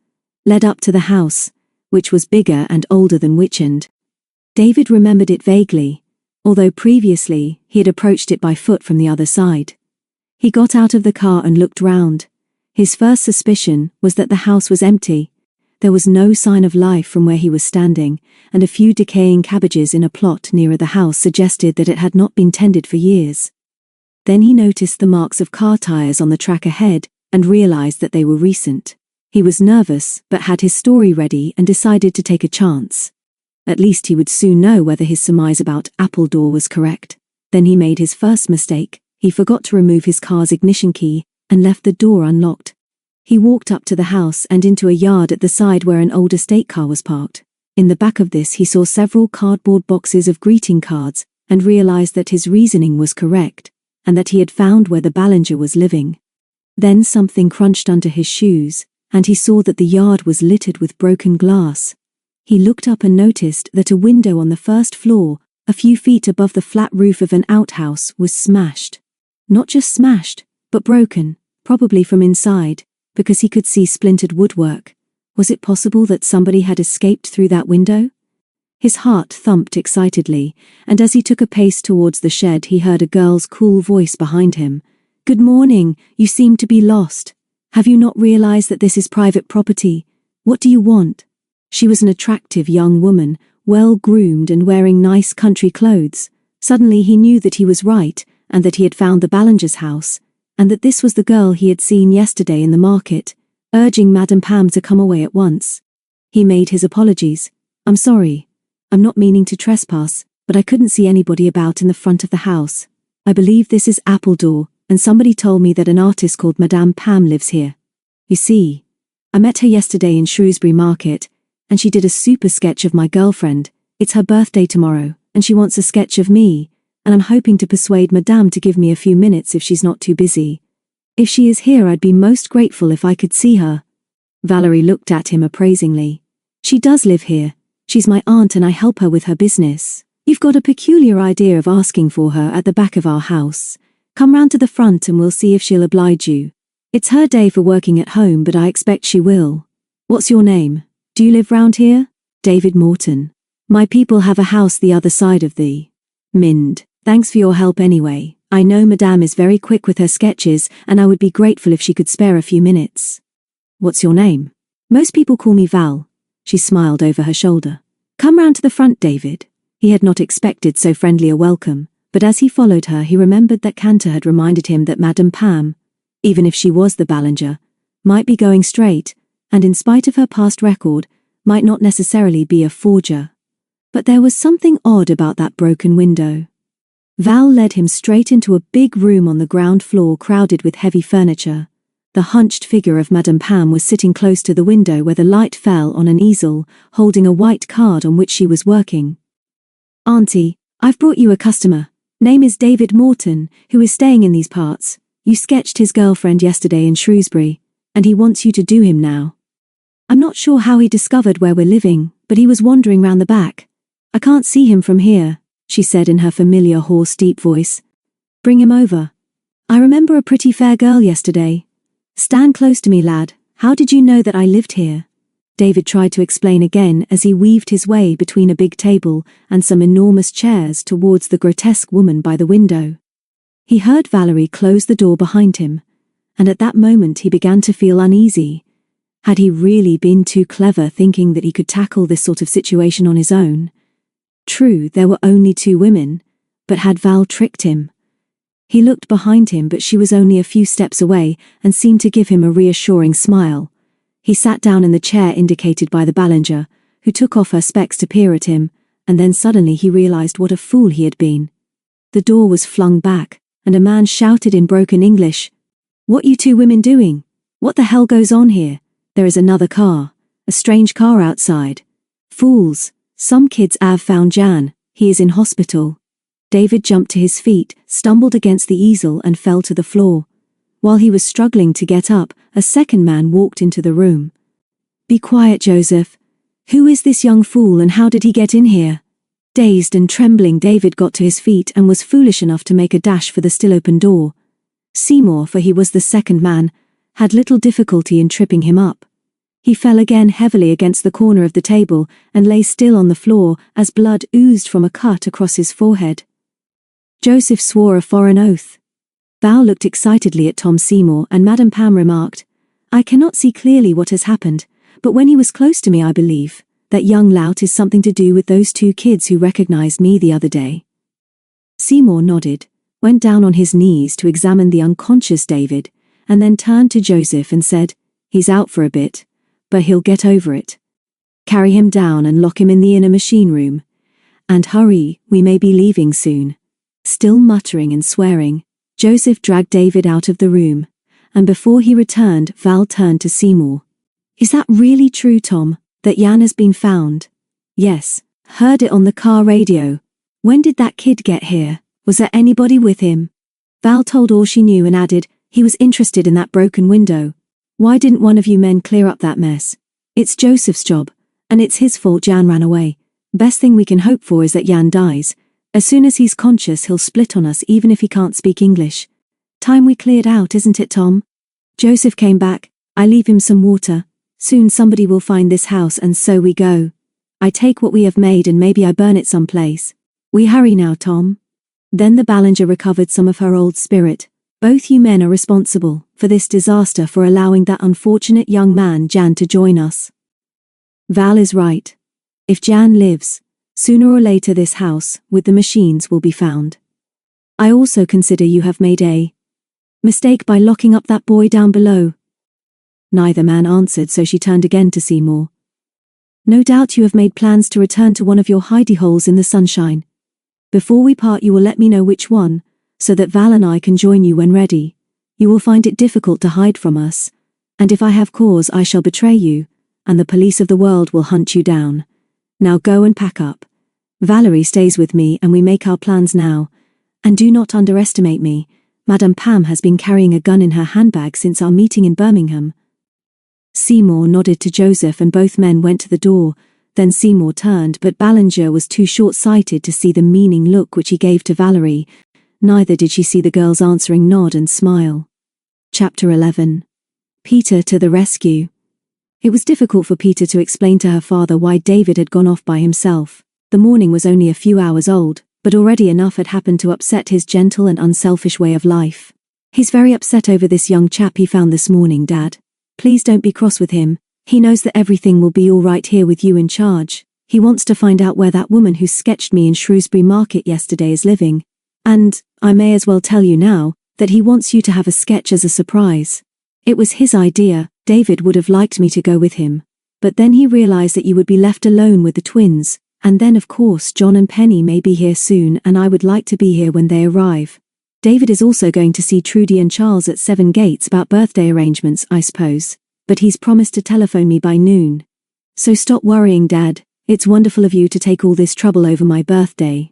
led up to the house, which was bigger and older than Witchend. David remembered it vaguely, although previously he had approached it by foot from the other side. He got out of the car and looked round. His first suspicion was that the house was empty. There was no sign of life from where he was standing, and a few decaying cabbages in a plot nearer the house suggested that it had not been tended for years. Then he noticed the marks of car tires on the track ahead and realized that they were recent. He was nervous but had his story ready and decided to take a chance. At least he would soon know whether his surmise about Appledore was correct. Then he made his first mistake. He forgot to remove his car's ignition key and left the door unlocked. He walked up to the house and into a yard at the side where an old estate car was parked. In the back of this he saw several cardboard boxes of greeting cards and realized that his reasoning was correct, and that he had found where the Ballinger was living. Then something crunched under his shoes, and he saw that the yard was littered with broken glass. He looked up and noticed that a window on the first floor, a few feet above the flat roof of an outhouse, was smashed. Not just smashed, but broken, probably from inside, because he could see splintered woodwork. Was it possible that somebody had escaped through that window? His heart thumped excitedly, and as he took a pace towards the shed he heard a girl's cool voice behind him. "Good morning, you seem to be lost. Have you not realized that this is private property? What do you want?" She was an attractive young woman, well-groomed and wearing nice country clothes. Suddenly he knew that he was right, and that he had found the Ballinger's house, and that this was the girl he had seen yesterday in the market, urging Madame Pam to come away at once. He made his apologies. "I'm sorry. I'm not meaning to trespass, but I couldn't see anybody about in the front of the house. I believe this is Appledore, and somebody told me that an artist called Madame Pam lives here. You see, I met her yesterday in Shrewsbury Market, and she did a super sketch of my girlfriend. It's her birthday tomorrow, and she wants a sketch of me, and I'm hoping to persuade Madame to give me a few minutes if she's not too busy. If she is here, I'd be most grateful if I could see her." Valerie looked at him appraisingly. "She does live here. She's my aunt and I help her with her business. You've got a peculiar idea of asking for her at the back of our house. Come round to the front and we'll see if she'll oblige you. It's her day for working at home, but I expect she will. What's your name? Do you live round here?" "David Morton. My people have a house the other side of the Mind. Thanks for your help anyway. I know Madame is very quick with her sketches, and I would be grateful if she could spare a few minutes." "What's your name?" "Most people call me Val." She smiled over her shoulder. "Come round to the front, David." He had not expected so friendly a welcome, but as he followed her he remembered that Cantor had reminded him that Madame Pam, even if she was the Ballinger, might be going straight, and in spite of her past record, might not necessarily be a forger. But there was something odd about that broken window. Val led him straight into a big room on the ground floor crowded with heavy furniture. The hunched figure of Madame Pam was sitting close to the window where the light fell on an easel, holding a white card on which she was working. "Auntie, I've brought you a customer. Name is David Morton, who is staying in these parts. You sketched his girlfriend yesterday in Shrewsbury, and he wants you to do him now. I'm not sure how he discovered where we're living, but he was wandering round the back. I can't see him from here," she said in her familiar hoarse deep voice. "Bring him over. I remember a pretty fair girl yesterday. Stand close to me, lad. How did you know that I lived here?" David tried to explain again as he weaved his way between a big table and some enormous chairs towards the grotesque woman by the window. He heard Valerie close the door behind him, and at that moment he began to feel uneasy. Had he really been too clever thinking that he could tackle this sort of situation on his own? True, there were only two women, but had Val tricked him? He looked behind him, but she was only a few steps away and seemed to give him a reassuring smile. He sat down in the chair indicated by the Ballinger, who took off her specs to peer at him, and then suddenly he realized what a fool he had been. The door was flung back, and a man shouted in broken English, "What you two women doing? What the hell goes on here? There is another car. A strange car outside. Fools. Some kids 'ave found Jan. He is in hospital." David jumped to his feet, stumbled against the easel and fell to the floor. While he was struggling to get up, a second man walked into the room. "Be quiet, Joseph. Who is this young fool and how did he get in here?" Dazed and trembling, David got to his feet and was foolish enough to make a dash for the still open door. Seymour, for he was the second man, had little difficulty in tripping him up. He fell again heavily against the corner of the table and lay still on the floor as blood oozed from a cut across his forehead. Joseph swore a foreign oath. Val looked excitedly at Tom Seymour and Madame Pam remarked, "I cannot see clearly what has happened, but when he was close to me I believe that young lout is something to do with those two kids who recognized me the other day." Seymour nodded, went down on his knees to examine the unconscious David, and then turned to Joseph and said, "He's out for a bit, but he'll get over it. Carry him down and lock him in the inner machine room. And hurry, we may be leaving soon." Still muttering and swearing, Joseph dragged David out of the room, and before he returned, Val turned to Seymour. "Is that really true, Tom, that Jan has been found?" "Yes, heard it on the car radio." "When did that kid get here? Was there anybody with him?" Val told all she knew and added, "He was interested in that broken window. Why didn't one of you men clear up that mess? It's Joseph's job, and it's his fault Jan ran away. Best thing we can hope for is that Jan dies. As soon as he's conscious he'll split on us even if he can't speak English. Time we cleared out, isn't it, Tom?" Joseph came back. "I leave him some water. Soon somebody will find this house and so we go. I take what we have made and maybe I burn it someplace. We hurry now, Tom." Then the Ballinger recovered some of her old spirit. "Both you men are responsible for this disaster, for allowing that unfortunate young man Jan to join us. Val is right. If Jan lives, sooner or later this house with the machines will be found. I also consider you have made a mistake by locking up that boy down below." Neither man answered, so she turned again to Seymour. "No doubt you have made plans to return to one of your hidey holes in the sunshine. Before we part you will let me know which one, so that Val and I can join you when ready. You will find it difficult to hide from us, and if I have cause I shall betray you, and the police of the world will hunt you down. Now go and pack up. Valerie stays with me and we make our plans now. And do not underestimate me. Madame Pam has been carrying a gun in her handbag since our meeting in Birmingham." Seymour nodded to Joseph and both men went to the door. Then Seymour turned, but Ballinger was too short-sighted to see the meaning look which he gave to Valerie. Neither did she see the girl's answering nod and smile. Chapter 11. Peter to the rescue. It was difficult for Peter to explain to her father why David had gone off by himself. The morning was only a few hours old, but already enough had happened to upset his gentle and unselfish way of life. "He's very upset over this young chap he found this morning, Dad. Please don't be cross with him. He knows that everything will be all right here with you in charge. He wants to find out where that woman who sketched me in Shrewsbury Market yesterday is living. And, I may as well tell you now, that he wants you to have a sketch as a surprise. It was his idea. David would have liked me to go with him. But then he realized that you would be left alone with the twins, and then of course John and Penny may be here soon and I would like to be here when they arrive. David is also going to see Trudy and Charles at Seven Gates about birthday arrangements, I suppose. But he's promised to telephone me by noon. So stop worrying, Dad. It's wonderful of you to take all this trouble over my birthday.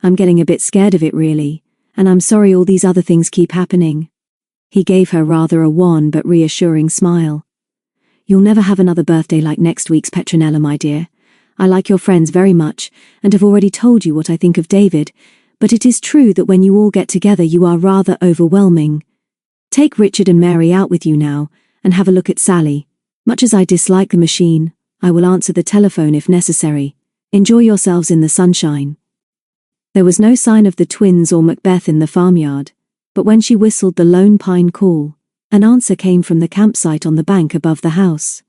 I'm getting a bit scared of it really, and I'm sorry all these other things keep happening." He gave her rather a wan but reassuring smile. "You'll never have another birthday like next week's, Petronella, my dear. I like your friends very much, and have already told you what I think of David, but it is true that when you all get together you are rather overwhelming. Take Richard and Mary out with you now, and have a look at Sally. Much as I dislike the machine, I will answer the telephone if necessary. Enjoy yourselves in the sunshine." There was no sign of the twins or Macbeth in the farmyard, but when she whistled the lone pine call, an answer came from the campsite on the bank above the house.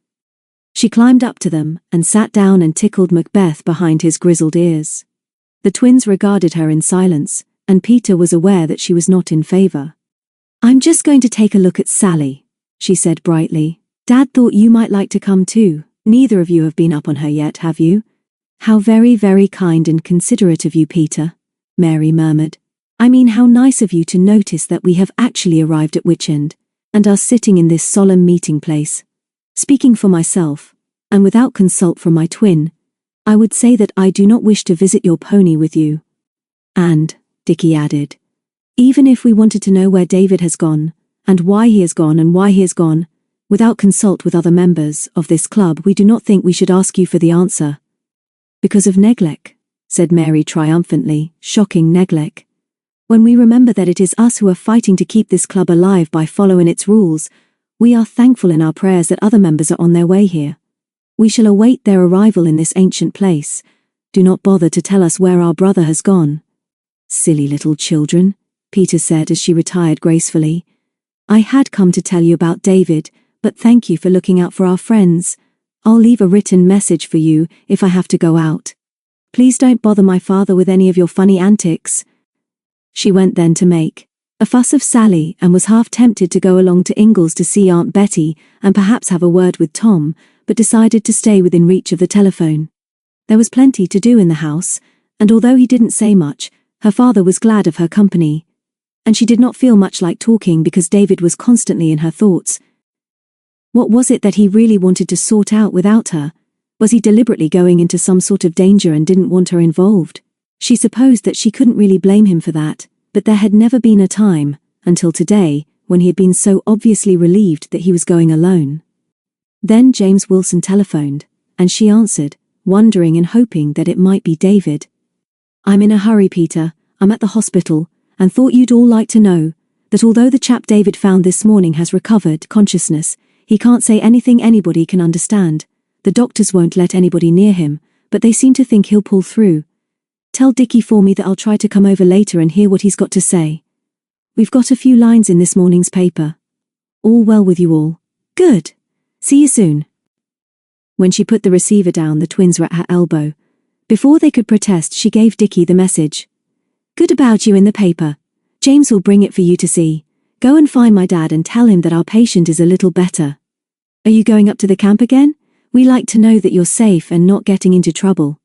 She climbed up to them and sat down and tickled Macbeth behind his grizzled ears. The twins regarded her in silence, and Peter was aware that she was not in favor. "I'm just going to take a look at Sally," she said brightly. "Dad thought you might like to come too. Neither of you have been up on her yet, have you?" "How very, very kind and considerate of you, Peter," Mary murmured. "I mean how nice of you to notice that we have actually arrived at Witchend, and are sitting in this solemn meeting place. Speaking for myself, and without consult from my twin, I would say that I do not wish to visit your pony with you. And," Dickie added, "even if we wanted to know where David has gone, and why he has gone and why he has gone, without consult with other members of this club, we do not think we should ask you for the answer." "Because of neglect," said Mary triumphantly, shocking neglect. When we remember that it is us who are fighting to keep this club alive by following its rules, we are thankful in our prayers that other members are on their way here. We shall await their arrival in this ancient place. Do not bother to tell us where our brother has gone. Silly little children, Peter said as she retired gracefully. I had come to tell you about David, but thank you for looking out for our friends. I'll leave a written message for you if I have to go out. Please don't bother my father with any of your funny antics. She went then to make a fuss of Sally and was half tempted to go along to Ingles to see Aunt Betty and perhaps have a word with Tom, but decided to stay within reach of the telephone. There was plenty to do in the house, and although he didn't say much, her father was glad of her company. And she did not feel much like talking because David was constantly in her thoughts. What was it that he really wanted to sort out without her? Was he deliberately going into some sort of danger and didn't want her involved? She supposed that she couldn't really blame him for that, but there had never been a time, until today, when he had been so obviously relieved that he was going alone. Then James Wilson telephoned, and she answered, wondering and hoping that it might be David. I'm in a hurry, Peter. I'm at the hospital, and thought you'd all like to know that although the chap David found this morning has recovered consciousness, he can't say anything anybody can understand. The doctors won't let anybody near him, but they seem to think he'll pull through. Tell Dickie for me that I'll try to come over later and hear what he's got to say. We've got a few lines in this morning's paper. All well with you all? Good. See you soon. When she put the receiver down, the twins were at her elbow. Before they could protest, she gave Dickie the message. Good about you in the paper. James will bring it for you to see. Go and find my dad and tell him that our patient is a little better. Are you going up to the camp again? We like to know that you're safe and not getting into trouble.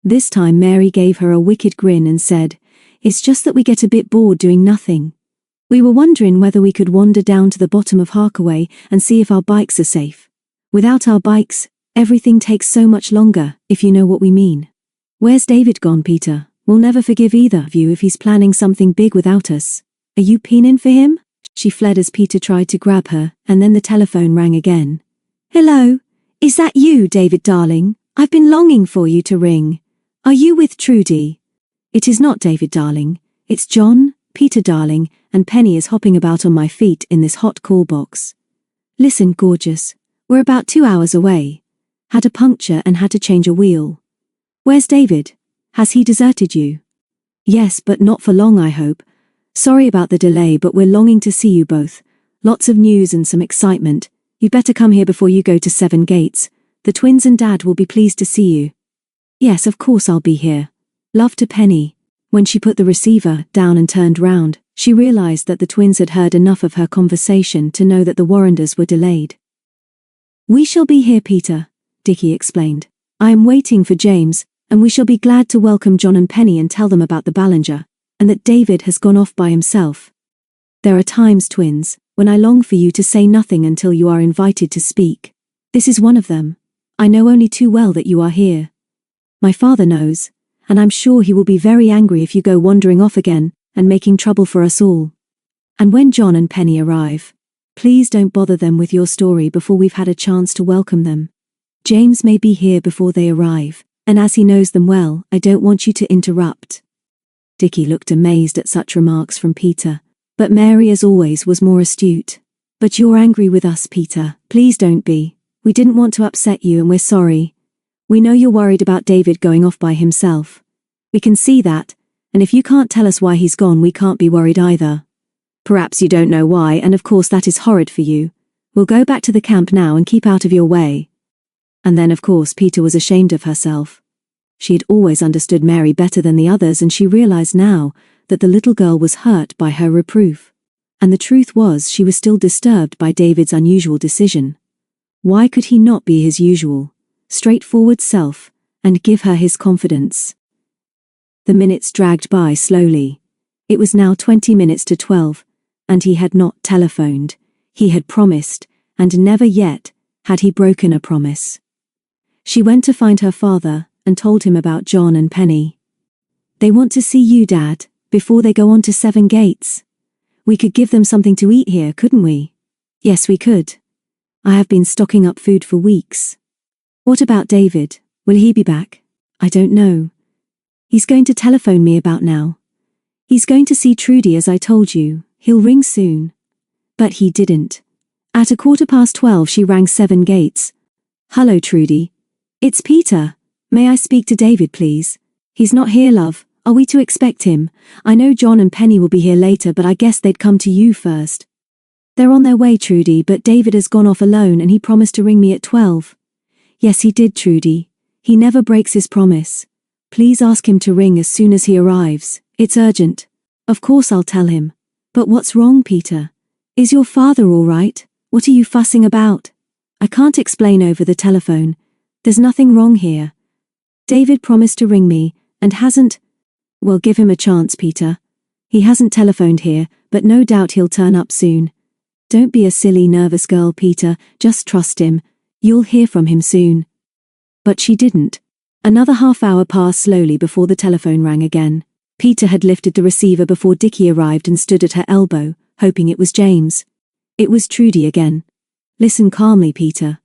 This time Mary gave her a wicked grin and said, It's just that we get a bit bored doing nothing. We were wondering whether we could wander down to the bottom of Harkaway and see if our bikes are safe. Without our bikes, everything takes so much longer, if you know what we mean. Where's David gone, Peter? We'll never forgive either of you if he's planning something big without us. Are you peening for him? She fled as Peter tried to grab her, and then the telephone rang again. Hello? Is that you, David darling? I've been longing for you to ring. Are you with Trudy? It is not David darling. It's John, Peter darling, and Penny is hopping about on my feet in this hot call box. Listen, gorgeous. We're about 2 hours away. Had a puncture and had to change a wheel. Where's David? Has he deserted you? Yes, but not for long, I hope. Sorry about the delay, but we're longing to see you both. Lots of news and some excitement. You'd better come here before you go to Seven Gates. The twins and Dad will be pleased to see you. Yes, of course I'll be here. Love to Penny. When she put the receiver down and turned round, she realized that the twins had heard enough of her conversation to know that the Warrenders were delayed. We shall be here, Peter, Dickie explained. I am waiting for James, and we shall be glad to welcome John and Penny and tell them about the Ballinger, and that David has gone off by himself. There are times, twins, when I long for you to say nothing until you are invited to speak. This is one of them. I know only too well that you are here. My father knows, and I'm sure he will be very angry if you go wandering off again and making trouble for us all. And when John and Penny arrive, please don't bother them with your story before we've had a chance to welcome them. James may be here before they arrive, and as he knows them well, I don't want you to interrupt. Dickie looked amazed at such remarks from Peter, but Mary as always was more astute. But you're angry with us, Peter. Please don't be. We didn't want to upset you and we're sorry. We know you're worried about David going off by himself. We can see that, and if you can't tell us why he's gone, we can't be worried either. Perhaps you don't know why, and of course that is horrid for you. We'll go back to the camp now and keep out of your way. And then of course Peter was ashamed of herself. She had always understood Mary better than the others, and she realized now that the little girl was hurt by her reproof. And the truth was she was still disturbed by David's unusual decision. Why could he not be his usual, straightforward self, and give her his confidence? The minutes dragged by slowly. It was now 20 minutes to 12, and he had not telephoned. He had promised, and never yet had he broken a promise. She went to find her father and told him about John and Penny. They want to see you, Dad, before they go on to Seven Gates. We could give them something to eat here, couldn't we? Yes, we could. I have been stocking up food for weeks. What about David? Will he be back? I don't know. He's going to telephone me about now. He's going to see Trudy as I told you. He'll ring soon. But he didn't. At 12:15 she rang 7 Gates. Hello, Trudy. It's Peter. May I speak to David, please? He's not here, love. Are we to expect him? I know John and Penny will be here later, but I guess they'd come to you first. They're on their way, Trudy, but David has gone off alone and he promised to ring me at 12. Yes, he did, Trudy. He never breaks his promise. Please ask him to ring as soon as he arrives. It's urgent. Of course I'll tell him. But what's wrong, Peter? Is your father all right? What are you fussing about? I can't explain over the telephone. There's nothing wrong here. David promised to ring me, and hasn't. Well, give him a chance, Peter. He hasn't telephoned here, but no doubt he'll turn up soon. Don't be a silly, nervous girl, Peter. Just trust him. You'll hear from him soon. But she didn't. Another half-hour passed slowly before the telephone rang again. Peter had lifted the receiver before Dickie arrived and stood at her elbow, hoping it was James. It was Trudy again. Listen calmly, Peter.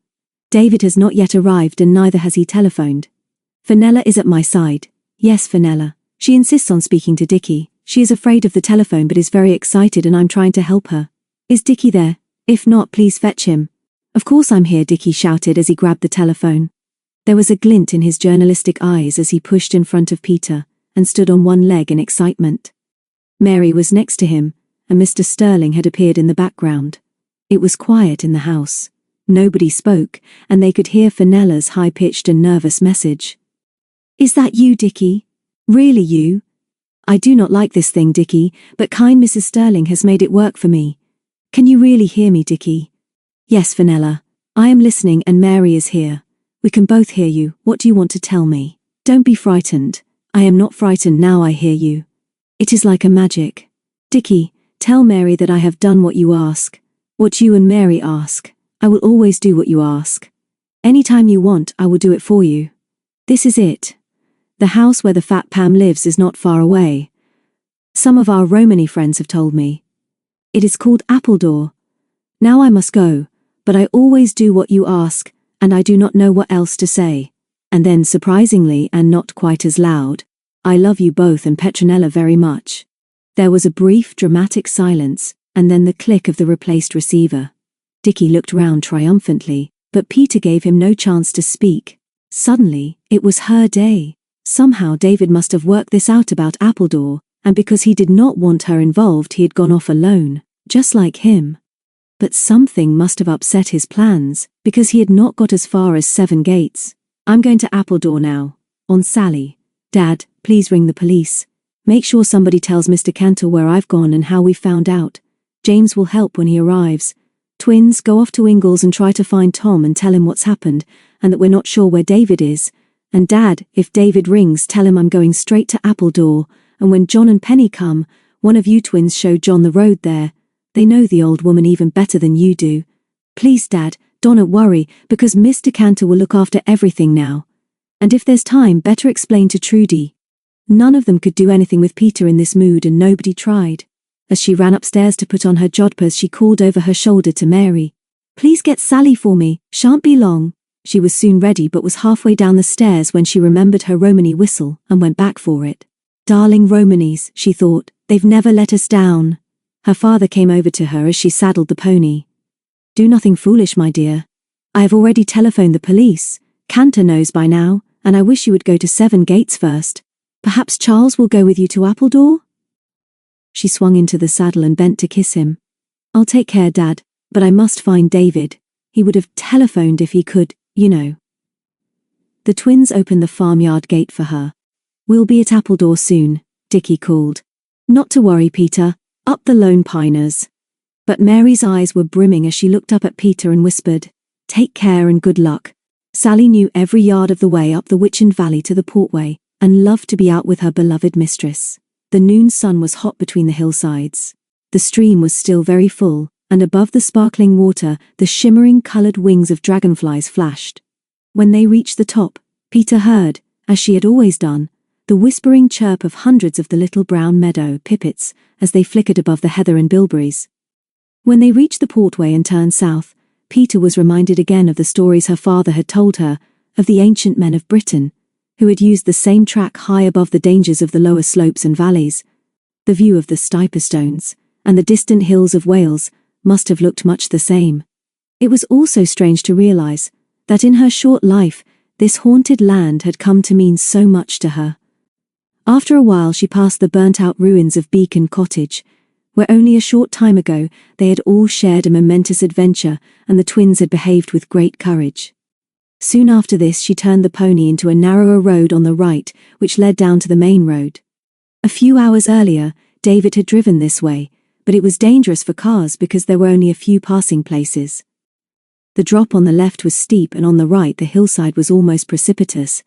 David has not yet arrived and neither has he telephoned. Fenella is at my side. Yes, Fenella. She insists on speaking to Dickie. She is afraid of the telephone but is very excited and I'm trying to help her. Is Dickie there? If not, please fetch him. Of course I'm here, Dickie shouted as he grabbed the telephone. There was a glint in his journalistic eyes as he pushed in front of Peter and stood on one leg in excitement. Mary was next to him, and Mr. Sterling had appeared in the background. It was quiet in the house. Nobody spoke, and they could hear Fenella's high-pitched and nervous message. Is that you, Dickie? Really you? I do not like this thing, Dickie, but kind Mrs. Sterling has made it work for me. Can you really hear me, Dickie? Yes, Fenella. I am listening and Mary is here. We can both hear you. What do you want to tell me? Don't be frightened. I am not frightened now I hear you. It is like a magic. Dickie, tell Mary that I have done what you ask. What you and Mary ask. I will always do what you ask. Anytime you want, I will do it for you. This is it. The house where the fat Pam lives is not far away. Some of our Romany friends have told me. It is called Appledore. Now I must go, but I always do what you ask, and I do not know what else to say. And then surprisingly and not quite as loud, I love you both and Petronella very much. There was a brief dramatic silence, and then the click of the replaced receiver. Dickie looked round triumphantly, but Peter gave him no chance to speak. Suddenly, it was her day. Somehow David must have worked this out about Appledore, and because he did not want her involved he had gone off alone, just like him. But something must have upset his plans, because he had not got as far as 7 Gates. I'm going to Appledore now. On Sally. Dad, please ring the police. Make sure somebody tells Mr. Cantor where I've gone and how we found out. James will help when he arrives. Twins, go off to Ingles and try to find Tom and tell him what's happened, and that we're not sure where David is. And Dad, if David rings, tell him I'm going straight to Appledore, and when John and Penny come, one of you twins show John the road there. They know the old woman even better than you do. Please, Dad, don't worry, because Mr. Cantor will look after everything now. And if there's time, better explain to Trudy. None of them could do anything with Peter in this mood and nobody tried. As she ran upstairs to put on her jodhpurs she called over her shoulder to Mary. Please get Sally for me, shan't be long. She was soon ready but was halfway down the stairs when she remembered her Romany whistle and went back for it. Darling Romanys, she thought, they've never let us down. Her father came over to her as she saddled the pony. Do nothing foolish, my dear. I have already telephoned the police. Cantor knows by now, and I wish you would go to 7 Gates first. Perhaps Charles will go with you to Appledore? She swung into the saddle and bent to kiss him. I'll take care, Dad, but I must find David. He would have telephoned if he could, you know. The twins opened the farmyard gate for her. We'll be at Appledore soon, Dickie called. Not to worry, Peter. Up the Lone Piners. But Mary's eyes were brimming as she looked up at Peter and whispered, Take care and good luck. Sally knew every yard of the way up the Witchend Valley to the Portway, and loved to be out with her beloved mistress. The noon sun was hot between the hillsides. The stream was still very full, and above the sparkling water the shimmering coloured wings of dragonflies flashed. When they reached the top, Peter heard, as she had always done, the whispering chirp of hundreds of the little brown meadow pipits as they flickered above the heather and bilberries. When they reached the Portway and turned south, Peter was reminded again of the stories her father had told her, of the ancient men of Britain, who had used the same track high above the dangers of the lower slopes and valleys. The view of the Stiperstones and the distant hills of Wales must have looked much the same. It was also strange to realize that in her short life, this haunted land had come to mean so much to her. After a while she passed the burnt-out ruins of Beacon Cottage, where only a short time ago they had all shared a momentous adventure and the twins had behaved with great courage. Soon after this she turned the pony into a narrower road on the right, which led down to the main road. A few hours earlier, David had driven this way, but it was dangerous for cars because there were only a few passing places. The drop on the left was steep and on the right the hillside was almost precipitous.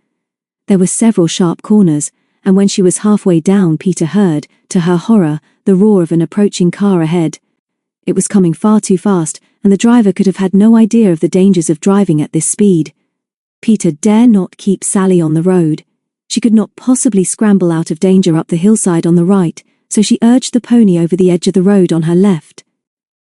There were several sharp corners, and when she was halfway down Peter heard, to her horror, the roar of an approaching car ahead. It was coming far too fast, and the driver could have had no idea of the dangers of driving at this speed. Peter dare not keep Sally on the road. She could not possibly scramble out of danger up the hillside on the right, so she urged the pony over the edge of the road on her left.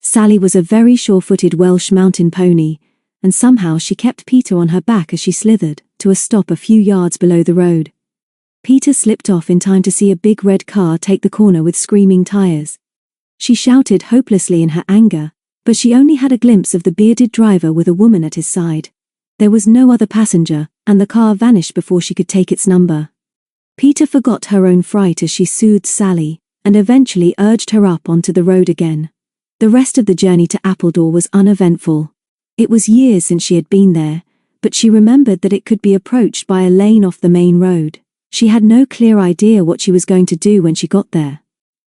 Sally was a very sure-footed Welsh mountain pony, and somehow she kept Peter on her back as she slithered to a stop a few yards below the road. Peter slipped off in time to see a big red car take the corner with screaming tires. She shouted hopelessly in her anger, but she only had a glimpse of the bearded driver with a woman at his side. There was no other passenger, and the car vanished before she could take its number. Peter forgot her own fright as she soothed Sally, and eventually urged her up onto the road again. The rest of the journey to Appledore was uneventful. It was years since she had been there, but she remembered that it could be approached by a lane off the main road. She had no clear idea what she was going to do when she got there.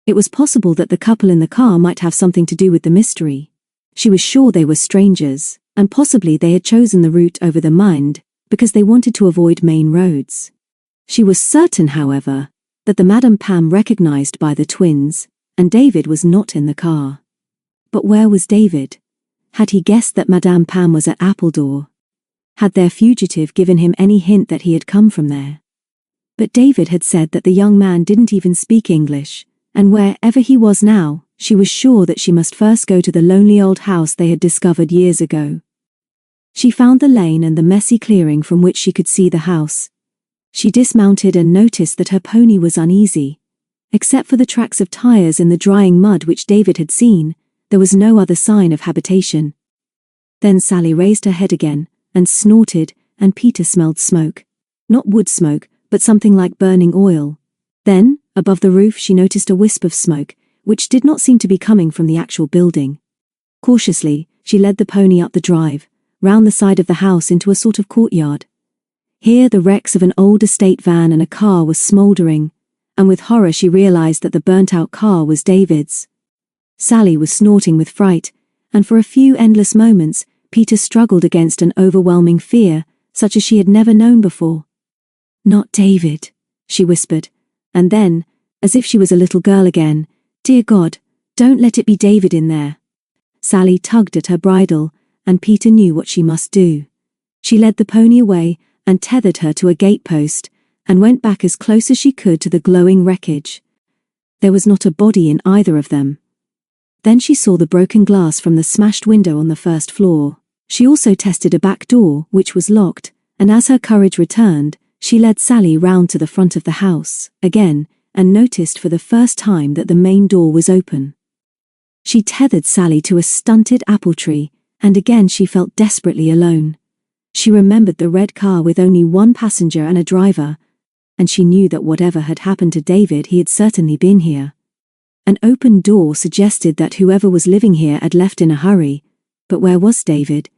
It was possible that the couple in the car might have something to do with the mystery. She was sure they were strangers, and possibly they had chosen the route over the Mind because they wanted to avoid main roads. She was certain, however, that the Madame Pam recognized by the twins, and David was not in the car. But where was David? Had he guessed that Madame Pam was at Appledore? Had their fugitive given him any hint that he had come from there? But David had said that the young man didn't even speak English, and wherever he was now, she was sure that she must first go to the lonely old house they had discovered years ago. She found the lane and the messy clearing from which she could see the house. She dismounted and noticed that her pony was uneasy. Except for the tracks of tires in the drying mud which David had seen, there was no other sign of habitation. Then Sally raised her head again, and snorted, and Peter smelled smoke. Not wood smoke, but something like burning oil. Then, above the roof she noticed a wisp of smoke, which did not seem to be coming from the actual building. Cautiously, she led the pony up the drive, round the side of the house into a sort of courtyard. Here the wrecks of an old estate van and a car were smouldering, and with horror she realized that the burnt-out car was David's. Sally was snorting with fright, and for a few endless moments, Peter struggled against an overwhelming fear, such as she had never known before. "Not David," she whispered, and then, as if she was a little girl again, "Dear God, don't let it be David in there." Sally tugged at her bridle, and Peter knew what she must do. She led the pony away and tethered her to a gatepost, and went back as close as she could to the glowing wreckage. There was not a body in either of them. Then she saw the broken glass from the smashed window on the first floor. She also tested a back door, which was locked, and as her courage returned, she led Sally round to the front of the house, again, and noticed for the first time that the main door was open. She tethered Sally to a stunted apple tree, and again she felt desperately alone. She remembered the red car with only one passenger and a driver, and she knew that whatever had happened to David, he had certainly been here. An open door suggested that whoever was living here had left in a hurry, but where was David?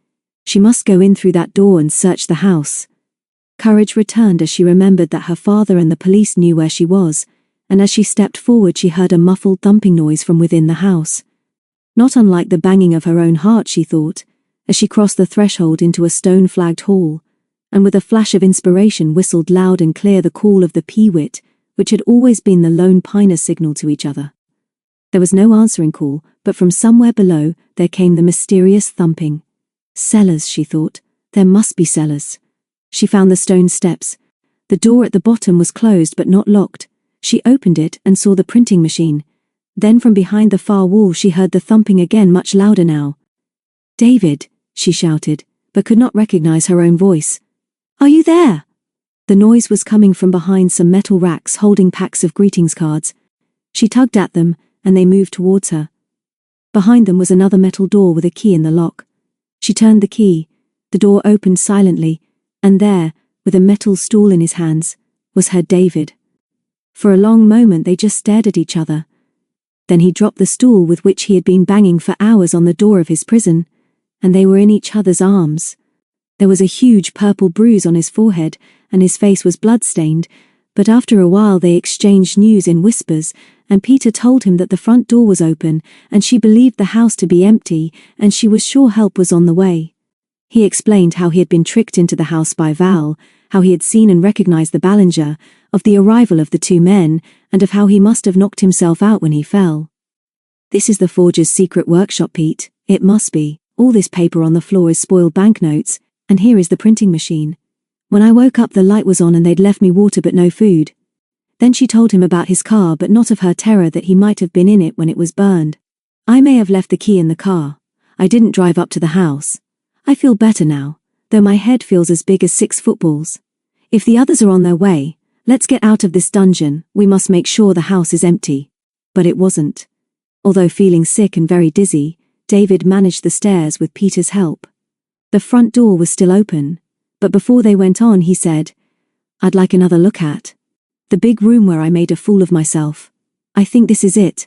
She must go in through that door and search the house. Courage returned as she remembered that her father and the police knew where she was, and as she stepped forward she heard a muffled thumping noise from within the house. Not unlike the banging of her own heart, she thought, as she crossed the threshold into a stone-flagged hall, and with a flash of inspiration whistled loud and clear the call of the peewit, which had always been the lone piners' signal to each other. There was no answering call, but from somewhere below there came the mysterious thumping. Cellars, she thought. There must be cellars. She found the stone steps. The door at the bottom was closed but not locked. She opened it and saw the printing machine. Then from behind the far wall she heard the thumping again, much louder now. "David," she shouted, but could not recognize her own voice. "Are you there?" The noise was coming from behind some metal racks holding packs of greetings cards. She tugged at them, and they moved towards her. Behind them was another metal door with a key in the lock. She turned the key, the door opened silently, and there, with a metal stool in his hands, was Herr David. For a long moment they just stared at each other. Then he dropped the stool with which he had been banging for hours on the door of his prison, and they were in each other's arms. There was a huge purple bruise on his forehead, and his face was blood-stained, but after a while they exchanged news in whispers, and Peter told him that the front door was open, and she believed the house to be empty, and she was sure help was on the way. He explained how he had been tricked into the house by Val, how he had seen and recognized the Ballinger, of the arrival of the two men, and of how he must have knocked himself out when he fell. "This is the forger's secret workshop, Pete. It must be. All this paper on the floor is spoiled banknotes, and here is the printing machine. When I woke up the light was on and they'd left me water but no food." Then she told him about his car, but not of her terror that he might have been in it when it was burned. "I may have left the key in the car. I didn't drive up to the house. I feel better now, though my head feels as big as 6 footballs. If the others are on their way, let's get out of this dungeon. We must make sure the house is empty." But it wasn't. Although feeling sick and very dizzy, David managed the stairs with Peter's help. The front door was still open, but before they went on he said, "I'd like another look at the big room where I made a fool of myself. I think this is it."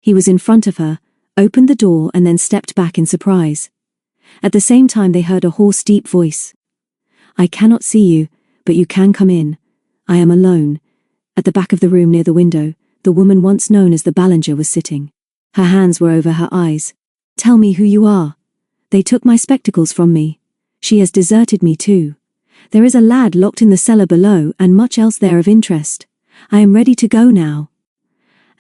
He was in front of her, opened the door and then stepped back in surprise. At the same time they heard a hoarse, deep voice. "I cannot see you, but you can come in. I am alone." At the back of the room near the window, the woman once known as the Ballinger was sitting. Her hands were over her eyes. "Tell me who you are. They took my spectacles from me. She has deserted me too. There is a lad locked in the cellar below and much else there of interest. I am ready to go now."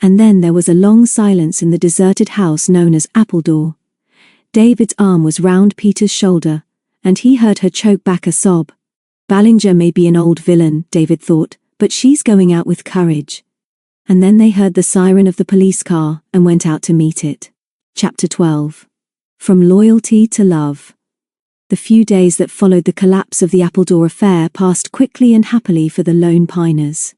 And then there was a long silence in the deserted house known as Appledore. David's arm was round Peter's shoulder, and he heard her choke back a sob. Ballinger may be an old villain, David thought, but she's going out with courage. And then they heard the siren of the police car and went out to meet it. Chapter 12. From Loyalty to Love. The few days that followed the collapse of the Appledore affair passed quickly and happily for the lone piners.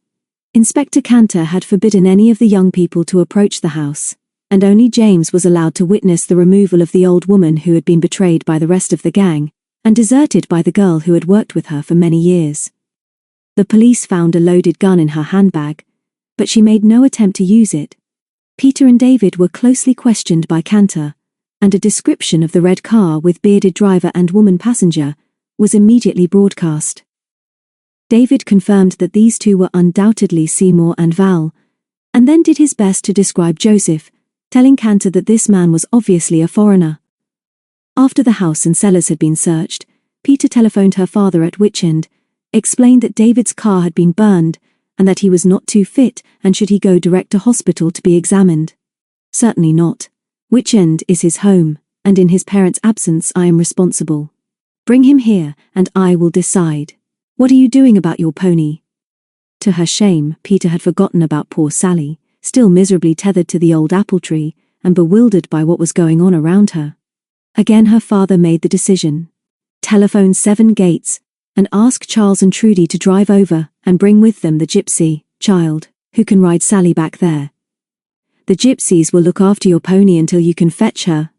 Inspector Cantor had forbidden any of the young people to approach the house, and only James was allowed to witness the removal of the old woman who had been betrayed by the rest of the gang, and deserted by the girl who had worked with her for many years. The police found a loaded gun in her handbag, but she made no attempt to use it. Peter and David were closely questioned by Cantor, and a description of the red car with bearded driver and woman passenger was immediately broadcast. David confirmed that these two were undoubtedly Seymour and Val, and then did his best to describe Joseph, telling Cantor that this man was obviously a foreigner. After the house and cellars had been searched, Peter telephoned her father at Witchend, explained that David's car had been burned, and that he was not too fit and should he go direct to hospital to be examined. "Certainly not. Witchend is his home, and in his parents' absence I am responsible. Bring him here, and I will decide. What are you doing about your pony?" To her shame, Peter had forgotten about poor Sally, still miserably tethered to the old apple tree, and bewildered by what was going on around her. Again her father made the decision. "Telephone 7 Gates, and ask Charles and Trudy to drive over and bring with them the gypsy, child, who can ride Sally back there. The gypsies will look after your pony until you can fetch her."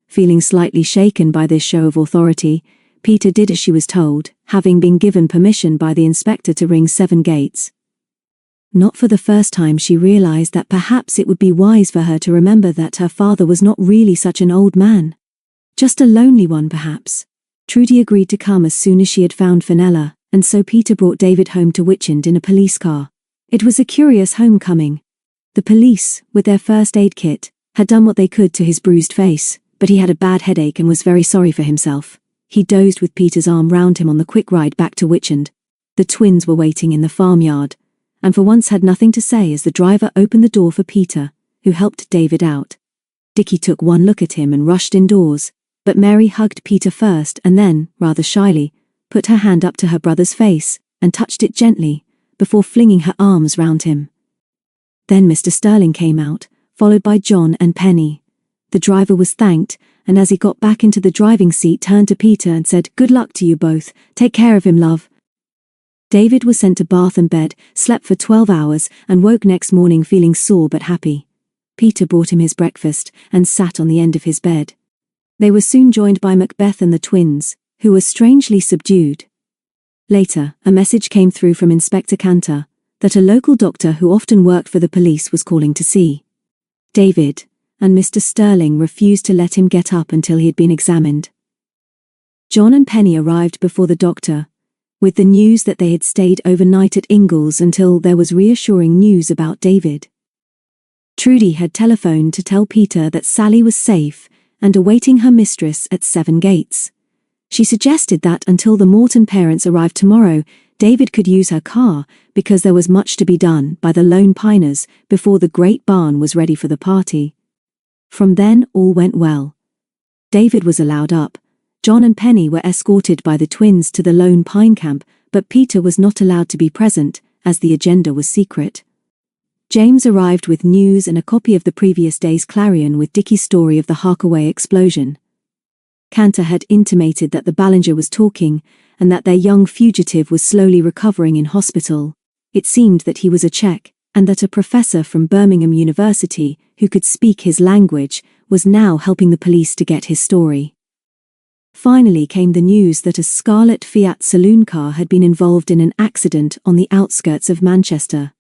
Feeling slightly shaken by this show of authority, Peter did as she was told, having been given permission by the inspector to ring 7 Gates. Not for the first time she realized that perhaps it would be wise for her to remember that her father was not really such an old man. Just a lonely one, perhaps. Trudy agreed to come as soon as she had found Fenella, and so Peter brought David home to Witchend in a police car. It was a curious homecoming. The police, with their first aid kit, had done what they could to his bruised face, but he had a bad headache and was very sorry for himself. He dozed with Peter's arm round him on the quick ride back to Witchend. The twins were waiting in the farmyard, and for once had nothing to say as the driver opened the door for Peter, who helped David out. Dickie took one look at him and rushed indoors, but Mary hugged Peter first and then, rather shyly, put her hand up to her brother's face and touched it gently, before flinging her arms round him. Then Mr. Sterling came out, followed by John and Penny. The driver was thanked, and as he got back into the driving seat turned to Peter and said, "Good luck to you both. Take care of him, love." David was sent to bath and bed, slept for 12 hours, and woke next morning feeling sore but happy. Peter brought him his breakfast and sat on the end of his bed. They were soon joined by Macbeth and the twins, who were strangely subdued. Later, a message came through from Inspector Cantor that a local doctor who often worked for the police was calling to see David, and Mr. Sterling refused to let him get up until he had been examined. John and Penny arrived before the doctor, with the news that they had stayed overnight at Ingalls until there was reassuring news about David. Trudy had telephoned to tell Peter that Sally was safe and awaiting her mistress at Seven Gates. She suggested that until the Morton parents arrived tomorrow, David could use her car because there was much to be done by the Lone Piners before the great barn was ready for the party. From then all went well. David was allowed up. John and Penny were escorted by the twins to the Lone Pine camp, but Peter was not allowed to be present, as the agenda was secret. James arrived with news and a copy of the previous day's Clarion with Dickie's story of the Harkaway explosion. Cantor had intimated that the Ballinger was talking, and that their young fugitive was slowly recovering in hospital. It seemed that he was a Czech, and that a professor from Birmingham University, who could speak his language, was now helping the police to get his story. Finally came the news that a scarlet Fiat saloon car had been involved in an accident on the outskirts of Manchester.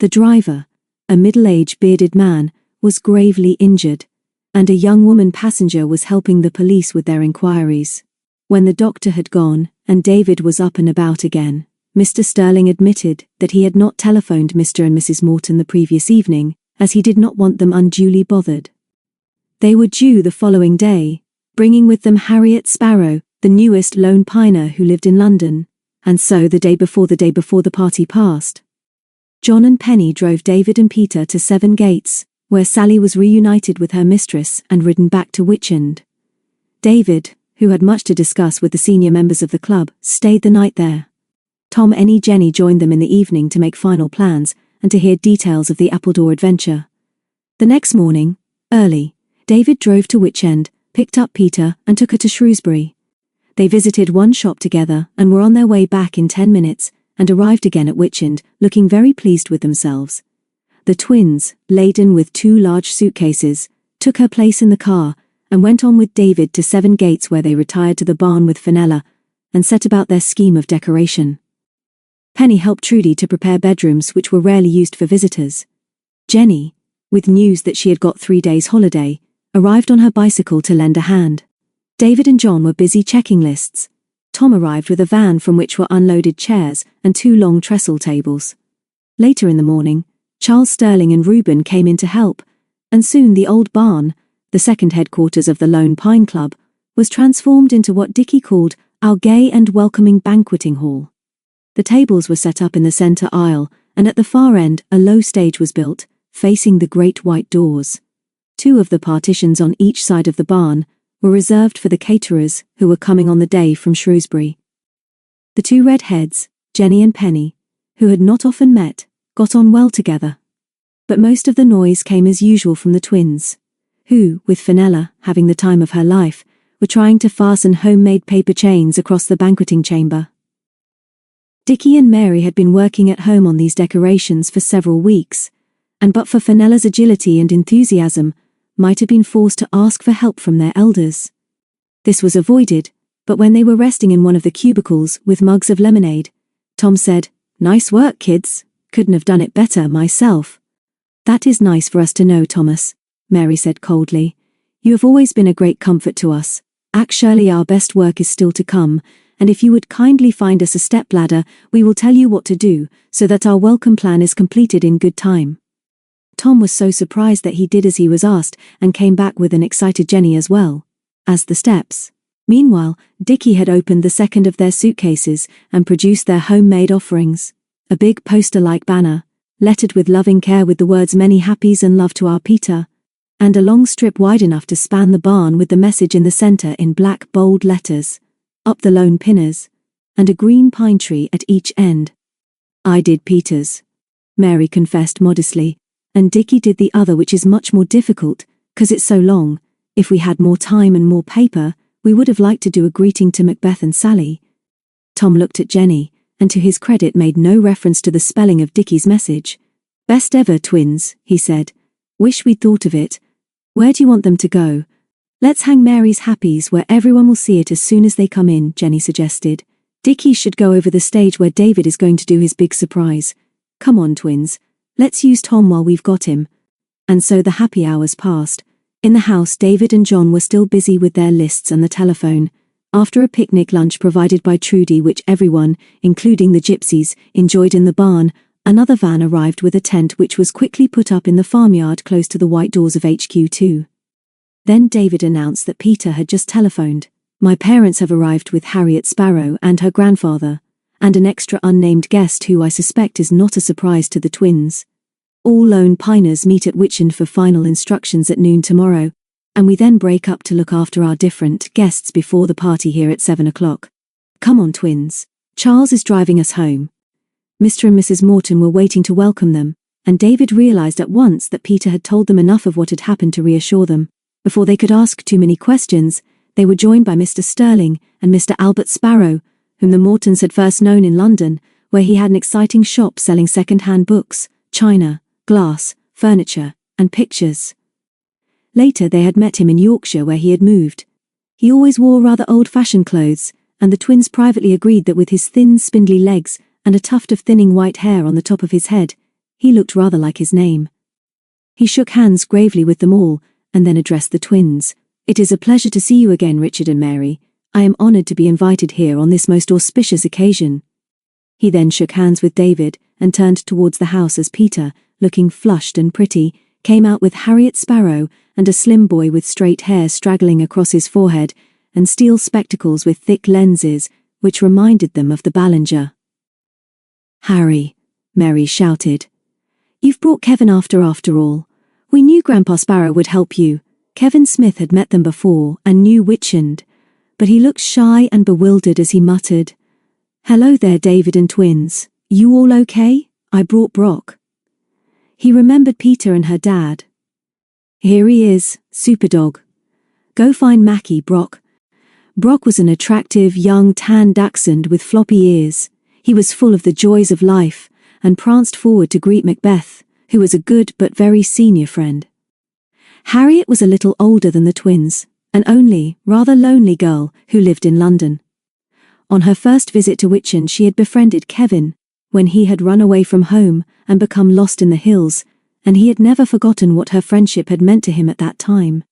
The driver, a middle-aged bearded man, was gravely injured, and a young woman passenger was helping the police with their inquiries. When the doctor had gone, and David was up and about again, Mr. Sterling admitted that he had not telephoned Mr. and Mrs. Morton the previous evening, as he did not want them unduly bothered. They were due the following day, bringing with them Harriet Sparrow, the newest Lone Piner who lived in London, and so the day before the party passed. John and Penny drove David and Peter to Seven Gates, where Sally was reunited with her mistress and ridden back to Witchend. David, who had much to discuss with the senior members of the club, stayed the night there. Tom and Jenny joined them in the evening to make final plans and to hear details of the Appledore adventure. The next morning, early, David drove to Witchend, picked up Peter and took her to Shrewsbury. They visited one shop together and were on their way back in 10 minutes and arrived again at Witchend, looking very pleased with themselves. The twins, laden with 2 large suitcases, took her place in the car and went on with David to Seven Gates, where they retired to the barn with Fenella and set about their scheme of decoration. Penny helped Trudy to prepare bedrooms which were rarely used for visitors. Jenny, with news that she had got 3 days' holiday, arrived on her bicycle to lend a hand. David and John were busy checking lists. Tom arrived with a van from which were unloaded chairs and 2 long trestle tables. Later in the morning, Charles Sterling and Reuben came in to help, and soon the old barn, the second headquarters of the Lone Pine Club, was transformed into what Dickie called our gay and welcoming banqueting hall. The tables were set up in the centre aisle, and at the far end a low stage was built, facing the great white doors. 2 of the partitions on each side of the barn were reserved for the caterers who were coming on the day from Shrewsbury. The 2 redheads, Jenny and Penny, who had not often met, got on well together. But most of the noise came as usual from the twins, who, with Fenella having the time of her life, were trying to fasten homemade paper chains across the banqueting chamber. Dickie and Mary had been working at home on these decorations for several weeks, and but for Fenella's agility and enthusiasm, might have been forced to ask for help from their elders. This was avoided, but when they were resting in one of the cubicles with mugs of lemonade, Tom said, "Nice work, kids. Couldn't have done it better myself." "That is nice for us to know, Thomas," Mary said coldly. "You have always been a great comfort to us. Surely our best work is still to come, and if you would kindly find us a stepladder, we will tell you what to do, so that our welcome plan is completed in good time." Tom was so surprised that he did as he was asked and came back with an excited Jenny as well as the steps. Meanwhile, Dickie had opened the second of their suitcases and produced their homemade offerings, a big poster-like banner, lettered with loving care with the words "Many Happies and Love to our Peter," and a long strip wide enough to span the barn with the message in the center in black bold letters, "Up the Lone Pinners," and a green pine tree at each end. "I did Peter's," Mary confessed modestly, "and Dickie did the other, which is much more difficult, 'cause it's so long. If we had more time and more paper, we would have liked to do a greeting to Macbeth and Sally." Tom looked at Jenny, and to his credit made no reference to the spelling of Dickie's message. "Best ever, twins," he said. "Wish we'd thought of it. Where do you want them to go?" "Let's hang Mary's happies where everyone will see it as soon as they come in," Jenny suggested. "Dickie should go over the stage where David is going to do his big surprise. Come on, twins. Let's use Tom while we've got him." And so the happy hours passed. In the house, David and John were still busy with their lists and the telephone. After a picnic lunch provided by Trudy, which everyone, including the gypsies, enjoyed in the barn, another van arrived with a tent which was quickly put up in the farmyard close to the white doors of HQ2. Then David announced that Peter had just telephoned. "My parents have arrived with Harriet Sparrow and her grandfather, and an extra unnamed guest who I suspect is not a surprise to the twins. All Lone Piners meet at Witchend for final instructions at noon tomorrow, and we then break up to look after our different guests before the party here at 7 o'clock. Come on, twins. Charles is driving us home." Mr. and Mrs. Morton were waiting to welcome them, and David realized at once that Peter had told them enough of what had happened to reassure them. Before they could ask too many questions, they were joined by Mr. Sterling and Mr. Albert Sparrow, whom the Mortons had first known in London, where he had an exciting shop selling second-hand books, china, glass, furniture, and pictures. Later they had met him in Yorkshire, where he had moved. He always wore rather old-fashioned clothes, and the twins privately agreed that with his thin, spindly legs and a tuft of thinning white hair on the top of his head, he looked rather like his name. He shook hands gravely with them all, and then addressed the twins. "It is a pleasure to see you again, Richard and Mary. I am honoured to be invited here on this most auspicious occasion." He then shook hands with David and turned towards the house as Peter, looking flushed and pretty, came out with Harriet Sparrow and a slim boy with straight hair straggling across his forehead and steel spectacles with thick lenses, which reminded them of the Ballinger. "Harry," Mary shouted. "You've brought Kevin after all. We knew Grandpa Sparrow would help you." Kevin Smith had met them before and knew Witchend, but he looked shy and bewildered as he muttered, "Hello there, David and twins. You all okay? I brought Brock." He remembered Peter and her dad. "Here he is, Superdog. Go find Mackie, Brock." Brock was an attractive, young, tan dachshund with floppy ears. He was full of the joys of life and pranced forward to greet Macbeth, who was a good but very senior friend. Harriet was a little older than the twins, an only, rather lonely girl who lived in London. On her first visit to Witchend, she had befriended Kevin when he had run away from home and become lost in the hills, and he had never forgotten what her friendship had meant to him at that time.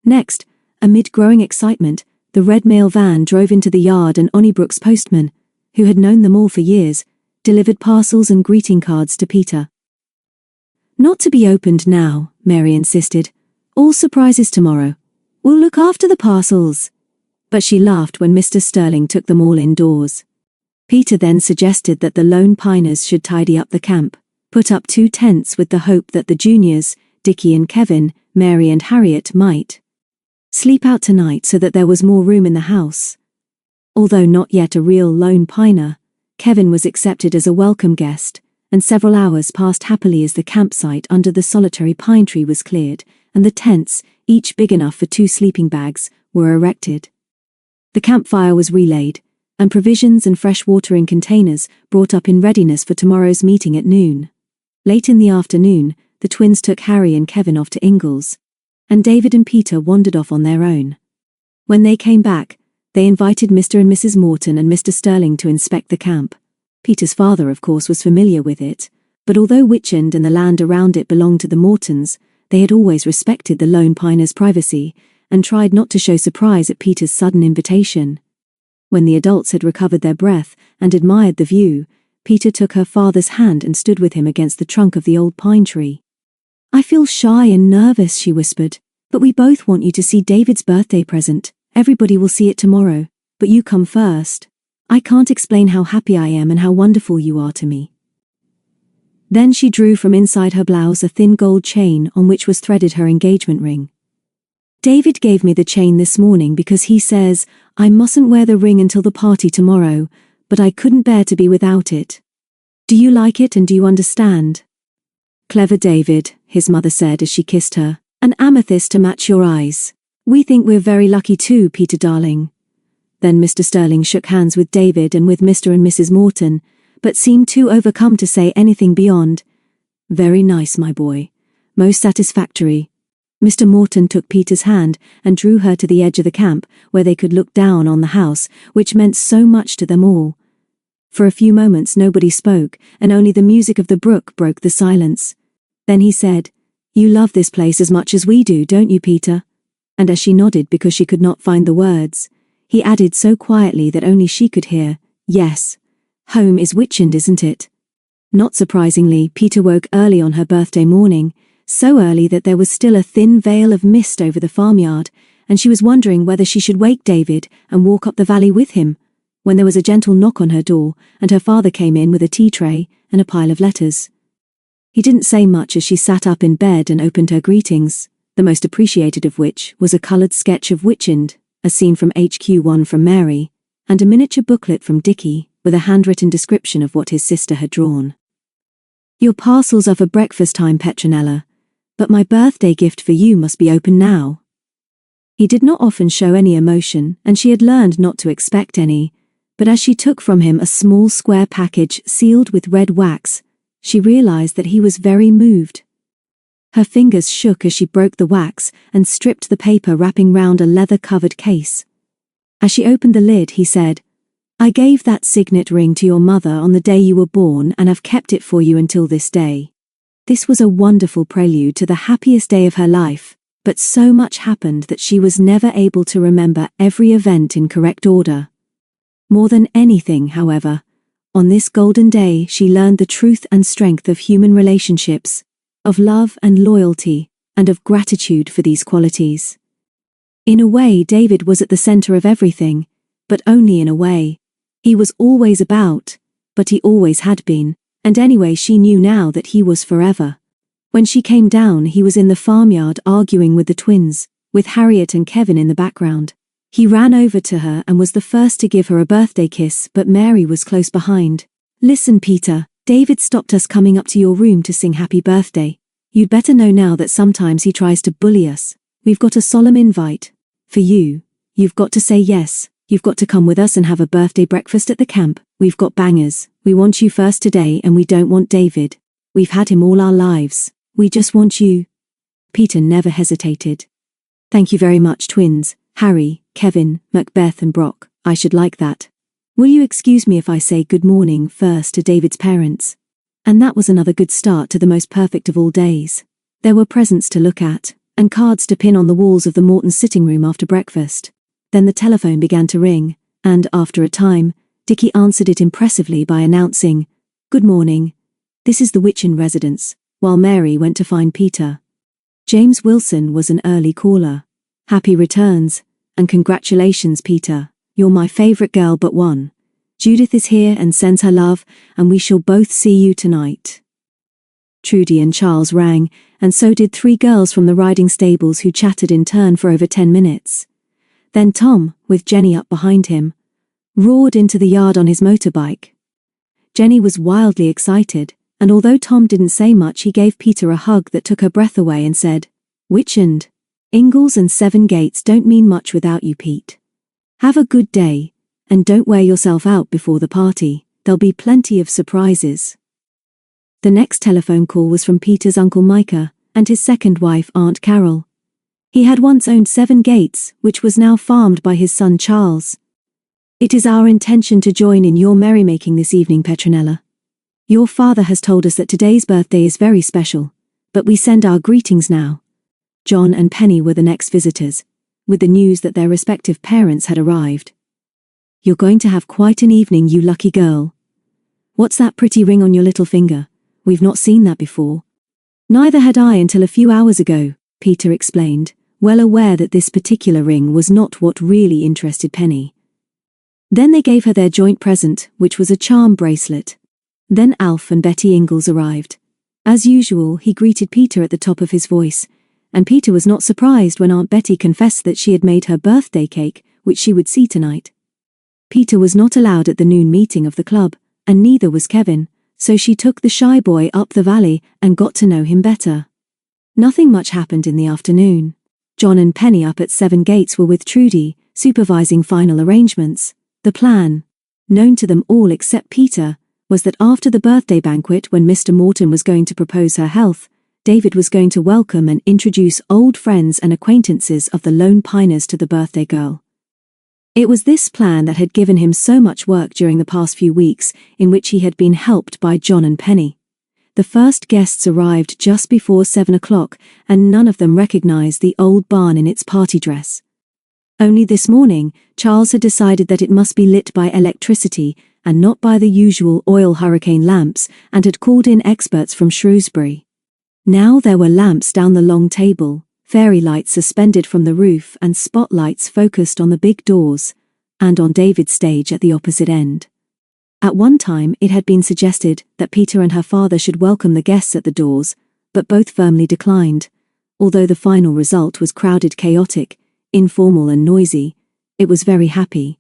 Next, amid growing excitement, the red mail van drove into the yard, and Onnybrooke's postman, who had known them all for years, delivered parcels and greeting cards to Peter. "Not to be opened now," Mary insisted. "All surprises tomorrow. We'll look after the parcels." But she laughed when Mr. Sterling took them all indoors. Peter then suggested that the Lone Piners should tidy up the camp, put up 2 tents with the hope that the juniors, Dickie and Kevin, Mary and Harriet, might sleep out tonight so that there was more room in the house. Although not yet a real Lone Piner, Kevin was accepted as a welcome guest, and several hours passed happily as the campsite under the solitary pine tree was cleared, and the tents, each big enough for 2 sleeping bags, were erected. The campfire was relaid, and provisions and fresh water in containers brought up in readiness for tomorrow's meeting at noon. Late in the afternoon, the twins took Harry and Kevin off to Ingalls, and David and Peter wandered off on their own. When they came back, they invited Mr. and Mrs. Morton and Mr. Sterling to inspect the camp. Peter's father, of course, was familiar with it, but although Witchend and the land around it belonged to the Mortons, they had always respected the Lone Piners' privacy and tried not to show surprise at Peter's sudden invitation. When the adults had recovered their breath and admired the view, Peter took her father's hand and stood with him against the trunk of the old pine tree. "I feel shy and nervous," she whispered, "but we both want you to see David's birthday present. Everybody will see it tomorrow, but you come first. I can't explain how happy I am and how wonderful you are to me." Then she drew from inside her blouse a thin gold chain on which was threaded her engagement ring. "David gave me the chain this morning because he says I mustn't wear the ring until the party tomorrow, but I couldn't bear to be without it. Do you like it and do you understand?" "Clever David," his mother said as she kissed her. "An amethyst to match your eyes. We think we're very lucky too, Peter darling." Then Mr. Sterling shook hands with David and with Mr. and Mrs. Morton, but seemed too overcome to say anything beyond, "Very nice, my boy. Most satisfactory." Mr. Morton took Peter's hand and drew her to the edge of the camp, where they could look down on the house, which meant so much to them all. For a few moments nobody spoke, and only the music of the brook broke the silence. Then he said, "You love this place as much as we do, don't you, Peter?" And as she nodded because she could not find the words, he added so quietly that only she could hear, "Yes. Home is Witchend, isn't it?" Not surprisingly, Peter woke early on her birthday morning, so early that there was still a thin veil of mist over the farmyard, and she was wondering whether she should wake David and walk up the valley with him, when there was a gentle knock on her door, and her father came in with a tea tray and a pile of letters. He didn't say much as she sat up in bed and opened her greetings, the most appreciated of which was a coloured sketch of Witchend, a scene from HQ1 from Mary, and a miniature booklet from Dickie with a handwritten description of what his sister had drawn. "Your parcels are for breakfast time, Petronella, but my birthday gift for you must be open now." He did not often show any emotion, and she had learned not to expect any, but as she took from him a small square package sealed with red wax, she realized that he was very moved. Her fingers shook as she broke the wax and stripped the paper wrapping round a leather-covered case. As she opened the lid, he said, "I gave that signet ring to your mother on the day you were born and have kept it for you until this day." This was a wonderful prelude to the happiest day of her life, but so much happened that she was never able to remember every event in correct order. More than anything, however, on this golden day she learned the truth and strength of human relationships, of love and loyalty, and of gratitude for these qualities. In a way, David was at the center of everything, but only in a way. He was always about, but he always had been, and anyway she knew now that he was forever. When she came down, he was in the farmyard arguing with the twins, with Harriet and Kevin in the background. He ran over to her and was the first to give her a birthday kiss, but Mary was close behind. "Listen, Peter, David stopped us coming up to your room to sing happy birthday. You'd better know now that sometimes he tries to bully us. We've got a solemn invite for you. You've got to say yes. You've got to come with us and have a birthday breakfast at the camp. We've got bangers. We want you first today, and we don't want David. We've had him all our lives. We just want you." Peter never hesitated. "Thank you very much, twins. Harry, Kevin, Macbeth and Brock. I should like that. Will you excuse me if I say good morning first to David's parents?" And that was another good start to the most perfect of all days. There were presents to look at, and cards to pin on the walls of the Mortons' sitting room after breakfast. Then the telephone began to ring, and, after a time, Dickie answered it impressively by announcing, "Good morning. This is the Witchend residence," while Mary went to find Peter. James Wilson was an early caller. "Happy returns, and congratulations, Peter. You're my favorite girl but one. Judith is here and sends her love, and we shall both see you tonight." Trudy and Charles rang, and so did 3 girls from the riding stables who chatted in turn for over 10 minutes. Then Tom, with Jenny up behind him, roared into the yard on his motorbike. Jenny was wildly excited, and although Tom didn't say much, he gave Peter a hug that took her breath away and said, "Witchend, Ingalls and 7 Gates don't mean much without you, Pete. Have a good day, and don't wear yourself out before the party. There'll be plenty of surprises." The next telephone call was from Peter's Uncle Micah and his second wife, Aunt Carol. He had once owned 7 Gates, which was now farmed by his son Charles. "It is our intention to join in your merrymaking this evening, Petronella. Your father has told us that today's birthday is very special, but we send our greetings now." John and Penny were the next visitors, with the news that their respective parents had arrived. "You're going to have quite an evening, you lucky girl. What's that pretty ring on your little finger? We've not seen that before." "Neither had I until a few hours ago," Peter explained, well aware that this particular ring was not what really interested Penny. Then they gave her their joint present, which was a charm bracelet. Then Alf and Betty Ingalls arrived. As usual, he greeted Peter at the top of his voice, and Peter was not surprised when Aunt Betty confessed that she had made her birthday cake, which she would see tonight. Peter was not allowed at the noon meeting of the club, and neither was Kevin, so she took the shy boy up the valley and got to know him better. Nothing much happened in the afternoon. John and Penny up at 7 Gates were with Trudy, supervising final arrangements. The plan, known to them all except Peter, was that after the birthday banquet, when Mr. Morton was going to propose her health, David was going to welcome and introduce old friends and acquaintances of the Lone Piners to the birthday girl. It was this plan that had given him so much work during the past few weeks, in which he had been helped by John and Penny. The first guests arrived just before 7 o'clock, and none of them recognized the old barn in its party dress. Only this morning, Charles had decided that it must be lit by electricity and not by the usual oil hurricane lamps, and had called in experts from Shrewsbury. Now there were lamps down the long table, fairy lights suspended from the roof, and spotlights focused on the big doors, and on David's stage at the opposite end. At one time it had been suggested that Peter and her father should welcome the guests at the doors, but both firmly declined. Although the final result was crowded, chaotic, informal and noisy, it was very happy.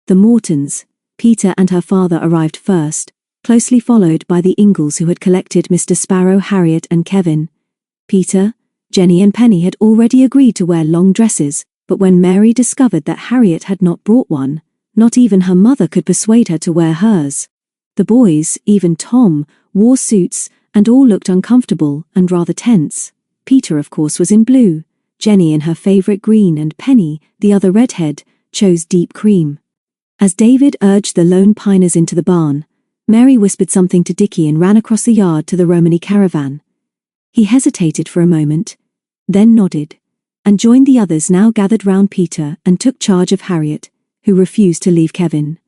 The Mortons, Peter and her father, arrived first, closely followed by the Ingalls, who had collected Mr. Sparrow, Harriet and Kevin. Peter, Jenny and Penny had already agreed to wear long dresses, but when Mary discovered that Harriet had not brought one, not even her mother could persuade her to wear hers. The boys, even Tom, wore suits, and all looked uncomfortable and rather tense. Peter, of course, was in blue, Jenny in her favourite green, and Penny, the other redhead, chose deep cream. As David urged the Lone Piners into the barn, Mary whispered something to Dickie and ran across the yard to the Romany caravan. He hesitated for a moment, then nodded, and joined the others now gathered round Peter, and took charge of Harriet, who refused to leave Kevin.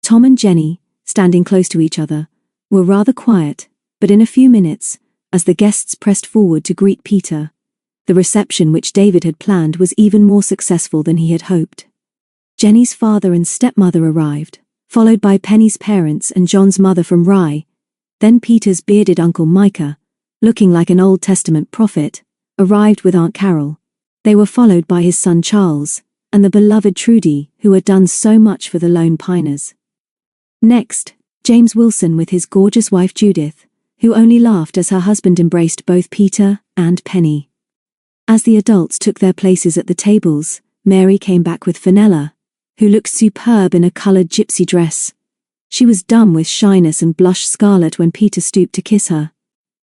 Tom and Jenny, standing close to each other, were rather quiet, but in a few minutes, as the guests pressed forward to greet Peter, the reception which David had planned was even more successful than he had hoped. Jenny's father and stepmother arrived, followed by Penny's parents and John's mother from Rye. Then Peter's bearded Uncle Micah, looking like an Old Testament prophet, arrived with Aunt Carol. They were followed by his son Charles, and the beloved Trudy, who had done so much for the Lone Piners. Next, James Wilson with his gorgeous wife Judith, who only laughed as her husband embraced both Peter and Penny. As the adults took their places at the tables, Mary came back with Fenella, who looked superb in a coloured gypsy dress. She was dumb with shyness and blushed scarlet when Peter stooped to kiss her.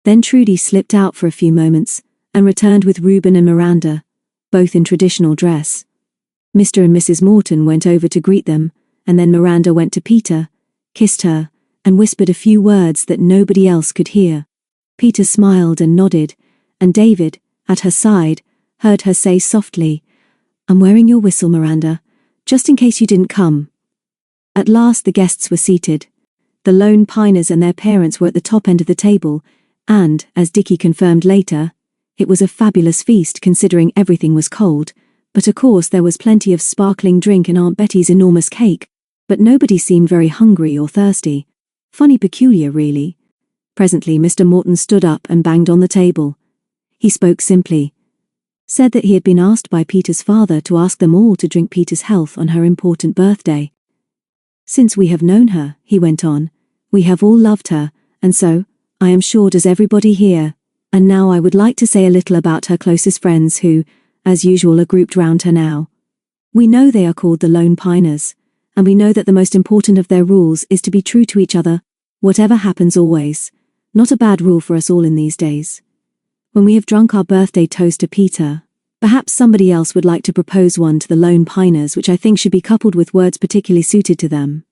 Then Trudy slipped out for a few moments, and returned with Reuben and Miranda, both in traditional dress. Mr. and Mrs. Morton went over to greet them, and then Miranda went to Peter, kissed her, and whispered a few words that nobody else could hear. Peter smiled and nodded, and David, at her side, heard her say softly, "I'm wearing your whistle, Miranda, just in case you didn't come." At last the guests were seated. The Lone Piners and their parents were at the top end of the table, and, as Dickie confirmed later, it was a fabulous feast considering everything was cold, but of course there was plenty of sparkling drink and Aunt Betty's enormous cake, but nobody seemed very hungry or thirsty. Funny peculiar, really. Presently Mr. Morton stood up and banged on the table. He spoke simply, said that he had been asked by Peter's father to ask them all to drink Peter's health on her important birthday. "Since we have known her," he went on, "we have all loved her, and so, I am sure, does everybody here. And now I would like to say a little about her closest friends who, as usual, are grouped round her now. We know they are called the Lone Piners, and we know that the most important of their rules is to be true to each other, whatever happens always. Not a bad rule for us all in these days. When we have drunk our birthday toast to Peter, perhaps somebody else would like to propose one to the Lone Piners, which I think should be coupled with words particularly suited to them.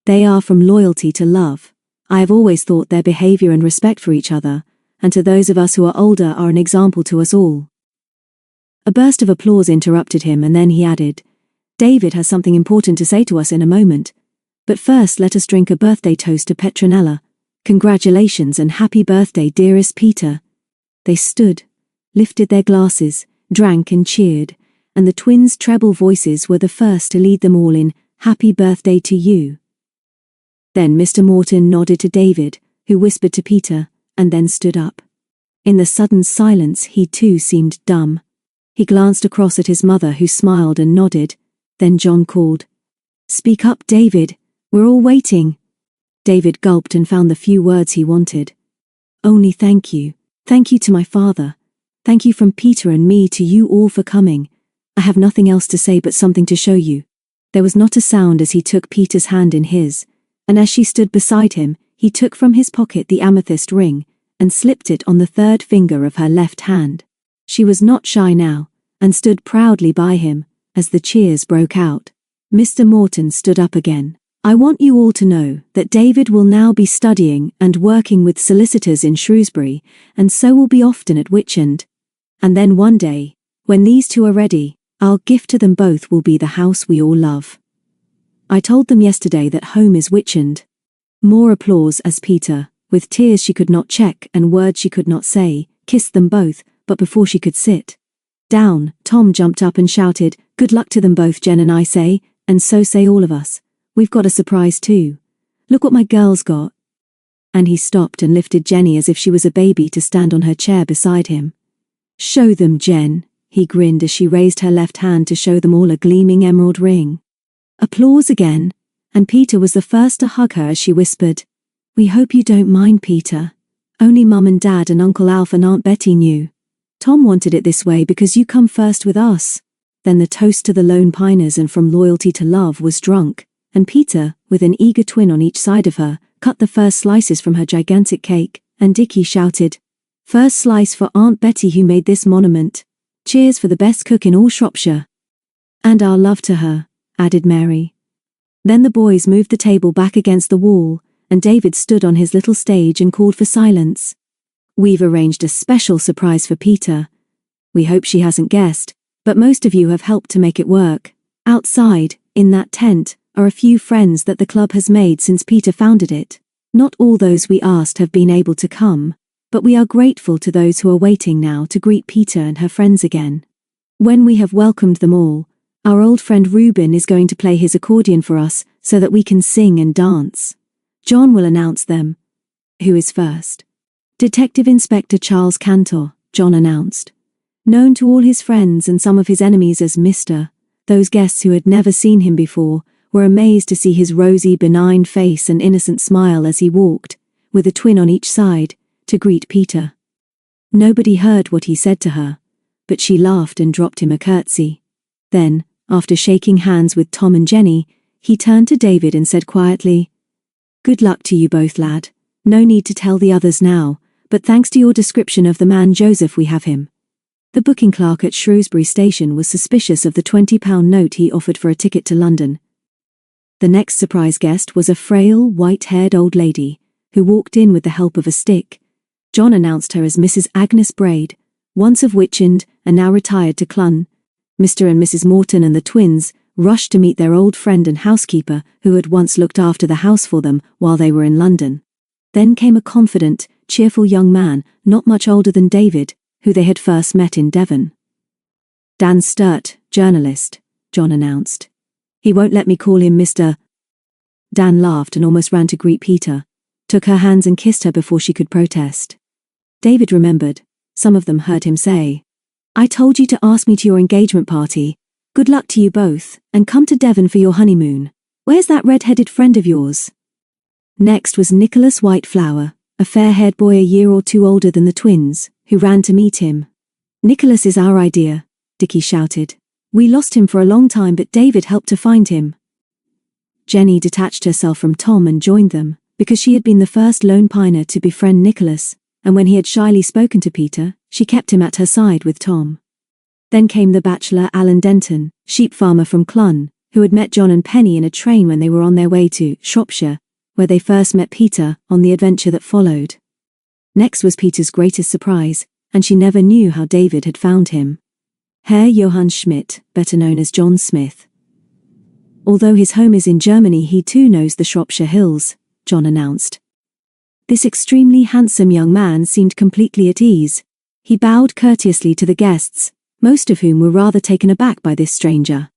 They are from loyalty to love. I have always thought their behavior and respect for each other, and to those of us who are older, are an example to us all." A burst of applause interrupted him, and then he added, "David has something important to say to us in a moment, but first let us drink a birthday toast to Petronella. Congratulations and happy birthday, dearest Peter." They stood, lifted their glasses, drank and cheered, and the twins' treble voices were the first to lead them all in "Happy birthday to you." Then Mr. Morton nodded to David, who whispered to Peter, and then stood up. In the sudden silence he too seemed dumb. He glanced across at his mother, who smiled and nodded. Then John called, "Speak up, David, we're all waiting." David gulped and found the few words he wanted. "Only thank you. Thank you to my father. Thank you from Peter and me to you all for coming. I have nothing else to say but something to show you." There was not a sound as he took Peter's hand in his, and as she stood beside him, he took from his pocket the amethyst ring and slipped it on the third finger of her left hand. She was not shy now, and stood proudly by him as the cheers broke out. Mr. Morton stood up again. "I want you all to know that David will now be studying and working with solicitors in Shrewsbury, and so will be often at Witchend. And then one day, when these two are ready, our gift to them both will be the house we all love. I told them yesterday that home is Witchend." More applause as Peter, with tears she could not check and words she could not say, kissed them both, but before she could sit down, Tom jumped up and shouted, "Good luck to them both, Jen and I say, and so say all of us. We've got a surprise too. Look what my girls got." And he stopped and lifted Jenny as if she was a baby to stand on her chair beside him. "Show them, Jen," he grinned as she raised her left hand to show them all a gleaming emerald ring. Applause again, and Peter was the first to hug her as she whispered, "We hope you don't mind, Peter. Only Mum and Dad and Uncle Alf and Aunt Betty knew. Tom wanted it this way because you come first with us." Then the toast to the Lone Piners and from loyalty to love was drunk, and Peter, with an eager twin on each side of her, cut the first slices from her gigantic cake, and Dickie shouted, "First slice for Aunt Betty who made this monument. Cheers for the best cook in all Shropshire." "And our love to her," added Mary. Then the boys moved the table back against the wall, and David stood on his little stage and called for silence. "We've arranged a special surprise for Peter. We hope she hasn't guessed, but most of you have helped to make it work. Outside, in that tent, are a few friends that the club has made since Peter founded it. Not all those we asked have been able to come, but we are grateful to those who are waiting now to greet Peter and her friends again. When we have welcomed them all, our old friend Reuben is going to play his accordion for us so that we can sing and dance. John will announce them. Who is first?" "Detective Inspector Charles Cantor," John announced. Known to all his friends and some of his enemies as Mr., those guests who had never seen him before were amazed to see his rosy, benign face and innocent smile as he walked, with a twin on each side, to greet Peter. Nobody heard what he said to her, but she laughed and dropped him a curtsy. Then, after shaking hands with Tom and Jenny, he turned to David and said quietly, "Good luck to you both, lad. No need to tell the others now, but thanks to your description of the man Joseph we have him." The booking clerk at Shrewsbury Station was suspicious of the £20 note he offered for a ticket to London. The next surprise guest was a frail, white-haired old lady, who walked in with the help of a stick. John announced her as Mrs. Agnes Braid, once of Witchend and now retired to Clun. Mr. and Mrs. Morton and the twins rushed to meet their old friend and housekeeper who had once looked after the house for them while they were in London. Then came a confident, cheerful young man, not much older than David, who they had first met in Devon. "Dan Sturt, journalist," John announced. "He won't let me call him Mr." Dan laughed and almost ran to greet Peter, took her hands and kissed her before she could protest. David remembered. Some of them heard him say, "I told you to ask me to your engagement party. Good luck to you both, and come to Devon for your honeymoon. Where's that red-headed friend of yours?" Next was Nicholas Whiteflower, a fair-haired boy a year or two older than the twins, who ran to meet him. "Nicholas is our idea," Dickie shouted. "We lost him for a long time but David helped to find him." Jenny detached herself from Tom and joined them, because she had been the first Lone Piner to befriend Nicholas, and when he had shyly spoken to Peter, she kept him at her side with Tom. Then came the bachelor Alan Denton, sheep farmer from Clun, who had met John and Penny in a train when they were on their way to Shropshire, where they first met Peter on the adventure that followed. Next was Peter's greatest surprise, and she never knew how David had found him. Herr Johann Schmidt, better known as John Smith. Although his home is in Germany, he too knows the Shropshire Hills, John announced. This extremely handsome young man seemed completely at ease. He bowed courteously to the guests, most of whom were rather taken aback by this stranger.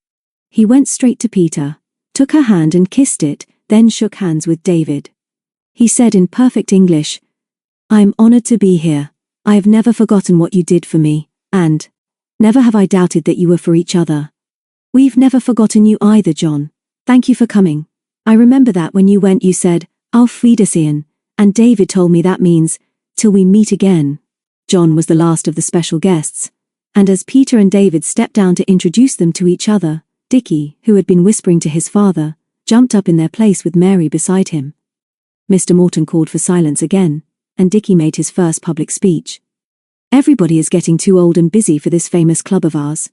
He went straight to Peter, took her hand and kissed it, then shook hands with David. He said in perfect English, "I am honored to be here. I have never forgotten what you did for me, and never have I doubted that you were for each other. We've never forgotten you either, John. Thank you for coming. I remember that when you went you said, 'Auf Wiedersehen,' and David told me that means, 'till we meet again.'" John was the last of the special guests, and as Peter and David stepped down to introduce them to each other, Dickie, who had been whispering to his father, jumped up in their place with Mary beside him. Mr. Morton called for silence again, and Dickie made his first public speech. Everybody is getting too old and busy for this famous club of ours.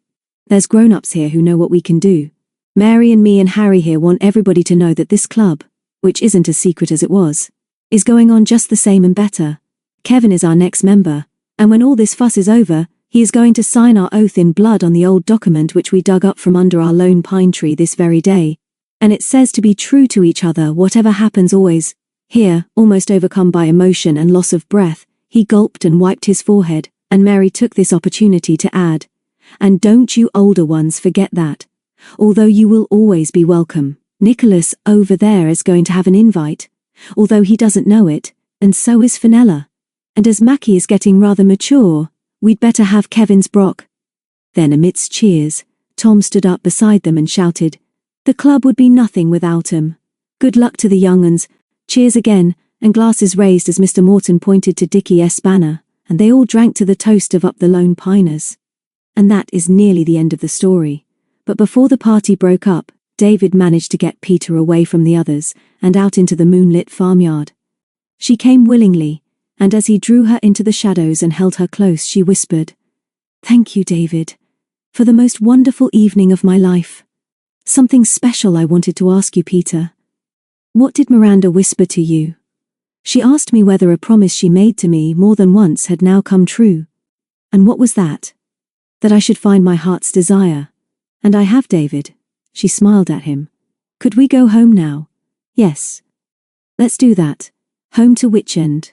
There's grown-ups here who know what we can do. Mary and me and Harry here want everybody to know that this club, which isn't as secret as it was, is going on just the same and better. Kevin is our next member, and when all this fuss is over, he is going to sign our oath in blood on the old document which we dug up from under our lone pine tree this very day, and it says to be true to each other whatever happens always. Here, almost overcome by emotion and loss of breath, he gulped and wiped his forehead, and Mary took this opportunity to add, "And don't you older ones forget that. Although you will always be welcome, Nicholas over there is going to have an invite, although he doesn't know it, and so is Fenella. And as Mackie is getting rather mature, we'd better have Kevin's Brock." Then amidst cheers, Tom stood up beside them and shouted, "The club would be nothing without 'em. Good luck to the young uns." Cheers again, and glasses raised as Mr. Morton pointed to Dickie's banner, and they all drank to the toast of Up the Lone Piners. And that is nearly the end of the story. But before the party broke up, David managed to get Peter away from the others and out into the moonlit farmyard. She came willingly, and as he drew her into the shadows and held her close, she whispered, "Thank you, David, for the most wonderful evening of my life. Something special I wanted to ask you, Peter. What did Miranda whisper to you? She asked me whether a promise she made to me more than once had now come true. And what was that? That I should find my heart's desire. And I have, David." She smiled at him. "Could we go home now?" "Yes. Let's do that. Home to Witchend."